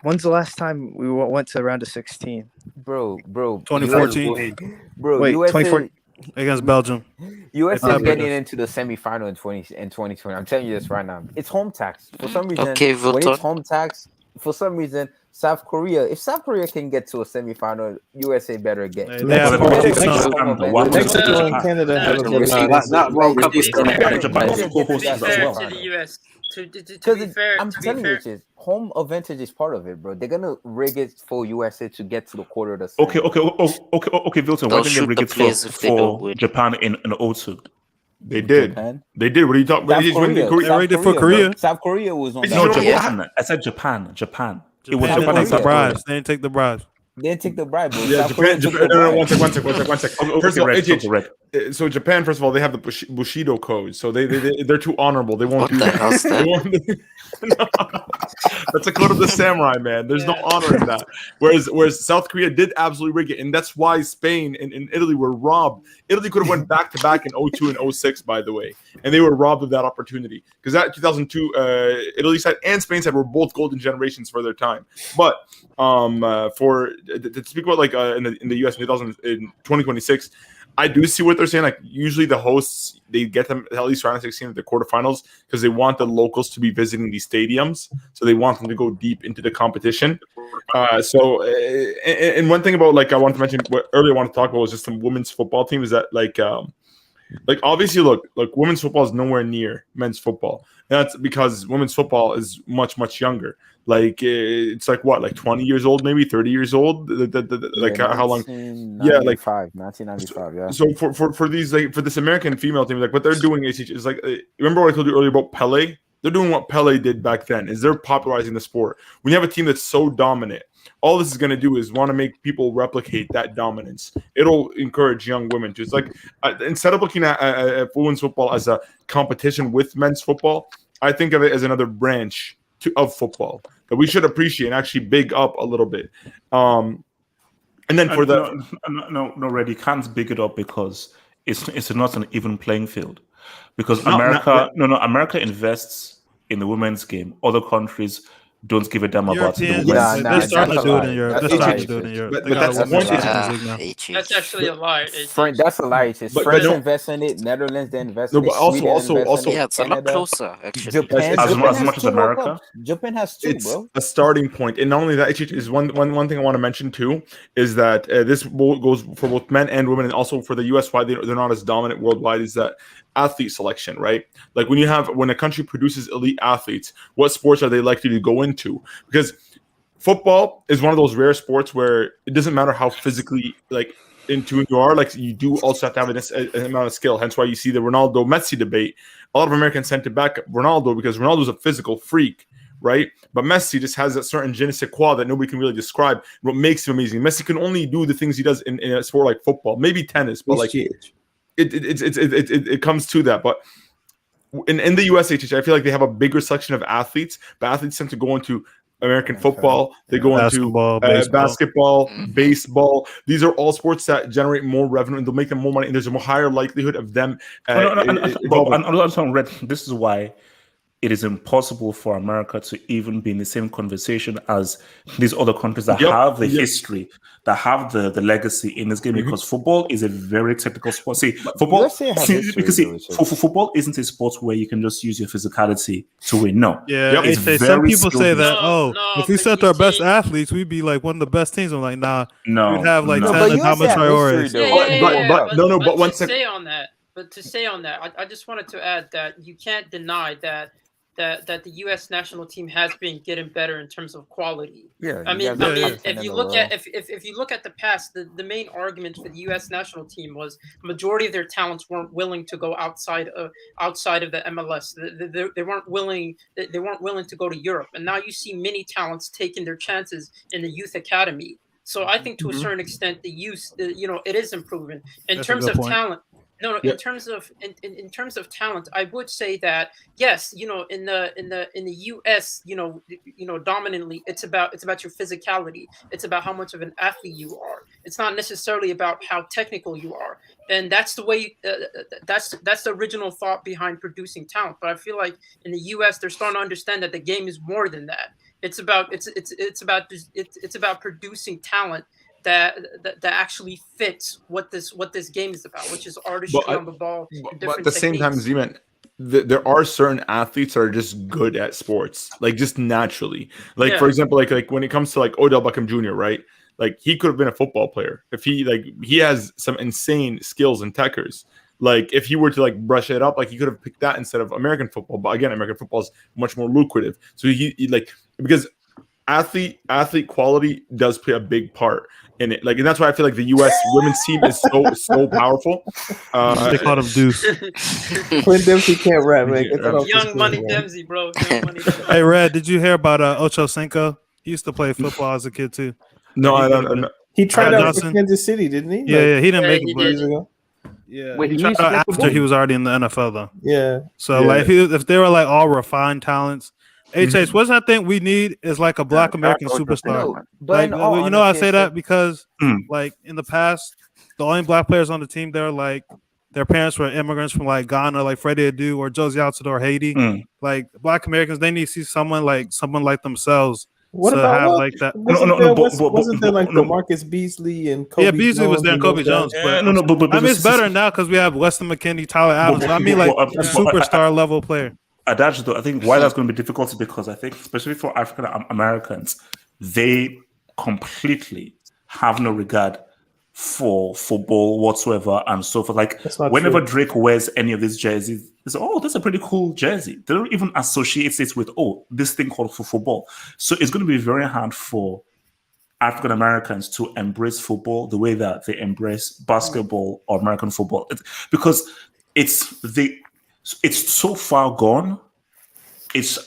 when's the last time we went to the round of 16? Bro. 2014. Bro, wait, USA 2014 against Belgium. USA is getting into the semifinal in 2020. I'm telling you this right now. It's home tax. For some reason, when it's home tax, for some reason, South Korea, if South Korea can get to a semifinal, USA better get. Next Canada that World Cup is going to the US. To be fair, I'm telling you, home advantage is part of it, bro. They're gonna rig it for USA to get to the quarter of the season. Okay, Wilton. Why didn't they rig it for Japan in 02? They did. Japan? They did. What are you talking about? For Korea. South Korea was on No, that. Japan. I said Japan. It was Japan Japan didn't take the bribes. They didn't take the bribes. They didn't take the bribe, bro. Yeah, South Korea Japan. took the bribe. One second. First of all, so Japan, first of all, they have the Bushido code, so they're too honorable. They won't do that. That's a code of the samurai, man. There's no honor in that. Whereas South Korea did absolutely rig it, and that's why Spain and Italy were robbed. Italy could have went back to back in 02 and 06, by the way, and they were robbed of that opportunity because that 2002 Italy side and Spain side were both golden generations for their time. But to speak about like in the US in 2026. I do see what they're saying. Like usually the hosts, they get them at least round of 16 at the quarterfinals because they want the locals to be visiting these stadiums. So they want them to go deep into the competition. And one thing about like I wanted to mention what earlier I wanted to talk about was just the women's football team is that like obviously look women's football is nowhere near men's football. And that's because women's football is much, much younger. Like it's like what, like 20 years old, maybe 30 years old. Like how long? Yeah, like 1995. Yeah. So for these like for this American female team, like what they're doing is like remember what I told you earlier about Pele? They're doing what Pele did back then. Is they're popularizing the sport. When you have a team that's so dominant, all this is going to do is want to make people replicate that dominance. It'll encourage young women to. It's like instead of looking at women's football as a competition with men's football, I think of it as another branch of football that we should appreciate and actually big up a little bit. And then for no, Red, you can't big it up because it's not an even playing field. Because America invests in the women's game. Other countries don't give a damn about the women's. They're starting to do it in Europe. But that's the point. That's actually a lie. That's a lie. France invests in it. Netherlands they invest in it. Also, yeah, it's a lot closer. Actually, Japan, as much as America. Japan has two, it's bro. a starting point, and not only that, is one thing I want to mention too is that this goes for both men and women, and also for the U.S. Why they're not as dominant worldwide is that athlete selection, right? Like when a country produces elite athletes, what sports are they likely to go into? Because football is one of those rare sports where it doesn't matter how physically like in tune you are, like you do also have to have an amount of skill. Hence why you see the Ronaldo Messi debate. A lot of Americans tend to back up Ronaldo because Ronaldo's a physical freak, right? But Messi just has a certain je ne sais quoi that nobody can really describe. What makes him amazing? Messi can only do the things he does in a sport like football, maybe tennis, but like it comes to that. But in the US, I feel like they have a bigger selection of athletes, but athletes tend to go into American football. They go into basketball, baseball. These are all sports that generate more revenue and they'll make them more money. And there's a higher likelihood of them. Red, this is why it is impossible for America to even be in the same conversation as these other countries that Yep, have the yep. history, that have the legacy in this game, because football is a very technical sport. See, football, USA has history, because see, though, it's just- football isn't a sport where you can just use your physicality to win. No, Yeah, it's HA, some people say that, skill-based. if we sent our best athletes, we'd be like one of the best teams. I'm like, nah, No, we'd have like no. 10 Adama Traores. But to say on that, I just wanted to add that you can't deny that the U.S. national team has been getting better in terms of quality. Yeah, I you mean, guys are top 10 if you in the look at world. if you look at the past, the main argument for the U.S. national team was the majority of their talents weren't willing to go outside of the MLS. They weren't willing. They weren't willing to go to Europe, and now you see many talents taking their chances in the youth academy. So I think to a certain extent, the youth, it is improving in That's a terms good of point. talent. No, Yep. in terms of talent, I would say that yes, in the U.S., dominantly, it's about your physicality. It's about how much of an athlete you are. It's not necessarily about how technical you are, and that's the way. That's the original thought behind producing talent. But I feel like in the U.S., they're starting to understand that the game is more than that. It's about producing talent that actually fits what this game is about, which is artistry on the ball. And But at different the same time, techniques. Z-Man, there are certain athletes that are just good at sports, like just naturally. Like for Yeah. example, like when it comes to like Odell Beckham Jr., right? Like he could have been a football player if he has some insane skills and techers. Like if he were to like brush it up, like he could have picked that instead of American football. But again, American football is much more lucrative. So he like because athlete quality does play a big part in it. Like, and that's why I feel like the U.S. women's team is so powerful. They call him Deuce. Clint Dempsey can't rap, man. Get that off his Young screen, Money man. Dempsey, bro. Young Money Dempsey. Hey, Red, did you hear about Ocho Cinco? He used to play football as a kid too. No, He I could've don't. been- He tried out Johnson? for Kansas City, didn't he? Yeah, he didn't make it, he but did. years ago. yeah, Wait, he he tried used to out play after football? he was already in the NFL though. Yeah. So Yeah. like if they were like all refined talents, HH, what's that thing we need is like a Black American superstar. No, but Like in all you know, I honesty, say it's that like- because like in the past, the only Black players on the team, they're like their parents were immigrants from like Ghana, like Freddie Adu or Josie Altidore, Haiti. Like Black Americans, they need to see someone like themselves What to about have what? like that. Wasn't there like DeMarcus Beasley and Kobe Yeah, Beasley was Jones there, and Kobe those guys? Jones. But I mean, it's better now because we have Weston McKinney, Tyler Adams. I mean, like superstar level player. Adage, though, I think why that's going to be difficult is because I think, especially for African Americans, they completely have no regard for football whatsoever and so forth. Like, That's not whenever true. Drake wears any of these jerseys, they say, oh, that's a pretty cool jersey. They don't even associate it with, oh, this thing called football. So it's going to be very hard for African Americans to embrace football the way that they embrace basketball or American football. Because it's so far gone.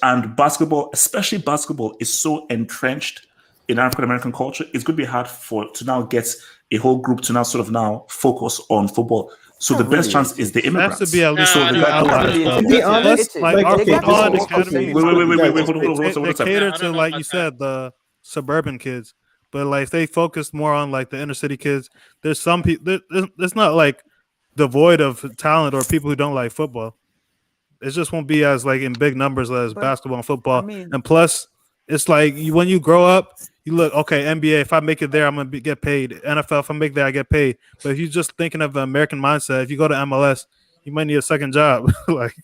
And basketball, especially basketball, is so entrenched in African American culture. It's going to be hard to now get a whole group to now sort of now focus on football. So the best chance is the immigrants. Has to be at least so to be honest, like our football academy. They cater to, like you said, the suburban kids, but like they focus more on like the inner city kids. There's some people. It's not like devoid of talent or people who don't like football. It just won't be as like in big numbers as basketball and football. And plus, it's like when you grow up, you look, okay, NBA, if I make it there, I'm going to get paid. NFL, if I make there, I get paid. But if you're just thinking of the American mindset, if you go to MLS, you might need a second job. Like,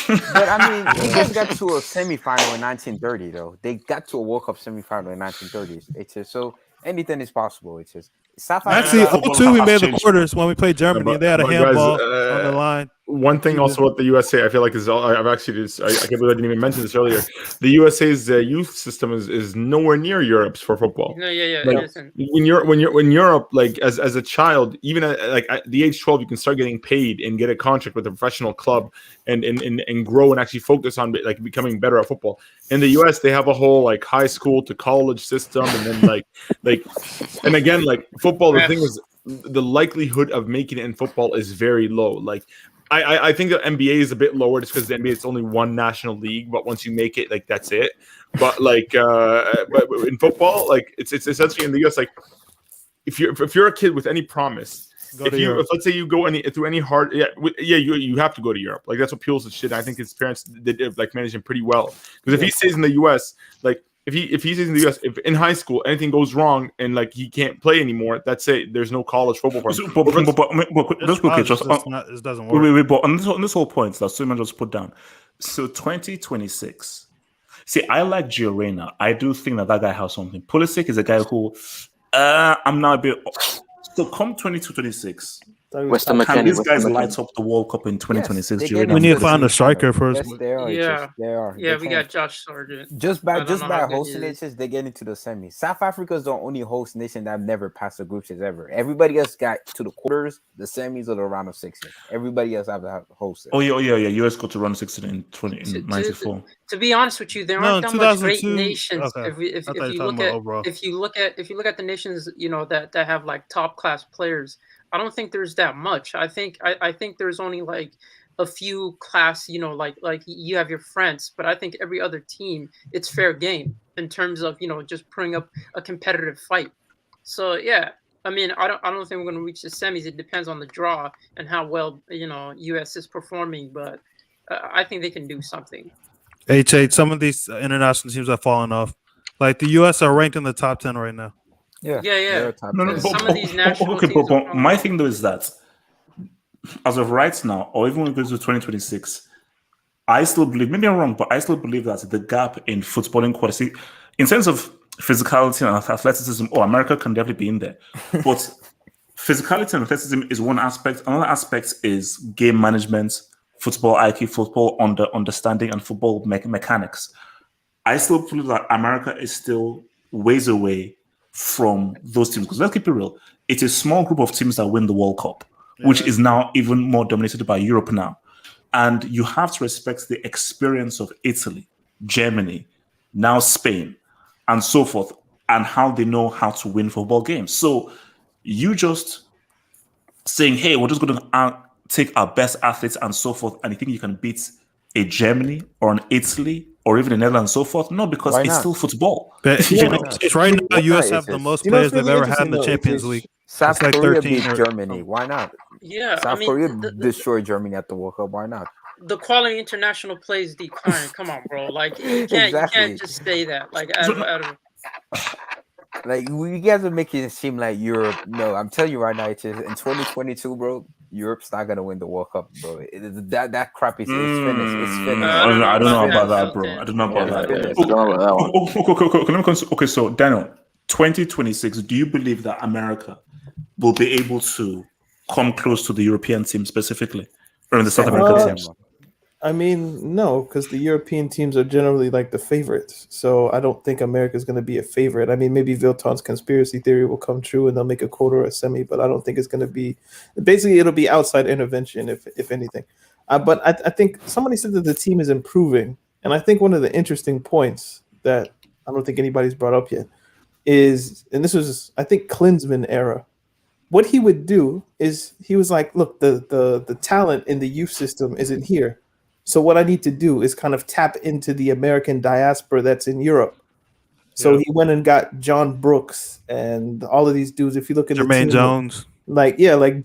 But I mean, you guys got to a semifinal in 1930, though. They got to a World Cup semifinal in 1930s. It's just so anything is possible. It's just South actually, Africa. 02, we made the quarters when we played Germany. They had a handball on the line. One thing also with the USA, I feel like is I've actually I can't believe I didn't even mention this earlier. The USA's youth system is nowhere near Europe's for football. No, yeah. Like, It isn't. when Europe, like as a child, even at the age 12, you can start getting paid and get a contract with a professional club and grow and actually focus on like becoming better at football. In the US, they have a whole like high school to college system, and then like and again, like football, the thing is the likelihood of making it in football is very low. Like I think the NBA is a bit lower just because the NBA it's only one national league, but once you make it, like that's it. But like but in football, like it's essentially in the US, like if you're a kid with any promise if let's say you go through any hard, you have to go to Europe. Like that's what Pulisic shit. I think his parents did like manage him pretty well. Because if he stays in the US, like if he stays in the US, if in high school anything goes wrong and like he can't play anymore, that's it. There's no college football for him. It doesn't work. Wait, but on this whole point that Suman just put down. So 2026. See, I like Gio Reyna. I do think that guy has something. Pulisic is a guy who I'm not a bit. So come 2026. Western Can McKennie, these guys Western light up the World Cup in 2026? Yes, Gio Reyna? We need to find a striker first. Yes, they are. Yeah. They are. Yeah, They we can. got Josh Sargent. Just I by don't know how good he hosting is. it, they get into the semi. South Africa is the only host nation that have never passed the group stage ever. Everybody else got to the quarters, the semis, or the round of 16. Everybody else have to host it. Oh yeah. US got to run 16 in 94. To be honest with you, there No, aren't that much great 2002 nations. okay. If I thought you you were look talking at about overall. if you look at the nations, that have like top class players, I don't think there's that much. I think there's only like a few class, like you have your France, but I think every other team, it's fair game in terms of just putting up a competitive fight. So yeah, I mean, I don't think we're going to reach the semis. It depends on the draw and how well US is performing, but I think they can do something. Some of these international teams are falling off. Like the US are ranked in the top 10 right now. Yeah. No, Some of these national okay, teams but my thing though is that as of right now, or even when it goes to 2026, I still believe, maybe I'm wrong, but I still believe that the gap in footballing quality, in terms of physicality and athleticism, America can definitely be in there. But physicality and athleticism is one aspect. Another aspect is game management, football IQ, football understanding, and football mechanics. I still believe that America is still ways away from those teams. Because let's keep it real, it's a small group of teams that win the World Cup, which is now even more dominated by Europe now. And you have to respect the experience of Italy, Germany, now Spain, and so forth, and how they know how to win football games. So you just saying, hey, we're just going to take our best athletes and so forth, and you think you can beat a Germany or an Italy or even the Netherlands and so forth? No, because it's still football. But right now, US have the most players they've ever had in the Champions League. South It's like Korea 13 beat or- Germany. Why not? Yeah, South I mean, Korea destroyed Germany at the World Cup. Why not? the quality international plays decline. Come on, bro. Like you can't just say that. Like out of Like you guys are making it seem like Europe. No, I'm telling you right now, it's just, in 2022, bro. Europe's not gonna win the World Cup, bro. That crap is finished. It's finished. I don't know about that, bro. I don't know about that. Okay, so Daniel, 2026. Do you believe that America will be able to come close to the European team specifically, or in the South American teams? I mean, no, because the European teams are generally like the favorites. So I don't think America's going to be a favorite. I mean, maybe Vilton's conspiracy theory will come true and they'll make a quarter or a semi, but I don't think it's going to be. Basically, it'll be outside intervention, if anything. But I think somebody said that the team is improving. And I think one of the interesting points that I don't think anybody's brought up yet is, and this was, I think, Klinsmann era. What he would do is he was like, look, the talent in the youth system isn't here. So what I need to do is kind of tap into the American diaspora that's in Europe. So he went and got John Brooks and all of these dudes. If you look at Jermaine the team, Jones, Serginho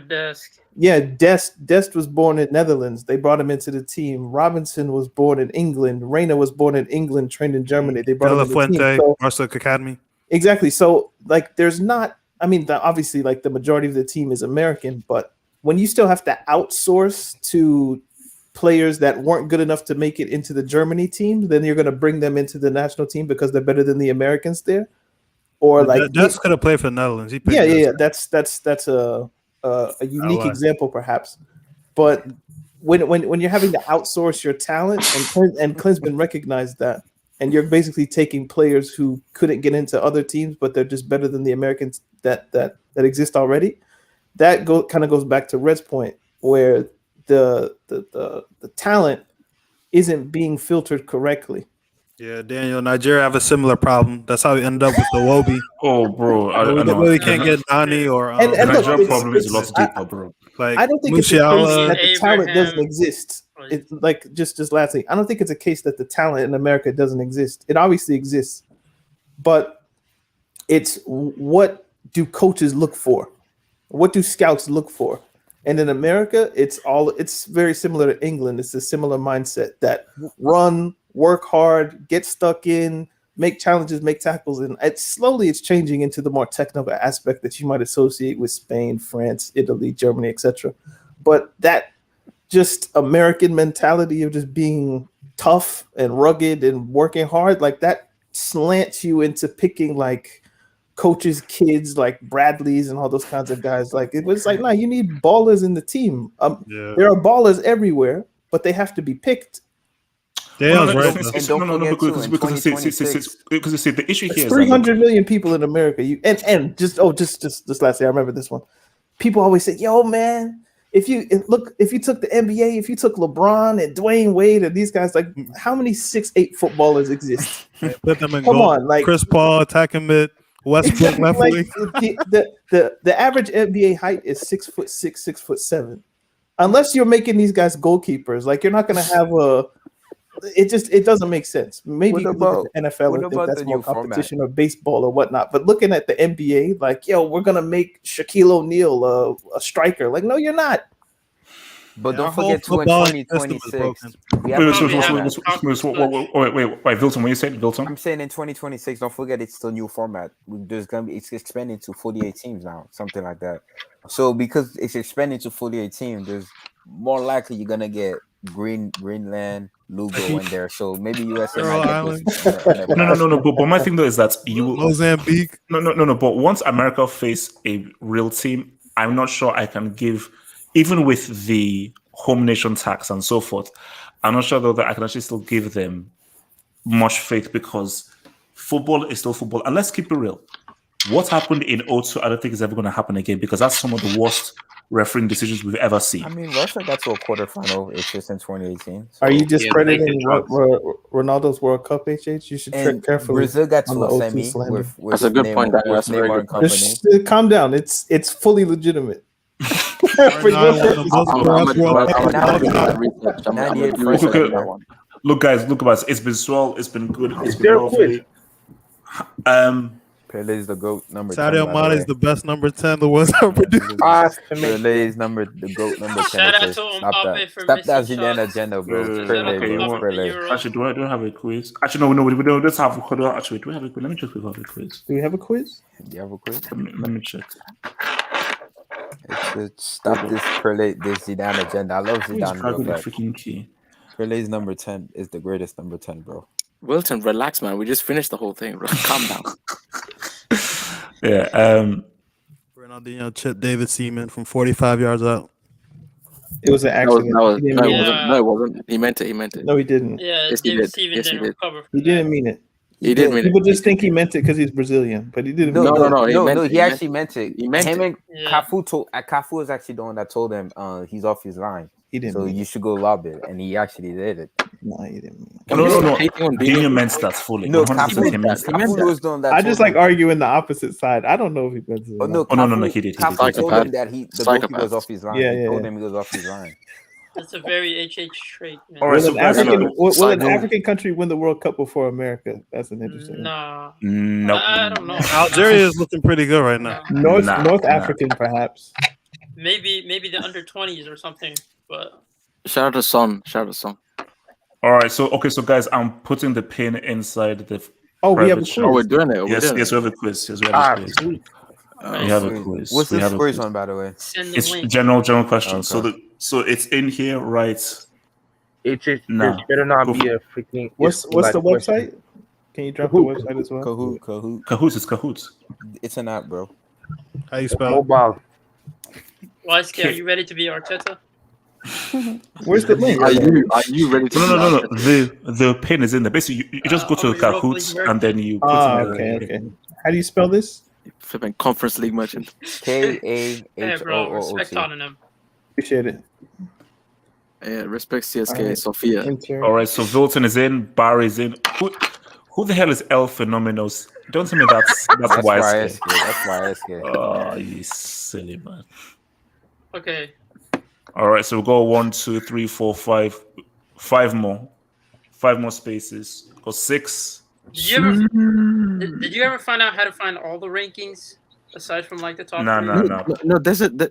Dest. Yeah, Dest was born in Netherlands. They brought him into the team. Robinson was born in England. Reyna was born in England, trained in Germany. They brought De La him into the Fuente, team. So, Barcelona Academy. exactly. So like, there's not. I mean, obviously, like the majority of the team is American, but when you still have to outsource to players that weren't good enough to make it into the Germany team, then you're going to bring them into the national team because they're better than the Americans there. Or like Dest could have played for the Netherlands. He played yeah. That's a unique example, perhaps. But when you're having to outsource your talent, and Klinsmann recognized that, and you're basically taking players who couldn't get into other teams, but they're just better than the Americans that exist already. That kind of goes back to Red's point, where the talent isn't being filtered correctly. Yeah, Daniel, Nigeria have a similar problem. That's how we end up with the Wobie. Oh, bro, I know. We can't get Nani or And the look, Nigerian problem is a lot deeper, bro. Like I don't think it's a case that the talent doesn't exist. It's like just lastly, I don't think it's a case that the talent in America doesn't exist. It obviously exists, but it's what do coaches look for? What do scouts look for? And in America, it's very similar to England. It's a similar mindset that run, work hard, get stuck in, make challenges, make tackles, and it's changing into the more technical aspect that you might associate with Spain, France, Italy, Germany, etc. But that just American mentality of just being tough and rugged and working hard, like that slants you into picking like coaches' kids like Bradley's and all those kinds of guys. Like it was like, nah, you need ballers in the team. There are ballers everywhere, but they have to be picked. Because you see the issue here is 300 million people in America. Just lastly, I remember this one. People always say, "Yo, man, if you took the NBA, if you took LeBron and Dwayne Wade and these guys, like how many 6'8" footballers exist?" Put them in Come goal. on, like Chris Paul attacking mid, Westbrook left like, wing. the average NBA height is 6'6", 6'7". Unless you're making these guys goalkeepers, like you're not gonna have a. It doesn't make sense. Maybe you could look at the NFL and think that's more competition or baseball or whatnot. But looking at the NBA, like, yo, we're gonna make Shaquille O'Neal a striker. Like, no, you're not. But don't forget to in 2026. Wait, Vilton, what you said, Vilton? I'm saying in 2026, don't forget it's the new format. It's expanding to 48 teams now, something like that. So because it's expanding to 48 teams, there's more likely you're gonna get Greenland, Lugo in there. So maybe USA might get this. No. But my thing though is that Mozambique. No. But once America face a real team, I'm not sure I can give, even with the home nation tax and so forth, I'm not sure though that I can actually still give them much faith, because football is still football. And let's keep it real. What happened in 02, I don't think is ever going to happen again, because that's some of the worst refereeing decisions we've ever seen. I mean, Russia got to a quarterfinal. It's just in 2018. Are you discrediting Ronaldo's World Cup, HH? You should tread carefully. Brazil got to on the a O2 semi slander. with That's a good point. That's a very Neymar good and company. Just calm down. It's fully legitimate. Look, guys, it's been swell. It's been good. It's been lovely. Pele is the GOAT number 10. Sadio Mane is the best number 10 the world's ever produced. Pele is the GOAT number 10. Shout out to Mbappe for Stop that missing Zidane shots. agenda, bro. Okay, Pele. actually, do I have a quiz? Actually, no. We don't have. Actually, do we have a quiz? Let me check if we have a quiz. Do we have a quiz? Do you have a quiz? Let me check. Stop this Zidane agenda. I love Zidane, bro. But freaking key. Pele's number 10 is the greatest number 10, bro. Wilton, relax, man. We just finished the whole thing, bro. Calm down. Yeah. Ronaldinho chipped David Seaman from 45 yards out. It was an accident. No, it wasn't. He meant it. No, he didn't. Yeah, Yes, he David did. Steven Yes, he didn't did. recover. He didn't mean it. He did mean it. People just think he meant it because he's Brazilian, but he didn't. No, he actually meant it. He meant him it. and Cafu was actually the one that told him he's off his line. He didn't. So you should go lob it, and he actually did it. No, he didn't mean it. No. Dino meant that fully. No, Cafu was the one that. I just like arguing the opposite side. I don't know if he meant it. No, he did. Cafu told him that the goalkeeper was off his line. Yeah. He told him he was off his line. That's a very HH trait, man. Will an African country win the World Cup before America? That's an interesting. Nah. No. I don't know. Algeria is looking pretty good right now. North African, perhaps. Maybe the under-20s or something, but. Shout out to Son. All right, so guys, I'm putting the pin inside the. We have a quiz. We're doing it. Yes, we have a quiz. We have a quiz. What's this quiz on, by the way? It's general questions. Okay. So it's in here, right? It better not be a freaking. What's the website? Can you drop the website as well? Kahoot. It's Kahoot. It's an app, bro. How you spell mobile? Wysky, are you ready to be Arteta? Where's the link? Are you ready to? No. The pin is in there. Basically, you just go to Kahoot and then you. Okay. How do you spell this? Flipping Conference League merchant. KAHOOT. Hey, bro, respect on him. Appreciate it. Yeah, respect CSK, Sofia. All right, so Vilton is in, Barry's in. Who the hell is El Phenomenos? Don't tell me that's YSK. That's YSK. Oh, you silly man. Okay. All right, so we'll go 1, 2, 3, 4, 5. 5 more. 5 more spaces. Go 6. Did you ever find out how to find all the rankings? aside from like the top No, three.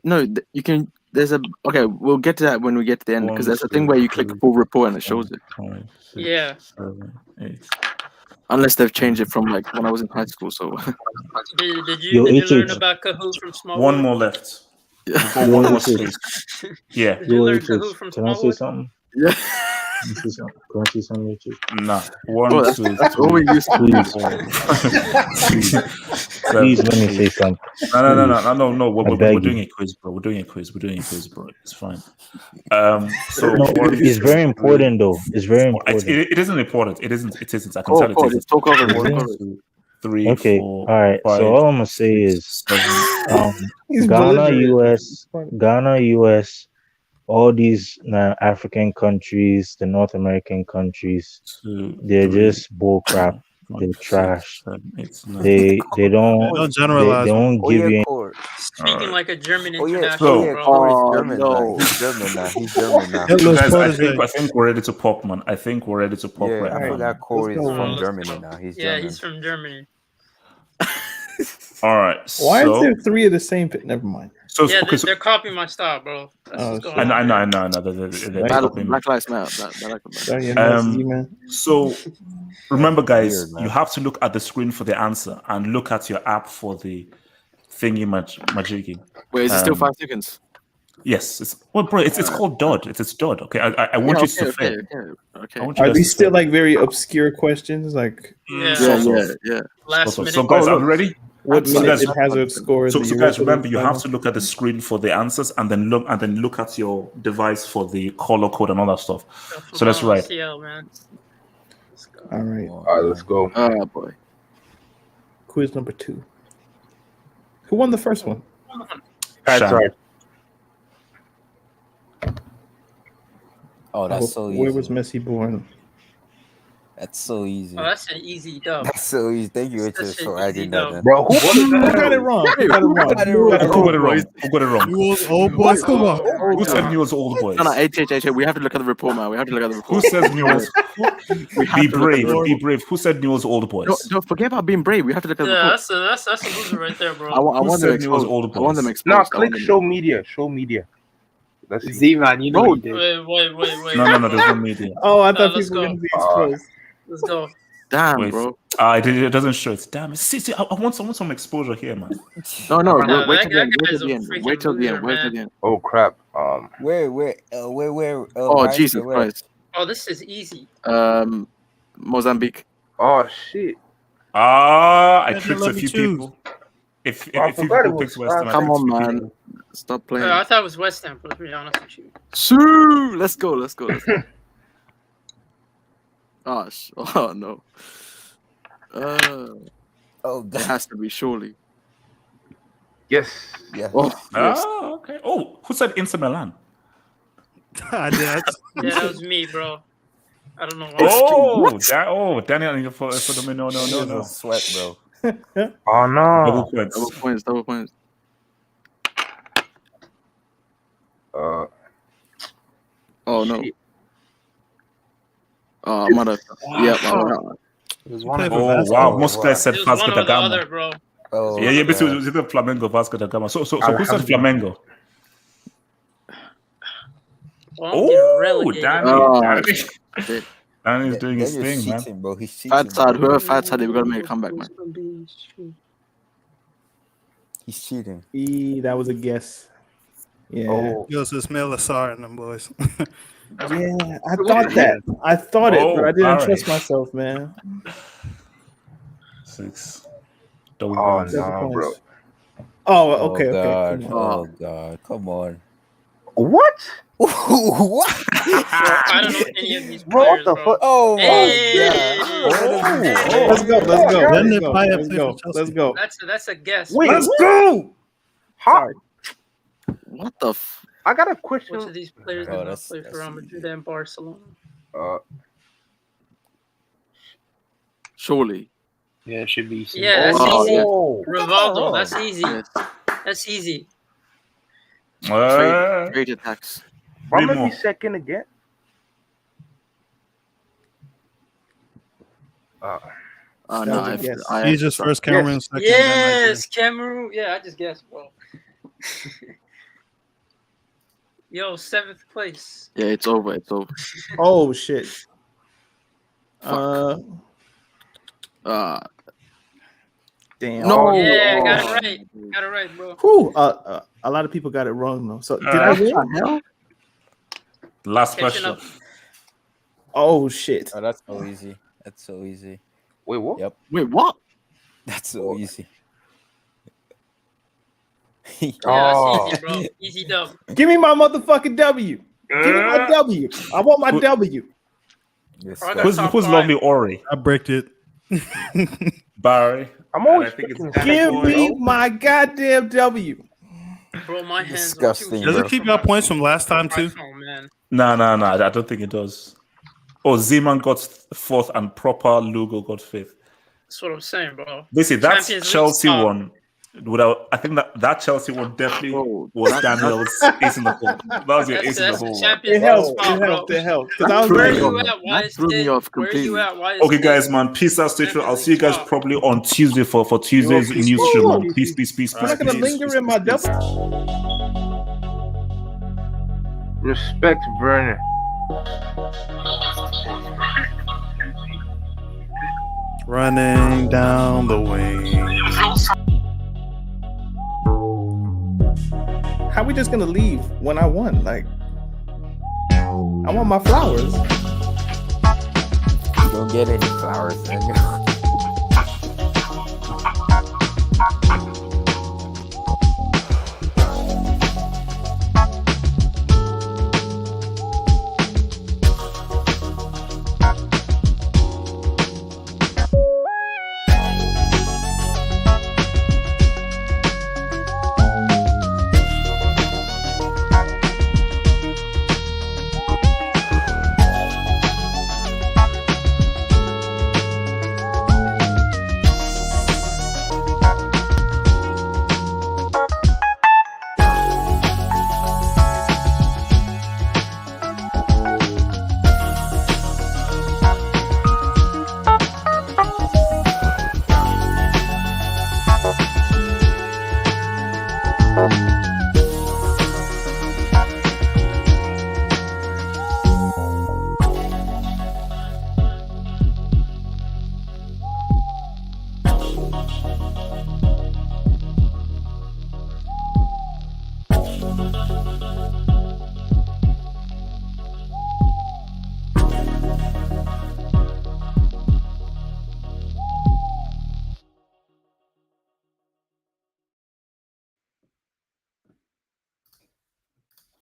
no. You can. There's a okay. We'll get to that when we get to the end because there's a thing where you click full report and it shows it. 5, 6, Yeah. 7, 8. Unless they've changed it from like when I was in high school. So Did Yo, you learn HH. about Kahoot from Smallwood? One more left. We've got Yo, one more HH. space. Yeah. Did you Yo, learn HH. Kahoot from Can I say Smallwood? something? Yeah. Can I say something? Can I say something, HH? Nah. 1, Oh, 2, that's all we used to Please. Please let me say something. No. I We're beg doing you. a quiz, bro. We're doing a quiz, bro. It's fine. So No, it's very important though. It's very important. It isn't important. It isn't. I can Oh, tell it isn't. just talk over it. 1, Talk over it. 2, 3, Okay. 4, All right. 5, So all I'm gonna say 6, is 7. He's Ghana, belligerent. US, all these African countries, the North American countries, 2, they're 3, just bull crap. 5, They're 6, trash. 7, 8, 9. They don't Don't generalize. they don't give you Speaking like a German Oh yeah, international, yeah, bro. Corey's German now. He's German now. He's German now. Guys, I think we're ready to pop, man. I think we're ready to pop Yeah, right I now. forgot Corey's go. from Let's Germany go. now. He's Yeah, German. he's from Germany. All right. Why so, is there 3 of the same? Never mind. So, Yeah, okay, they're copying my style, bro. That's what's going I on. know. They're copying me. Black Lives Matter. So remember, guys, Weird, man. you have to look at the screen for the answer and look at your app for the thingy majiggy. Wait, is it still 5 seconds? Yes. It's called DOD. It's DOD. Okay, I want you to fail. Okay. I want you Are guys these to still fail. like very obscure questions? Like Yeah. Last minute. So guys, are we ready? What So minute guys, did Hazard score in so the guys, Europa remember League you final? have to look at the screen for the answers and then look at your device for the color code and all that stuff. So that's right. Man. All right. All right, let's go. Oh boy. Quiz number 2. Who won the first one? Shan. Oh, that's so easy. Where was Messi born? That's so easy. Oh, that's an easy dub. That's so easy. Thank you, Richard, for adding that in. Bro, Who got it wrong? Who got it wrong? Who got it wrong? Who got it wrong? Newell's old boys, come on. Who said Newell's old boys? No, HH. We have to look at the report, man. We have to look at the report. Who says Newell's? Be brave. report. Be brave. Who said Newell's old boys? Don't forget about being brave. We have to look at the Yeah, report. that's a loser right there, bro. I want them exposed. old I want them boys? exposed. No, click show media. Show media. Let's see. Z-Man, you know what you did. Wait. No, there's no media. Oh, I thought let's people were go. going to be exposed. Let's go. Damn, Wait. bro. It doesn't show it. Damn it. See, I want some exposure here, man. No. Nah, Wait that till the end. guy's a Wait freaking till the end. loser, Wait till man. the end. Oh crap. Where? Oh Jesus where? Christ. Oh, this is easy. Mozambique. Oh shit. I Yeah, tricked let a me few choose. people. If I few forgot it people was picked West Ham, I Come tricked on, few man. people. Stop playing. I thought it was West Ham, but to be honest with you. Sue! Let's go. Oh no. Oh, It God. has to be surely. Yes. Yeah. Oh, yes. Okay. Oh, who said Inter Milan? I did. Yeah, that was me, bro. I don't know why. Daniel for the no. Sweat, bro. Oh no. Double points. Double points. Oh no. Shit. Oh, mother. Yeah. It was You one play of for them. Oh Vasco? wow, most guys said It was Vasco one da or the other, Gama. bro. Oh, Yeah, but God. it was either Flamengo, Vasco da Gama. So who said Flamengo? Well, I'm getting Oh, relegated. Danny's doing his Daniel's thing, man. cheating, bro. He's cheating. Fat side. bro. Whoever fat side, we gotta make a comeback, man. He's cheating. That was a guess. Yeah. Oh. Yo, so Ismail Assar and them boys. Yeah, I thought that. I thought it, but I didn't alright. trust myself, man. 6. Double Oh points. no, bro. Oh, Oh, okay. God. Come on. Oh, God. Come on. What? What? I don't know any of these Bro, players, what the bro. fuck? Oh, my Hey! God. Let's go. When did Let's Payet go. play for Chelsea? Let's go. That's a guess. Wait, bro. let's go. How? What the? I got a Which of question. these players Oh, did not that's- play for that's Real Madrid and Barcelona? Surely. Yeah, it should be. Yeah, that's Oh, easy. yeah. Rivaldo, that's easy. Yes. That's easy. Trade attacks. Why Three am I more. be second again? No, Egypt's first, Cameroon second. Yes, Cameroon. Yeah, I just guessed, bro. Yo, 7th place. Yeah, it's over. It's over. Oh shit. Damn. No. Yeah, got it right. Got it right, bro. Whew, a lot of people got it wrong though. So did I win? Last Catching question. up. Oh shit. Oh, that's so easy. That's so easy. Wait, what? Yep. Wait, what? That's so easy. Yeah, that's easy, bro. Easy dub. Give me my motherfucking W. Give me my W. I want my W. Who's lovely Ori? I bricked it. Barry. I'm always Give me my goddamn W. Bro, my hands Disgusting. Does it keep your points from last time too? Oh man. No, I don't think it does. Oh, Zeman got 4th and proper Lugo got 5th. That's what I'm saying, bro. Basically, that Champions League Chelsea style. one. I think that Chelsea one definitely was Daniel's ace in the hole. That was your ace in the hole. Champions It helped. League style, bro. It helped. Because I was Where are ready. you at? Why is threw me off completely. Where are you at? Why is Okay, guys, man. Peace out, stay true. I'll see you guys probably on Tuesday for Tuesday's news show, man. Peace. I'm not gonna linger in my W. Respect Werner. Running down the wing. How we just gonna leave when I won? Like, I want my flowers. You don't get any flowers, nigga.